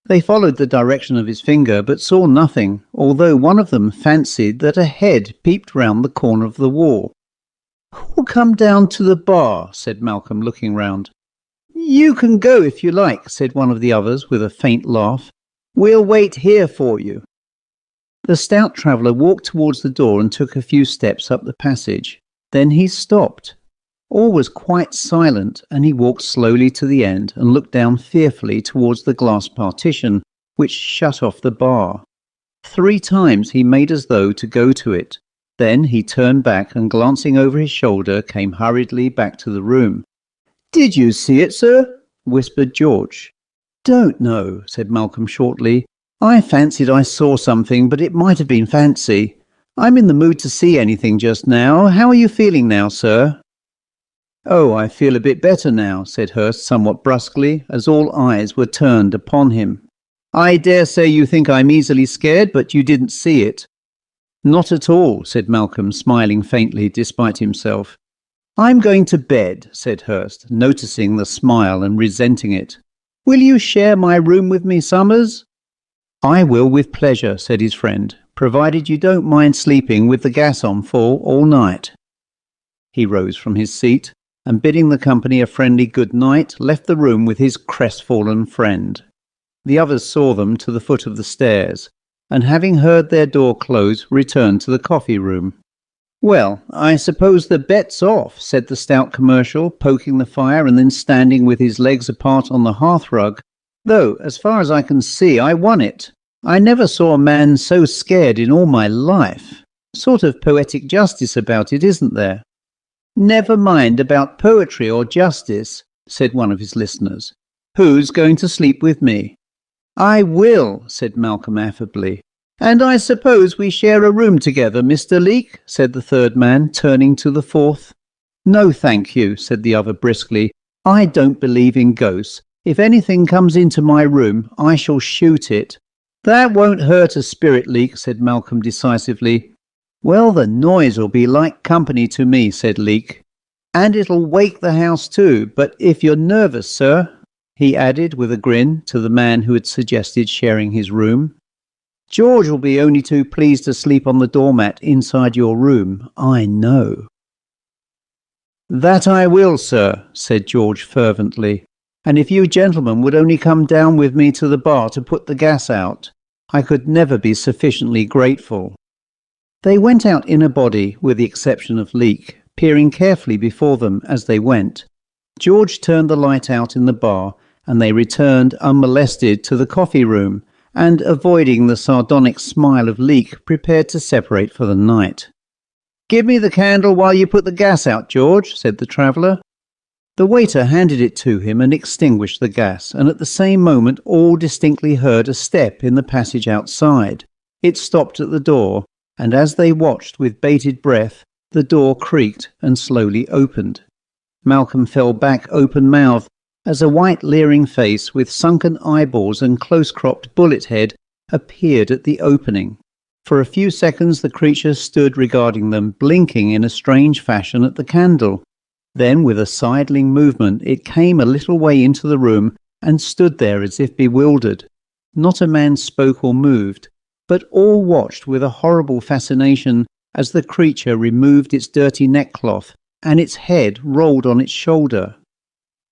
They followed the direction of his finger, but saw nothing, although one of them fancied that a head peeped round the corner of the wall. Who'll come down to the bar? Said Malcolm, looking round. You can go if you like, said one of the others with a faint laugh. We'll wait here for you. The stout traveller walked towards the door and took a few steps up the passage. Then he stopped. All was quite silent, and he walked slowly to the end and looked down fearfully towards the glass partition, which shut off the bar. 3 times he made as though to go to it. Then he turned back and, glancing over his shoulder, came hurriedly back to the room. Did you see it, sir? Whispered George. Don't know, said Malcolm shortly. I fancied I saw something, but it might have been fancy. I'm in the mood to see anything just now. How are you feeling now, sir? Oh, I feel a bit better now, said Hurst somewhat brusquely, as all eyes were turned upon him. I dare say you think I'm easily scared, but you didn't see it. Not at all, said Malcolm, smiling faintly despite himself. I'm going to bed, said Hurst, noticing the smile and resenting it. Will you share my room with me, Summers? I will with pleasure, said his friend, provided you don't mind sleeping with the gas on full all night. He rose from his seat, and bidding the company a friendly good night, left the room with his crestfallen friend. The others saw them to the foot of the stairs, and having heard their door close, returned to the coffee room. Well, I suppose the bet's off, said the stout commercial, poking the fire and then standing with his legs apart on the hearthrug. Though, as far as I can see, I won it. I never saw a man so scared in all my life. Sort of poetic justice about it, isn't there? Never mind about poetry or justice, said one of his listeners. Who's going to sleep with me? I will, said Malcolm affably. And I suppose we share a room together, Mr. Leake, said the third man, turning to the fourth. No, thank you, said the other briskly. I don't believe in ghosts. If anything comes into my room, I shall shoot it. That won't hurt a spirit, Leake, said Malcolm decisively. Well, the noise will be like company to me, said Leake. And it'll wake the house too, but if you're nervous, sir, he added with a grin to the man who had suggested sharing his room. George will be only too pleased to sleep on the doormat inside your room, I know. That I will, sir, said George fervently. And if you gentlemen would only come down with me to the bar to put the gas out, I could never be sufficiently grateful. They went out in a body, with the exception of Leake, peering carefully before them as they went. George turned the light out in the bar, and they returned unmolested to the coffee room, and, avoiding the sardonic smile of Leake, prepared to separate for the night. Give me the candle while you put the gas out, George, said the traveller. The waiter handed it to him and extinguished the gas, and at the same moment all distinctly heard a step in the passage outside. It stopped at the door, and as they watched with bated breath, the door creaked and slowly opened. Malcolm fell back open-mouthed, as a white leering face with sunken eyeballs and close-cropped bullet head appeared at the opening. For a few seconds the creature stood regarding them, blinking in a strange fashion at the candle. Then, with a sidling movement, it came a little way into the room and stood there as if bewildered. Not a man spoke or moved, but all watched with a horrible fascination as the creature removed its dirty neckcloth and its head rolled on its shoulder.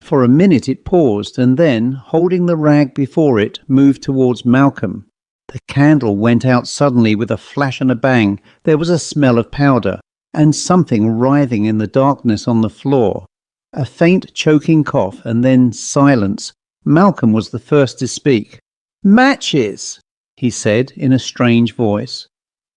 For a minute it paused, and then, holding the rag before it, moved towards Malcolm. The candle went out suddenly with a flash and a bang. There was a smell of powder, and something writhing in the darkness on the floor. A faint choking cough, and then silence. Malcolm was the first to speak. "Matches!" he said in a strange voice.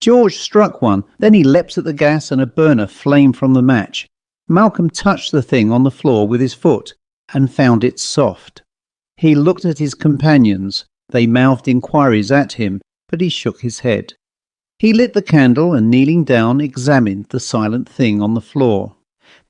George struck one, then he leapt at the gas and a burner flamed from the match. Malcolm touched the thing on the floor with his foot and found it soft. He looked at his companions. They mouthed inquiries at him, but he shook his head. He lit the candle and, kneeling down, examined the silent thing on the floor.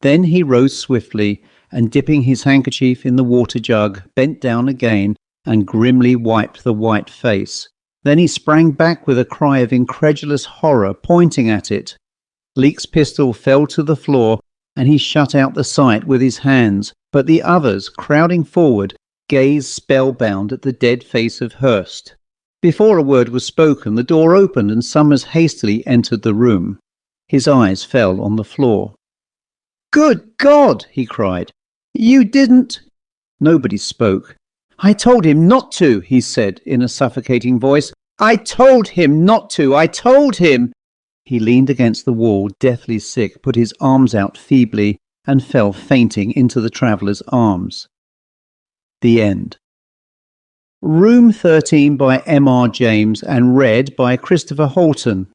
Then he rose swiftly and, dipping his handkerchief in the water jug, bent down again and grimly wiped the white face. Then he sprang back with a cry of incredulous horror, pointing at it. Leek's pistol fell to the floor and he shut out the sight with his hands, but the others, crowding forward, gazed spellbound at the dead face of Hurst. Before a word was spoken, the door opened and Summers hastily entered the room. His eyes fell on the floor. "Good God!" he cried. "You didn't—" Nobody spoke. "I told him not to," he said in a suffocating voice. "I told him not to! I told him—" He leaned against the wall, deathly sick, put his arms out feebly, and fell fainting into the traveller's arms. The end. Room 13 by M.R.James and read by Christopher Holton.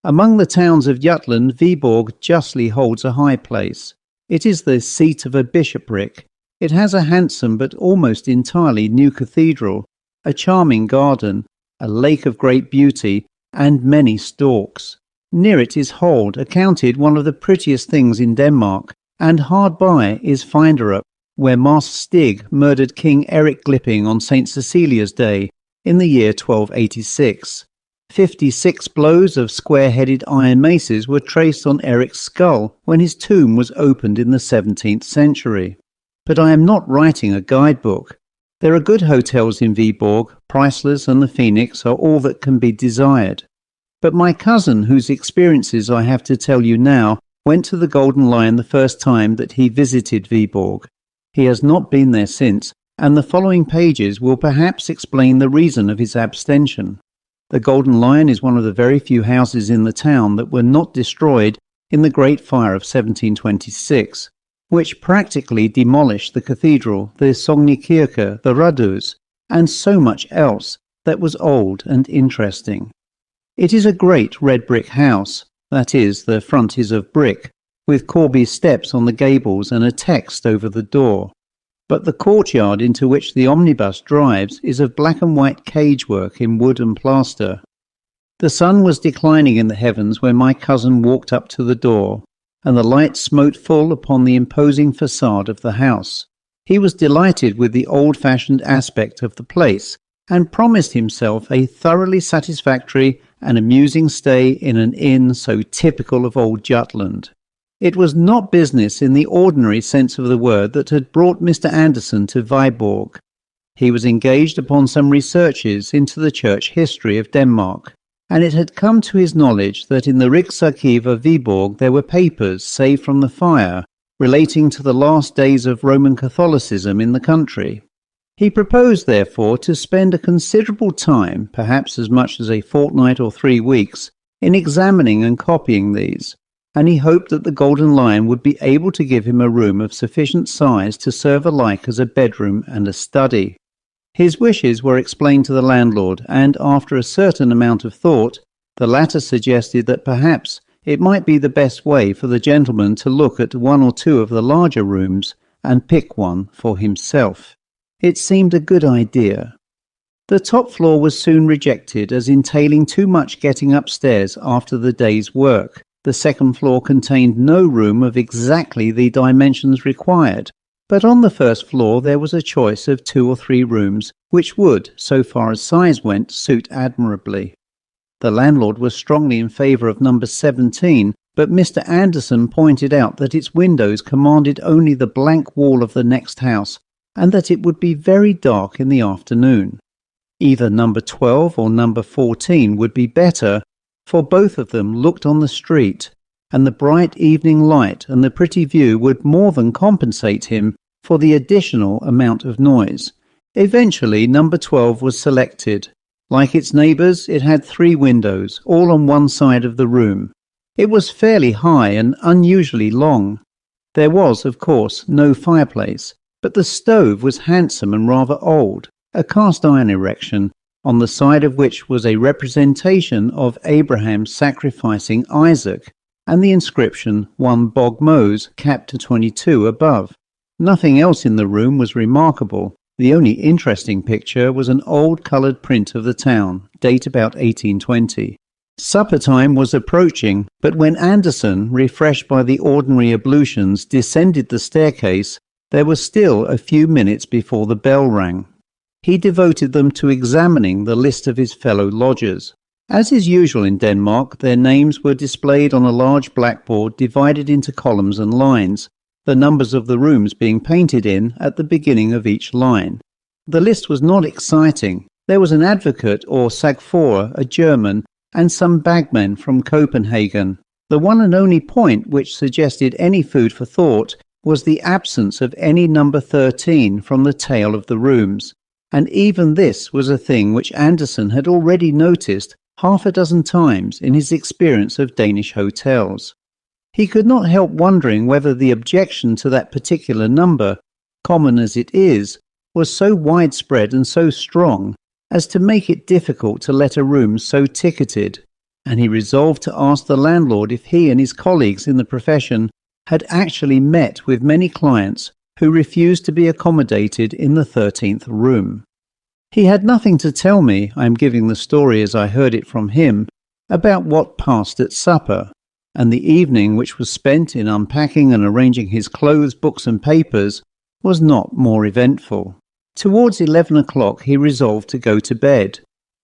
Among the towns of Jutland, Viborg justly holds a high place. It is the seat of a bishopric. It has a handsome but almost entirely new cathedral, a charming garden, a lake of great beauty, and many storks. Near it is Hold, accounted one of the prettiest things in Denmark, and hard by is Finderup, where Master Stig murdered King Eric Glipping on St. Cecilia's Day in the year 1286. 56 blows of square-headed iron maces were traced on Eric's skull when his tomb was opened in the 17th century. But I am not writing a guidebook. There are good hotels in Viborg. Priceless and the Phoenix are all that can be desired. But my cousin, whose experiences I have to tell you now, went to the Golden Lion the first time that he visited Viborg. He has not been there since, and the following pages will perhaps explain the reason of his abstention. The Golden Lion is one of the very few houses in the town that were not destroyed in the Great Fire of 1726, which practically demolished the cathedral, the Sognekirke, the Rudhus, and so much else that was old and interesting. It is a great red brick house, that is, the front is of brick, with Corby steps on the gables and a text over the door. But the courtyard into which the omnibus drives is of black and white cagework in wood and plaster. The sun was declining in the heavens when my cousin walked up to the door, and the light smote full upon the imposing facade of the house. He was delighted with the old-fashioned aspect of the place, and promised himself a thoroughly satisfactory and amusing stay in an inn so typical of old Jutland. It was not business in the ordinary sense of the word that had brought Mr. Anderson to Viborg. He was engaged upon some researches into the church history of Denmark, and it had come to his knowledge that in the Riksarkiv of Viborg there were papers, saved from the fire, relating to the last days of Roman Catholicism in the country. He proposed, therefore, to spend a considerable time, perhaps as much as a fortnight or 3 weeks, in examining and copying these, and he hoped that the Golden Lion would be able to give him a room of sufficient size to serve alike as a bedroom and a study. His wishes were explained to the landlord, and after a certain amount of thought, the latter suggested that perhaps it might be the best way for the gentleman to look at 1 or 2 of the larger rooms and pick one for himself. It seemed a good idea. The top floor was soon rejected as entailing too much getting upstairs after the day's work. The second floor contained no room of exactly the dimensions required, but on the first floor there was a choice of 2 or 3 rooms which would, so far as size went, suit admirably. The landlord was strongly in favour of number 17, but Mr. Anderson pointed out that its windows commanded only the blank wall of the next house, and that it would be very dark in the afternoon. Either number 12 or number 14 would be better, for both of them looked on the street, and the bright evening light and the pretty view would more than compensate him for the additional amount of noise. Eventually number 12 was selected. Like its neighbours, it had 3 windows, all on one side of the room. It was fairly high and unusually long. There was, of course, no fireplace, but the stove was handsome and rather old, a cast-iron erection, on the side of which was a representation of Abraham sacrificing Isaac, and the inscription 1 Bog Mose, capped to 22 above. Nothing else in the room was remarkable. The only interesting picture was an old coloured print of the town, date about 1820. Supper time was approaching, but when Anderson, refreshed by the ordinary ablutions, descended the staircase, there was still a few minutes before the bell rang. He devoted them to examining the list of his fellow lodgers. As is usual in Denmark, their names were displayed on a large blackboard divided into columns and lines, the numbers of the rooms being painted in at the beginning of each line. The list was not exciting. There was an advocate or sagfører, a German, and some bagmen from Copenhagen. The one and only point which suggested any food for thought was the absence of any number 13 from the tale of the rooms, and even this was a thing which Anderson had already noticed half a dozen times in his experience of Danish hotels. He could not help wondering whether the objection to that particular number, common as it is, was so widespread and so strong as to make it difficult to let a room so ticketed, and he resolved to ask the landlord if he and his colleagues in the profession had actually met with many clients who refused to be accommodated in the 13th room. He had nothing to tell me, I am giving the story as I heard it from him, about what passed at supper, and the evening which was spent in unpacking and arranging his clothes, books and papers was not more eventful. Towards 11 o'clock he resolved to go to bed,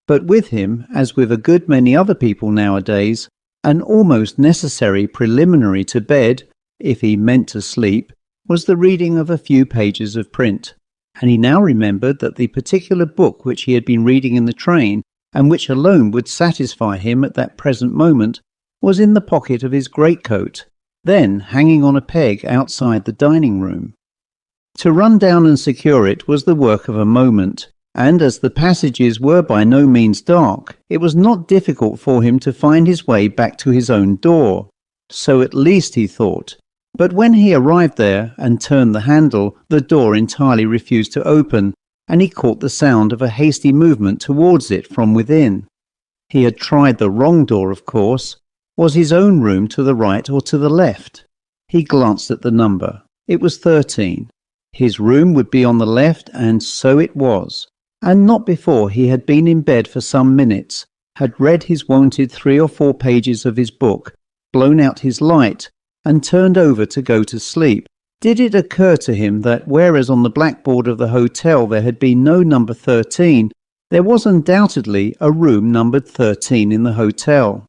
but with him, as with a good many other people nowadays, an almost necessary preliminary to bed, if he meant to sleep, was the reading of a few pages of print, and he now remembered that the particular book which he had been reading in the train, and which alone would satisfy him at that present moment, was in the pocket of his greatcoat, then hanging on a peg outside the dining room. To run down and secure it was the work of a moment, and as the passages were by no means dark, it was not difficult for him to find his way back to his own door. So at least he thought. But when he arrived there and turned the handle, the door entirely refused to open, and he caught the sound of a hasty movement towards it from within. He had tried the wrong door, of course. Was his own room to the right or to the left? He glanced at the number. It was 13. His room would be on the left, and so it was. And not before he had been in bed for some minutes, had read his wonted 3 or 4 pages of his book, blown out his light, and turned over to go to sleep, did it occur to him that whereas on the blackboard of the hotel there had been no number 13, there was undoubtedly a room numbered 13 in the hotel.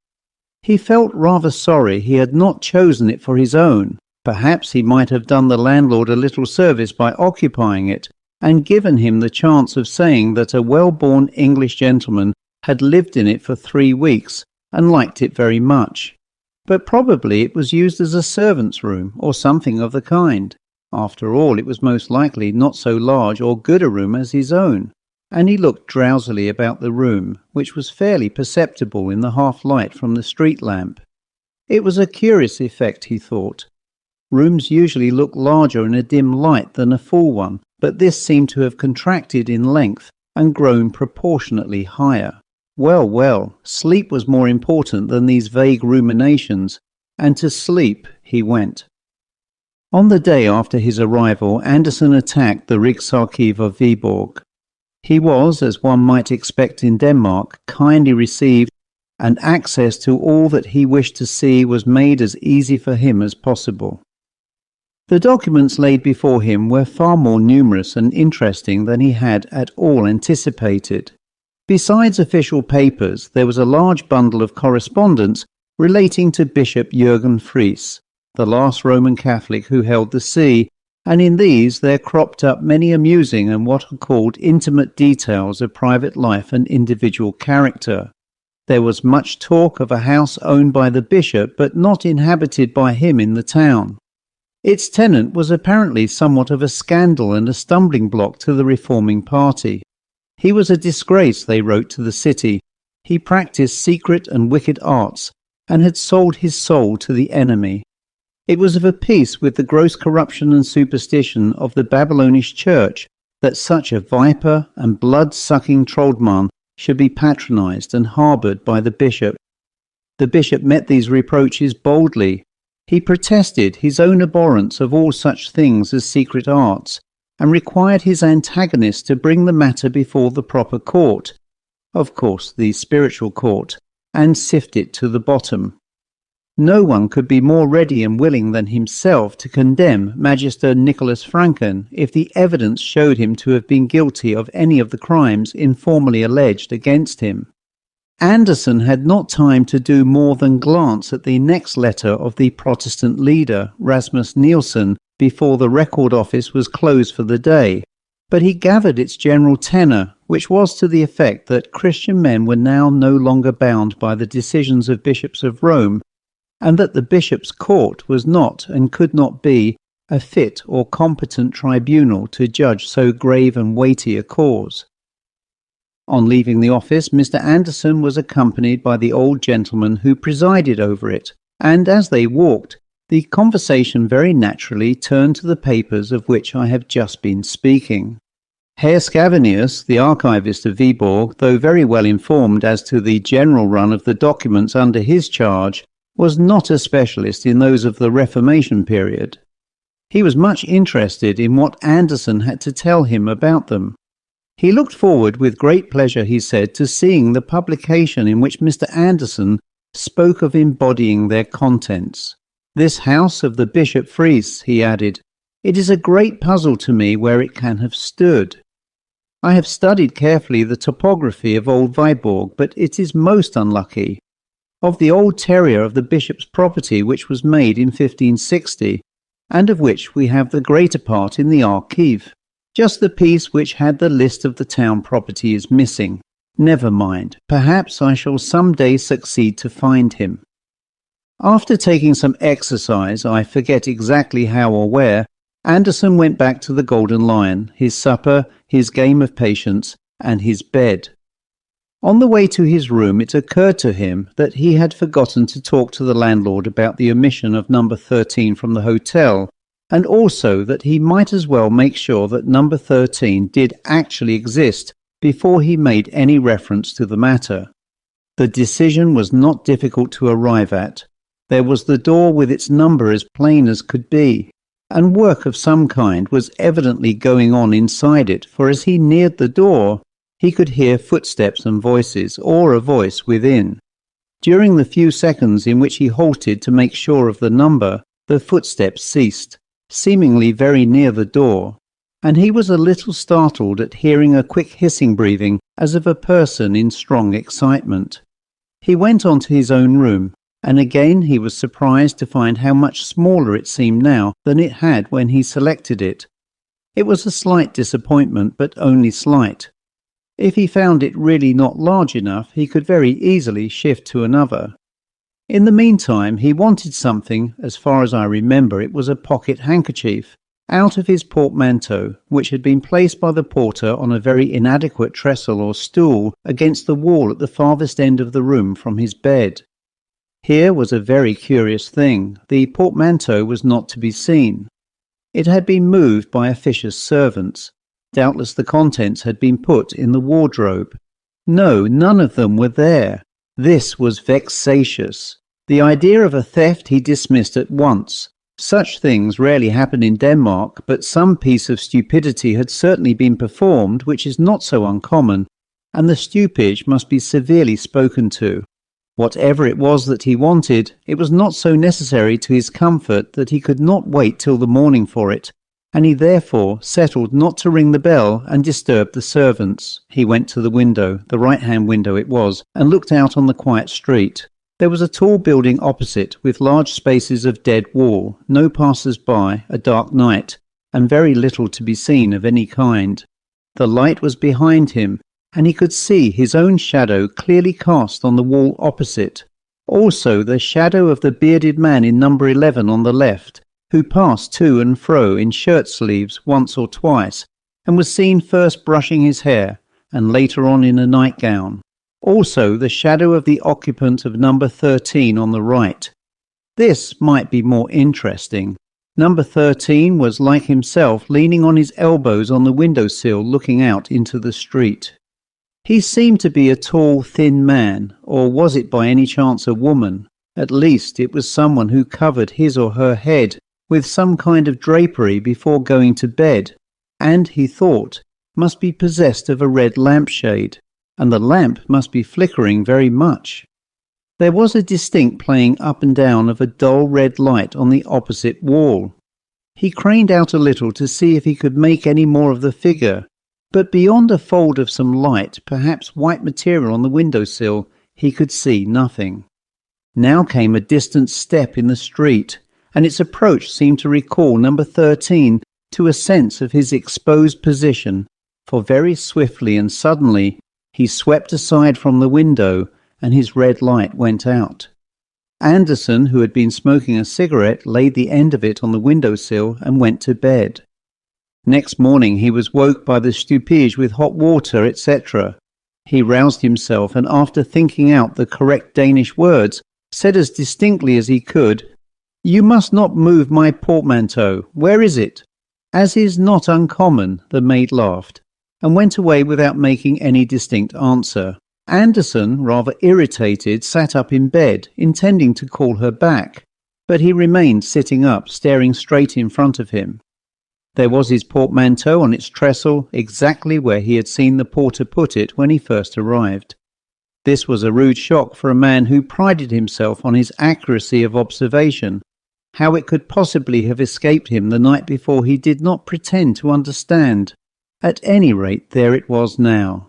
He felt rather sorry he had not chosen it for his own. Perhaps he might have done the landlord a little service by occupying it, and given him the chance of saying that a well-born English gentleman had lived in it for 3 weeks and liked it very much. But probably it was used as a servant's room, or something of the kind. After all, it was most likely not so large or good a room as his own, and he looked drowsily about the room, which was fairly perceptible in the half-light from the street lamp. It was a curious effect, he thought. Rooms usually look larger in a dim light than a full one, but this seemed to have contracted in length and grown proportionately higher. Well, well, sleep was more important than these vague ruminations, and to sleep he went. On the day after his arrival, Anderson attacked the Rigsarkiv of Viborg. He was, as one might expect in Denmark, kindly received, and access to all that he wished to see was made as easy for him as possible. The documents laid before him were far more numerous and interesting than he had at all anticipated. Besides official papers, there was a large bundle of correspondence relating to Bishop Jürgen Fries, the last Roman Catholic who held the see, and in these there cropped up many amusing and what are called intimate details of private life and individual character. There was much talk of a house owned by the bishop but not inhabited by him in the town. Its tenant was apparently somewhat of a scandal and a stumbling block to the reforming party. He was a disgrace, they wrote, to the city. He practised secret and wicked arts, and had sold his soul to the enemy. It was of a piece with the gross corruption and superstition of the Babylonish church that such a viper and blood-sucking troldman should be patronized and harboured by the bishop. The bishop met these reproaches boldly. He protested his own abhorrence of all such things as secret arts, and required his antagonist to bring the matter before the proper court, of course the spiritual court, and sift it to the bottom. No one could be more ready and willing than himself to condemn Magister Nicholas Franken if the evidence showed him to have been guilty of any of the crimes informally alleged against him. Anderson had not time to do more than glance at the next letter of the Protestant leader, Rasmus Nielsen, before the record office was closed for the day, but he gathered its general tenor, which was to the effect that Christian men were now no longer bound by the decisions of bishops of Rome, and that the bishop's court was not and could not be a fit or competent tribunal to judge so grave and weighty a cause. On leaving the office, Mr. Anderson was accompanied by the old gentleman who presided over it, and as they walked, the conversation very naturally turned to the papers of which I have just been speaking. Herr Scavenius, the archivist of Viborg, though very well informed as to the general run of the documents under his charge, was not a specialist in those of the Reformation period. He was much interested in what Anderson had to tell him about them. He looked forward with great pleasure, he said, to seeing the publication in which Mr. Anderson spoke of embodying their contents. This house of the Bishop Fries, he added, it is a great puzzle to me where it can have stood. I have studied carefully the topography of old Viborg, but it is most unlucky. Of the old terrier of the bishop's property which was made in 1560, and of which we have the greater part in the archive. Just the piece which had the list of the town property is missing. Never mind, perhaps I shall some day succeed to find him. After taking some exercise, I forget exactly how or where, Anderson went back to the Golden Lion, his supper, his game of patience, and his bed. On the way to his room it occurred to him that he had forgotten to talk to the landlord about the omission of number 13 from the hotel, and also that he might as well make sure that number 13 did actually exist before he made any reference to the matter. The decision was not difficult to arrive at. There was the door with its number as plain as could be, and work of some kind was evidently going on inside it, for as he neared the door, he could hear footsteps and voices, or a voice within. During the few seconds in which he halted to make sure of the number, the footsteps ceased, seemingly very near the door, and he was a little startled at hearing a quick hissing breathing as of a person in strong excitement. He went on to his own room, and again he was surprised to find how much smaller it seemed now than it had when he selected it. It was a slight disappointment, but only slight. If he found it really not large enough, he could very easily shift to another. In the meantime, he wanted something, as far as I remember it was a pocket handkerchief, out of his portmanteau, which had been placed by the porter on a very inadequate trestle or stool against the wall at the farthest end of the room from his bed. Here was a very curious thing. The portmanteau was not to be seen. It had been moved by officious servants. Doubtless the contents had been put in the wardrobe. No, none of them were there. This was vexatious. The idea of a theft he dismissed at once. Such things rarely happen in Denmark, but some piece of stupidity had certainly been performed, which is not so uncommon, and the stupid must be severely spoken to. Whatever it was that he wanted, it was not so necessary to his comfort that he could not wait till the morning for it, and he therefore settled not to ring the bell and disturb the servants. He went to the window, the right-hand window it was, and looked out on the quiet street. There was a tall building opposite, with large spaces of dead wall, no passers-by, a dark night, and very little to be seen of any kind. The light was behind him, and he could see his own shadow clearly cast on the wall opposite. Also the shadow of the bearded man in number 11 on the left, who passed to and fro in shirt-sleeves once or twice, and was seen first brushing his hair, and later on in a nightgown. Also the shadow of the occupant of number 13 on the right. This might be more interesting. Number 13 was like himself, leaning on his elbows on the window-sill looking out into the street. He seemed to be a tall, thin man, or was it by any chance a woman? At least it was someone who covered his or her head with some kind of drapery before going to bed, and, he thought, must be possessed of a red lampshade, and the lamp must be flickering very much. There was a distinct playing up and down of a dull red light on the opposite wall. He craned out a little to see if he could make any more of the figure, but beyond a fold of some light, perhaps white material on the window-sill, he could see nothing. Now came a distant step in the street, and its approach seemed to recall number 13 to a sense of his exposed position, for very swiftly and suddenly he swept aside from the window, and his red light went out. Anderson, who had been smoking a cigarette, laid the end of it on the window-sill and went to bed. Next morning he was woke by the stupige with hot water, etc. He roused himself, and after thinking out the correct Danish words, said as distinctly as he could, "You must not move my portmanteau. Where is it?" As is not uncommon, the maid laughed, and went away without making any distinct answer. Anderson, rather irritated, sat up in bed, intending to call her back, but he remained sitting up, staring straight in front of him. There was his portmanteau on its trestle, exactly where he had seen the porter put it when he first arrived. This was a rude shock for a man who prided himself on his accuracy of observation. How it could possibly have escaped him the night before he did not pretend to understand. At any rate, there it was now.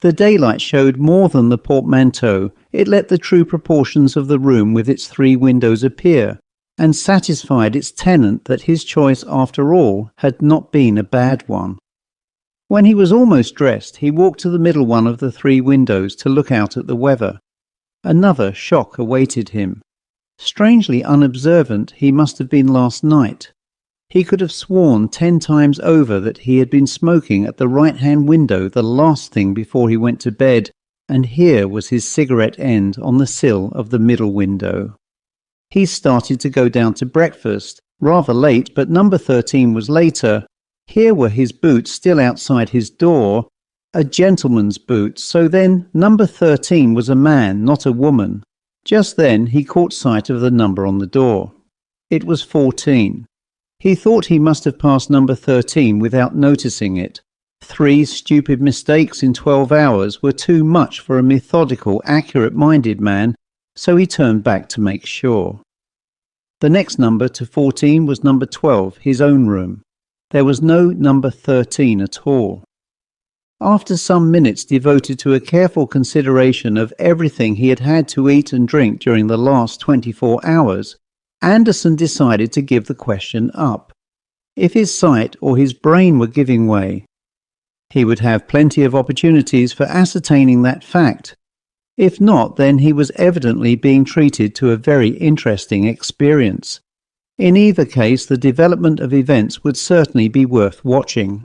The daylight showed more than the portmanteau. It let the true proportions of the room with its 3 windows appear, and satisfied its tenant that his choice after all had not been a bad one. When he was almost dressed, he walked to the middle one of the 3 windows to look out at the weather. Another shock awaited him. Strangely unobservant he must have been last night. He could have sworn 10 times over that he had been smoking at the right-hand window the last thing before he went to bed, and here was his cigarette end on the sill of the middle window. He started to go down to breakfast, rather late, but number 13 was later. Here were his boots still outside his door, a gentleman's boots, so then number 13 was a man, not a woman. Just then he caught sight of the number on the door. It was 14. He thought he must have passed number 13 without noticing it. 3 stupid mistakes in 12 hours were too much for a methodical, accurate-minded man, so he turned back to make sure. The next number to 14 was number 12, his own room. There was no number 13 at all. After some minutes devoted to a careful consideration of everything he had had to eat and drink during the last 24 hours, Anderson decided to give the question up. If his sight or his brain were giving way, he would have plenty of opportunities for ascertaining that fact. If not, then he was evidently being treated to a very interesting experience. In either case, the development of events would certainly be worth watching.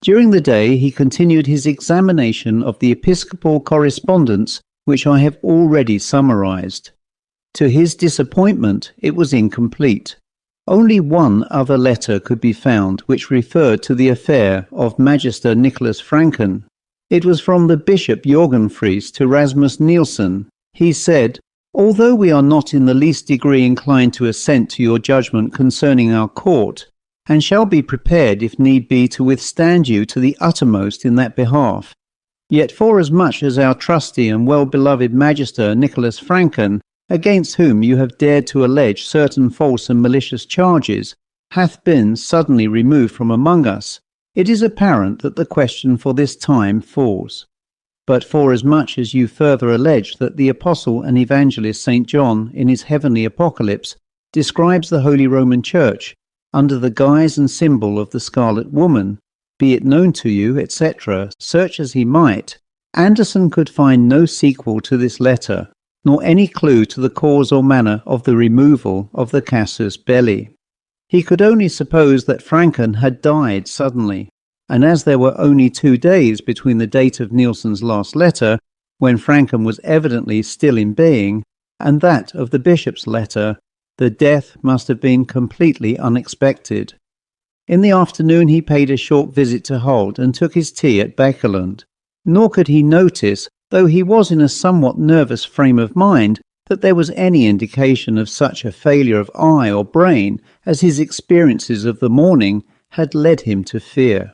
During the day, he continued his examination of the episcopal correspondence, which I have already summarized. To his disappointment, it was incomplete. Only one other letter could be found which referred to the affair of Magister Nicholas Franken. It was from the Bishop Jorgenfries to Rasmus Nielsen. He said, "Although we are not in the least degree inclined to assent to your judgment concerning our court, and shall be prepared if need be to withstand you to the uttermost in that behalf, yet forasmuch as our trusty and well-beloved Magister Nicholas Franken, against whom you have dared to allege certain false and malicious charges, hath been suddenly removed from among us, it is apparent that the question for this time falls. But forasmuch as you further allege that the Apostle and Evangelist St. John, in his heavenly apocalypse, describes the Holy Roman Church under the guise and symbol of the Scarlet Woman, be it known to you, etc., search as he might, Anderson could find no sequel to this letter, nor any clue to the cause or manner of the removal of the casus belli. He could only suppose that Franken had died suddenly, and as there were only 2 days between the date of Nielsen's last letter, when Franken was evidently still in being, and that of the bishop's letter, the death must have been completely unexpected. In the afternoon he paid a short visit to Holt and took his tea at Bekeland. nor could he notice, though he was in a somewhat nervous frame of mind, that there was any indication of such a failure of eye or brain as his experiences of the morning had led him to fear.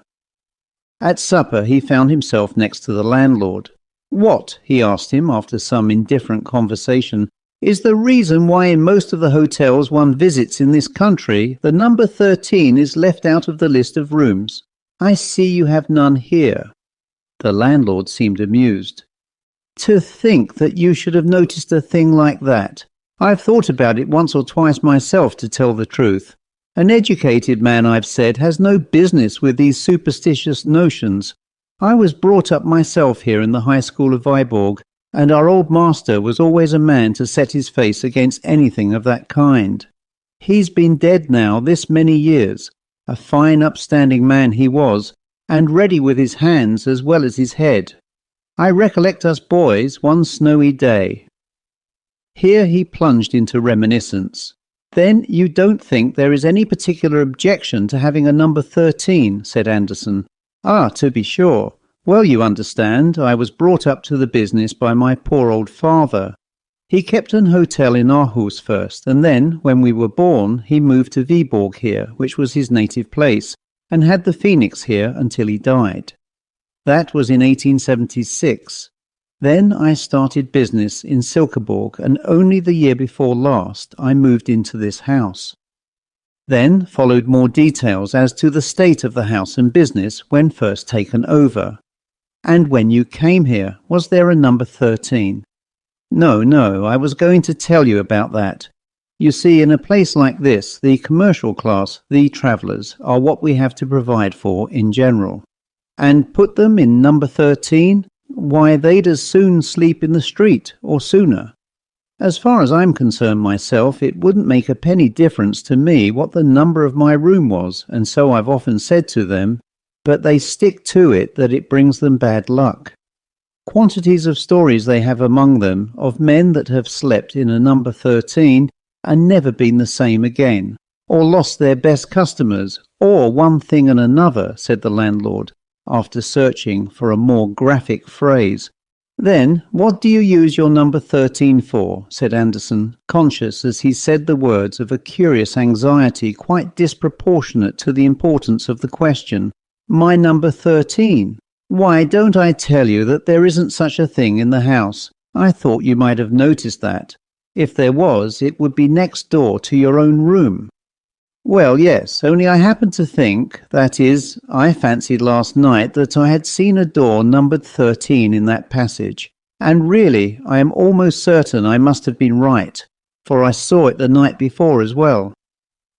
At supper he found himself next to the landlord. "What," he asked him after some indifferent conversation, "is the reason why in most of the hotels one visits in this country the number 13 is left out of the list of rooms? I see you have none here." The landlord seemed amused. "To think that you should have noticed a thing like that. I've thought about it once or twice myself, to tell the truth. An educated man, I've said, has no business with these superstitious notions. I was brought up myself here in the High School of Viborg, and our old master was always a man to set his face against anything of that kind. He's been dead now this many years. A fine upstanding man he was, and ready with his hands as well as his head. I recollect us boys one snowy day." Here he plunged into reminiscence. "Then you don't think there is any particular objection to having a number 13, said Anderson. "Ah, to be sure. Well, you understand, I was brought up to the business by my poor old father. He kept an hotel in Aarhus first, and then, when we were born, he moved to Viborg here, which was his native place, and had the Phoenix here until he died. That was in 1876. Then I started business in Silkeborg, and only the year before last I moved into this house." Then followed more details as to the state of the house and business when first taken over. "And when you came here, was there a number 13? No, I was going to tell you about that. You see, in a place like this, the commercial class, the travellers, are what we have to provide for in general. And put them in number 13? Why, they'd as soon sleep in the street, or sooner. As far as I'm concerned myself, it wouldn't make a penny difference to me what the number of my room was, and so I've often said to them, but they stick to it that it brings them bad luck. Quantities of stories they have among them of men that have slept in a number 13 and never been the same again, or lost their best customers, or one thing and another, said the landlord, after searching for a more graphic phrase. "Then, what do you use your number 13 for?" said Anderson, conscious as he said the words of a curious anxiety quite disproportionate to the importance of the question. "My number 13? Why, don't I tell you that there isn't such a thing in the house? I thought you might have noticed that. If there was, it would be next door to your own room." "Well, yes, only I happened to think, that is, I fancied last night that I had seen a door numbered 13 in that passage, and really I am almost certain I must have been right, for I saw it the night before as well."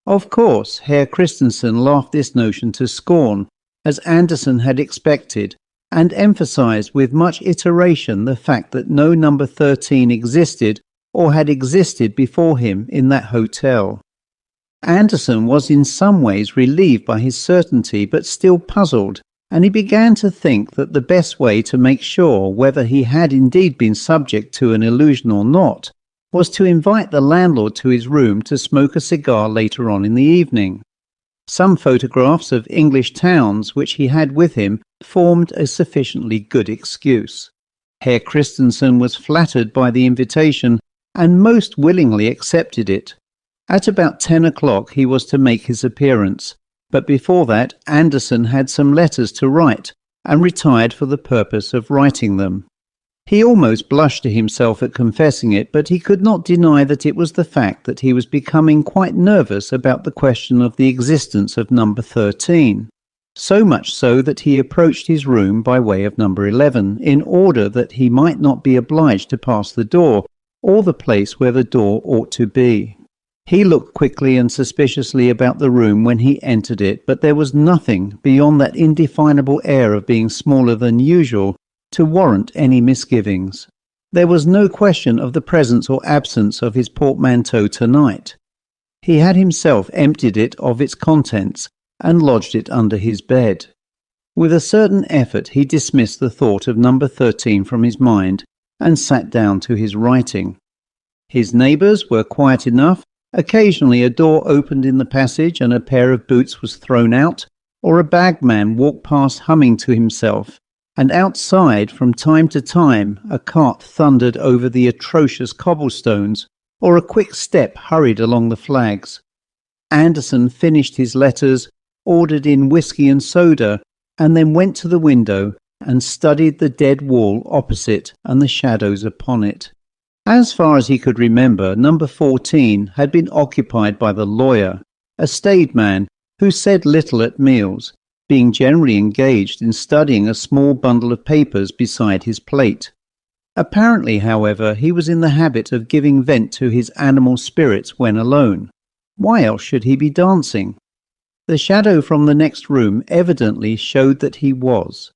Of course, Herr Christensen laughed this notion to scorn, as Anderson had expected, and emphasized with much iteration the fact that no number 13 existed or had existed before him in that hotel. Anderson was in some ways relieved by his certainty, but still puzzled, and he began to think that the best way to make sure whether he had indeed been subject to an illusion or not was to invite the landlord to his room to smoke a cigar later on in the evening. Some photographs of English towns which he had with him formed a sufficiently good excuse. Herr Christensen was flattered by the invitation and most willingly accepted it. At about 10 o'clock he was to make his appearance, but before that Anderson had some letters to write and retired for the purpose of writing them. He almost blushed to himself at confessing it, but he could not deny that it was the fact that he was becoming quite nervous about the question of the existence of number 13. So much so that he approached his room by way of number 11, in order that he might not be obliged to pass the door, or the place where the door ought to be. He looked quickly and suspiciously about the room when he entered it, but there was nothing beyond that indefinable air of being smaller than usual to warrant any misgivings. There was no question of the presence or absence of his portmanteau tonight. He had himself emptied it of its contents and lodged it under his bed. With a certain effort he dismissed the thought of number 13 from his mind and sat down to his writing. His neighbours were quiet enough. Occasionally a door opened in the passage and a pair of boots was thrown out, or a bagman walked past humming to himself, and outside from time to time a cart thundered over the atrocious cobblestones, or a quick step hurried along the flags. Anderson finished his letters, ordered in whisky and soda, and then went to the window and studied the dead wall opposite and the shadows upon it. As far as he could remember, number 14 had been occupied by the lawyer, a staid man who said little at meals, being generally engaged in studying a small bundle of papers beside his plate. Apparently, however, he was in the habit of giving vent to his animal spirits when alone. Why else should he be dancing? The shadow from the next room evidently showed that he was.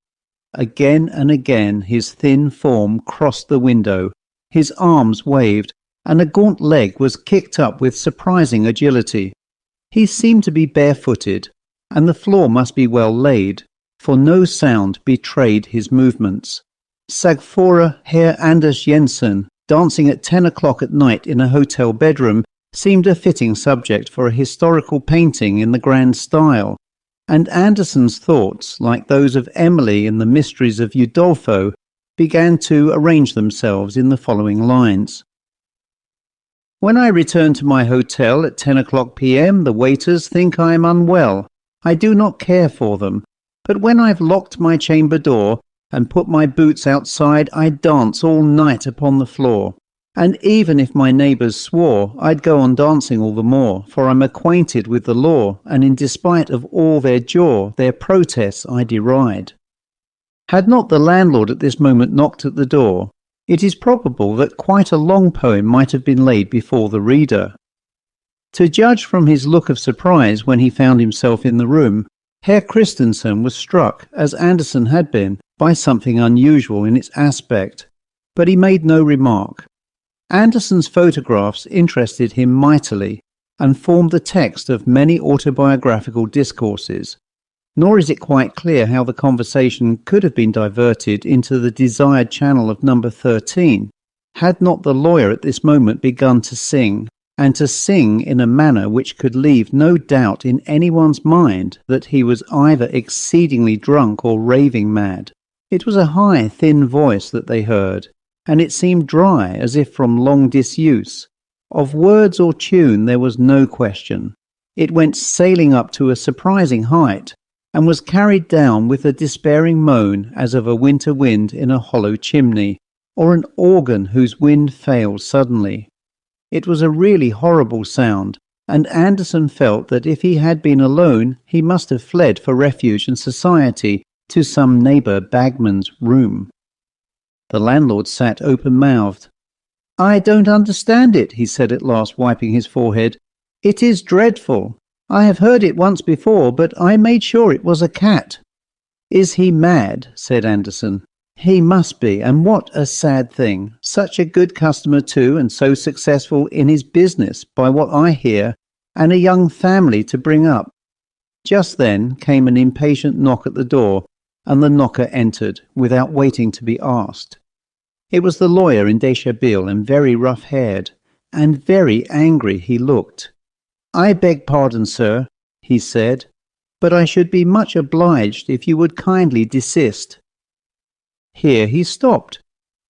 Again and again his thin form crossed the window, his arms waved, and a gaunt leg was kicked up with surprising agility. He seemed to be barefooted, and the floor must be well laid, for no sound betrayed his movements. Sagfora Herr Anders Jensen, dancing at 10 o'clock at night in a hotel bedroom, seemed a fitting subject for a historical painting in the grand style, and Anderson's thoughts, like those of Emily in the Mysteries of Udolpho, began to arrange themselves in the following lines. When I return to my hotel at 10 o'clock p.m., the waiters think I am unwell. I do not care for them, but when I've locked my chamber door and put my boots outside, I dance all night upon the floor. And even if my neighbours swore, I'd go on dancing all the more, for I'm acquainted with the law, and in despite of all their jaw, their protests I deride. Had not the landlord at this moment knocked at the door, it is probable that quite a long poem might have been laid before the reader. To judge from his look of surprise when he found himself in the room, Herr Christensen was struck, as Anderson had been, by something unusual in its aspect, but he made no remark. Anderson's photographs interested him mightily, and formed the text of many autobiographical discourses, nor is it quite clear how the conversation could have been diverted into the desired channel of number 13, had not the lawyer at this moment begun to sing, and to sing in a manner which could leave no doubt in anyone's mind that he was either exceedingly drunk or raving mad. It was a high, thin voice that they heard, and it seemed dry as if from long disuse. Of words or tune there was no question. It went sailing up to a surprising height, and was carried down with a despairing moan as of a winter wind in a hollow chimney, or an organ whose wind fails suddenly. It was a really horrible sound, and Anderson felt that if he had been alone, he must have fled for refuge and society to some neighbour bagman's room. The landlord sat open-mouthed. "I don't understand it," he said at last, wiping his forehead. "It is dreadful. I have heard it once before, but I made sure it was a cat." "Is he mad?" said Anderson. "He must be, and what a sad thing. Such a good customer too, and so successful in his business, by what I hear, and a young family to bring up." Just then came an impatient knock at the door, and the knocker entered, without waiting to be asked. It was the lawyer in deshabille and very rough-haired, and very angry he looked. "I beg pardon, sir," he said, "but I should be much obliged if you would kindly desist." Here he stopped,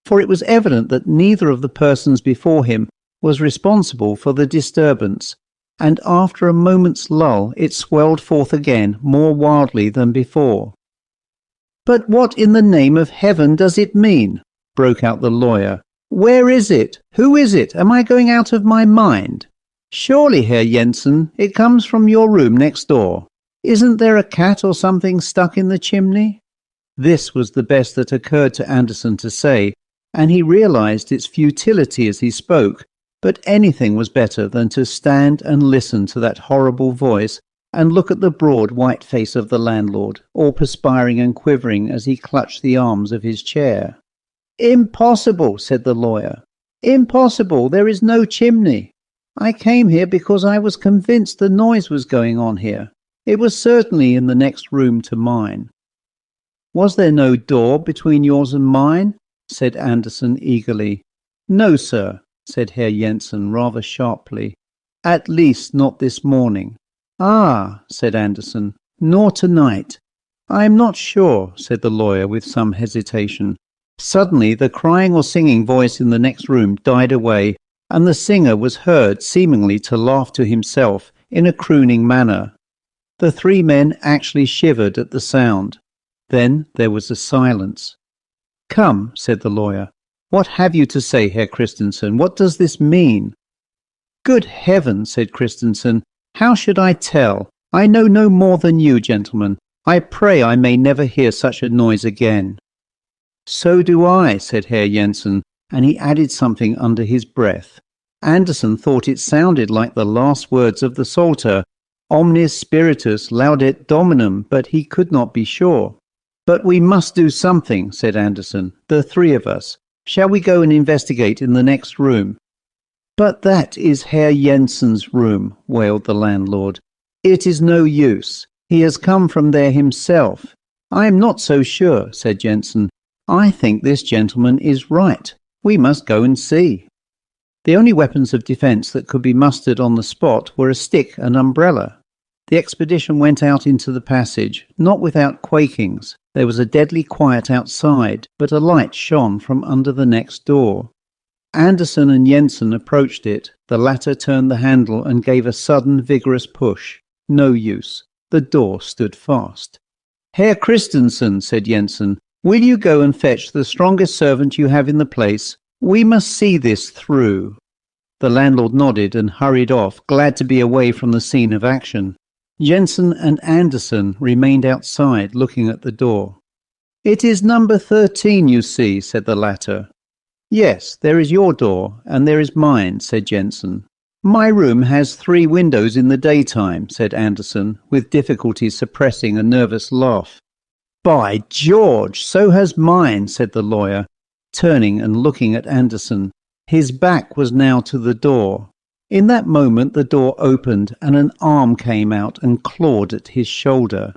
for it was evident that neither of the persons before him was responsible for the disturbance, and after a moment's lull it swelled forth again more wildly than before. "But what in the name of heaven does it mean?" broke out the lawyer. "Where is it? Who is it? Am I going out of my mind? Surely, Herr Jensen, it comes from your room next door. Isn't there a cat or something stuck in the chimney?" This was the best that occurred to Anderson to say, and he realized its futility as he spoke, but anything was better than to stand and listen to that horrible voice and look at the broad white face of the landlord, all perspiring and quivering as he clutched the arms of his chair. "Impossible," said the lawyer. "Impossible. There is no chimney. I came here because I was convinced the noise was going on here. It was certainly in the next room to mine." "Was there no door between yours and mine?" said Anderson eagerly. "No, sir," said Herr Jensen rather sharply. "At least not this morning." "Ah," said Anderson, "nor tonight." I am not sure, said the lawyer with some hesitation. Suddenly the crying or singing voice in the next room died away, and the singer was heard seemingly to laugh to himself in a crooning manner. The three men actually shivered at the sound. Then there was a silence. Come, said the lawyer. What have you to say, Herr Christensen? What does this mean? Good heaven, said Christensen. How should I tell? I know no more than you, gentlemen. I pray I may never hear such a noise again. So do I, said Herr Jensen, and he added something under his breath. Anderson thought it sounded like the last words of the Psalter, Omnis spiritus laudet Dominum, but he could not be sure. But we must do something, said Anderson, the three of us. Shall we go and investigate in the next room? But that is Herr Jensen's room, wailed the landlord. It is no use. He has come from there himself. I am not so sure, said Jensen. I think this gentleman is right. We must go and see. The only weapons of defence that could be mustered on the spot were a stick and umbrella. The expedition went out into the passage, not without quakings. There was a deadly quiet outside, but a light shone from under the next door. Anderson and Jensen approached it. The latter turned the handle and gave a sudden, vigorous push. No use. The door stood fast. Herr Christensen, said Jensen, will you go and fetch the strongest servant you have in the place? We must see this through. The landlord nodded and hurried off, glad to be away from the scene of action. Jensen and Anderson remained outside, looking at the door. It is number 13, you see, said the latter. Yes, there is your door, and there is mine, said Jensen. My room has 3 windows in the daytime, said Anderson, with difficulty suppressing a nervous laugh. By George, so has mine, said the lawyer, turning and looking at Anderson. His back was now to the door. In that moment the door opened, and an arm came out and clawed at his shoulder.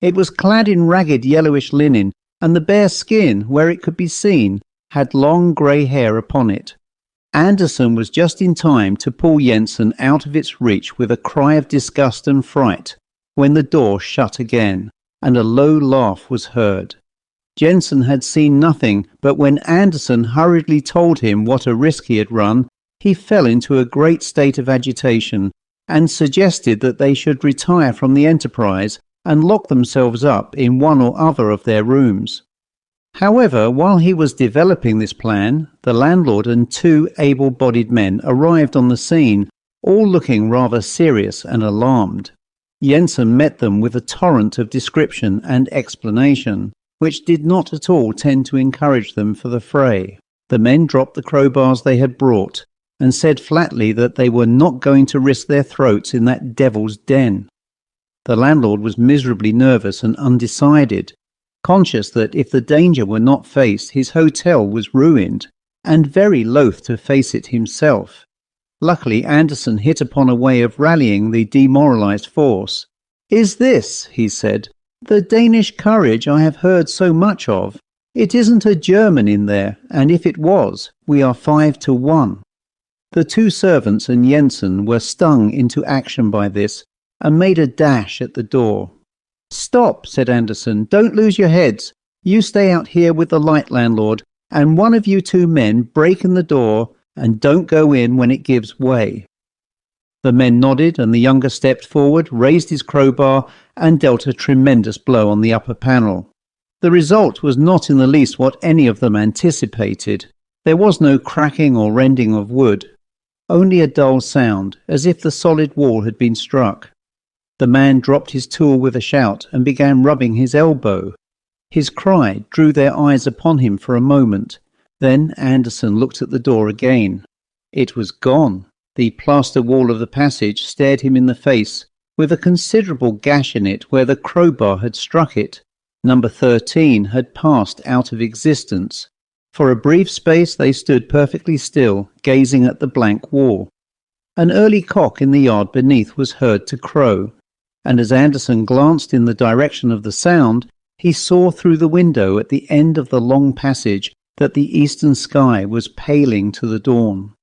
It was clad in ragged yellowish linen, and the bare skin, where it could be seen, had long grey hair upon it. Anderson was just in time to pull Jensen out of its reach with a cry of disgust and fright, when the door shut again, and a low laugh was heard. Jensen had seen nothing, but when Anderson hurriedly told him what a risk he had run, he fell into a great state of agitation, and suggested that they should retire from the enterprise and lock themselves up in one or other of their rooms. However, while he was developing this plan, the landlord and 2 able-bodied men arrived on the scene, all looking rather serious and alarmed. Jensen met them with a torrent of description and explanation, which did not at all tend to encourage them for the fray. The men dropped the crowbars they had brought, and said flatly that they were not going to risk their throats in that devil's den. The landlord was miserably nervous and undecided, conscious that if the danger were not faced, his hotel was ruined, and very loath to face it himself. Luckily, Anderson hit upon a way of rallying the demoralized force. Is this, he said, the Danish courage I have heard so much of? It isn't a German in there, and if it was, we are 5 to 1. The 2 servants and Jensen were stung into action by this, and made a dash at the door. Stop, said Anderson, don't lose your heads. You stay out here with the light, landlord, and one of you 2 men break in the door, and don't go in when it gives way. The men nodded, and the younger stepped forward, raised his crowbar, and dealt a tremendous blow on the upper panel. The result was not in the least what any of them anticipated. There was no cracking or rending of wood, only a dull sound, as if the solid wall had been struck. The man dropped his tool with a shout and began rubbing his elbow. His cry drew their eyes upon him for a moment. Then Anderson looked at the door again. It was gone. The plaster wall of the passage stared him in the face, with a considerable gash in it where the crowbar had struck it. Number 13 had passed out of existence. For a brief space they stood perfectly still, gazing at the blank wall. An early cock in the yard beneath was heard to crow, and as Anderson glanced in the direction of the sound, he saw through the window at the end of the long passage that the eastern sky was paling to the dawn.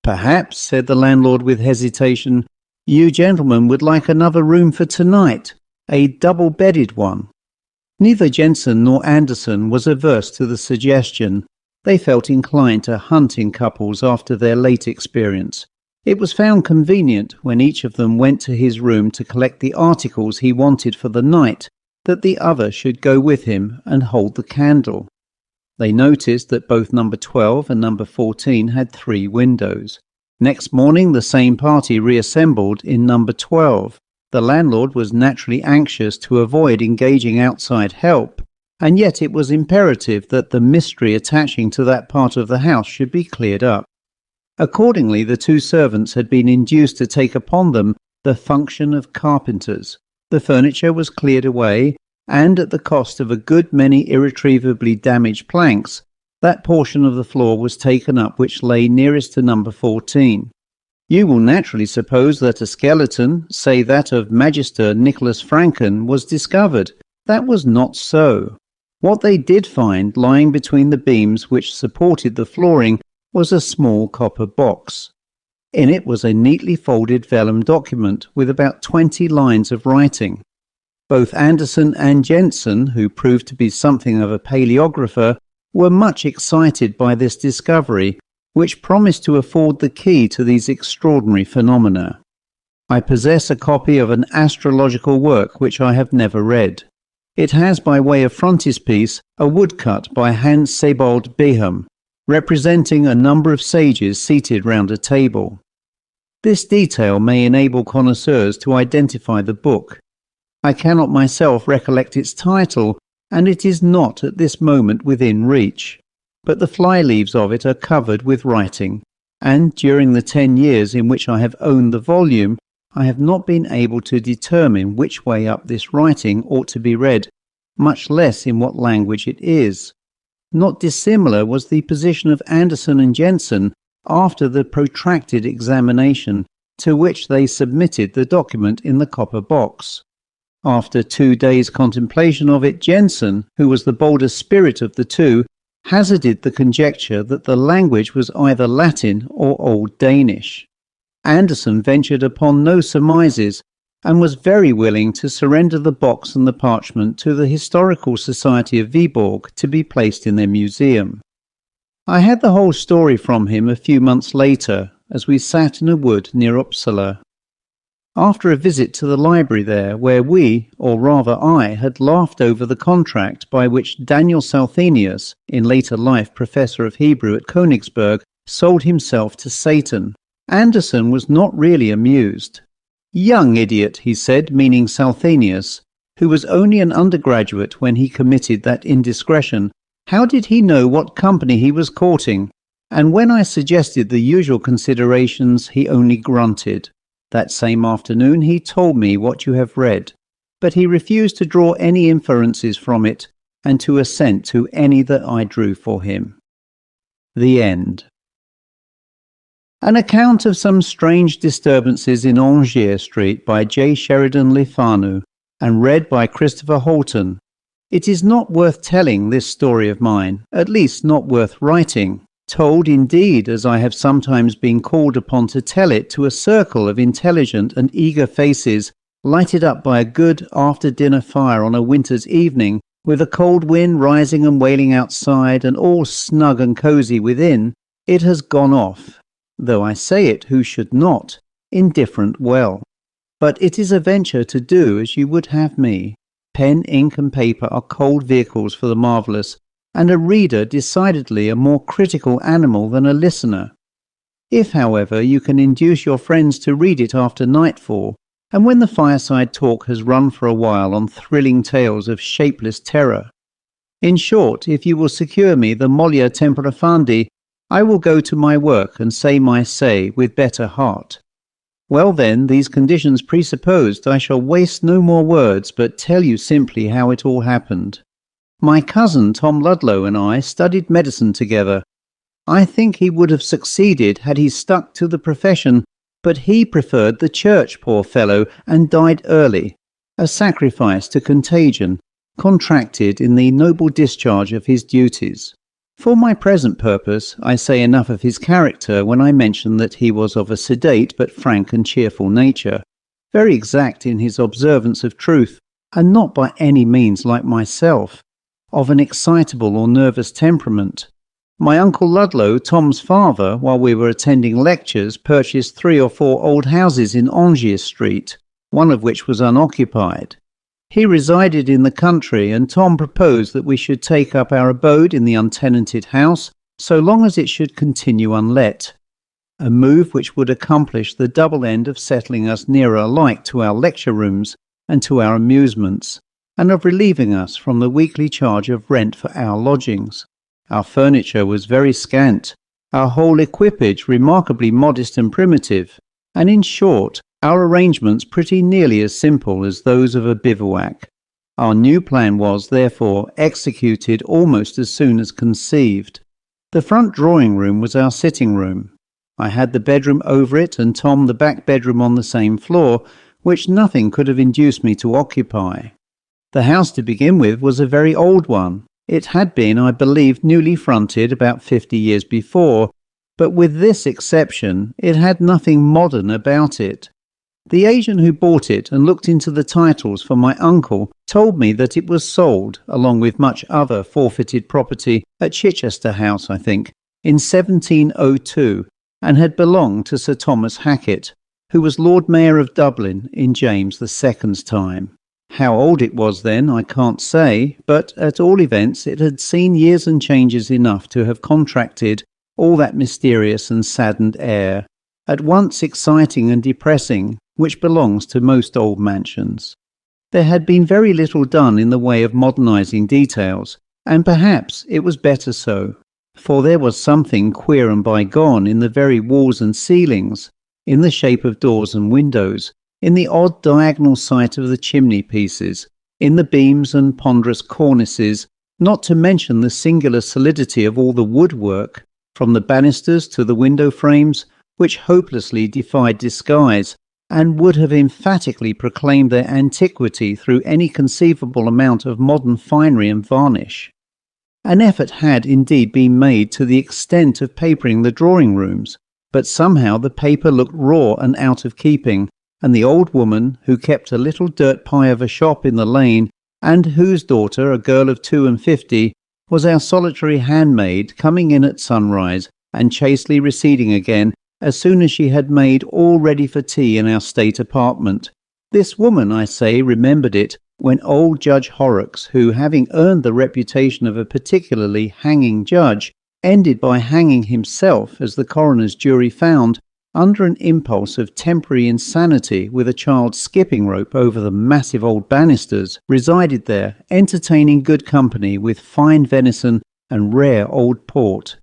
Perhaps, said the landlord with hesitation, you gentlemen would like another room for tonight, a double-bedded one. Neither Jensen nor Anderson was averse to the suggestion. They felt inclined to hunt in couples after their late experience. It was found convenient, when each of them went to his room to collect the articles he wanted for the night, that the other should go with him and hold the candle. They noticed that both number 12 and number 14 had 3 windows. Next morning the same party reassembled in number 12. The landlord was naturally anxious to avoid engaging outside help, and yet it was imperative that the mystery attaching to that part of the house should be cleared up. Accordingly, the 2 servants had been induced to take upon them the function of carpenters. The furniture was cleared away, and at the cost of a good many irretrievably damaged planks, that portion of the floor was taken up which lay nearest to number 14. You will naturally suppose that a skeleton, say that of Magister Nicholas Franken, was discovered. That was not so. What they did find lying between the beams which supported the flooring was a small copper box. In it was a neatly folded vellum document with about 20 lines of writing. Both Anderson and Jensen, who proved to be something of a paleographer, were much excited by this discovery, which promised to afford the key to these extraordinary phenomena. I possess a copy of an astrological work which I have never read. It has by way of frontispiece a woodcut by Hans Sebald Beham, representing a number of sages seated round a table. This detail may enable connoisseurs to identify the book. I cannot myself recollect its title, and it is not at this moment within reach, but the fly-leaves of it are covered with writing, and during the 10 years in which I have owned the volume, I have not been able to determine which way up this writing ought to be read, much less in what language it is. Not dissimilar was the position of Anderson and Jensen after the protracted examination to which they submitted the document in the copper box. After 2 days' contemplation of it, Jensen, who was the bolder spirit of the two, hazarded the conjecture that the language was either Latin or Old Danish. Anderson ventured upon no surmises, and was very willing to surrender the box and the parchment to the Historical Society of Viborg to be placed in their museum. I had the whole story from him a few months later, as we sat in a wood near Uppsala. After a visit to the library there, where we, or rather I, had laughed over the contract by which Daniel Salthenius, in later life professor of Hebrew at Königsberg, sold himself to Satan, Anderson was not really amused. "Young idiot," he said, meaning Salthenius, who was only an undergraduate when he committed that indiscretion. How did he know what company he was courting? And when I suggested the usual considerations, he only grunted. That same afternoon he told me what you have read, but he refused to draw any inferences from it, and to assent to any that I drew for him. The end. An account of some strange disturbances in Aungier Street by j.Sheridan Le Fanu, and read by Christopher Holton. It is not worth telling, this story of mine, at least not worth writing. Told indeed, as I have sometimes been called upon to tell it to a circle of intelligent and eager faces, lighted up by a good after-dinner fire on a winter's evening, with a cold wind rising and wailing outside, and all snug and cosy within, it has gone off, though I say it who should not, indifferent well. But it is a venture to do as you would have me. Pen, ink, and paper are cold vehicles for the marvellous, and a reader decidedly a more critical animal than a listener. If, however, you can induce your friends to read it after nightfall, and when the fireside talk has run for a while on thrilling tales of shapeless terror. In short, if you will secure me the Mollia Tempora Fandi, I will go to my work and say my say with better heart. Well then, these conditions presupposed, I shall waste no more words, but tell you simply how it all happened. My cousin Tom Ludlow and I studied medicine together. I think he would have succeeded had he stuck to the profession, but he preferred the church, poor fellow, and died early, a sacrifice to contagion, contracted in the noble discharge of his duties. For my present purpose, I say enough of his character when I mention that he was of a sedate but frank and cheerful nature, very exact in his observance of truth, and not by any means like myself, of an excitable or nervous temperament. My Uncle Ludlow, Tom's father, while we were attending lectures, purchased 3 or 4 old houses in Aungier Street, one of which was unoccupied. He resided in the country, and Tom proposed that we should take up our abode in the untenanted house so long as it should continue unlet, a move which would accomplish the double end of settling us nearer alike to our lecture rooms and to our amusements, and of relieving us from the weekly charge of rent for our lodgings. Our furniture was very scant, our whole equipage remarkably modest and primitive, and in short, our arrangements pretty nearly as simple as those of a bivouac. Our new plan was, therefore, executed almost as soon as conceived. The front drawing-room was our sitting-room. I had the bedroom over it, and Tom the back bedroom on the same floor, which nothing could have induced me to occupy. The house, to begin with, was a very old one. It had been, I believe, newly fronted about 50 years before, but with this exception, it had nothing modern about it. The agent who bought it and looked into the titles for my uncle told me that it was sold, along with much other forfeited property, at Chichester House, I think, in 1702, and had belonged to Sir Thomas Hackett, who was Lord Mayor of Dublin in James II's time. How old it was then, I can't say, but at all events it had seen years and changes enough to have contracted all that mysterious and saddened air, at once exciting and depressing, which belongs to most old mansions. There had been very little done in the way of modernizing details, and perhaps it was better so, for there was something queer and bygone in the very walls and ceilings, in the shape of doors and windows, in the odd diagonal site of the chimney pieces, in the beams and ponderous cornices, not to mention the singular solidity of all the woodwork, from the banisters to the window frames, which hopelessly defied disguise, and would have emphatically proclaimed their antiquity through any conceivable amount of modern finery and varnish. An effort had indeed been made to the extent of papering the drawing-rooms, but somehow the paper looked raw and out of keeping, and the old woman, who kept a little dirt pie of a shop in the lane, and whose daughter, a girl of 52, was our solitary handmaid, coming in at sunrise and chastely receding again as soon as she had made all ready for tea in our state apartment. This woman, I say, remembered it when old Judge Horrocks, who, having earned the reputation of a particularly hanging judge, ended by hanging himself, as the coroner's jury found, under an impulse of temporary insanity, with a child's skipping rope over the massive old banisters, resided there, entertaining good company with fine venison and rare old port.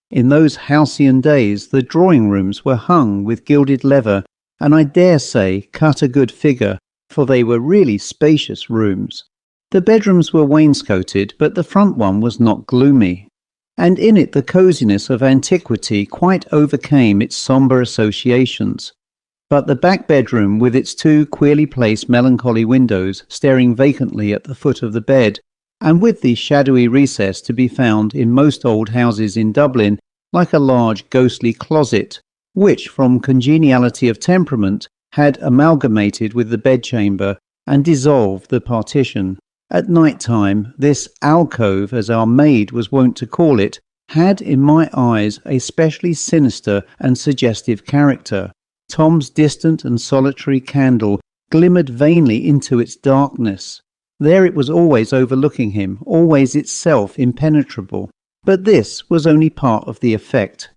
In those halcyon days the drawing-rooms were hung with gilded leather, and I dare say cut a good figure, for they were really spacious rooms. The bedrooms were wainscoted, but the front one was not gloomy, and in it the cosiness of antiquity quite overcame its sombre associations. But the back bedroom, with its 2 queerly placed melancholy windows staring vacantly at the foot of the bed, and with the shadowy recess to be found in most old houses in Dublin, like a large ghostly closet, which, from congeniality of temperament, had amalgamated with the bedchamber and dissolved the partition. At night time, this alcove, as our maid was wont to call it, had in my eyes a specially sinister and suggestive character. Tom's distant and solitary candle glimmered vainly into its darkness. There it was always overlooking him, always itself impenetrable. But this was only part of the effect.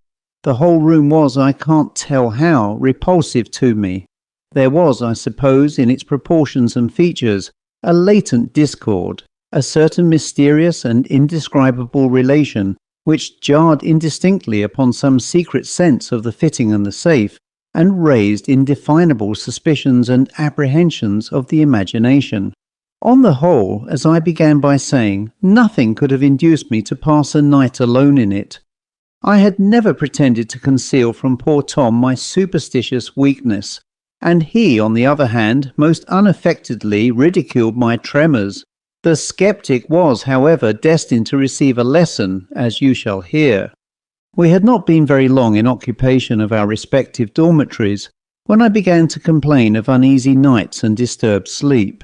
The whole room was, I can't tell how, repulsive to me. There was, I suppose, in its proportions and features, a latent discord, a certain mysterious and indescribable relation, which jarred indistinctly upon some secret sense of the fitting and the safe, and raised indefinable suspicions and apprehensions of the imagination. On the whole, as I began by saying, nothing could have induced me to pass a night alone in it. I had never pretended to conceal from poor Tom my superstitious weakness, and he, on the other hand, most unaffectedly ridiculed my tremors. The sceptic was, however, destined to receive a lesson, as you shall hear. We had not been very long in occupation of our respective dormitories when I began to complain of uneasy nights and disturbed sleep.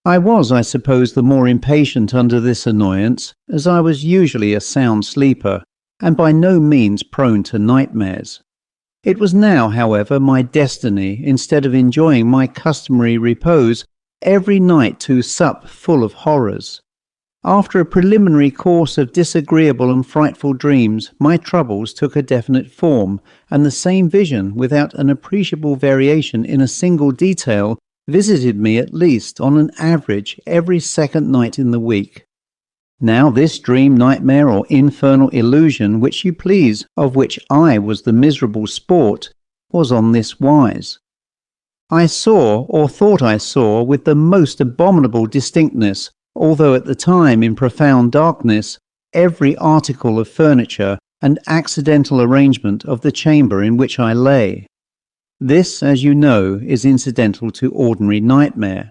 I was, I suppose, the more impatient under this annoyance, as I was usually a sound sleeper, and by no means prone to nightmares. It was now, however, my destiny, instead of enjoying my customary repose, every night to sup full of horrors. After a preliminary course of disagreeable and frightful dreams, my troubles took a definite form, and the same vision, without an appreciable variation in a single detail, visited me at least on an average every second night in the week. Now this dream, nightmare, or infernal illusion, which you please, of which I was the miserable sport, was on this wise. I saw, or thought I saw, with the most abominable distinctness, although at the time in profound darkness, every article of furniture and accidental arrangement of the chamber in which I lay. This, as you know, is incidental to ordinary nightmare.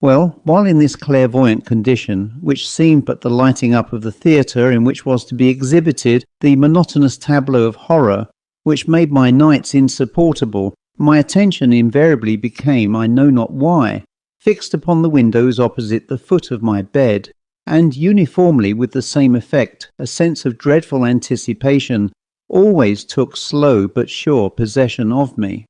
Well, while in this clairvoyant condition, which seemed but the lighting up of the theatre in which was to be exhibited the monotonous tableau of horror, which made my nights insupportable, my attention invariably became, I know not why, fixed upon the windows opposite the foot of my bed, and uniformly with the same effect, a sense of dreadful anticipation always took slow but sure possession of me.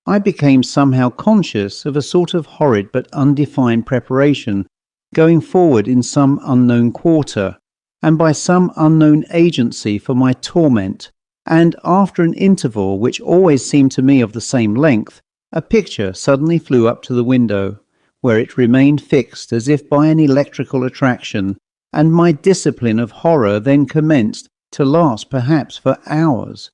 I became somehow conscious of a sort of horrid but undefined preparation, going forward in some unknown quarter, and by some unknown agency for my torment, and after an interval which always seemed to me of the same length, a picture suddenly flew up to the window, where it remained fixed as if by an electrical attraction, and my discipline of horror then commenced, to last perhaps for hours.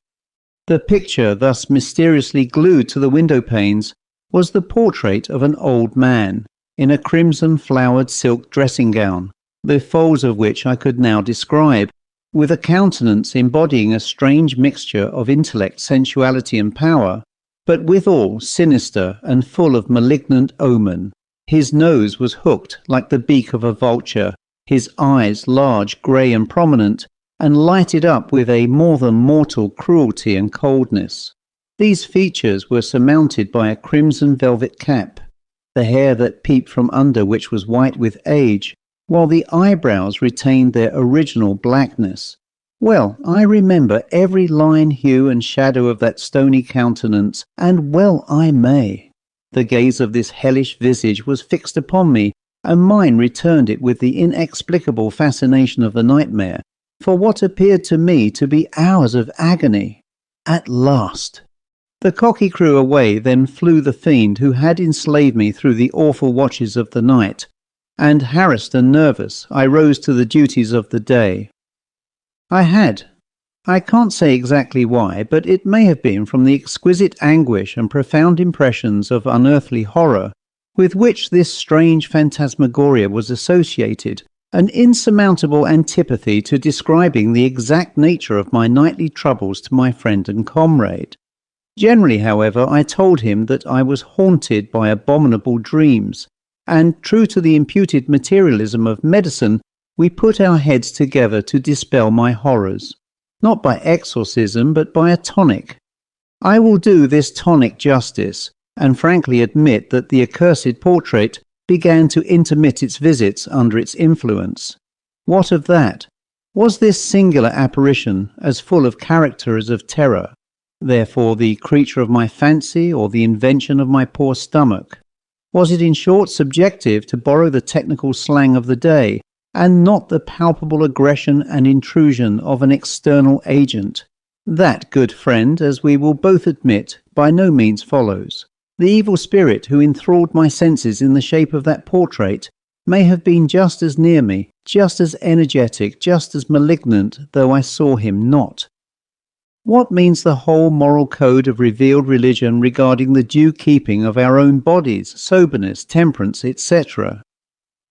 The picture thus mysteriously glued to the window panes was the portrait of an old man, in a crimson flowered silk dressing gown, the folds of which I could now describe, with a countenance embodying a strange mixture of intellect, sensuality, and power, but withal sinister and full of malignant omen. His nose was hooked like the beak of a vulture, his eyes large, grey, and prominent, and lighted up with a more than mortal cruelty and coldness. These features were surmounted by a crimson velvet cap, the hair that peeped from under which was white with age, while the eyebrows retained their original blackness. Well, I remember every line, hue, and shadow of that stony countenance, and well I may. The gaze of this hellish visage was fixed upon me, and mine returned it with the inexplicable fascination of the nightmare, for what appeared to me to be hours of agony. At last! The cocky crew away, then flew the fiend who had enslaved me through the awful watches of the night, and harassed and nervous, I rose to the duties of the day. I can't say exactly why, but it may have been from the exquisite anguish and profound impressions of unearthly horror with which this strange phantasmagoria was associated, an insurmountable antipathy to describing the exact nature of my nightly troubles to my friend and comrade. Generally, however, I told him that I was haunted by abominable dreams, and, true to the imputed materialism of medicine, we put our heads together to dispel my horrors, not by exorcism, but by a tonic. I will do this tonic justice, and frankly admit that the accursed portrait began to intermit its visits under its influence. What of that? Was this singular apparition as full of character as of terror, therefore the creature of my fancy or the invention of my poor stomach? Was it in short subjective, to borrow the technical slang of the day, and not the palpable aggression and intrusion of an external agent? That, good friend, as we will both admit, by no means follows. The evil spirit who enthralled my senses in the shape of that portrait may have been just as near me, just as energetic, just as malignant, though I saw him not. What means the whole moral code of revealed religion regarding the due keeping of our own bodies, soberness, temperance, etc.?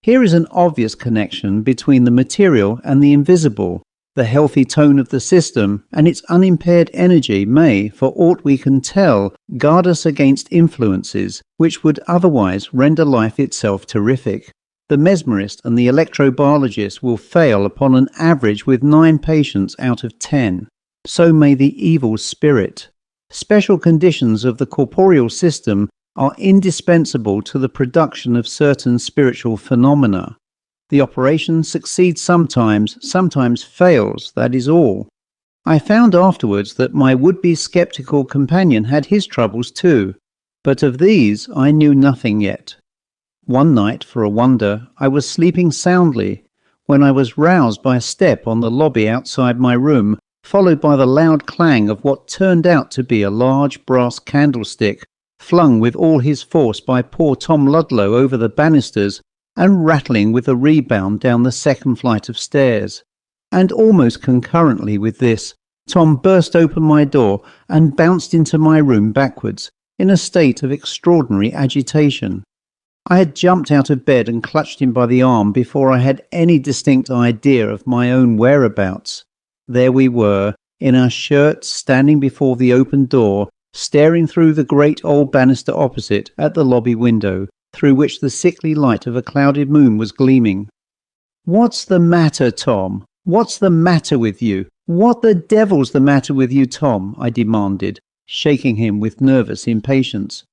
Here is an obvious connection between the material and the invisible. The healthy tone of the system and its unimpaired energy may, for aught we can tell, guard us against influences which would otherwise render life itself terrific. The mesmerist and the electrobiologist will fail upon an average with 9 patients out of 10. So may the evil spirit. Special conditions of the corporeal system are indispensable to the production of certain spiritual phenomena. The operation succeeds sometimes, sometimes fails, that is all. I found afterwards that my would-be sceptical companion had his troubles too, but of these I knew nothing yet. One night, for a wonder, I was sleeping soundly, when I was roused by a step on the lobby outside my room, followed by the loud clang of what turned out to be a large brass candlestick, flung with all his force by poor Tom Ludlow over the banisters, and rattling with a rebound down the second flight of stairs. And almost concurrently with this, Tom burst open my door and bounced into my room backwards, in a state of extraordinary agitation. I had jumped out of bed and clutched him by the arm before I had any distinct idea of my own whereabouts. There we were, in our shirts, standing before the open door, staring through the great old banister opposite at the lobby window, through which the sickly light of a clouded moon was gleaming. "What's the matter, Tom? What's the matter with you? What the devil's the matter with you, Tom?" I demanded, shaking him with nervous impatience.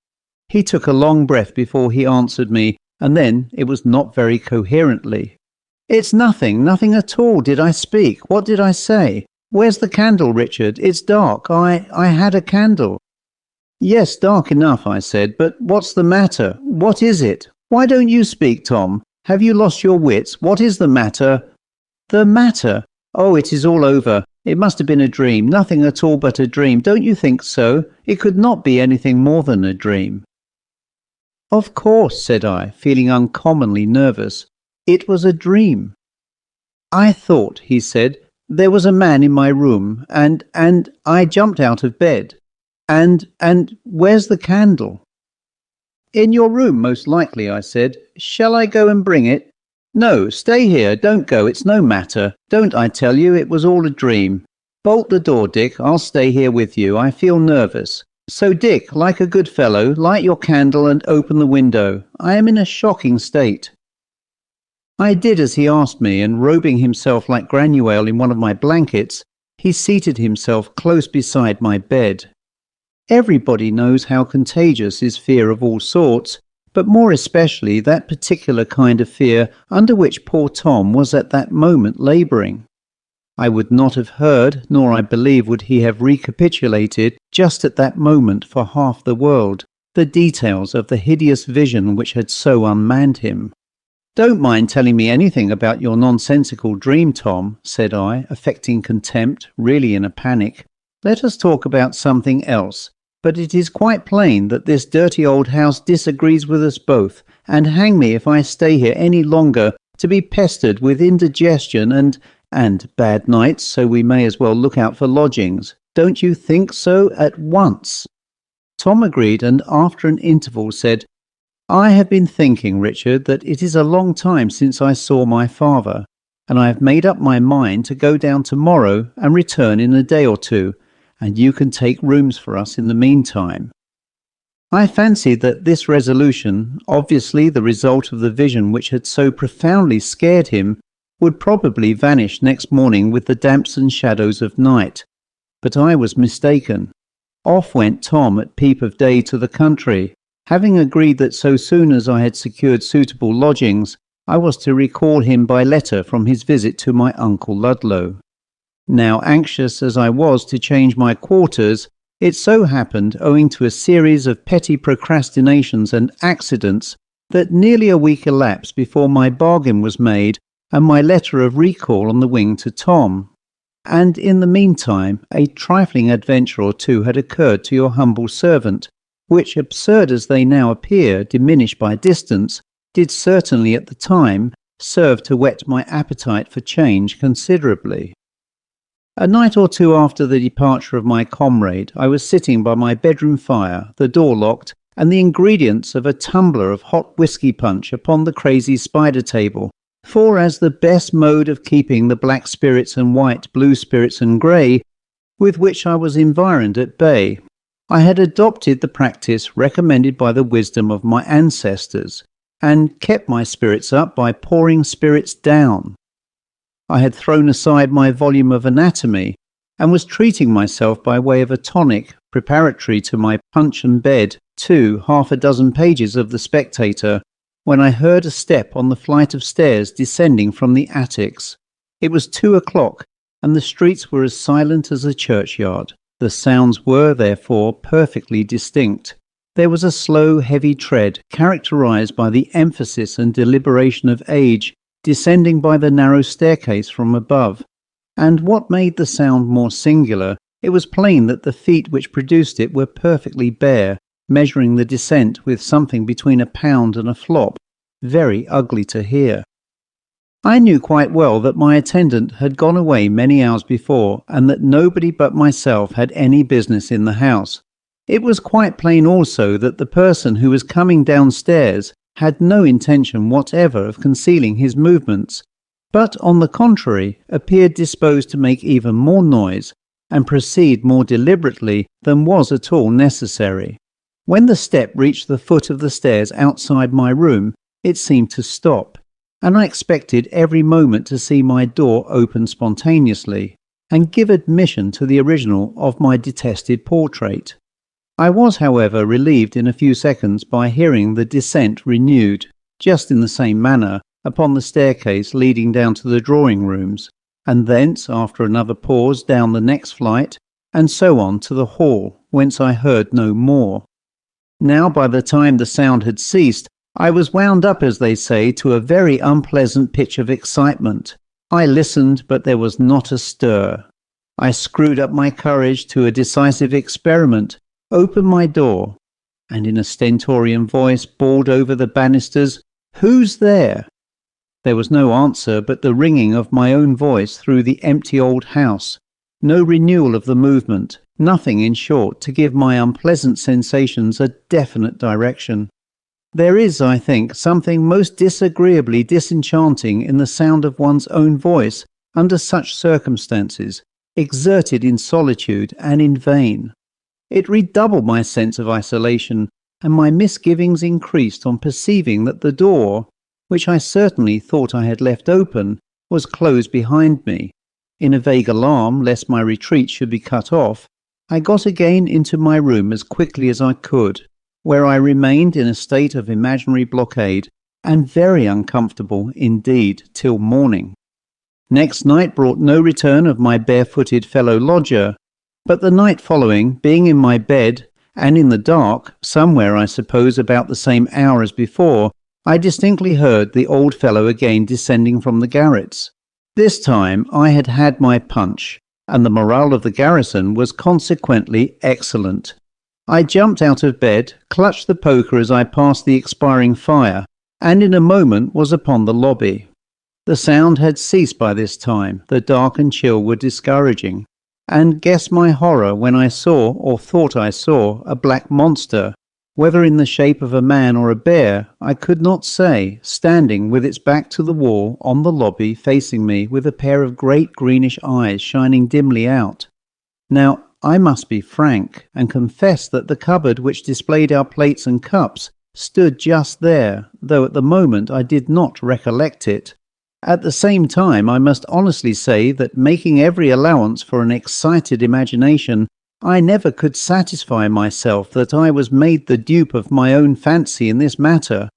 He took a long breath before he answered me, and then it was not very coherently. "It's nothing at all. Did I speak? What did I say? Where's the candle, Richard? It's dark. I had a candle." "Yes, dark enough," I said, "but what's the matter? What is it? Why don't you speak, Tom? Have you lost your wits? What is the matter?" "The matter? Oh, it is all over. It must have been a dream, nothing at all but a dream. Don't you think so? It could not be anything more than a dream." "Of course," said I, feeling uncommonly nervous. "It was a dream." "I thought," he said, "there was a man in my room, and I jumped out of bed. And where's the candle?" "In your room, most likely," I said. "Shall I go and bring it?" "No, stay here. Don't go. It's no matter. Don't, I tell you. It was all a dream. Bolt the door, Dick. I'll stay here with you. I feel nervous. So, Dick, like a good fellow, light your candle and open the window. I am in a shocking state." I did as he asked me, and robing himself like Granuaile in one of my blankets, he seated himself close beside my bed. Everybody knows how contagious is fear of all sorts, but more especially that particular kind of fear under which poor Tom was at that moment labouring. I would not have heard, nor I believe would he have recapitulated, just at that moment for half the world, the details of the hideous vision which had so unmanned him. "Don't mind telling me anything about your nonsensical dream, Tom," said I, affecting contempt, really in a panic. "Let us talk about something else. But it is quite plain that this dirty old house disagrees with us both, and hang me if I stay here any longer to be pestered with indigestion and bad nights, so we may as well look out for lodgings. Don't you think so at once?" Tom agreed, and after an interval said, "I have been thinking, Richard, that it is a long time since I saw my father, and I have made up my mind to go down tomorrow and return in a day or two, and you can take rooms for us in the meantime." I fancied that this resolution, obviously the result of the vision which had so profoundly scared him, would probably vanish next morning with the damps and shadows of night. But I was mistaken. Off went Tom at peep of day to the country, having agreed that so soon as I had secured suitable lodgings, I was to recall him by letter from his visit to my Uncle Ludlow. Now, anxious as I was to change my quarters, it so happened, owing to a series of petty procrastinations and accidents, that nearly a week elapsed before my bargain was made and my letter of recall on the wing to Tom. And in the meantime, a trifling adventure or two had occurred to your humble servant, which, absurd as they now appear, diminished by distance, did certainly at the time serve to whet my appetite for change considerably. A night or two after the departure of my comrade, I was sitting by my bedroom fire, the door locked, and the ingredients of a tumbler of hot whisky punch upon the crazy spider table, for as the best mode of keeping the black spirits and white, blue spirits and grey, with which I was environed at bay, I had adopted the practice recommended by the wisdom of my ancestors, and kept my spirits up by pouring spirits down. I had thrown aside my volume of anatomy, and was treating myself by way of a tonic preparatory to my punch and bed to half a dozen pages of The Spectator, when I heard a step on the flight of stairs descending from the attics. It was 2 o'clock, and the streets were as silent as a churchyard. The sounds were, therefore, perfectly distinct. There was a slow, heavy tread, characterized by the emphasis and deliberation of age, descending by the narrow staircase from above. And what made the sound more singular, it was plain that the feet which produced it were perfectly bare, measuring the descent with something between a pound and a flop, very ugly to hear. I knew quite well that my attendant had gone away many hours before, and that nobody but myself had any business in the house. It was quite plain also that the person who was coming downstairs had no intention whatever of concealing his movements, but on the contrary appeared disposed to make even more noise and proceed more deliberately than was at all necessary. When the step reached the foot of the stairs outside my room, it seemed to stop, and I expected every moment to see my door open spontaneously and give admission to the original of my detested portrait. I was, however, relieved in a few seconds by hearing the descent renewed, just in the same manner, upon the staircase leading down to the drawing-rooms, and thence, after another pause, down the next flight, and so on to the hall, whence I heard no more. Now, by the time the sound had ceased, I was wound up, as they say, to a very unpleasant pitch of excitement. I listened, but there was not a stir. I screwed up my courage to a decisive experiment, opened my door, and in a stentorian voice bawled over the banisters, "Who's there?" There was no answer but the ringing of my own voice through the empty old house. No renewal of the movement, nothing, in short, to give my unpleasant sensations a definite direction. There is, I think, something most disagreeably disenchanting in the sound of one's own voice under such circumstances, exerted in solitude and in vain. It redoubled my sense of isolation, and my misgivings increased on perceiving that the door, which I certainly thought I had left open, was closed behind me. In a vague alarm lest my retreat should be cut off, I got again into my room as quickly as I could, where I remained in a state of imaginary blockade, and very uncomfortable indeed till morning. Next night brought no return of my barefooted fellow-lodger, but the night following, being in my bed, and in the dark, somewhere I suppose about the same hour as before, I distinctly heard the old fellow again descending from the garrets. This time I had had my punch, and the morale of the garrison was consequently excellent. I jumped out of bed, clutched the poker as I passed the expiring fire, and in a moment was upon the lobby. The sound had ceased by this time, the dark and chill were discouraging, and guess my horror when I saw, or thought I saw, a black monster, whether in the shape of a man or a bear, I could not say, standing with its back to the wall on the lobby facing me with a pair of great greenish eyes shining dimly out. Now, I must be frank and confess that the cupboard which displayed our plates and cups stood just there, though at the moment I did not recollect it. At the same time, I must honestly say that, making every allowance for an excited imagination, I never could satisfy myself that I was made the dupe of my own fancy in this matter,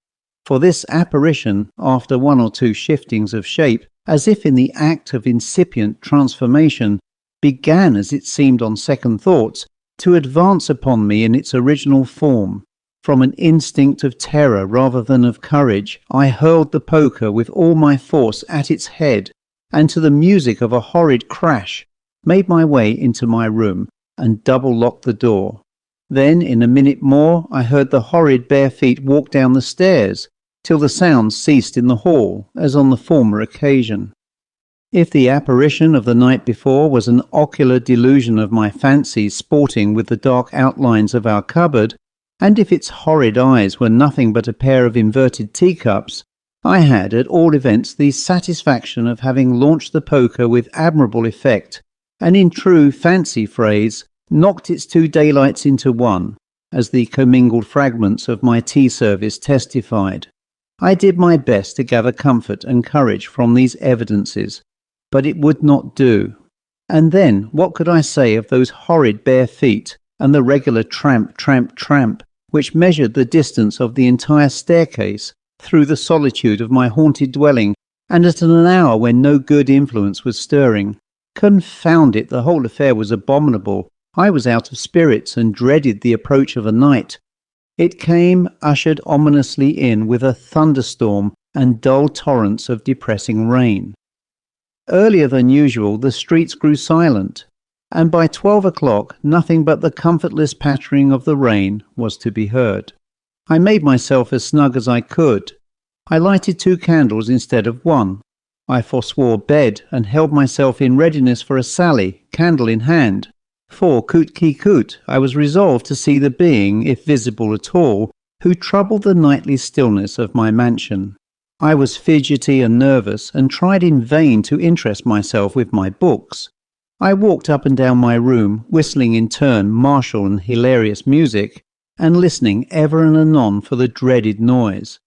for this apparition, after one or two shiftings of shape, as if in the act of incipient transformation, began, as it seemed on second thoughts, to advance upon me in its original form. From an instinct of terror rather than of courage, I hurled the poker with all my force at its head, and to the music of a horrid crash, made my way into my room, and double-locked the door. Then, in a minute more, I heard the horrid bare feet walk down the stairs, till the sound ceased in the hall, as on the former occasion. If the apparition of the night before was an ocular delusion of my fancy sporting with the dark outlines of our cupboard, and if its horrid eyes were nothing but a pair of inverted teacups, I had, at all events, the satisfaction of having launched the poker with admirable effect, and in true fancy phrase, knocked its two daylights into one, as the commingled fragments of my tea service testified. I did my best to gather comfort and courage from these evidences, but it would not do. And then, what could I say of those horrid bare feet, and the regular tramp, tramp, tramp, which measured the distance of the entire staircase through the solitude of my haunted dwelling, and at an hour when no good influence was stirring. Confound it, the whole affair was abominable. I was out of spirits and dreaded the approach of a night. It came, ushered ominously in with a thunderstorm and dull torrents of depressing rain. Earlier than usual, the streets grew silent, and by 12 o'clock nothing but the comfortless pattering of the rain was to be heard. I made myself as snug as I could. I lighted 2 candles instead of 1. I forswore bed and held myself in readiness for a sally, candle in hand. For, coûte qui coûte, I was resolved to see the being, if visible at all, who troubled the nightly stillness of my mansion. I was fidgety and nervous, and tried in vain to interest myself with my books. I walked up and down my room, whistling in turn martial and hilarious music, and listening ever and anon for the dreaded noise.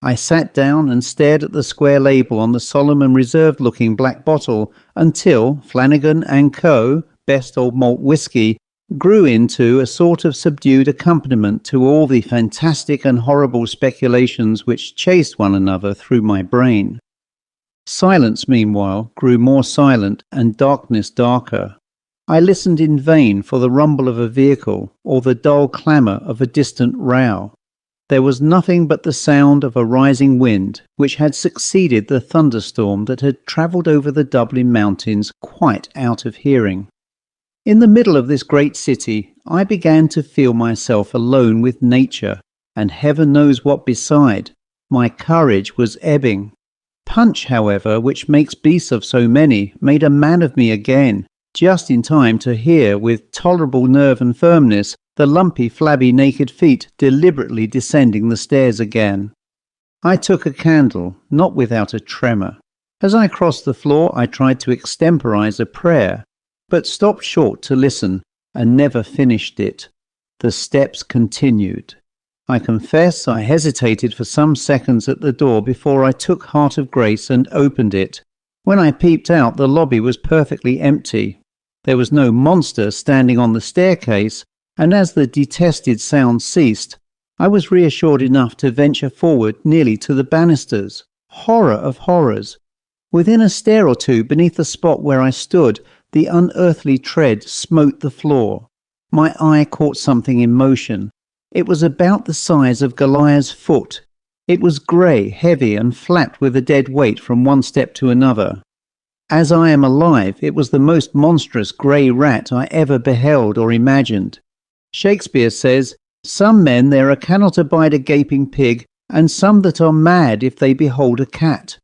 I sat down and stared at the square label on the solemn and reserved-looking black bottle until Flanagan & Co., best old malt whisky, grew into a sort of subdued accompaniment to all the fantastic and horrible speculations which chased one another through my brain. Silence, meanwhile, grew more silent and darkness darker. I listened in vain for the rumble of a vehicle or the dull clamour of a distant row. There was nothing but the sound of a rising wind, which had succeeded the thunderstorm that had travelled over the Dublin mountains quite out of hearing. In the middle of this great city, I began to feel myself alone with nature, and heaven knows what beside. My courage was ebbing. Punch, however, which makes beasts of so many, made a man of me again, just in time to hear, with tolerable nerve and firmness, the lumpy, flabby, naked feet deliberately descending the stairs again. I took a candle, not without a tremor. As I crossed the floor, I tried to extemporize a prayer, but stopped short to listen, and never finished it. The steps continued. I confess I hesitated for some seconds at the door before I took heart of grace and opened it. When I peeped out, the lobby was perfectly empty. There was no monster standing on the staircase, and as the detested sound ceased, I was reassured enough to venture forward nearly to the banisters. Horror of horrors! Within a stair or two beneath the spot where I stood, the unearthly tread smote the floor. My eye caught something in motion. It was about the size of Goliath's foot. It was grey, heavy, and flapped with a dead weight from one step to another. As I am alive, it was the most monstrous grey rat I ever beheld or imagined. Shakespeare says, "Some men there are cannot abide a gaping pig, and some that are mad if they behold a cat."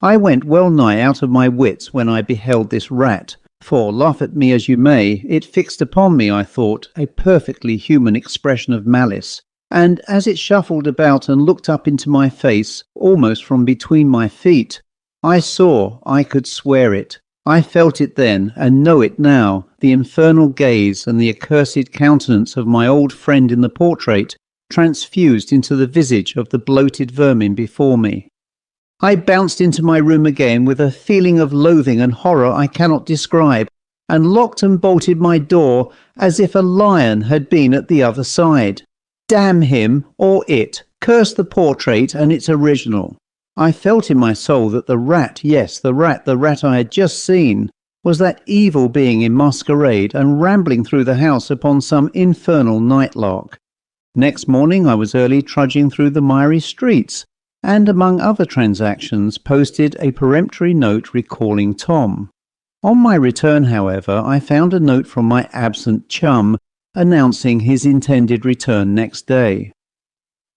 I went well nigh out of my wits when I beheld this rat, for, laugh at me as you may, it fixed upon me, I thought, a perfectly human expression of malice, and as it shuffled about and looked up into my face, almost from between my feet, I saw, I could swear it, I felt it then, and know it now, the infernal gaze and the accursed countenance of my old friend in the portrait, transfused into the visage of the bloated vermin before me. I bounced into my room again with a feeling of loathing and horror I cannot describe, and locked and bolted my door as if a lion had been at the other side. Damn him, or it, curse the portrait and its original. I felt in my soul that the rat, yes, the rat I had just seen, was that evil being in masquerade and rambling through the house upon some infernal night lark. Next morning I was early trudging through the miry streets, and among other transactions posted a peremptory note recalling Tom. On my return, however, I found a note from my absent chum, announcing his intended return next day.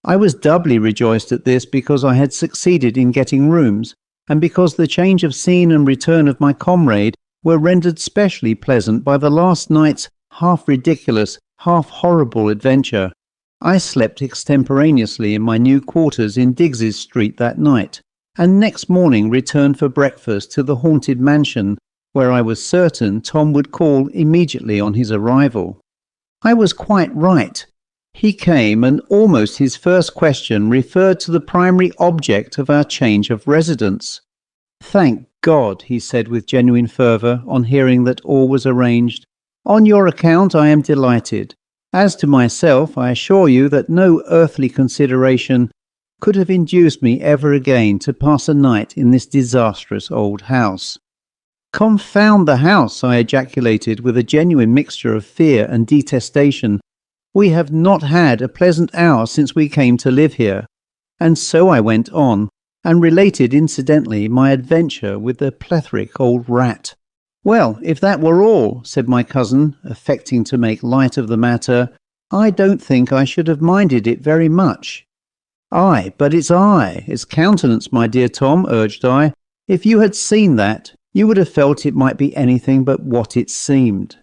I was doubly rejoiced at this because I had succeeded in getting rooms, and because the change of scene and return of my comrade were rendered specially pleasant by the last night's half-ridiculous, half-horrible adventure. I slept extemporaneously in my new quarters in Diggs's Street that night, and next morning returned for breakfast to the haunted mansion, where I was certain Tom would call immediately on his arrival. I was quite right. He came, and almost his first question referred to the primary object of our change of residence. "Thank God," he said with genuine fervour, on hearing that all was arranged. "On your account I am delighted. As to myself, I assure you that no earthly consideration could have induced me ever again to pass a night in this disastrous old house. "Confound the house!" I ejaculated with a genuine mixture of fear and detestation. "We have not had a pleasant hour since we came to live here." And so I went on, and related incidentally my adventure with the plethoric old rat. "Well, if that were all," said my cousin, affecting to make light of the matter, "I don't think I should have minded it very much." "Aye, but its countenance, my dear Tom," urged I. "If you had seen that, you would have felt it might be anything but what it seemed."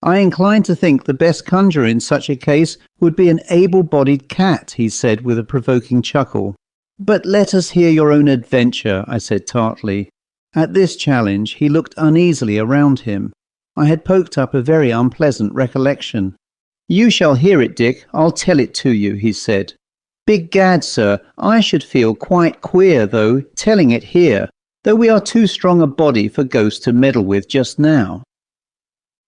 "I incline to think the best conjurer in such a case would be an able-bodied cat," he said with a provoking chuckle. "But let us hear your own adventure," I said tartly. At this challenge he looked uneasily around him. I had poked up a very unpleasant recollection. "You shall hear it, Dick. I'll tell it to you," he said. "Begad, sir, I should feel quite queer, though, telling it here, though we are too strong a body for ghosts to meddle with just now."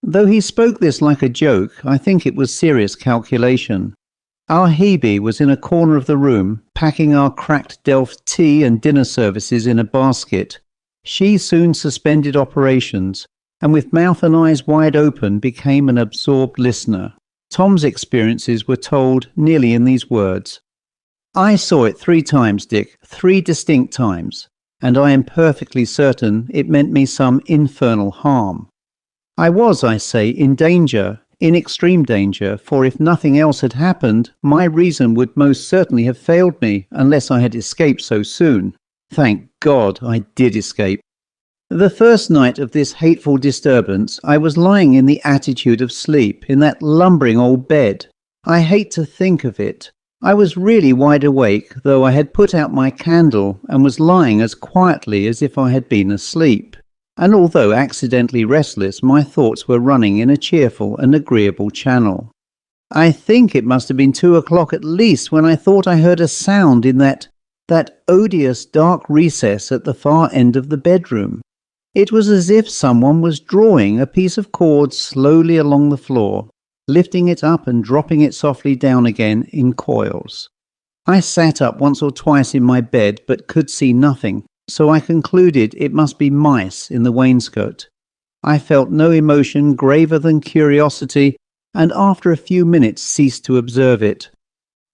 Though he spoke this like a joke, I think it was serious calculation. Our Hebe was in a corner of the room, packing our cracked Delft tea and dinner services in a basket. She soon suspended operations, and with mouth and eyes wide open became an absorbed listener. Tom's experiences were told nearly in these words. "I saw it 3 times, Dick, 3 distinct times, and I am perfectly certain it meant me some infernal harm. I was, I say, in danger, in extreme danger, for if nothing else had happened, my reason would most certainly have failed me unless I had escaped so soon. Thank God I did escape. The first night of this hateful disturbance, I was lying in the attitude of sleep in that lumbering old bed. I hate to think of it. I was really wide awake, though I had put out my candle and was lying as quietly as if I had been asleep. And although accidentally restless, my thoughts were running in a cheerful and agreeable channel. I think it must have been 2 o'clock at least when I thought I heard a sound in that odious dark recess at the far end of the bedroom. It was as if someone was drawing a piece of cord slowly along the floor, lifting it up and dropping it softly down again in coils. I sat up once or twice in my bed but could see nothing, so I concluded it must be mice in the wainscot. I felt no emotion graver than curiosity, and after a few minutes ceased to observe it.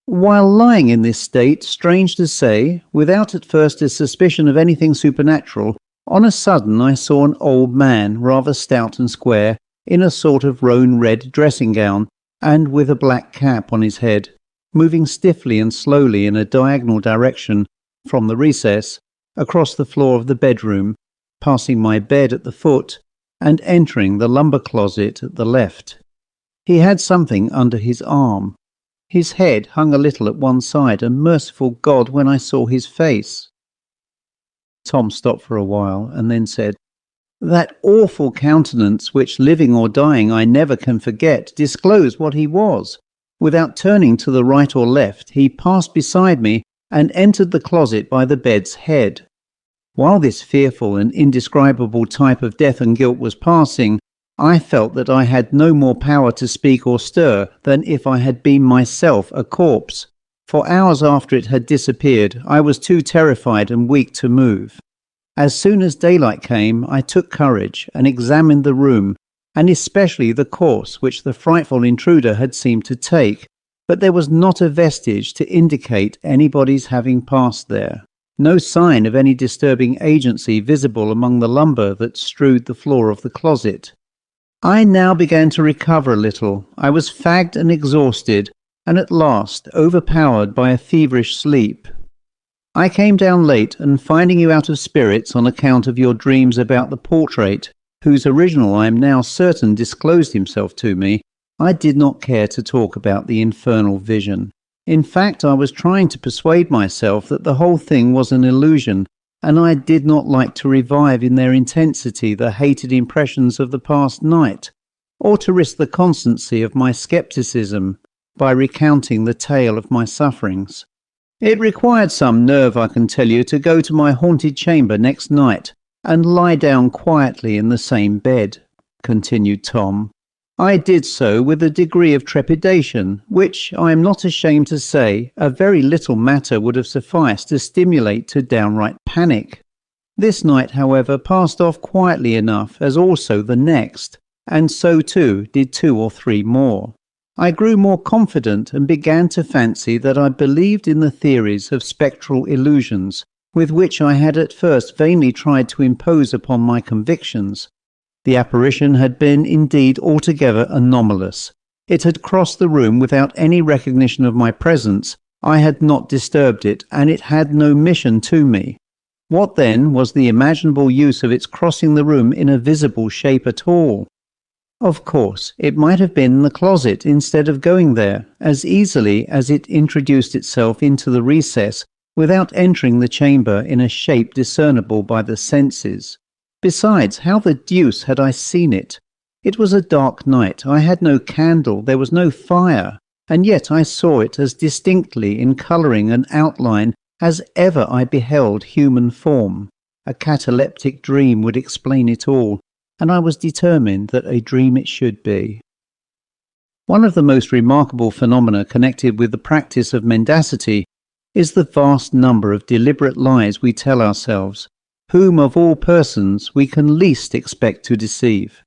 While lying in this state, strange to say, without at first a suspicion of anything supernatural, on a sudden I saw an old man, rather stout and square, in a sort of roan red dressing gown, and with a black cap on his head, moving stiffly and slowly in a diagonal direction from the recess, across the floor of the bedroom, passing my bed at the foot, and entering the lumber closet at the left. He had something under his arm. His head hung a little at one side, and merciful God, when I saw his face. Tom stopped for a while, and then said, "That awful countenance, which, living or dying, I never can forget, disclosed what he was. Without turning to the right or left, he passed beside me, and entered the closet by the bed's head. While this fearful and indescribable type of death and guilt was passing, I felt that I had no more power to speak or stir than if I had been myself a corpse. For hours after it had disappeared, I was too terrified and weak to move. As soon as daylight came, I took courage and examined the room, and especially the course which the frightful intruder had seemed to take, but there was not a vestige to indicate anybody's having passed there. No sign of any disturbing agency visible among the lumber that strewed the floor of the closet. I now began to recover a little. I was fagged and exhausted, and at last overpowered by a feverish sleep. I came down late, and finding you out of spirits on account of your dreams about the portrait, whose original I am now certain disclosed himself to me, I did not care to talk about the infernal vision. In fact, I was trying to persuade myself that the whole thing was an illusion, and I did not like to revive in their intensity the hated impressions of the past night, or to risk the constancy of my scepticism by recounting the tale of my sufferings. It required some nerve, I can tell you, to go to my haunted chamber next night, and lie down quietly in the same bed," continued Tom. I did so with a degree of trepidation, which, I am not ashamed to say, a very little matter would have sufficed to stimulate to downright panic. This night, however, passed off quietly enough, as also the next, and so too did 2 or 3 more. I grew more confident and began to fancy that I believed in the theories of spectral illusions, with which I had at first vainly tried to impose upon my convictions. The apparition had been indeed altogether anomalous. It had crossed the room without any recognition of my presence. I had not disturbed it, and it had no mission to me. What then was the imaginable use of its crossing the room in a visible shape at all? Of course, it might have been in the closet instead of going there, as easily as it introduced itself into the recess without entering the chamber in a shape discernible by the senses. Besides, how the deuce had I seen it? It was a dark night, I had no candle, there was no fire, and yet I saw it as distinctly in colouring and outline as ever I beheld human form. A cataleptic dream would explain it all, and I was determined that a dream it should be. One of the most remarkable phenomena connected with the practice of mendacity is the vast number of deliberate lies we tell ourselves, whom of all persons we can least expect to deceive.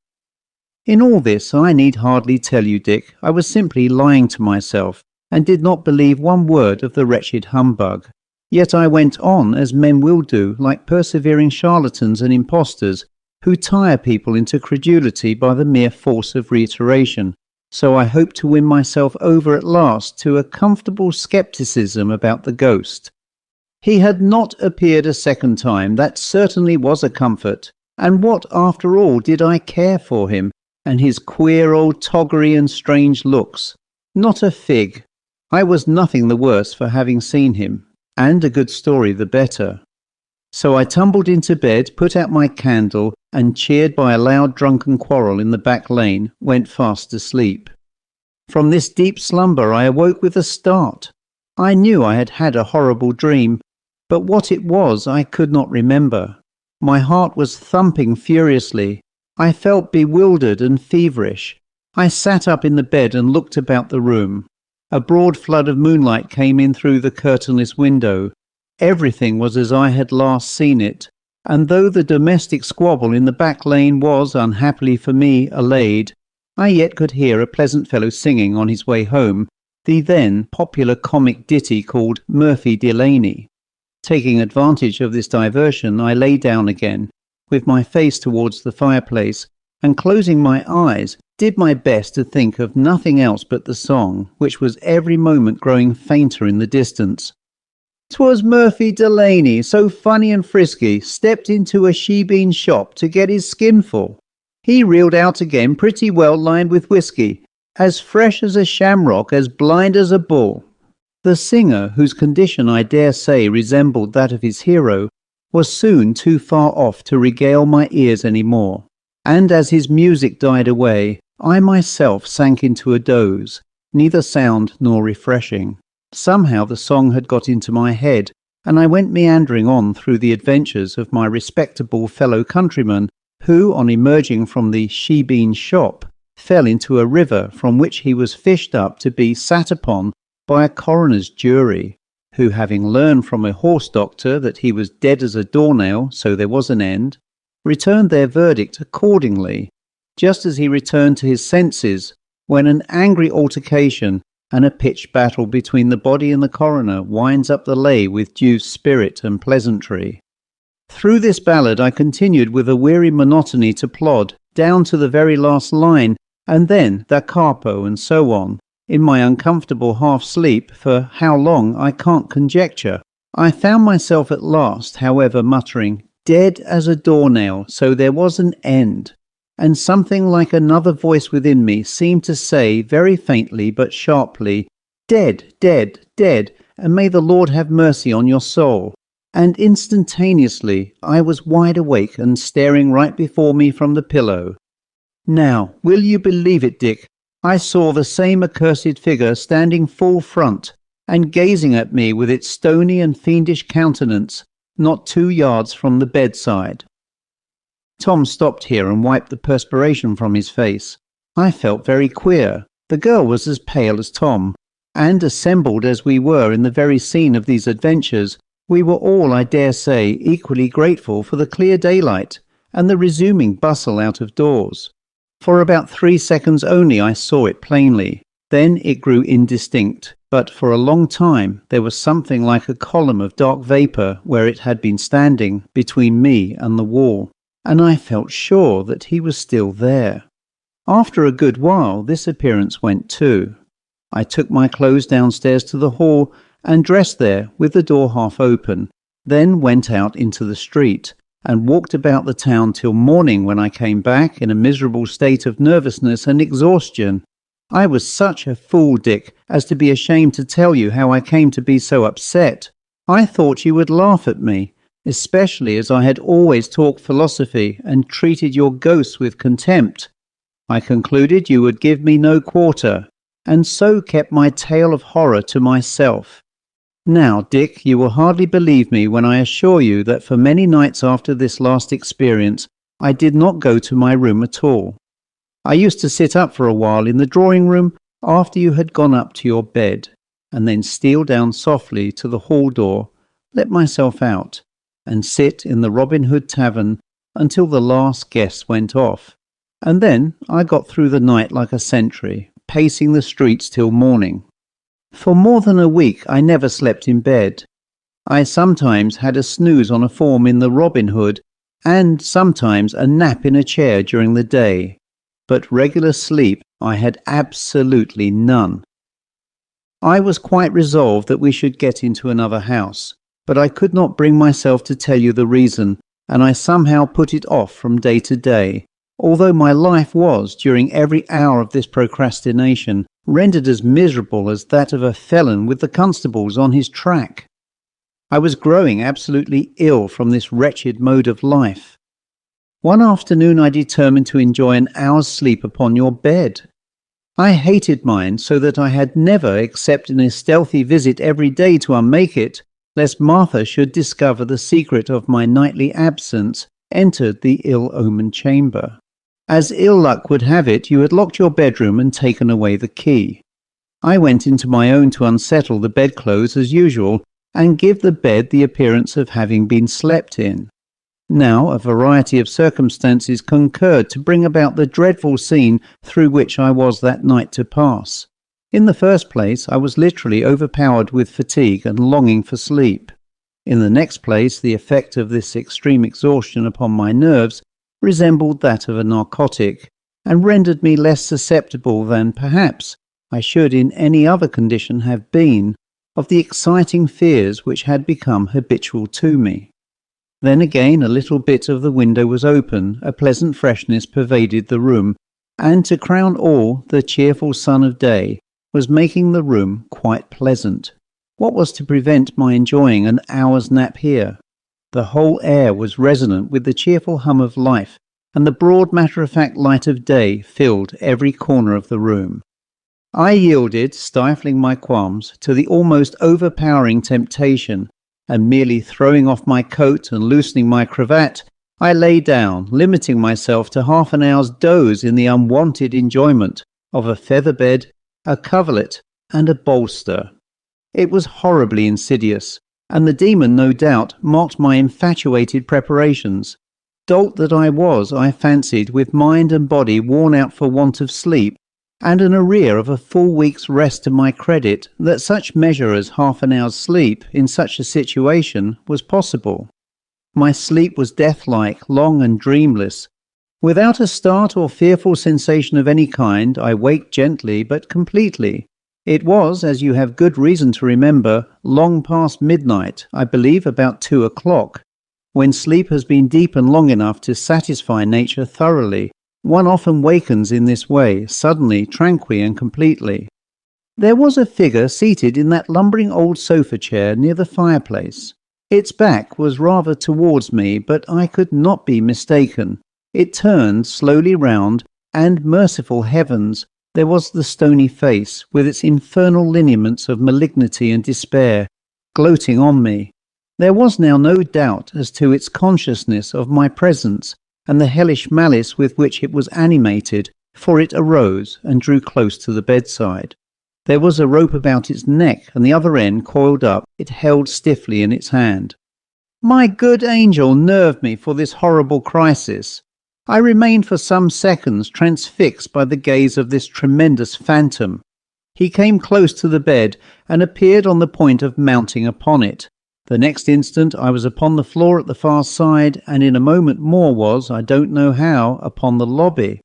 In all this I need hardly tell you, Dick, I was simply lying to myself, and did not believe one word of the wretched humbug. Yet I went on as men will do, like persevering charlatans and impostors, who tire people into credulity by the mere force of reiteration. So I hoped to win myself over at last to a comfortable scepticism about the ghost. He had not appeared a second time, that certainly was a comfort, and what, after all, did I care for him, and his queer old toggery and strange looks? Not a fig. I was nothing the worse for having seen him, and a good story the better. So I tumbled into bed, put out my candle, and, cheered by a loud drunken quarrel in the back lane, went fast asleep. From this deep slumber I awoke with a start. I knew I had had a horrible dream, but what it was I could not remember. My heart was thumping furiously. I felt bewildered and feverish. I sat up in the bed and looked about the room. A broad flood of moonlight came in through the curtainless window. Everything was as I had last seen it, and though the domestic squabble in the back lane was, unhappily for me, allayed, I yet could hear a pleasant fellow singing on his way home the then popular comic ditty called Murphy Delaney. Taking advantage of this diversion, I lay down again, with my face towards the fireplace, and closing my eyes, did my best to think of nothing else but the song, which was every moment growing fainter in the distance. 'Twas Murphy Delaney, so funny and frisky, stepped into a shebeen shop to get his skinful. He reeled out again pretty well lined with whiskey, as fresh as a shamrock, as blind as a bull. The singer, whose condition I dare say resembled that of his hero, was soon too far off to regale my ears any more, and as his music died away, I myself sank into a doze, neither sound nor refreshing. Somehow the song had got into my head, and I went meandering on through the adventures of my respectable fellow countryman, who, on emerging from the shebeen shop, fell into a river from which he was fished up to be sat upon by a coroner's jury, who, having learned from a horse doctor that he was dead as a doornail, so there was an end, returned their verdict accordingly, just as he returned to his senses, when an angry altercation and a pitched battle between the body and the coroner winds up the lay with due spirit and pleasantry. Through this ballad I continued with a weary monotony to plod, down to the very last line, and then da capo, and so on, in my uncomfortable half-sleep, for how long I can't conjecture. I found myself at last, however, muttering, "Dead as a doornail, so there was an end," and something like another voice within me seemed to say, very faintly but sharply, "Dead, dead, dead, and may the Lord have mercy on your soul." And instantaneously I was wide awake and staring right before me from the pillow. Now, will you believe it, Dick? I saw the same accursed figure standing full front, and gazing at me with its stony and fiendish countenance, not 2 yards from the bedside. Tom stopped here and wiped the perspiration from his face. I felt very queer. The girl was as pale as Tom, and assembled as we were in the very scene of these adventures, we were all, I dare say, equally grateful for the clear daylight and the resuming bustle out of doors. For about 3 seconds only I saw it plainly. Then it grew indistinct, but for a long time there was something like a column of dark vapour where it had been standing between me and the wall, and I felt sure that he was still there. After a good while this appearance went too. I took my clothes downstairs to the hall and dressed there with the door half open, then went out into the street and walked about the town till morning, when I came back in a miserable state of nervousness and exhaustion. I was such a fool, Dick, as to be ashamed to tell you how I came to be so upset. I thought you would laugh at me, especially as I had always talked philosophy and treated your ghosts with contempt. I concluded you would give me no quarter, and so kept my tale of horror to myself. Now, Dick, you will hardly believe me when I assure you that for many nights after this last experience I did not go to my room at all. I used to sit up for a while in the drawing-room after you had gone up to your bed, and then steal down softly to the hall door, let myself out, and sit in the Robin Hood Tavern until the last guest went off, and then I got through the night like a sentry, pacing the streets till morning. For more than a week I never slept in bed. I sometimes had a snooze on a form in the Robin Hood, and sometimes a nap in a chair during the day, but regular sleep I had absolutely none. I was quite resolved that we should get into another house, but I could not bring myself to tell you the reason, and I somehow put it off from day to day, although my life was, during every hour of this procrastination, rendered as miserable as that of a felon with the constables on his track. I was growing absolutely ill from this wretched mode of life. One afternoon I determined to enjoy an hour's sleep upon your bed. I hated mine so that I had never, except in a stealthy visit every day to unmake it, lest Martha should discover the secret of my nightly absence, entered the ill-omened chamber. As ill luck would have it, you had locked your bedroom and taken away the key. I went into my own to unsettle the bedclothes as usual, and give the bed the appearance of having been slept in. Now a variety of circumstances concurred to bring about the dreadful scene through which I was that night to pass. In the first place, I was literally overpowered with fatigue and longing for sleep. In the next place, the effect of this extreme exhaustion upon my nerves resembled that of a narcotic, and rendered me less susceptible than, perhaps, I should in any other condition have been, of the exciting fears which had become habitual to me. Then again a little bit of the window was open, a pleasant freshness pervaded the room, and to crown all, the cheerful sun of day was making the room quite pleasant. What was to prevent my enjoying an hour's nap here? The whole air was resonant with the cheerful hum of life, and the broad matter-of-fact light of day filled every corner of the room. I yielded, stifling my qualms, to the almost overpowering temptation, and merely throwing off my coat and loosening my cravat, I lay down, limiting myself to half an hour's doze in the unwonted enjoyment of a feather bed, a coverlet, and a bolster. It was horribly insidious, and the demon, no doubt, mocked my infatuated preparations. Dolt that I was, I fancied, with mind and body worn out for want of sleep, and an arrear of a full week's rest to my credit, that such measure as half an hour's sleep in such a situation was possible. My sleep was death-like, long and dreamless. Without a start or fearful sensation of any kind, I waked gently but completely. It was, as you have good reason to remember, long past midnight, I believe about 2 o'clock. When sleep has been deep and long enough to satisfy nature thoroughly, one often wakens in this way, suddenly, tranquilly and completely. There was a figure seated in that lumbering old sofa-chair near the fireplace. Its back was rather towards me, but I could not be mistaken. It turned slowly round, and, merciful heavens, there was the stony face, with its infernal lineaments of malignity and despair, gloating on me. There was now no doubt as to its consciousness of my presence, and the hellish malice with which it was animated for it arose and drew close to the bedside. There was a rope about its neck, and the other end, coiled up, it held stiffly in its hand. My good angel nerved me for this horrible crisis. I remained for some seconds transfixed by the gaze of this tremendous phantom. He came close to the bed and appeared on the point of mounting upon it. The next instant I was upon the floor at the far side, and in a moment more was, I don't know how, upon the lobby.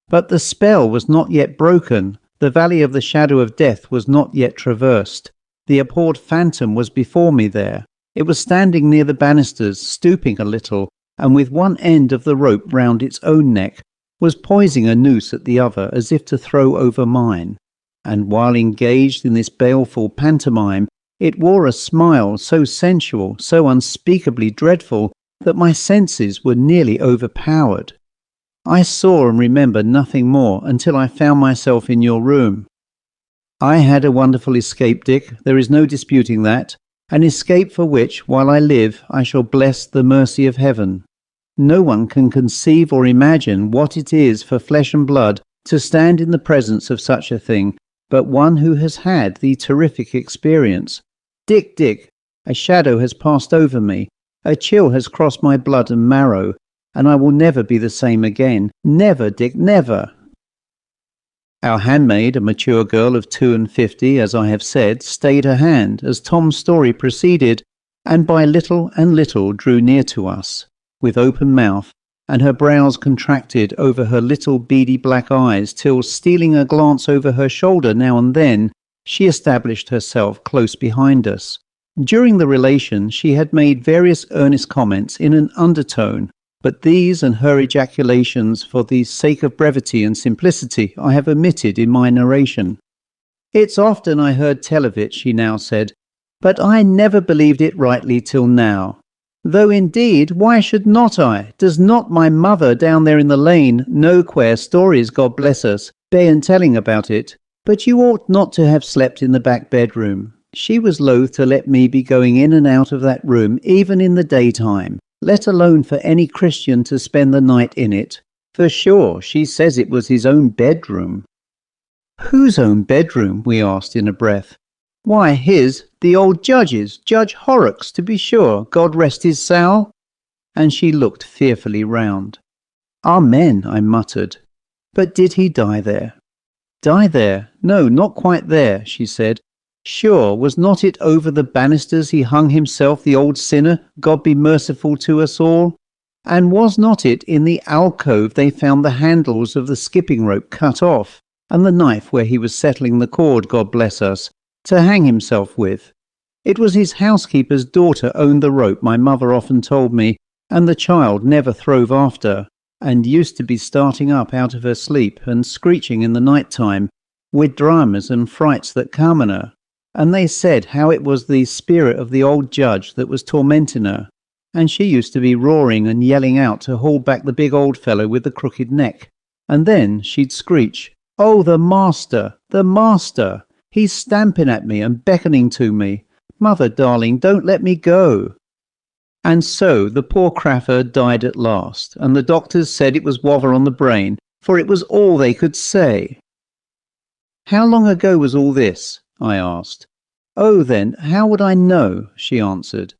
But the spell was not yet broken. The valley of the shadow of death was not yet traversed. The abhorred phantom was before me there. It was standing near the banisters, stooping a little, and with one end of the rope round its own neck, was poising a noose at the other as if to throw over mine. And while engaged in this baleful pantomime, it wore a smile so sensual, so unspeakably dreadful, that my senses were nearly overpowered. I saw and remember nothing more until I found myself in your room. I had a wonderful escape, Dick, there is no disputing that, an escape for which, while I live, I shall bless the mercy of heaven. No one can conceive or imagine what it is for flesh and blood to stand in the presence of such a thing, but one who has had the terrific experience. Dick, a shadow has passed over me, a chill has crossed my blood and marrow, and I will never be the same again. Never, Dick, never. Our handmaid, a mature girl of 52, as I have said, stayed her hand as Tom's story proceeded, and by little and little drew near to us, with open mouth, and her brows contracted over her little beady black eyes, till, stealing a glance over her shoulder now and then, she established herself close behind us. During the relation she had made various earnest comments in an undertone, but these and her ejaculations, for the sake of brevity and simplicity, I have omitted in my narration. It's often I heard tell of it, she now said, but I never believed it rightly till now. Though indeed, why should not I? Does not my mother down there in the lane know queer stories, God bless us, be'en telling about it? But you ought not to have slept in the back bedroom. She was loath to let me be going in and out of that room, even in the daytime, let alone for any Christian to spend the night in it. For sure, she says it was his own bedroom. Whose own bedroom? We asked in a breath. Why, his, the old judge's, Judge Horrocks, to be sure, God rest his soul. And she looked fearfully round. Amen, I muttered. But did he die there? Die there? No, not quite there, she said. Sure, was not it over the banisters he hung himself, the old sinner, God be merciful to us all? And was not it in the alcove they found the handles of the skipping rope cut off, and the knife where he was settling the cord, God bless us, to hang himself with? It was his housekeeper's daughter owned the rope, my mother often told me, and the child never throve after, and used to be starting up out of her sleep and screeching in the night time, with dramas and frights that come on her. And they said how it was the spirit of the old judge that was tormenting her, and she used to be roaring and yelling out to haul back the big old fellow with the crooked neck. And then she'd screech, "Oh, the master, the master! He's stamping at me and beckoning to me. Mother, darling, don't let me go." And so the poor craffer died at last, and the doctors said it was wather on the brain, for it was all they could say. How long ago was all this? I asked. Oh, then, how would I know? She answered.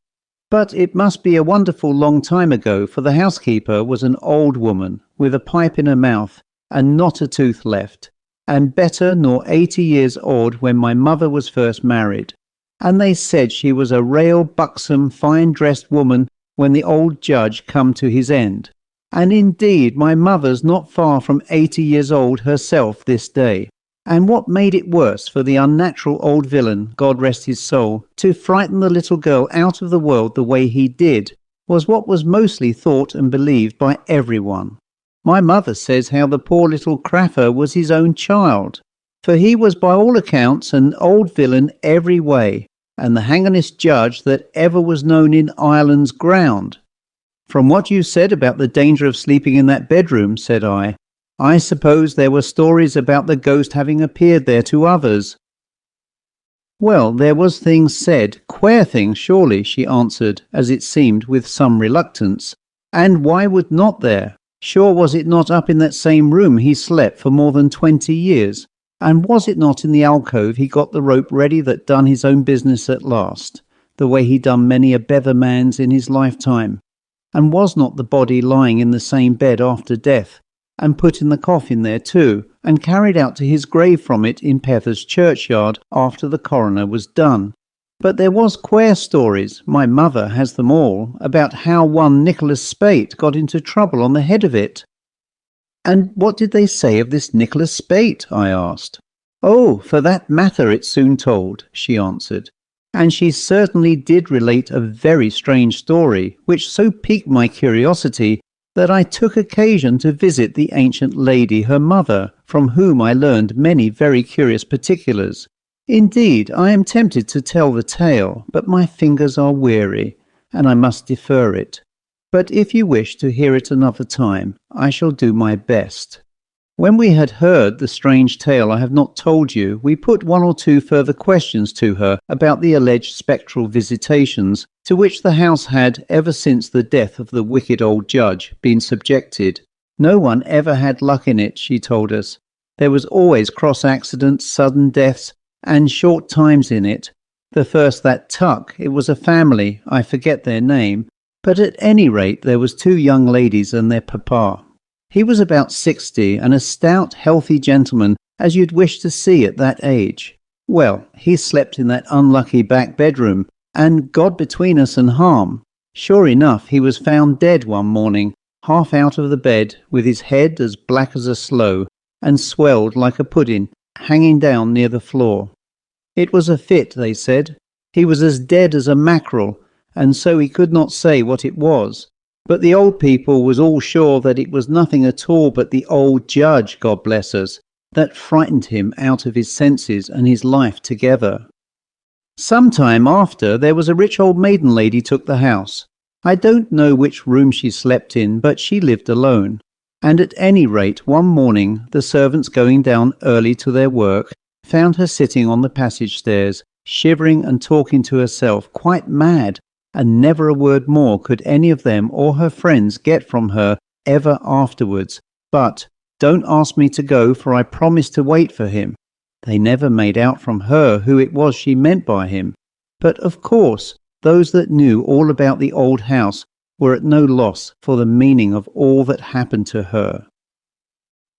But it must be a wonderful long time ago, for the housekeeper was an old woman, with a pipe in her mouth, and not a tooth left, and better nor 80 years old when my mother was first married. And they said she was a rail, buxom, fine-dressed woman when the old judge come to his end. And indeed, my mother's not far from 80 years old herself this day. And what made it worse for the unnatural old villain, God rest his soul, to frighten the little girl out of the world the way he did, was what was mostly thought and believed by everyone. My mother says how the poor little craffer was his own child, for he was by all accounts an old villain every way, and the hangingest judge that ever was known in Ireland's ground. From what you said about the danger of sleeping in that bedroom, said I suppose there were stories about the ghost having appeared there to others. Well, there was things said, queer things surely, she answered, as it seemed with some reluctance. And why would not there? Sure was it not up in that same room he slept for more than 20 years? And was it not in the alcove he got the rope ready that done his own business at last, the way he done many a better man's in his lifetime? And was not the body lying in the same bed after death, and put in the coffin there too, and carried out to his grave from it in Pether's churchyard after the coroner was done? But there was queer stories, my mother has them all, about how one Nicholas Spate got into trouble on the head of it. And what did they say of this Nicholas Spate? I asked. Oh, for that matter it soon told, she answered. And she certainly did relate a very strange story, which so piqued my curiosity that I took occasion to visit the ancient lady her mother, from whom I learned many very curious particulars. Indeed, I am tempted to tell the tale, but my fingers are weary, and I must defer it. But if you wish to hear it another time, I shall do my best. When we had heard the strange tale I have not told you, we put one or two further questions to her about the alleged spectral visitations to which the house had, ever since the death of the wicked old judge, been subjected. No one ever had luck in it, she told us. There was always cross accidents, sudden deaths, and short times in it. The first that tuck, it was a family, I forget their name, but at any rate there was two young ladies and their papa. He was about 60 and a stout, healthy gentleman as you'd wish to see at that age. Well, he slept in that unlucky back bedroom, and God between us and harm, sure enough he was found dead one morning, half out of the bed, with his head as black as a sloe, and swelled like a pudding, hanging down near the floor. It was a fit, they said. He was as dead as a mackerel, and so he could not say what it was. But the old people was all sure that it was nothing at all but the old judge, God bless us, that frightened him out of his senses and his life together. Some time after, there was a rich old maiden lady took the house. I don't know which room she slept in, but she lived alone. And at any rate, one morning, the servants going down early to their work, found her sitting on the passage stairs, shivering and talking to herself, quite mad, and never a word more could any of them or her friends get from her ever afterwards. But, don't ask me to go, for I promised to wait for him. They never made out from her who it was she meant by him. But, of course, those that knew all about the old house were at no loss for the meaning of all that happened to her.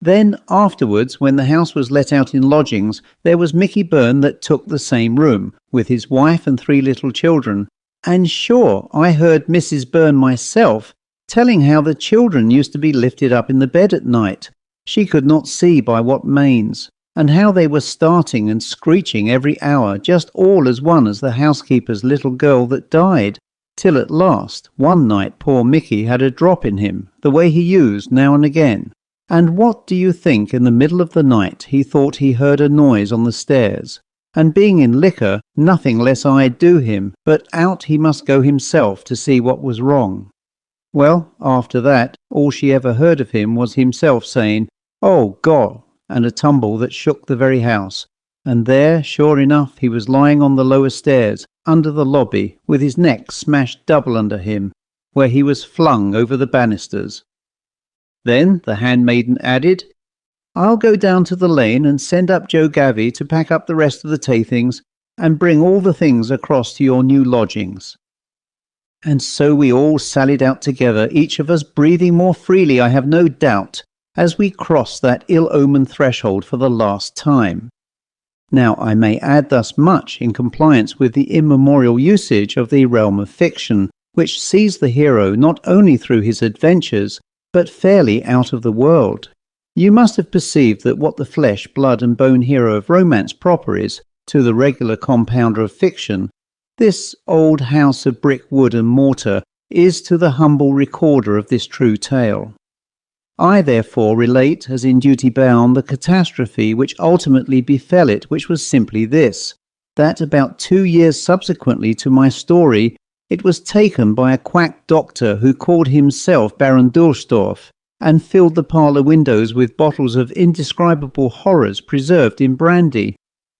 Then, afterwards, when the house was let out in lodgings, there was Mickey Byrne that took the same room, with his wife and 3 little children. And sure, I heard Mrs. Byrne myself telling how the children used to be lifted up in the bed at night, she could not see by what means, and how they were starting and screeching every hour, just all as one as the housekeeper's little girl that died, till at last, one night poor Mickey had a drop in him, the way he used now and again. And what do you think, in the middle of the night he thought he heard a noise on the stairs, and being in liquor, nothing less I'd do him, but out he must go himself to see what was wrong. Well, after that, all she ever heard of him was himself saying, "Oh, God," and a tumble that shook the very house. And there, sure enough, he was lying on the lower stairs, under the lobby, with his neck smashed double under him, where he was flung over the banisters. Then the handmaiden added, "I'll go down to the lane and send up Joe Gavy to pack up the rest of the tea-things and bring all the things across to your new lodgings." And so we all sallied out together, each of us breathing more freely, I have no doubt, as we crossed that ill-omened threshold for the last time. Now I may add thus much in compliance with the immemorial usage of the realm of fiction, which sees the hero not only through his adventures, but fairly out of the world. You must have perceived that what the flesh, blood and bone hero of romance proper is, to the regular compounder of fiction, this old house of brick, wood and mortar is to the humble recorder of this true tale. I therefore relate, as in duty bound, the catastrophe which ultimately befell it, which was simply this, that about 2 years subsequently to my story, it was taken by a quack doctor who called himself Baron Dulsdorf, and filled the parlour windows with bottles of indescribable horrors preserved in brandy,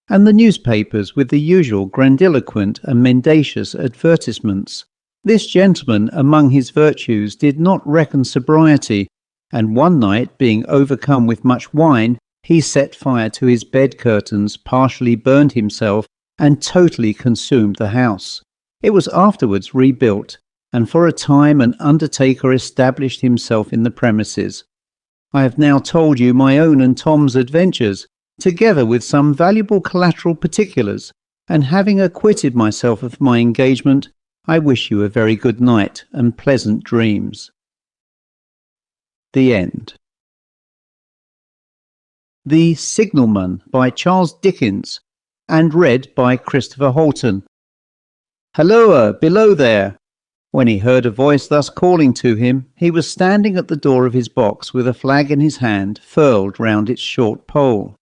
and the newspapers with the usual grandiloquent and mendacious advertisements. This gentleman, among his virtues, did not reckon sobriety, and one night, being overcome with much wine, he set fire to his bed curtains, partially burned himself, and totally consumed the house. It was afterwards rebuilt, and for a time an undertaker established himself in the premises. I have now told you my own and Tom's adventures, together with some valuable collateral particulars, and having acquitted myself of my engagement, I wish you a very good night and pleasant dreams. The End. The Signalman by Charles Dickens, and read by Christopher Holton. Halloa, below there! When he heard a voice thus calling to him, he was standing at the door of his box with a flag in his hand, furled round its short pole.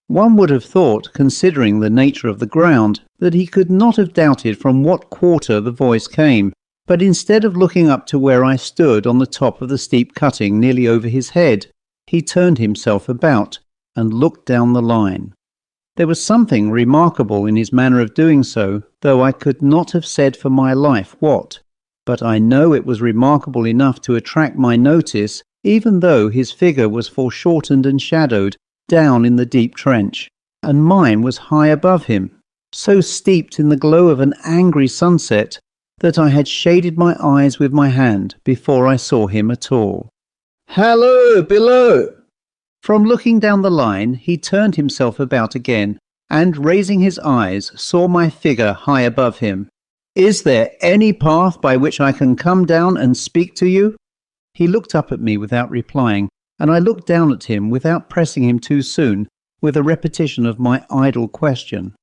One would have thought, considering the nature of the ground, that he could not have doubted from what quarter the voice came, but instead of looking up to where I stood on the top of the steep cutting nearly over his head, he turned himself about and looked down the line. There was something remarkable in his manner of doing so, though I could not have said for my life what, but I know it was remarkable enough to attract my notice, even though his figure was foreshortened and shadowed down in the deep trench, and mine was high above him, so steeped in the glow of an angry sunset that I had shaded my eyes with my hand before I saw him at all. "Hallo, below!" From looking down the line, he turned himself about again, and raising his eyes, saw my figure high above him. "Is there any path by which I can come down and speak to you?" He looked up at me without replying, and I looked down at him without pressing him too soon, with a repetition of my idle question.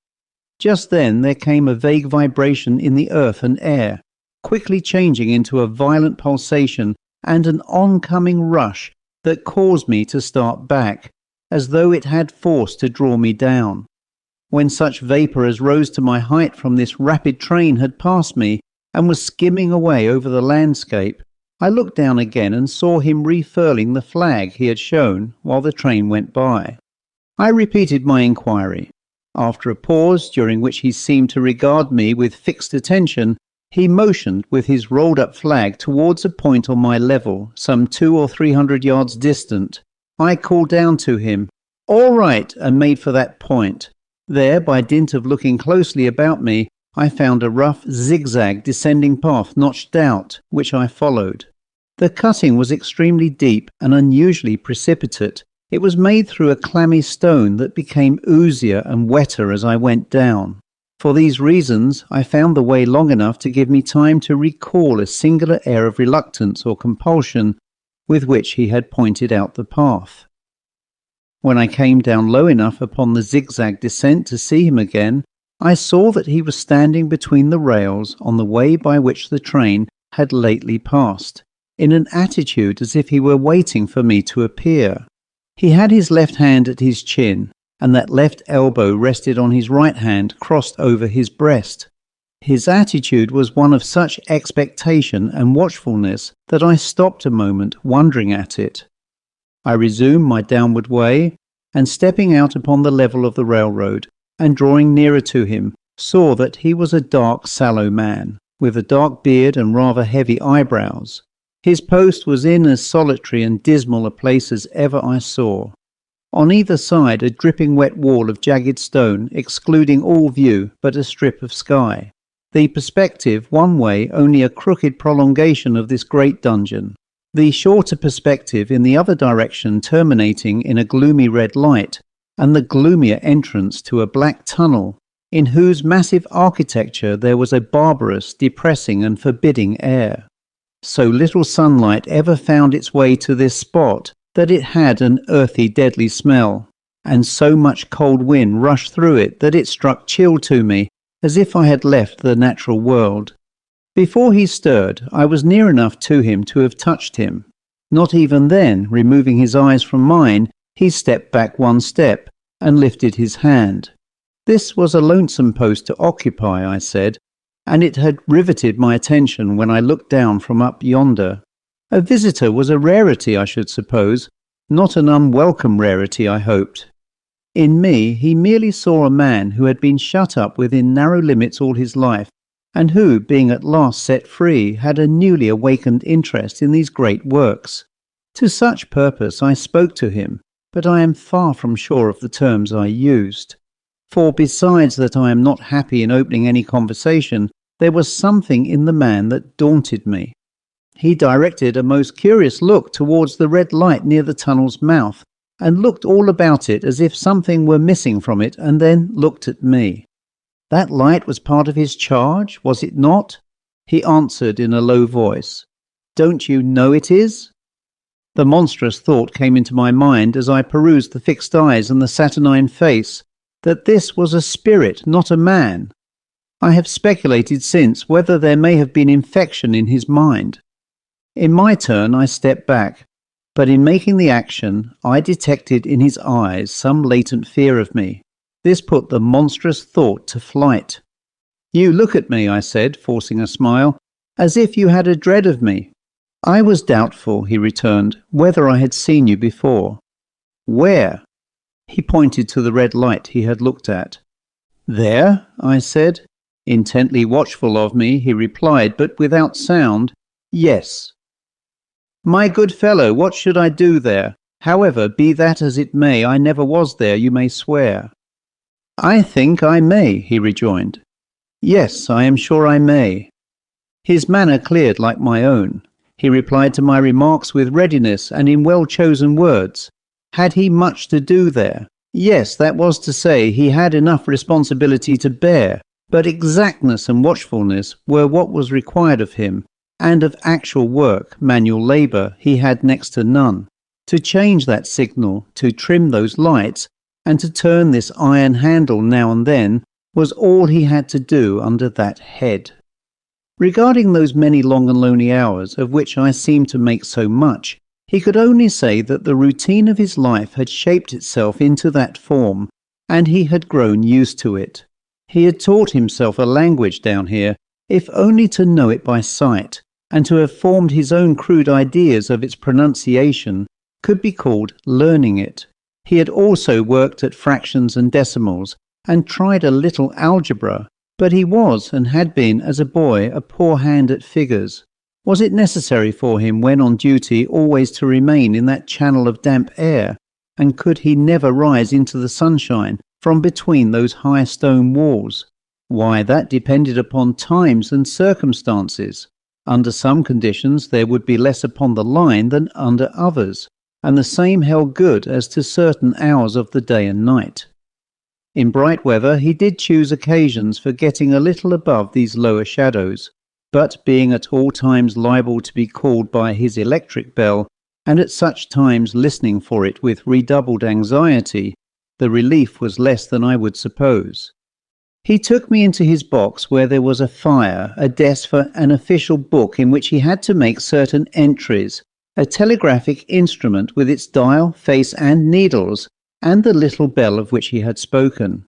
Just then there came a vague vibration in the earth and air, quickly changing into a violent pulsation and an oncoming rush that caused me to start back, as though it had force to draw me down. When such vapour as rose to my height from this rapid train had passed me and was skimming away over the landscape, I looked down again and saw him refurling the flag he had shown while the train went by. I repeated my inquiry. After a pause, during which he seemed to regard me with fixed attention, he motioned with his rolled-up flag towards a point on my level, some 200 or 300 yards distant. I called down to him, "All right," and made for that point. There, by dint of looking closely about me, I found a rough, zigzag descending path notched out, which I followed. The cutting was extremely deep and unusually precipitate. It was made through a clammy stone that became oozier and wetter as I went down. For these reasons, I found the way long enough to give me time to recall a singular air of reluctance or compulsion with which he had pointed out the path. When I came down low enough upon the zigzag descent to see him again, I saw that he was standing between the rails on the way by which the train had lately passed, in an attitude as if he were waiting for me to appear. He had his left hand at his chin, and that left elbow rested on his right hand crossed over his breast. His attitude was one of such expectation and watchfulness that I stopped a moment, wondering at it. I resumed my downward way, and stepping out upon the level of the railroad, and drawing nearer to him, saw that he was a dark, sallow man, with a dark beard and rather heavy eyebrows. His post was in as solitary and dismal a place as ever I saw. On either side a dripping wet wall of jagged stone, excluding all view but a strip of sky. The perspective one way only a crooked prolongation of this great dungeon. The shorter perspective in the other direction terminating in a gloomy red light, and the gloomier entrance to a black tunnel, in whose massive architecture there was a barbarous, depressing and forbidding air. So little sunlight ever found its way to this spot that it had an earthy, deadly smell, and so much cold wind rushed through it that it struck chill to me, as if I had left the natural world. Before he stirred, I was near enough to him to have touched him. Not even then, removing his eyes from mine, he stepped back one step and lifted his hand. This was a lonesome post to occupy, I said, and it had riveted my attention when I looked down from up yonder. A visitor was a rarity, I should suppose, not an unwelcome rarity, I hoped. In me he merely saw a man who had been shut up within narrow limits all his life, and who, being at last set free, had a newly awakened interest in these great works. To such purpose I spoke to him, but I am far from sure of the terms I used. For besides that I am not happy in opening any conversation, there was something in the man that daunted me. He directed a most curious look towards the red light near the tunnel's mouth, and looked all about it as if something were missing from it, and then looked at me. That light was part of his charge, was it not? He answered in a low voice, "Don't you know it is?" The monstrous thought came into my mind as I perused the fixed eyes and the saturnine face, that this was a spirit, not a man. I have speculated since whether there may have been infection in his mind. In my turn I stepped back, but in making the action I detected in his eyes some latent fear of me. This put the monstrous thought to flight. "You look at me," I said, forcing a smile, "as if you had a dread of me." "I was doubtful," he returned, "whether I had seen you before." "Where?" He pointed to the red light he had looked at. "There?" I said. Intently watchful of me, he replied, but without sound, "Yes." "My good fellow, what should I do there? However, be that as it may, I never was there, you may swear." "I think I may," he rejoined. "Yes, I am sure I may." His manner cleared like my own. He replied to my remarks with readiness and in well-chosen words. Had he much to do there? Yes, that was to say, he had enough responsibility to bear, but exactness and watchfulness were what was required of him, and of actual work, manual labour, he had next to none. To change that signal, to trim those lights, and to turn this iron handle now and then, was all he had to do under that head. Regarding those many long and lonely hours, of which I seemed to make so much, he could only say that the routine of his life had shaped itself into that form, and he had grown used to it. He had taught himself a language down here, if only to know it by sight, and to have formed his own crude ideas of its pronunciation could be called learning it. He had also worked at fractions and decimals, and tried a little algebra, but he was and had been as a boy a poor hand at figures. Was it necessary for him when on duty always to remain in that channel of damp air, and could he never rise into the sunshine from between those high stone walls? Why, that depended upon times and circumstances. Under some conditions there would be less upon the line than under others, and the same held good as to certain hours of the day and night. In bright weather he did choose occasions for getting a little above these lower shadows, but being at all times liable to be called by his electric bell, and at such times listening for it with redoubled anxiety, the relief was less than I would suppose. He took me into his box where there was a fire, a desk for an official book in which he had to make certain entries, a telegraphic instrument with its dial, face and needles, and the little bell of which he had spoken.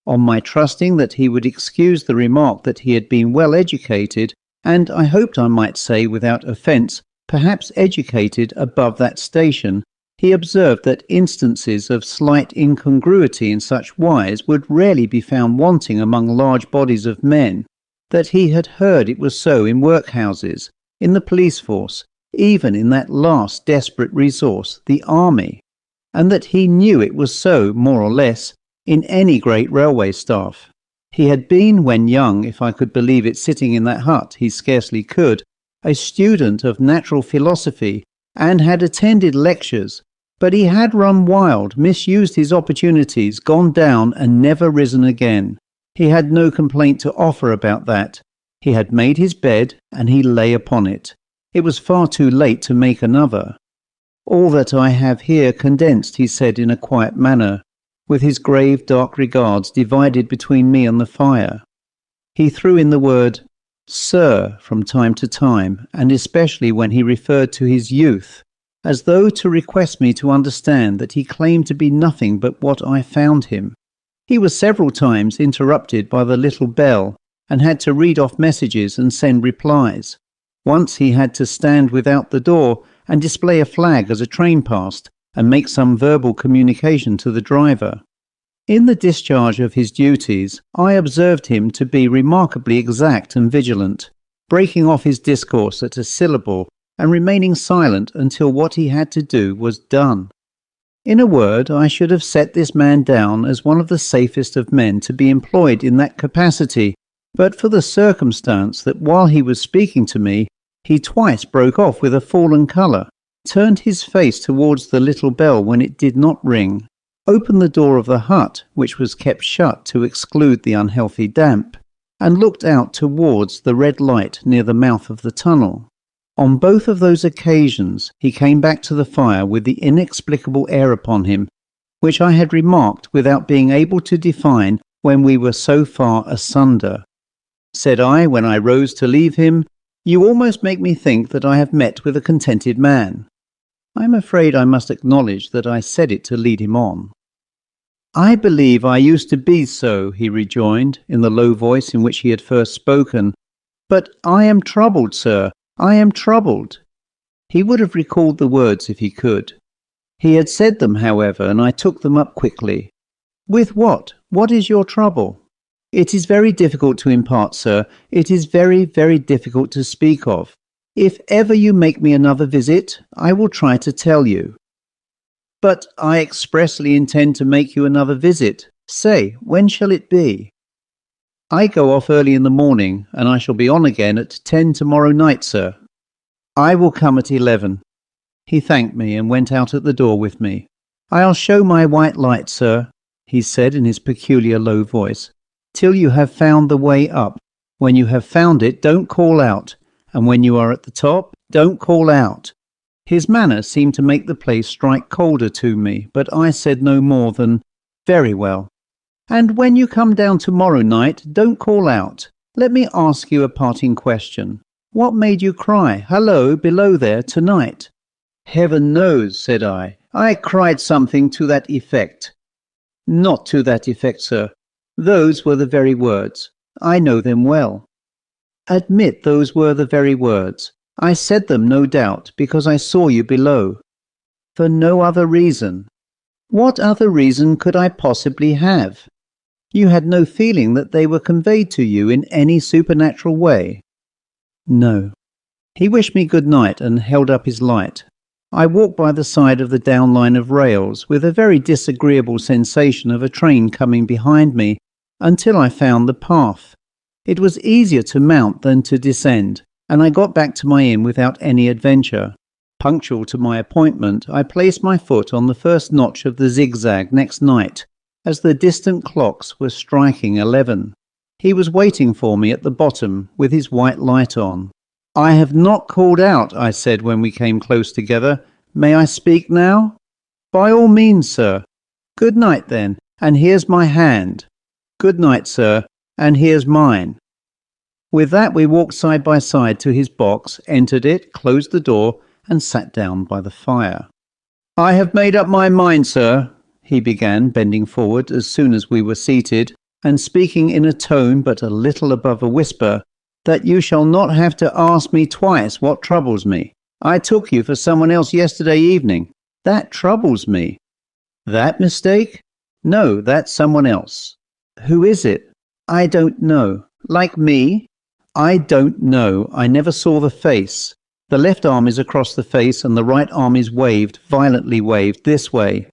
On my trusting that he would excuse the remark that he had been well educated, and I hoped I might say without offence, perhaps educated above that station, he observed that instances of slight incongruity in such wise would rarely be found wanting among large bodies of men, that he had heard it was so in workhouses, in the police force, even in that last desperate resource, the army, and that he knew it was so, more or less, in any great railway staff. He had been, when young, if I could believe it sitting in that hut, he scarcely could, a student of natural philosophy, and had attended lectures, but he had run wild, misused his opportunities, gone down and never risen again. He had no complaint to offer about that. He had made his bed, and he lay upon it. It was far too late to make another. All that I have here condensed, he said in a quiet manner, with his grave dark regards divided between me and the fire. He threw in the word "Sir" from time to time, and especially when he referred to his youth, as though to request me to understand that he claimed to be nothing but what I found him. He was several times interrupted by the little bell, and had to read off messages and send replies. Once he had to stand without the door and display a flag as a train passed, and make some verbal communication to the driver. In the discharge of his duties, I observed him to be remarkably exact and vigilant, breaking off his discourse at a syllable, and remaining silent until what he had to do was done. In a word, I should have set this man down as one of the safest of men to be employed in that capacity, but for the circumstance that while he was speaking to me, he twice broke off with a fallen colour, turned his face towards the little bell when it did not ring, opened the door of the hut, which was kept shut to exclude the unhealthy damp, and looked out towards the red light near the mouth of the tunnel. On both of those occasions he came back to the fire with the inexplicable air upon him, which I had remarked without being able to define when we were so far asunder. Said I, when I rose to leave him, "You almost make me think that I have met with a contented man." I am afraid I must acknowledge that I said it to lead him on. "I believe I used to be so," he rejoined, in the low voice in which he had first spoken. "But I am troubled, sir. I am troubled." He would have recalled the words if he could. He had said them, however, and I took them up quickly. "With what? What is your trouble?" "It is very difficult to impart, sir. It is very, very difficult to speak of. If ever you make me another visit, I will try to tell you." "But I expressly intend to make you another visit. Say, when shall it be?" "I go off early in the morning, and I shall be on again at 10 tomorrow night, sir." "I will come at 11. He thanked me and went out at the door with me. "I'll show my white light, sir," he said in his peculiar low voice, "till you have found the way up. When you have found it, don't call out, and when you are at the top, don't call out." His manner seemed to make the place strike colder to me, but I said no more than, "Very well. And when you come down tomorrow night, don't call out. Let me ask you a parting question. What made you cry, 'Hallo, below there,' tonight?" "Heaven knows," said I. "I cried something to that effect." "Not to that effect, sir. Those were the very words. I know them well." "Admit those were the very words. I said them, no doubt, because I saw you below." "For no other reason." "What other reason could I possibly have?" "You had no feeling that they were conveyed to you in any supernatural way?" "No." He wished me good night and held up his light. I walked by the side of the down line of rails with a very disagreeable sensation of a train coming behind me until I found the path. It was easier to mount than to descend, and I got back to my inn without any adventure. Punctual to my appointment, I placed my foot on the first notch of the zigzag next night, as the distant clocks were striking 11. He was waiting for me at the bottom with his white light on. "I have not called out," I said when we came close together. "May I speak now?" "By all means, sir." "Good night, then, and here's my hand." "Good night, sir, and here's mine." With that we walked side by side to his box, entered it, closed the door, and sat down by the fire. "I have made up my mind, sir," he began, bending forward as soon as we were seated, and speaking in a tone but a little above a whisper, "that you shall not have to ask me twice what troubles me. I took you for someone else yesterday evening. That troubles me." "That mistake?" "No, that's someone else." "Who is it?" "I don't know." "Like me?" "I don't know. I never saw the face. The left arm is across the face and the right arm is waved, violently waved, this way."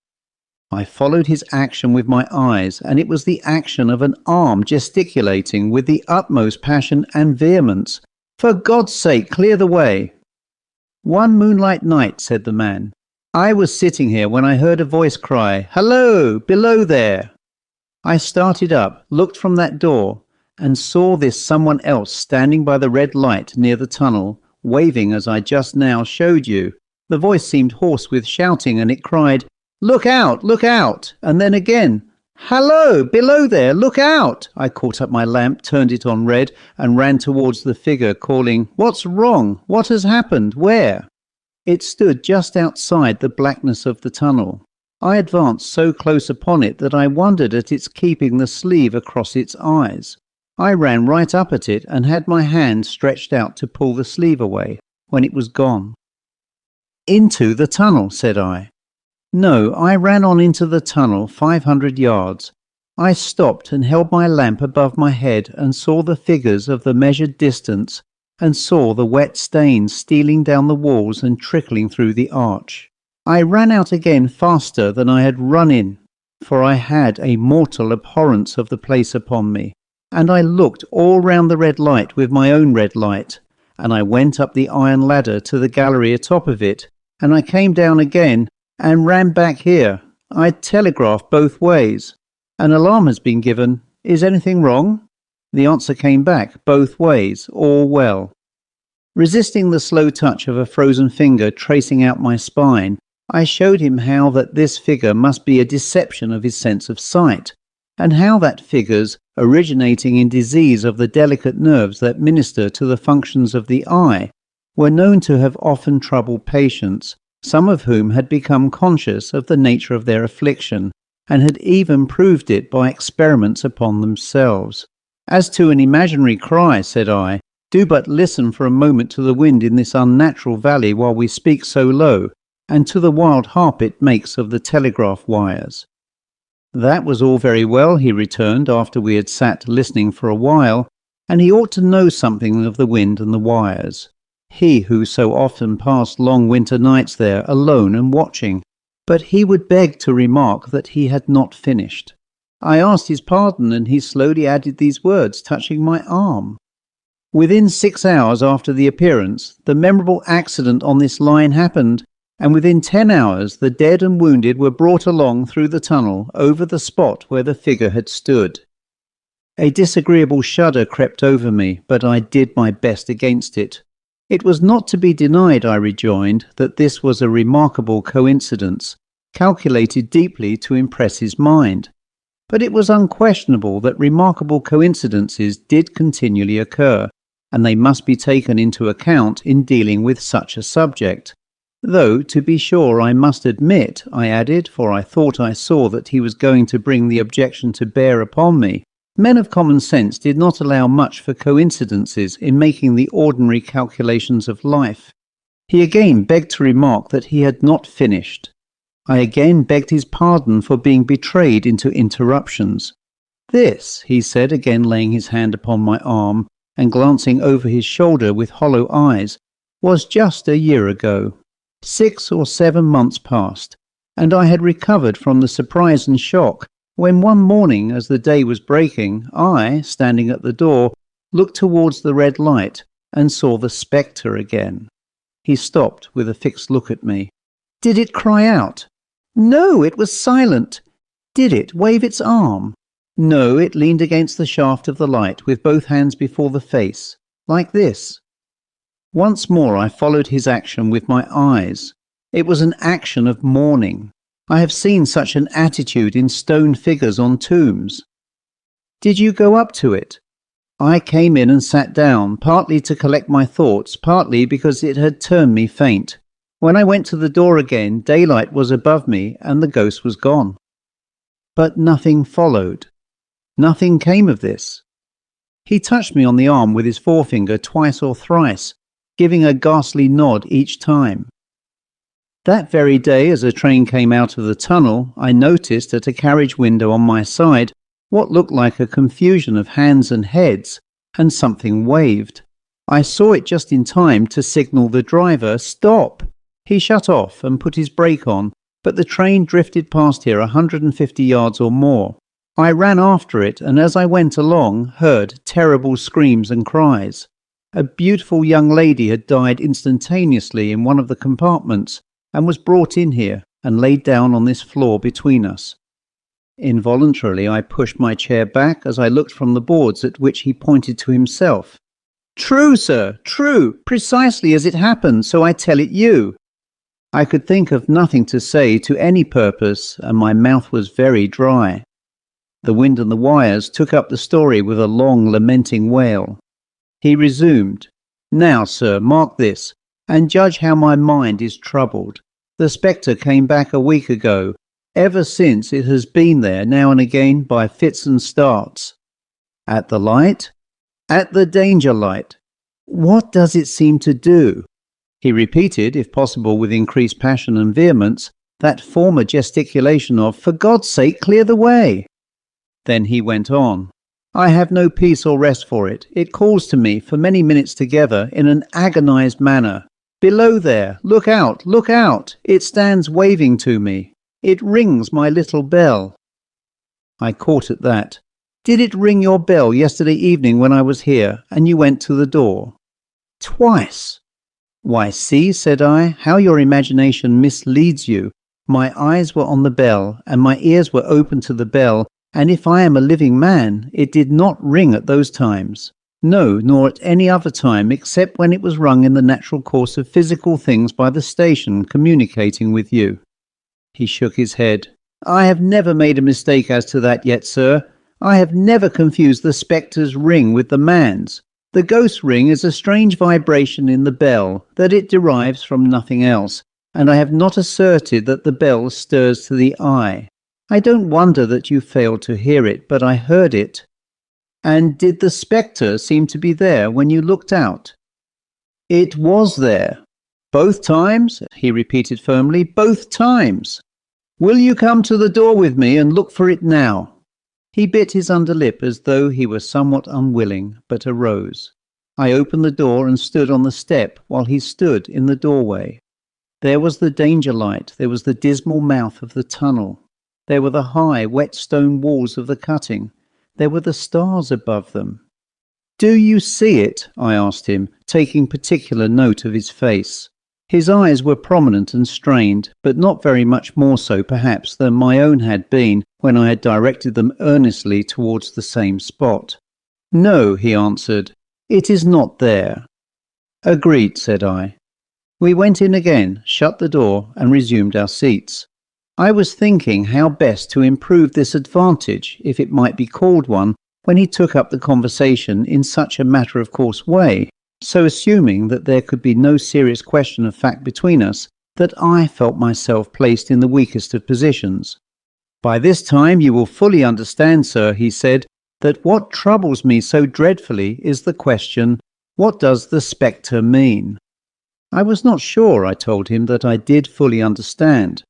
I followed his action with my eyes, and it was the action of an arm gesticulating with the utmost passion and vehemence. "For God's sake, clear the way." "One moonlight night," said the man, "I was sitting here when I heard a voice cry, 'Hallo, below there.' I started up, looked from that door, and saw this someone else standing by the red light near the tunnel, waving as I just now showed you. The voice seemed hoarse with shouting, and it cried, 'Look out, look out!' And then again, 'Hallo, below there, look out!' I caught up my lamp, turned it on red, and ran towards the figure, calling, 'What's wrong? What has happened? Where?' It stood just outside the blackness of the tunnel. I advanced so close upon it that I wondered at its keeping the sleeve across its eyes. I ran right up at it and had my hand stretched out to pull the sleeve away, when it was gone." "Into the tunnel," said I. "No, I ran on into the tunnel 500 yards. I stopped and held my lamp above my head and saw the figures of the measured distance and saw the wet stains stealing down the walls and trickling through the arch. I ran out again faster than I had run in, for I had a mortal abhorrence of the place upon me, and I looked all round the red light with my own red light, and I went up the iron ladder to the gallery atop of it, and I came down again and ran back here. I telegraphed both ways. An alarm has been given. Is anything wrong? The answer came back, both ways, all well. Resisting the slow touch of a frozen finger tracing out my spine, I showed him how that this figure must be a deception of his sense of sight, and how that figures, originating in disease of the delicate nerves that minister to the functions of the eye, were known to have often troubled patients, some of whom had become conscious of the nature of their affliction, and had even proved it by experiments upon themselves. As to an imaginary cry, said I, do but listen for a moment to the wind in this unnatural valley while we speak so low, and to the wild harp it makes of the telegraph wires. That was all very well, he returned, after we had sat listening for a while, and he ought to know something of the wind and the wires. He who so often passed long winter nights there alone and watching. But he would beg to remark that he had not finished. I asked his pardon, and he slowly added these words, touching my arm. Within 6 hours after the appearance, the memorable accident on this line happened, and within 10 hours the dead and wounded were brought along through the tunnel over the spot where the figure had stood. A disagreeable shudder crept over me, but I did my best against it. It was not to be denied, I rejoined, that this was a remarkable coincidence, calculated deeply to impress his mind. But it was unquestionable that remarkable coincidences did continually occur, and they must be taken into account in dealing with such a subject. Though, to be sure, I must admit, I added, for I thought I saw that he was going to bring the objection to bear upon me, men of common sense did not allow much for coincidences in making the ordinary calculations of life. He again begged to remark that he had not finished. I again begged his pardon for being betrayed into interruptions. This, he said, again laying his hand upon my arm and glancing over his shoulder with hollow eyes, was just a year ago. 6 or 7 months passed, and I had recovered from the surprise and shock when one morning, as the day was breaking, I, standing at the door, looked towards the red light and saw the spectre again. He stopped with a fixed look at me. Did it cry out? No, it was silent. Did it wave its arm? No, it leaned against the shaft of the light with both hands before the face, like this. Once more I followed his action with my eyes. It was an action of mourning. I have seen such an attitude in stone figures on tombs. Did you go up to it? I came in and sat down, partly to collect my thoughts, partly because it had turned me faint. When I went to the door again, daylight was above me and the ghost was gone. But nothing followed. Nothing came of this. He touched me on the arm with his forefinger twice or thrice, giving a ghastly nod each time. That very day, as a train came out of the tunnel, I noticed at a carriage window on my side what looked like a confusion of hands and heads, and something waved. I saw it just in time to signal the driver, "Stop!" He shut off and put his brake on, but the train drifted past here 150 yards or more. I ran after it, and as I went along, heard terrible screams and cries. A beautiful young lady had died instantaneously in one of the compartments, and was brought in here and laid down on this floor between us. Involuntarily I pushed my chair back as I looked from the boards at which he pointed to himself. "True, sir, true, precisely as it happened, so I tell it you." I could think of nothing to say to any purpose, and my mouth was very dry. The wind and the wires took up the story with a long lamenting wail. He resumed, "Now, sir, mark this, and judge how my mind is troubled. The spectre came back a week ago. Ever since it has been there now and again by fits and starts. At the light? At the danger light. What does it seem to do?" He repeated, if possible with increased passion and vehemence, that former gesticulation of, "For God's sake, clear the way!" Then he went on, I have no peace or rest for it. It calls to me for many minutes together in an agonized manner. Below there, look out, look out! It stands waving to me. It rings my little bell. I caught at that. Did it ring your bell yesterday evening when I was here, and you went to the door? Twice. Why, see, said I, how your imagination misleads you. My eyes were on the bell, and my ears were open to the bell, and if I am a living man, it did not ring at those times. No, nor at any other time, except when it was rung in the natural course of physical things by the station communicating with you. He shook his head. I have never made a mistake as to that yet, sir. I have never confused the spectre's ring with the man's. The ghost ring is a strange vibration in the bell, that it derives from nothing else, and I have not asserted that the bell stirs to the eye. I don't wonder that you failed to hear it, but I heard it. And did the spectre seem to be there when you looked out? It was there. Both times? He repeated firmly. Both times. Will you come to the door with me and look for it now? He bit his underlip as though he were somewhat unwilling, but arose. I opened the door and stood on the step while he stood in the doorway. There was the danger light, there was the dismal mouth of the tunnel. There were the high, wet stone walls of the cutting. There were the stars above them. Do you see it? I asked him, taking particular note of his face. His eyes were prominent and strained, but not very much more so, perhaps, than my own had been when I had directed them earnestly towards the same spot. No, he answered, it is not there. Agreed, said I. We went in again, shut the door, and resumed our seats. I was thinking how best to improve this advantage, if it might be called one, when he took up the conversation in such a matter-of-course way, so assuming that there could be no serious question of fact between us, that I felt myself placed in the weakest of positions. By this time you will fully understand, sir, he said, that what troubles me so dreadfully is the question, what does the spectre mean? I was not sure, I told him, that I did fully understand.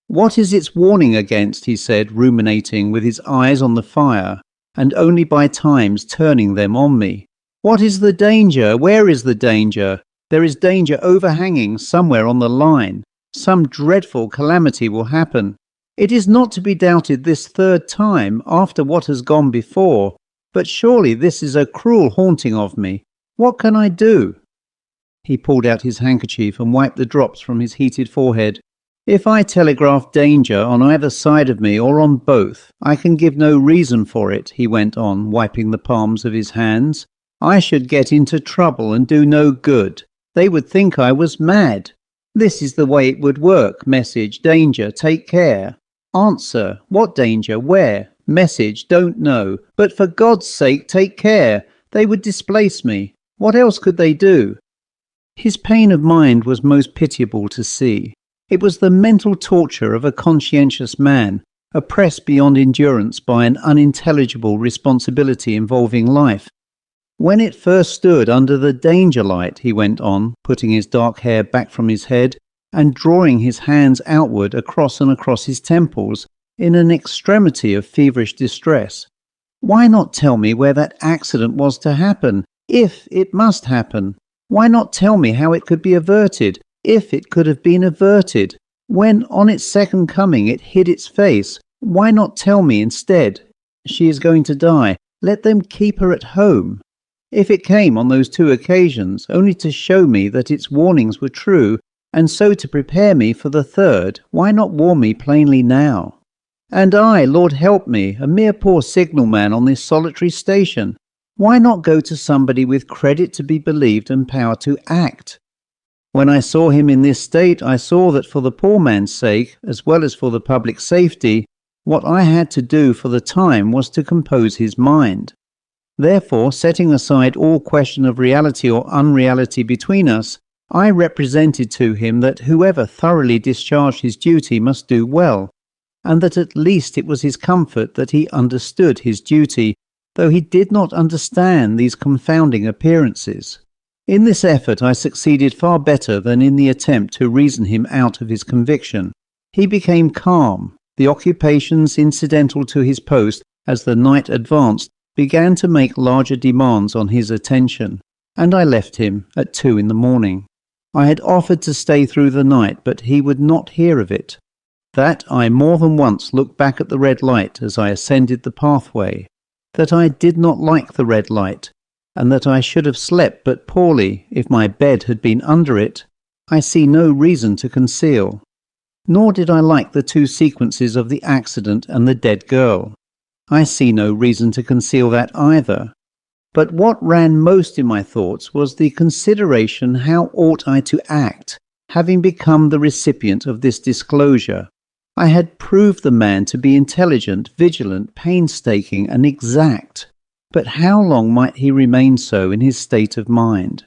What is its warning against, he said, ruminating with his eyes on the fire, and only by times turning them on me. What is the danger? Where is the danger? There is danger overhanging somewhere on the line. Some dreadful calamity will happen. It is not to be doubted this third time after what has gone before, but surely this is a cruel haunting of me. What can I do? He pulled out his handkerchief and wiped the drops from his heated forehead. If I telegraph danger on either side of me or on both, I can give no reason for it, he went on, wiping the palms of his hands. I should get into trouble and do no good. They would think I was mad. This is the way it would work. Message, danger, take care. Answer, what danger, where? Message, don't know. But for God's sake, take care. They would displace me. What else could they do? His pain of mind was most pitiable to see. It was the mental torture of a conscientious man, oppressed beyond endurance by an unintelligible responsibility involving life. When it first stood under the danger light, he went on, putting his dark hair back from his head and drawing his hands outward across and across his temples in an extremity of feverish distress. Why not tell me where that accident was to happen, if it must happen? Why not tell me how it could be averted, if it could have been averted? When on its second coming it hid its face, why not tell me instead, she is going to die, let them keep her at home? If it came on those two occasions only to show me that its warnings were true, and so to prepare me for the third, why not warn me plainly now? And I, Lord help me, a mere poor signalman on this solitary station, why not go to somebody with credit to be believed and power to act? When I saw him in this state, I saw that for the poor man's sake, as well as for the public safety, what I had to do for the time was to compose his mind. Therefore, setting aside all question of reality or unreality between us, I represented to him that whoever thoroughly discharged his duty must do well, and that at least it was his comfort that he understood his duty, though he did not understand these confounding appearances. In this effort I succeeded far better than in the attempt to reason him out of his conviction. He became calm. The occupations incidental to his post as the night advanced began to make larger demands on his attention, and I left him at 2 in the morning. I had offered to stay through the night, but he would not hear of it. That I more than once looked back at the red light as I ascended the pathway, that I did not like the red light, and that I should have slept but poorly if my bed had been under it, I see no reason to conceal. Nor did I like the 2 sequences of the accident and the dead girl. I see no reason to conceal that either. But what ran most in my thoughts was the consideration how ought I to act, having become the recipient of this disclosure. I had proved the man to be intelligent, vigilant, painstaking, and exact. But how long might he remain so in his state of mind?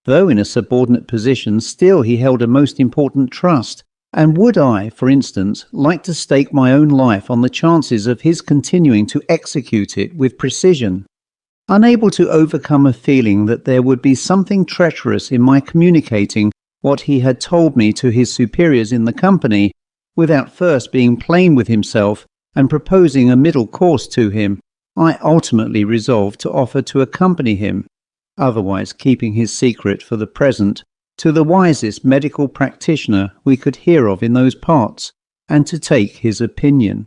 Though in a subordinate position, still he held a most important trust, and would I, for instance, like to stake my own life on the chances of his continuing to execute it with precision? Unable to overcome a feeling that there would be something treacherous in my communicating what he had told me to his superiors in the company, without first being plain with himself and proposing a middle course to him, I ultimately resolved to offer to accompany him, otherwise keeping his secret for the present, to the wisest medical practitioner we could hear of in those parts, and to take his opinion.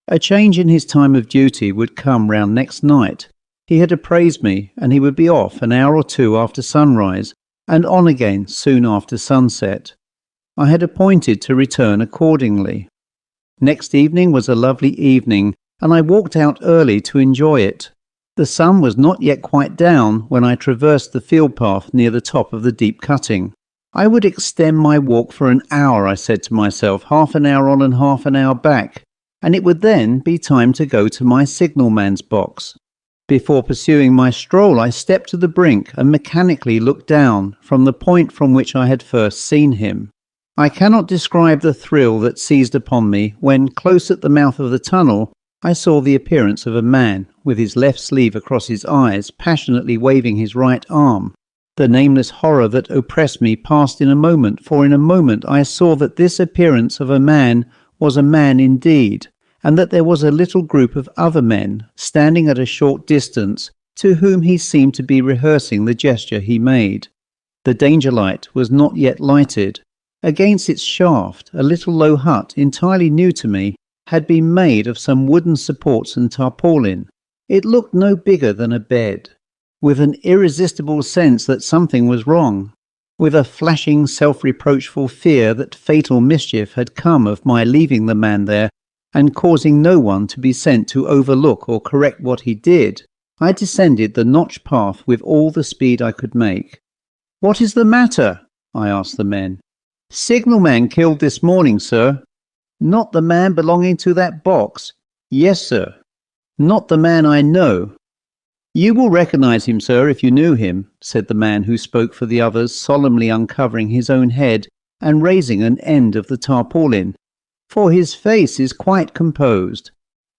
A change in his time of duty would come round next night. He had appraised me, and he would be off an hour or 2 after sunrise, and on again soon after sunset. I had appointed to return accordingly. Next evening was a lovely evening, and I walked out early to enjoy it. The sun was not yet quite down when I traversed the field path near the top of the deep cutting. I would extend my walk for an hour, I said to myself, half an hour on and half an hour back, and it would then be time to go to my signalman's box. Before pursuing my stroll, I stepped to the brink and mechanically looked down from the point from which I had first seen him. I cannot describe the thrill that seized upon me when, close at the mouth of the tunnel, I saw the appearance of a man, with his left sleeve across his eyes, passionately waving his right arm. The nameless horror that oppressed me passed in a moment, for in a moment I saw that this appearance of a man was a man indeed, and that there was a little group of other men, standing at a short distance, to whom he seemed to be rehearsing the gesture he made. The danger light was not yet lighted. Against its shaft, a little low hut, entirely new to me, had been made of some wooden supports and tarpaulin. It looked no bigger than a bed. With an irresistible sense that something was wrong, with a flashing self-reproachful fear that fatal mischief had come of my leaving the man there and causing no one to be sent to overlook or correct what he did, I descended the notched path with all the speed I could make. "What is the matter?" I asked the men. "Signalman killed this morning, sir." "Not the man belonging to that box?" "Yes, sir." "Not the man I know?" "You will recognize him, sir, if you knew him," said the man who spoke for the others, solemnly uncovering his own head and raising an end of the tarpaulin, "for his face is quite composed."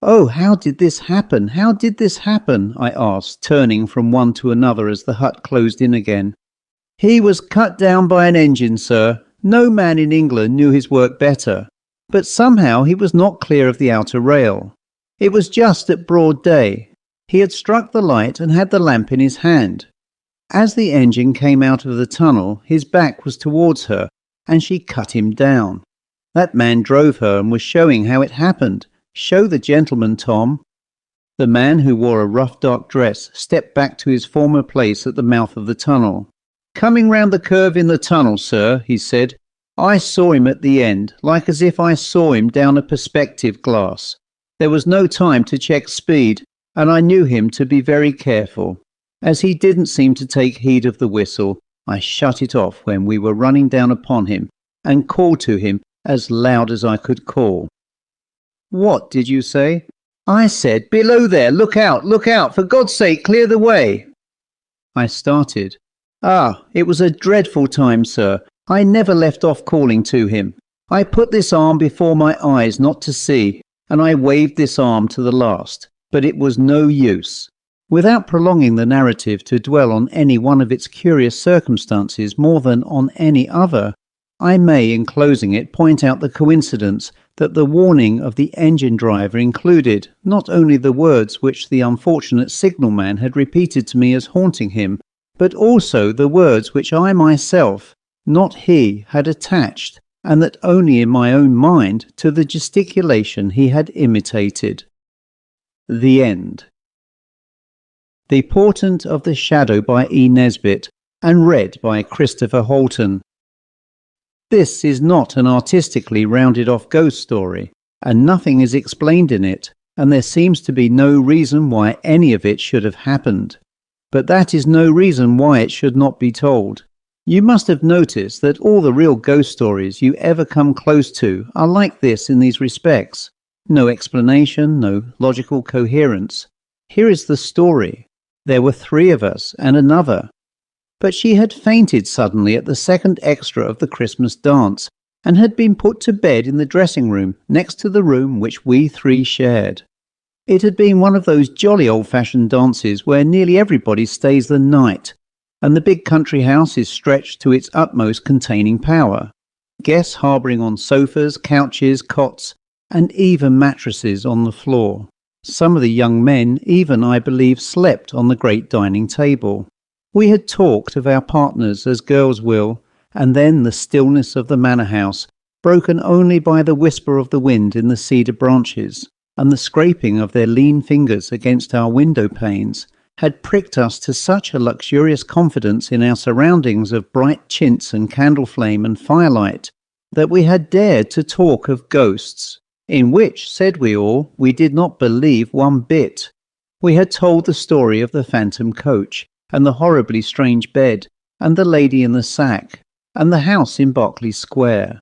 "Oh, how did this happen? How did this happen?" I asked, turning from one to another as the hut closed in again. "He was cut down by an engine, sir. No man in England knew his work better. But somehow he was not clear of the outer rail. It was just at broad day. He had struck the light and had the lamp in his hand. As the engine came out of the tunnel, his back was towards her, and she cut him down. That man drove her and was showing how it happened. Show the gentleman, Tom." The man, who wore a rough dark dress, stepped back to his former place at the mouth of the tunnel. "Coming round the curve in the tunnel, sir," he said. "I saw him at the end, like as if I saw him down a perspective glass. There was no time to check speed, and I knew him to be very careful. As he didn't seem to take heed of the whistle, I shut it off when we were running down upon him, and called to him as loud as I could call." "What did you say?" "I said, 'Below there, look out, for God's sake, clear the way.'" I started. "Ah, it was a dreadful time, sir. I never left off calling to him. I put this arm before my eyes not to see, and I waved this arm to the last, but it was no use." Without prolonging the narrative to dwell on any one of its curious circumstances more than on any other, I may, in closing it, point out the coincidence that the warning of the engine driver included not only the words which the unfortunate signalman had repeated to me as haunting him, but also the words which I myself, not he, had attached, and that only in my own mind, to the gesticulation he had imitated. The End. The Portent of the Shadow by E.Nesbit, and read by Christopher Holton. This is not an artistically rounded-off ghost story, and nothing is explained in it, and there seems to be no reason why any of it should have happened. But that is no reason why it should not be told. You must have noticed that all the real ghost stories you ever come close to are like this in these respects. No explanation, no logical coherence. Here is the story. There were 3 of us and another. But she had fainted suddenly at the second extra of the Christmas dance, and had been put to bed in the dressing room next to the room which we 3 shared. It had been one of those jolly old-fashioned dances where nearly everybody stays the night, and the big country house is stretched to its utmost containing power. Guests harbouring on sofas, couches, cots, and even mattresses on the floor. Some of the young men even, I believe, slept on the great dining table. We had talked of our partners as girls will, and then the stillness of the manor house, broken only by the whisper of the wind in the cedar branches, and the scraping of their lean fingers against our window panes, had pricked us to such a luxurious confidence in our surroundings of bright chintz and candle flame and firelight, that we had dared to talk of ghosts, in which, said we all, we did not believe one bit. We had told the story of the phantom coach, and the horribly strange bed, and the lady in the sack, and the house in Berkeley Square.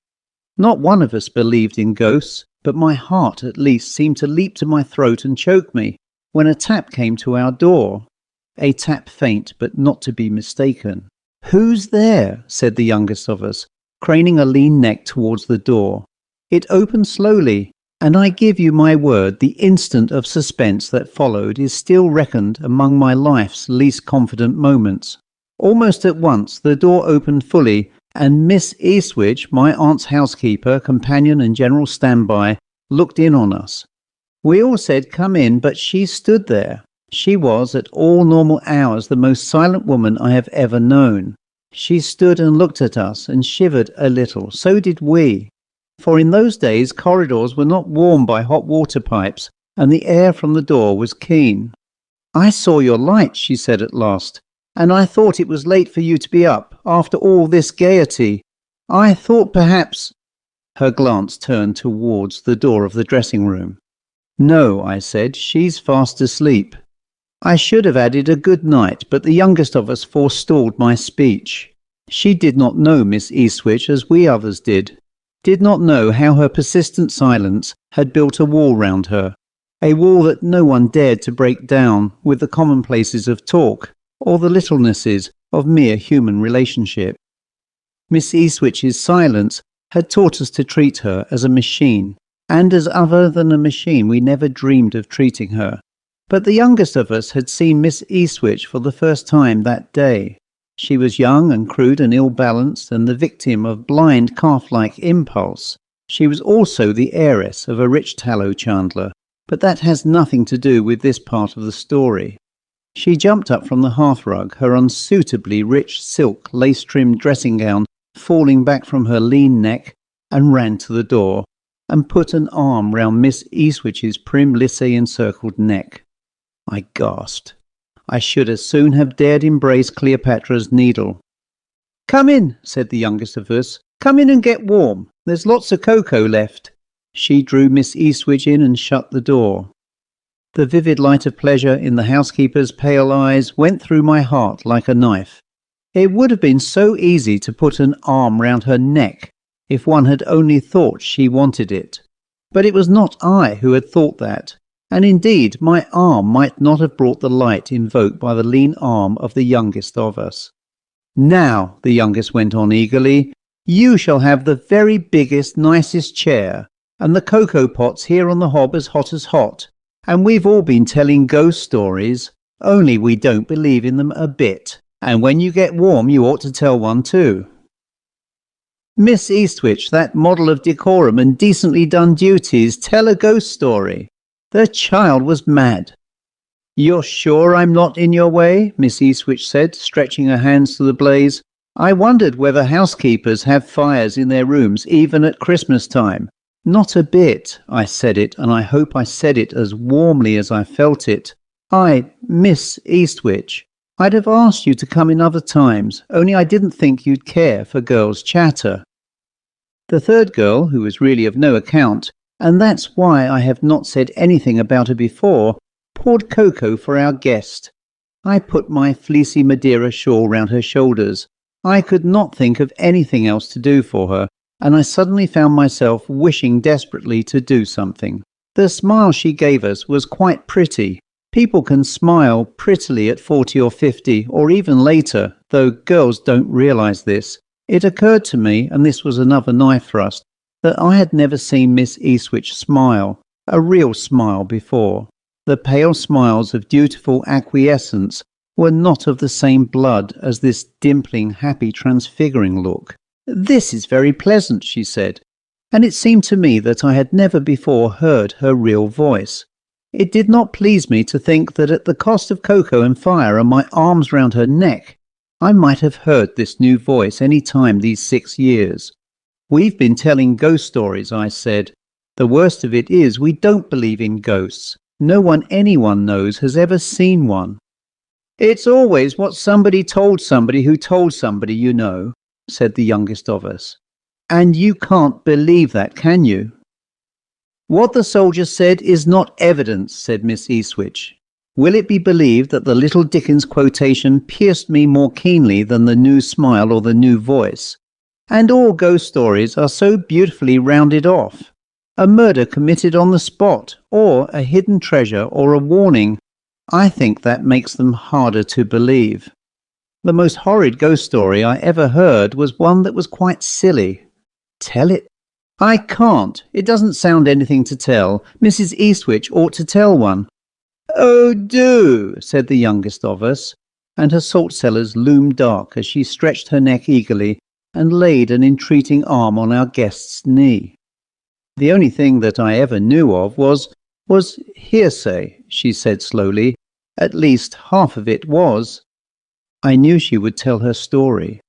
Not one of us believed in ghosts, but my heart at least seemed to leap to my throat and choke me, when a tap came to our door. A tap faint, but not to be mistaken. "Who's there?" said the youngest of us, craning a lean neck towards the door. It opened slowly, and I give you my word the instant of suspense that followed is still reckoned among my life's least confident moments. Almost at once the door opened fully, and Miss Eastwich, my aunt's housekeeper, companion and general standby, looked in on us. We all said come in, but she stood there. She was, at all normal hours, the most silent woman I have ever known. She stood and looked at us and shivered a little. So did we. For in those days corridors were not warmed by hot water pipes, and the air from the door was keen. "I saw your light," she said at last, "and I thought it was late for you to be up, after all this gaiety. I thought perhaps—" Her glance turned towards the door of the dressing-room. "No," I said, "she's fast asleep." I should have added a good night, but the youngest of us forestalled my speech. She did not know Miss Eastwich as we others did not know how her persistent silence had built a wall round her, a wall that no one dared to break down with the commonplaces of talk or the littlenesses of mere human relationship. Miss Eastwich's silence had taught us to treat her as a machine, and as other than a machine we never dreamed of treating her. But the youngest of us had seen Miss Eastwich for the first time that day. She was young and crude and ill-balanced, and the victim of blind calf-like impulse. She was also the heiress of a rich tallow chandler, but that has nothing to do with this part of the story. She jumped up from the hearthrug, her unsuitably rich silk lace-trimmed dressing-gown falling back from her lean neck, and ran to the door, and put an arm round Miss Eastwich's prim lissé-encircled neck. I gasped. I should as soon have dared embrace Cleopatra's needle. "Come in," said the youngest of us. "Come in and get warm. There's lots of cocoa left." She drew Miss Eastwich in and shut the door. The vivid light of pleasure in the housekeeper's pale eyes went through my heart like a knife. It would have been so easy to put an arm round her neck if one had only thought she wanted it. But it was not I who had thought that. And indeed, my arm might not have brought the light invoked by the lean arm of the youngest of us. "Now," the youngest went on eagerly, "you shall have the very biggest, nicest chair, and the cocoa pots here on the hob as hot, and we've all been telling ghost stories, only we don't believe in them a bit, and when you get warm you ought to tell one too." Miss Eastwich, that model of decorum and decently done duties, tell a ghost story. The child was mad. You're sure I'm not in your way? Miss Eastwich said, stretching her hands to the blaze. I wondered whether housekeepers have fires in their rooms even at Christmas time. Not a bit. I said it, and I hope I said it as warmly as I felt it. Miss Eastwich, I'd have asked you to come in other times, only I didn't think you'd care for girls' chatter. The third girl, who was really of no account, and that's why I have not said anything about her before, poured cocoa for our guest. I put my fleecy Madeira shawl round her shoulders. I could not think of anything else to do for her, and I suddenly found myself wishing desperately to do something. The smile she gave us was quite pretty. People can smile prettily at 40 or 50, or even later, though girls don't realise this. It occurred to me, and this was another knife thrust, that I had never seen Miss Eastwich smile, a real smile, before. The pale smiles of dutiful acquiescence were not of the same blood as this dimpling, happy, transfiguring look. This is very pleasant, she said, and it seemed to me that I had never before heard her real voice. It did not please me to think that at the cost of cocoa and fire and my arms round her neck, I might have heard this new voice any time these 6 years. We've been telling ghost stories, I said. The worst of it is we don't believe in ghosts. No one anyone knows has ever seen one. It's always what somebody who told somebody, you know, said the youngest of us. And you can't believe that, can you? What the soldier said is not evidence, said Miss Eastwich. Will it be believed that the little Dickens quotation pierced me more keenly than the new smile or the new voice? And all ghost stories are so beautifully rounded off. A murder committed on the spot, or a hidden treasure, or a warning. I think that makes them harder to believe. The most horrid ghost story I ever heard was one that was quite silly. Tell it? I can't. It doesn't sound anything to tell. Mrs. Eastwich ought to tell one. Oh, do, said the youngest of us, and her salt-cellars loomed dark as she stretched her neck eagerly and laid an entreating arm on our guest's knee. The only thing that I ever knew of was hearsay, she said slowly. At least half of it was. I knew she would tell her story,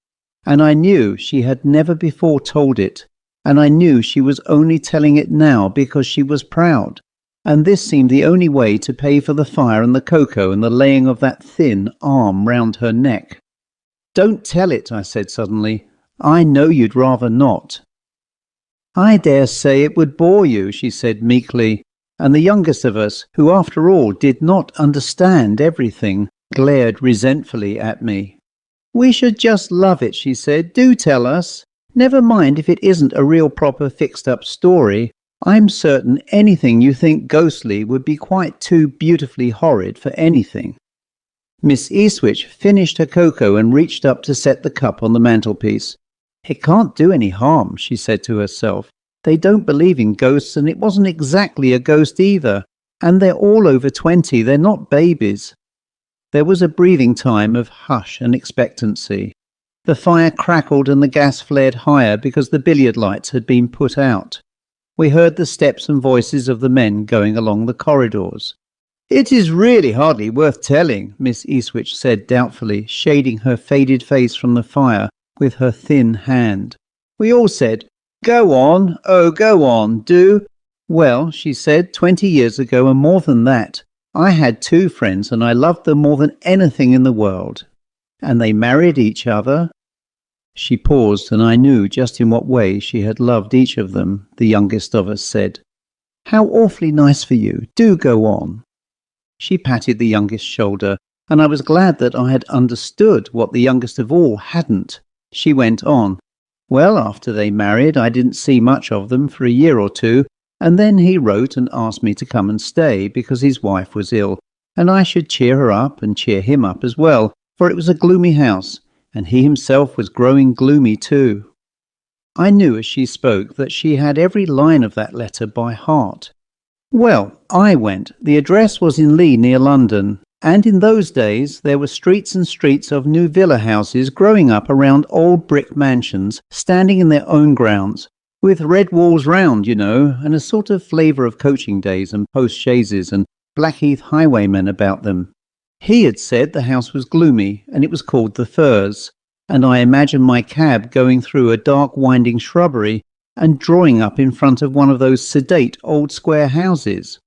and I knew she had never before told it, and I knew she was only telling it now because she was proud. And this seemed the only way to pay for the fire and the cocoa and the laying of that thin arm round her neck. Don't tell it, I said suddenly. I know you'd rather not. I dare say it would bore you, she said meekly, and the youngest of us, who after all did not understand everything, glared resentfully at me. We should just love it, she said. Do tell us. Never mind if it isn't a real proper fixed-up story. I'm certain anything you think ghostly would be quite too beautifully horrid for anything. Miss Eastwich finished her cocoa and reached up to set the cup on the mantelpiece. It can't do any harm, she said to herself. They don't believe in ghosts, and it wasn't exactly a ghost either. And they're all over 20, they're not babies. There was a breathing time of hush and expectancy. The fire crackled and the gas flared higher because the billiard lights had been put out. We heard the steps and voices of the men going along the corridors. It is really hardly worth telling, Miss Eastwich said doubtfully, shading her faded face from the fire with her thin hand. We all said, Go on, oh go on, do. Well, she said, 20 years ago and more than that, I had 2 friends and I loved them more than anything in the world. And they married each other. She paused, and I knew just in what way she had loved each of them, the youngest of us said. How awfully nice for you. Do go on. She patted the youngest shoulder, and I was glad that I had understood what the youngest of all hadn't. She went on. Well, after they married, I didn't see much of them for a year or 2, and then he wrote and asked me to come and stay because his wife was ill, and I should cheer her up and cheer him up as well, for it was a gloomy house, and he himself was growing gloomy too. I knew as she spoke that she had every line of that letter by heart. Well, I went. The address was in Lee near London. And in those days there were streets and streets of new villa houses growing up around old brick mansions, standing in their own grounds, with red walls round, you know, and a sort of flavour of coaching days and post-chaises and Blackheath highwaymen about them. He had said the house was gloomy, and it was called the Firs, and I imagined my cab going through a dark winding shrubbery and drawing up in front of one of those sedate old square houses.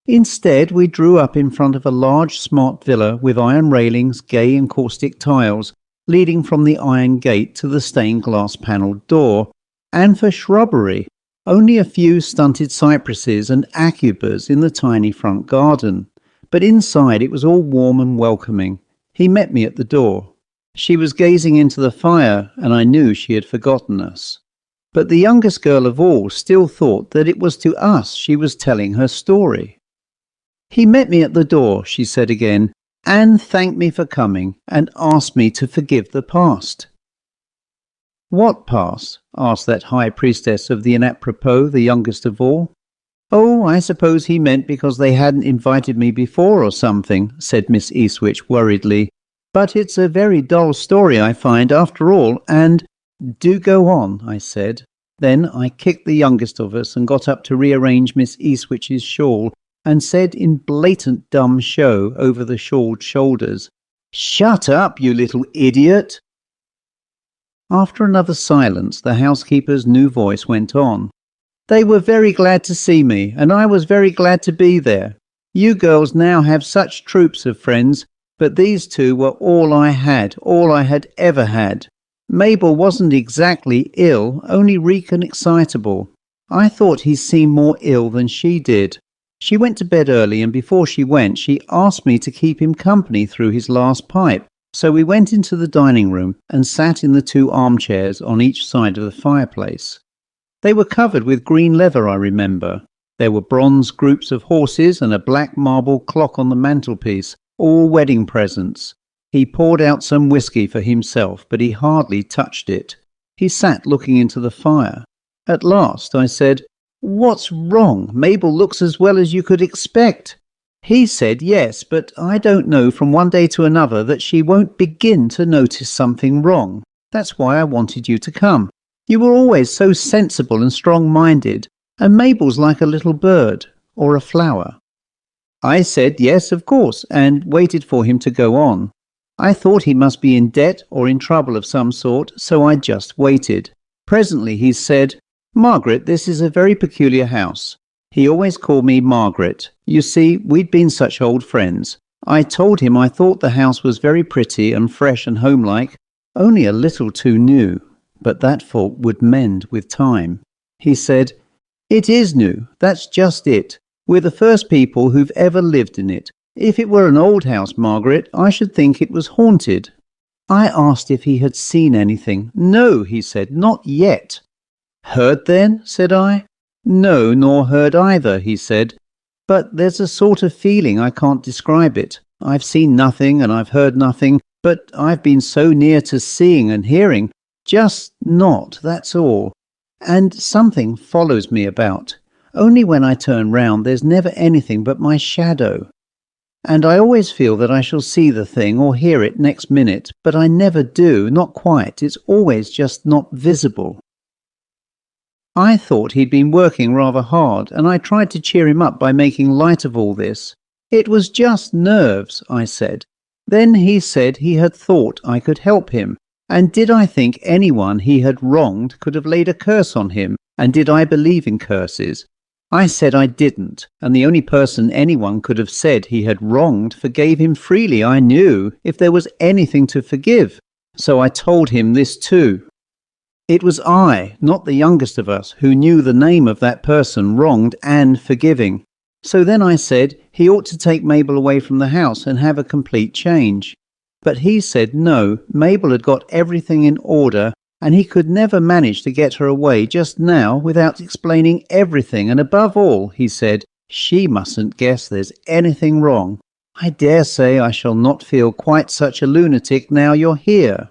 Instead, we drew up in front of a large smart villa with iron railings, gay and caustic tiles, leading from the iron gate to the stained glass panelled door, and for shrubbery, only a few stunted cypresses and aucupants in the tiny front garden. But inside it was all warm and welcoming. He met me at the door. She was gazing into the fire, and I knew she had forgotten us. But the youngest girl of all still thought that it was to us she was telling her story. "He met me at the door," she said again, "and thanked me for coming, and asked me to forgive the past." "What past?" asked that high priestess of the inapropos, the youngest of all. "Oh, I suppose he meant because they hadn't invited me before or something," said Miss Eastwich worriedly. "But it's a very dull story, I find, after all, and—" "Do go on," I said. Then I kicked the youngest of us and got up to rearrange Miss Eastwich's shawl, and said in blatant dumb show over the shawled shoulders, "Shut up, you little idiot!" After another silence, the housekeeper's new voice went on. "They were very glad to see me, and I was very glad to be there. You girls now have such troops of friends, but these two were all I had ever had. Mabel wasn't exactly ill, only weak and excitable. I thought he seemed more ill than she did. She went to bed early, and before she went, she asked me to keep him company through his last pipe. So we went into the dining room and sat in the two armchairs on each side of the fireplace. They were covered with green leather, I remember. There were bronze groups of horses and a black marble clock on the mantelpiece, all wedding presents. He poured out some whisky for himself, but he hardly touched it. He sat looking into the fire. At last I said, "What's wrong? Mabel looks as well as you could expect." He said yes, but I don't know from one day to another that she won't begin to notice something wrong. That's why I wanted you to come. You were always so sensible and strong-minded, and Mabel's like a little bird, or a flower. I said yes, of course, and waited for him to go on. I thought he must be in debt or in trouble of some sort, so I just waited. Presently he said, "Margaret, this is a very peculiar house." He always called me Margaret. You see, we'd been such old friends. I told him I thought the house was very pretty and fresh and homelike, only a little too new, but that fault would mend with time. He said, "It is new, that's just it. We're the first people who've ever lived in it. If it were an old house, Margaret, I should think it was haunted." I asked if he had seen anything. "No," he said, "not yet." "Heard then?" said I. "No, nor heard either," he said. "But there's a sort of feeling, I can't describe it. I've seen nothing and I've heard nothing, but I've been so near to seeing and hearing, just not, that's all. And something follows me about. Only when I turn round there's never anything but my shadow. And I always feel that I shall see the thing or hear it next minute, but I never do, not quite. It's always just not visible." I thought he'd been working rather hard, and I tried to cheer him up by making light of all this. "It was just nerves," I said. Then he said he had thought I could help him, and did I think anyone he had wronged could have laid a curse on him, and did I believe in curses? I said I didn't, and the only person anyone could have said he had wronged forgave him freely, I knew, if there was anything to forgive. So I told him this too. It was I, not the youngest of us, who knew the name of that person wronged and forgiving. So then I said he ought to take Mabel away from the house and have a complete change. But he said no, Mabel had got everything in order, and he could never manage to get her away just now without explaining everything, and above all, he said, she mustn't guess there's anything wrong. I dare say I shall not feel quite such a lunatic now you're here.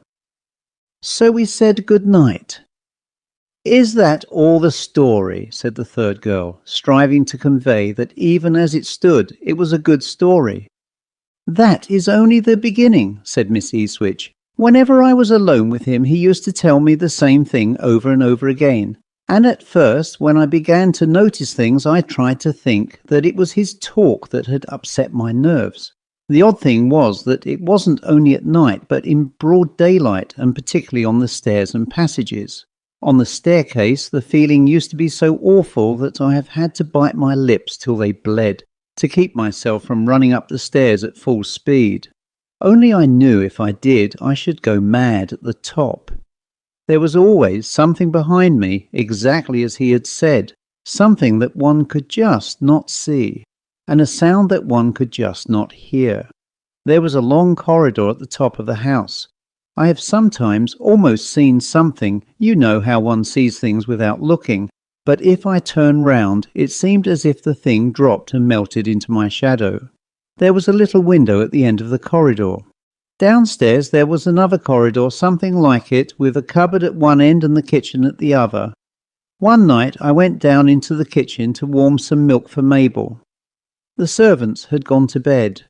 So we said good night. "Is that all the story?" said the third girl, striving to convey that even as it stood, it was a good story. "That is only the beginning," said Miss Eastwich. "Whenever I was alone with him he used to tell me the same thing over and over again. And at first, when I began to notice things, I tried to think that it was his talk that had upset my nerves. The odd thing was that it wasn't only at night, but in broad daylight, and particularly on the stairs and passages. On the staircase, the feeling used to be so awful that I have had to bite my lips till they bled, to keep myself from running up the stairs at full speed. Only I knew if I did, I should go mad at the top. There was always something behind me, exactly as he had said, something that one could just not see, and a sound that one could just not hear. There was a long corridor at the top of the house. I have sometimes almost seen something. You know how one sees things without looking, but if I turned round, it seemed as if the thing dropped and melted into my shadow. There was a little window at the end of the corridor. Downstairs there was another corridor, something like it, with a cupboard at one end and the kitchen at the other. One night I went down into the kitchen to warm some milk for Mabel. The servants had gone to bed.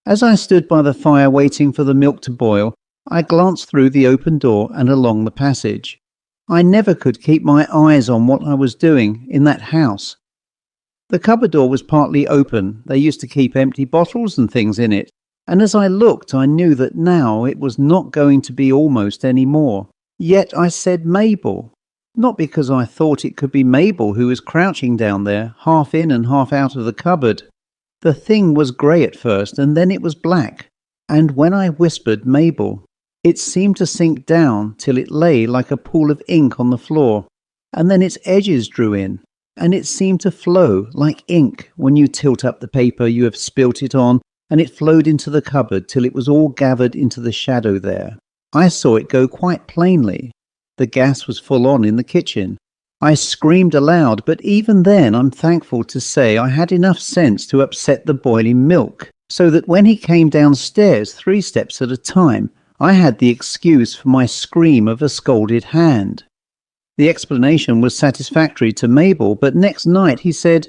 As I stood by the fire waiting for the milk to boil, I glanced through the open door and along the passage. I never could keep my eyes on what I was doing in that house. The cupboard door was partly open. They used to keep empty bottles and things in it, and as I looked I knew that now it was not going to be almost any more. Yet I said Mabel, not because I thought it could be Mabel who was crouching down there, half in and half out of the cupboard. The thing was grey at first, and then it was black, and when I whispered Mabel, it seemed to sink down till it lay like a pool of ink on the floor, and then its edges drew in, and it seemed to flow like ink when you tilt up the paper you have spilt it on, and it flowed into the cupboard till it was all gathered into the shadow there. I saw it go quite plainly. The gas was full on in the kitchen. I screamed aloud, but even then I'm thankful to say I had enough sense to upset the boiling milk, so that when he came downstairs 3 steps at a time, I had the excuse for my scream of a scalded hand. The explanation was satisfactory to Mabel, but next night he said,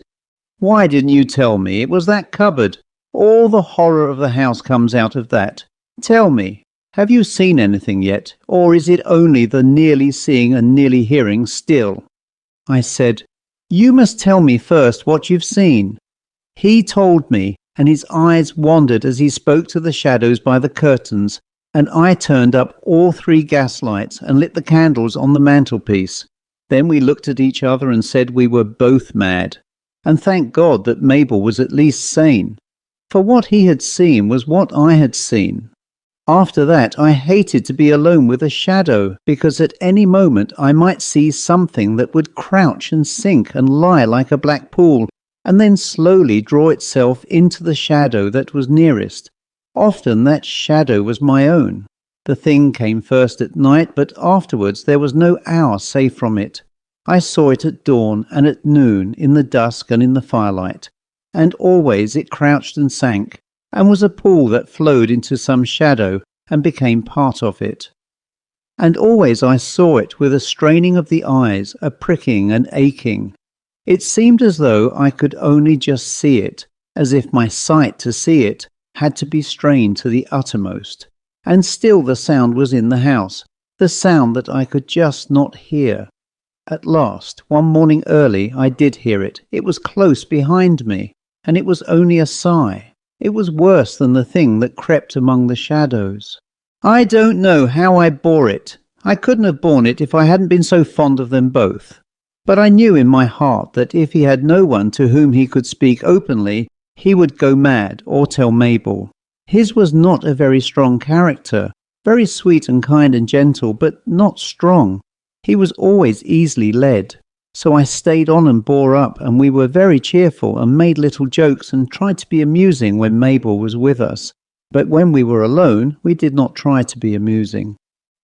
"Why didn't you tell me? It was that cupboard. All the horror of the house comes out of that. Tell me, have you seen anything yet, or is it only the nearly seeing and nearly hearing still?" I said, "You must tell me first what you've seen." He told me, and his eyes wandered as he spoke to the shadows by the curtains, and I turned up all 3 gas lights and lit the candles on the mantelpiece. Then we looked at each other and said we were both mad, and thank God that Mabel was at least sane, for what he had seen was what I had seen. After that I hated to be alone with a shadow, because at any moment I might see something that would crouch and sink and lie like a black pool, and then slowly draw itself into the shadow that was nearest. Often that shadow was my own. The thing came first at night, but afterwards there was no hour safe from it. I saw it at dawn and at noon, in the dusk and in the firelight, and always it crouched and sank, and was a pool that flowed into some shadow and became part of it. And always I saw it with a straining of the eyes, a pricking and aching. It seemed as though I could only just see it, as if my sight to see it had to be strained to the uttermost. And still the sound was in the house, the sound that I could just not hear. At last, one morning early, I did hear it. It was close behind me, and it was only a sigh. It was worse than the thing that crept among the shadows. I don't know how I bore it. I couldn't have borne it if I hadn't been so fond of them both. But I knew in my heart that if he had no one to whom he could speak openly, he would go mad or tell Mabel. His was not a very strong character, very sweet and kind and gentle, but not strong. He was always easily led. So I stayed on and bore up, and we were very cheerful and made little jokes and tried to be amusing when Mabel was with us. But when we were alone, we did not try to be amusing.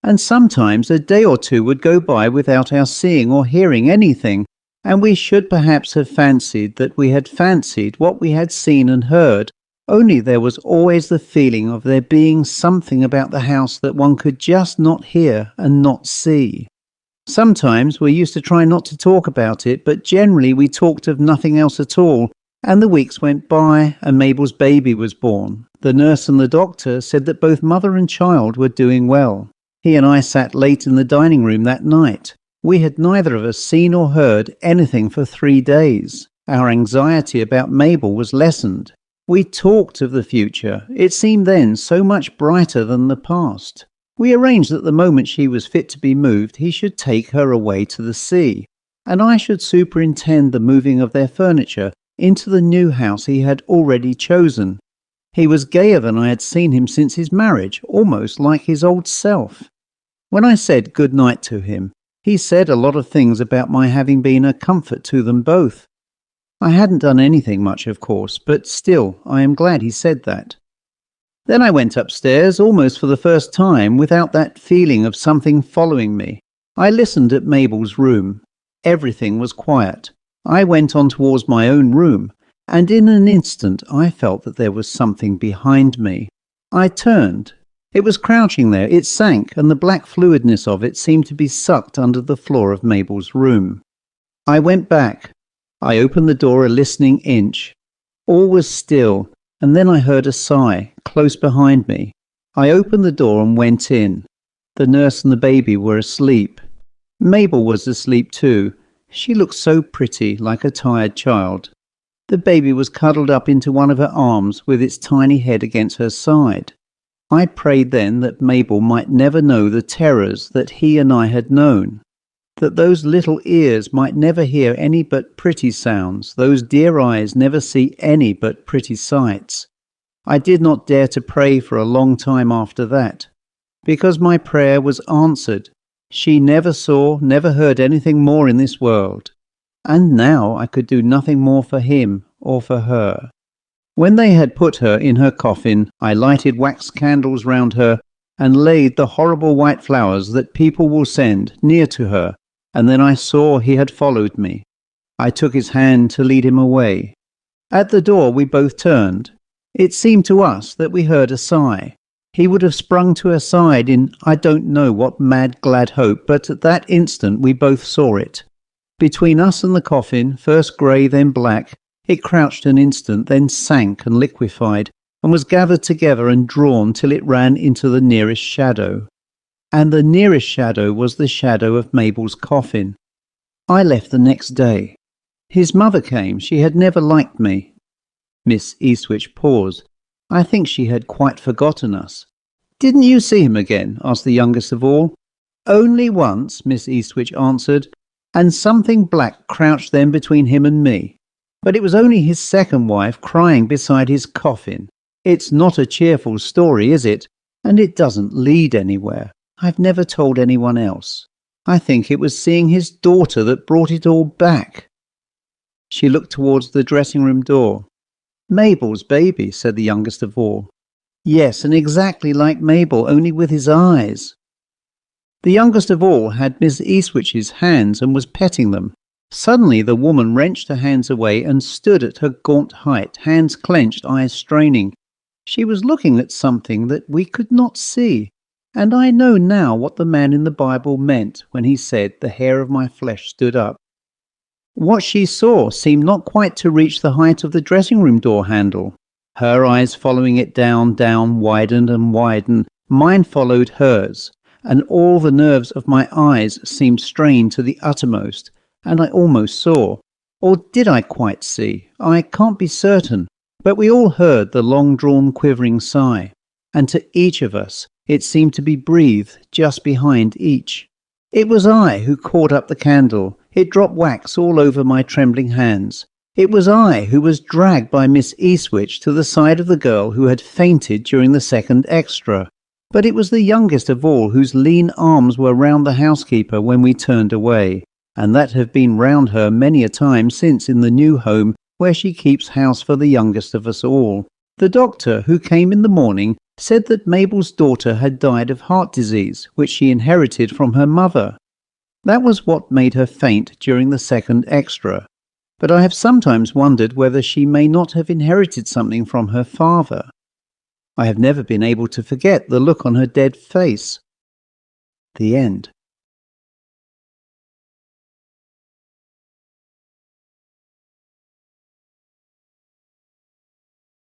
And sometimes a day or 2 would go by without our seeing or hearing anything, and we should perhaps have fancied that we had fancied what we had seen and heard, only there was always the feeling of there being something about the house that one could just not hear and not see. Sometimes we used to try not to talk about it, but generally we talked of nothing else at all, And the weeks went by, and Mabel's baby was born. The nurse and the doctor said that both mother and child were doing well. He and I sat late in the dining room that night. We had neither of us seen or heard anything for 3 days. Our anxiety about Mabel was lessened. We talked of the future. It seemed then so much brighter than the past. We arranged that the moment she was fit to be moved, he should take her away to the sea, and I should superintend the moving of their furniture into the new house he had already chosen. He was gayer than I had seen him since his marriage, almost like his old self. When I said good night to him, he said a lot of things about my having been a comfort to them both. I hadn't done anything much, of course, but still I am glad he said that. Then I went upstairs, almost for the first time, without that feeling of something following me. I listened at Mabel's room. Everything was quiet. I went on towards my own room, and in an instant I felt that there was something behind me. I turned. It was crouching there. It sank, and the black fluidness of it seemed to be sucked under the floor of Mabel's room. I went back. I opened the door a listening inch. All was still, and then I heard a sigh, close behind me. I opened the door and went in. The nurse and the baby were asleep. Mabel was asleep too. She looked so pretty, like a tired child. The baby was cuddled up into one of her arms with its tiny head against her side. I prayed then that Mabel might never know the terrors that he and I had known, that those little ears might never hear any but pretty sounds, those dear eyes never see any but pretty sights. I did not dare to pray for a long time after that, because my prayer was answered. She never saw, never heard anything more in this world, and now I could do nothing more for him or for her. When they had put her in her coffin, I lighted wax candles round her and laid the horrible white flowers that people will send near to her, and then I saw he had followed me. I took his hand to lead him away. At the door we both turned. It seemed to us that we heard a sigh. He would have sprung to her side in I don't know what mad glad hope, but at that instant we both saw it. Between us and the coffin, first grey then black, it crouched an instant, then sank and liquefied, and was gathered together and drawn till it ran into the nearest shadow. And the nearest shadow was the shadow of Mabel's coffin. I left the next day. His mother came. She had never liked me. Miss Eastwich paused. I think she had quite forgotten us. Didn't you see him again? Asked the youngest of all. Only once, Miss Eastwich answered, and something black crouched then between him and me. But it was only his second wife crying beside his coffin. It's not a cheerful story, is it? And it doesn't lead anywhere. I've never told anyone else. I think it was seeing his daughter that brought it all back. She looked towards the dressing-room door. Mabel's baby, said the youngest of all. Yes, and exactly like Mabel, only with his eyes. The youngest of all had Miss Eastwich's hands and was petting them. Suddenly the woman wrenched her hands away and stood at her gaunt height, hands clenched, eyes straining. She was looking at something that we could not see, and I know now what the man in the Bible meant when he said, "The hair of my flesh stood up." What she saw seemed not quite to reach the height of the dressing-room door handle. Her eyes following it down, widened and widened. Mine followed hers, and all the nerves of my eyes seemed strained to the uttermost, and I almost saw. Or did I quite see? I can't be certain, but we all heard the long-drawn quivering sigh, and to each of us it seemed to be breathed just behind each. It was I who caught up the candle. It dropped wax all over my trembling hands. It was I who was dragged by Miss Eastwich to the side of the girl who had fainted during the second extra. But it was the youngest of all whose lean arms were round the housekeeper when we turned away, and that have been round her many a time since in the new home where she keeps house for the youngest of us all. The doctor, who came in the morning, said that Mabel's daughter had died of heart disease, which she inherited from her mother. That was what made her faint during the second extra. But I have sometimes wondered whether she may not have inherited something from her father. I have never been able to forget the look on her dead face. The end.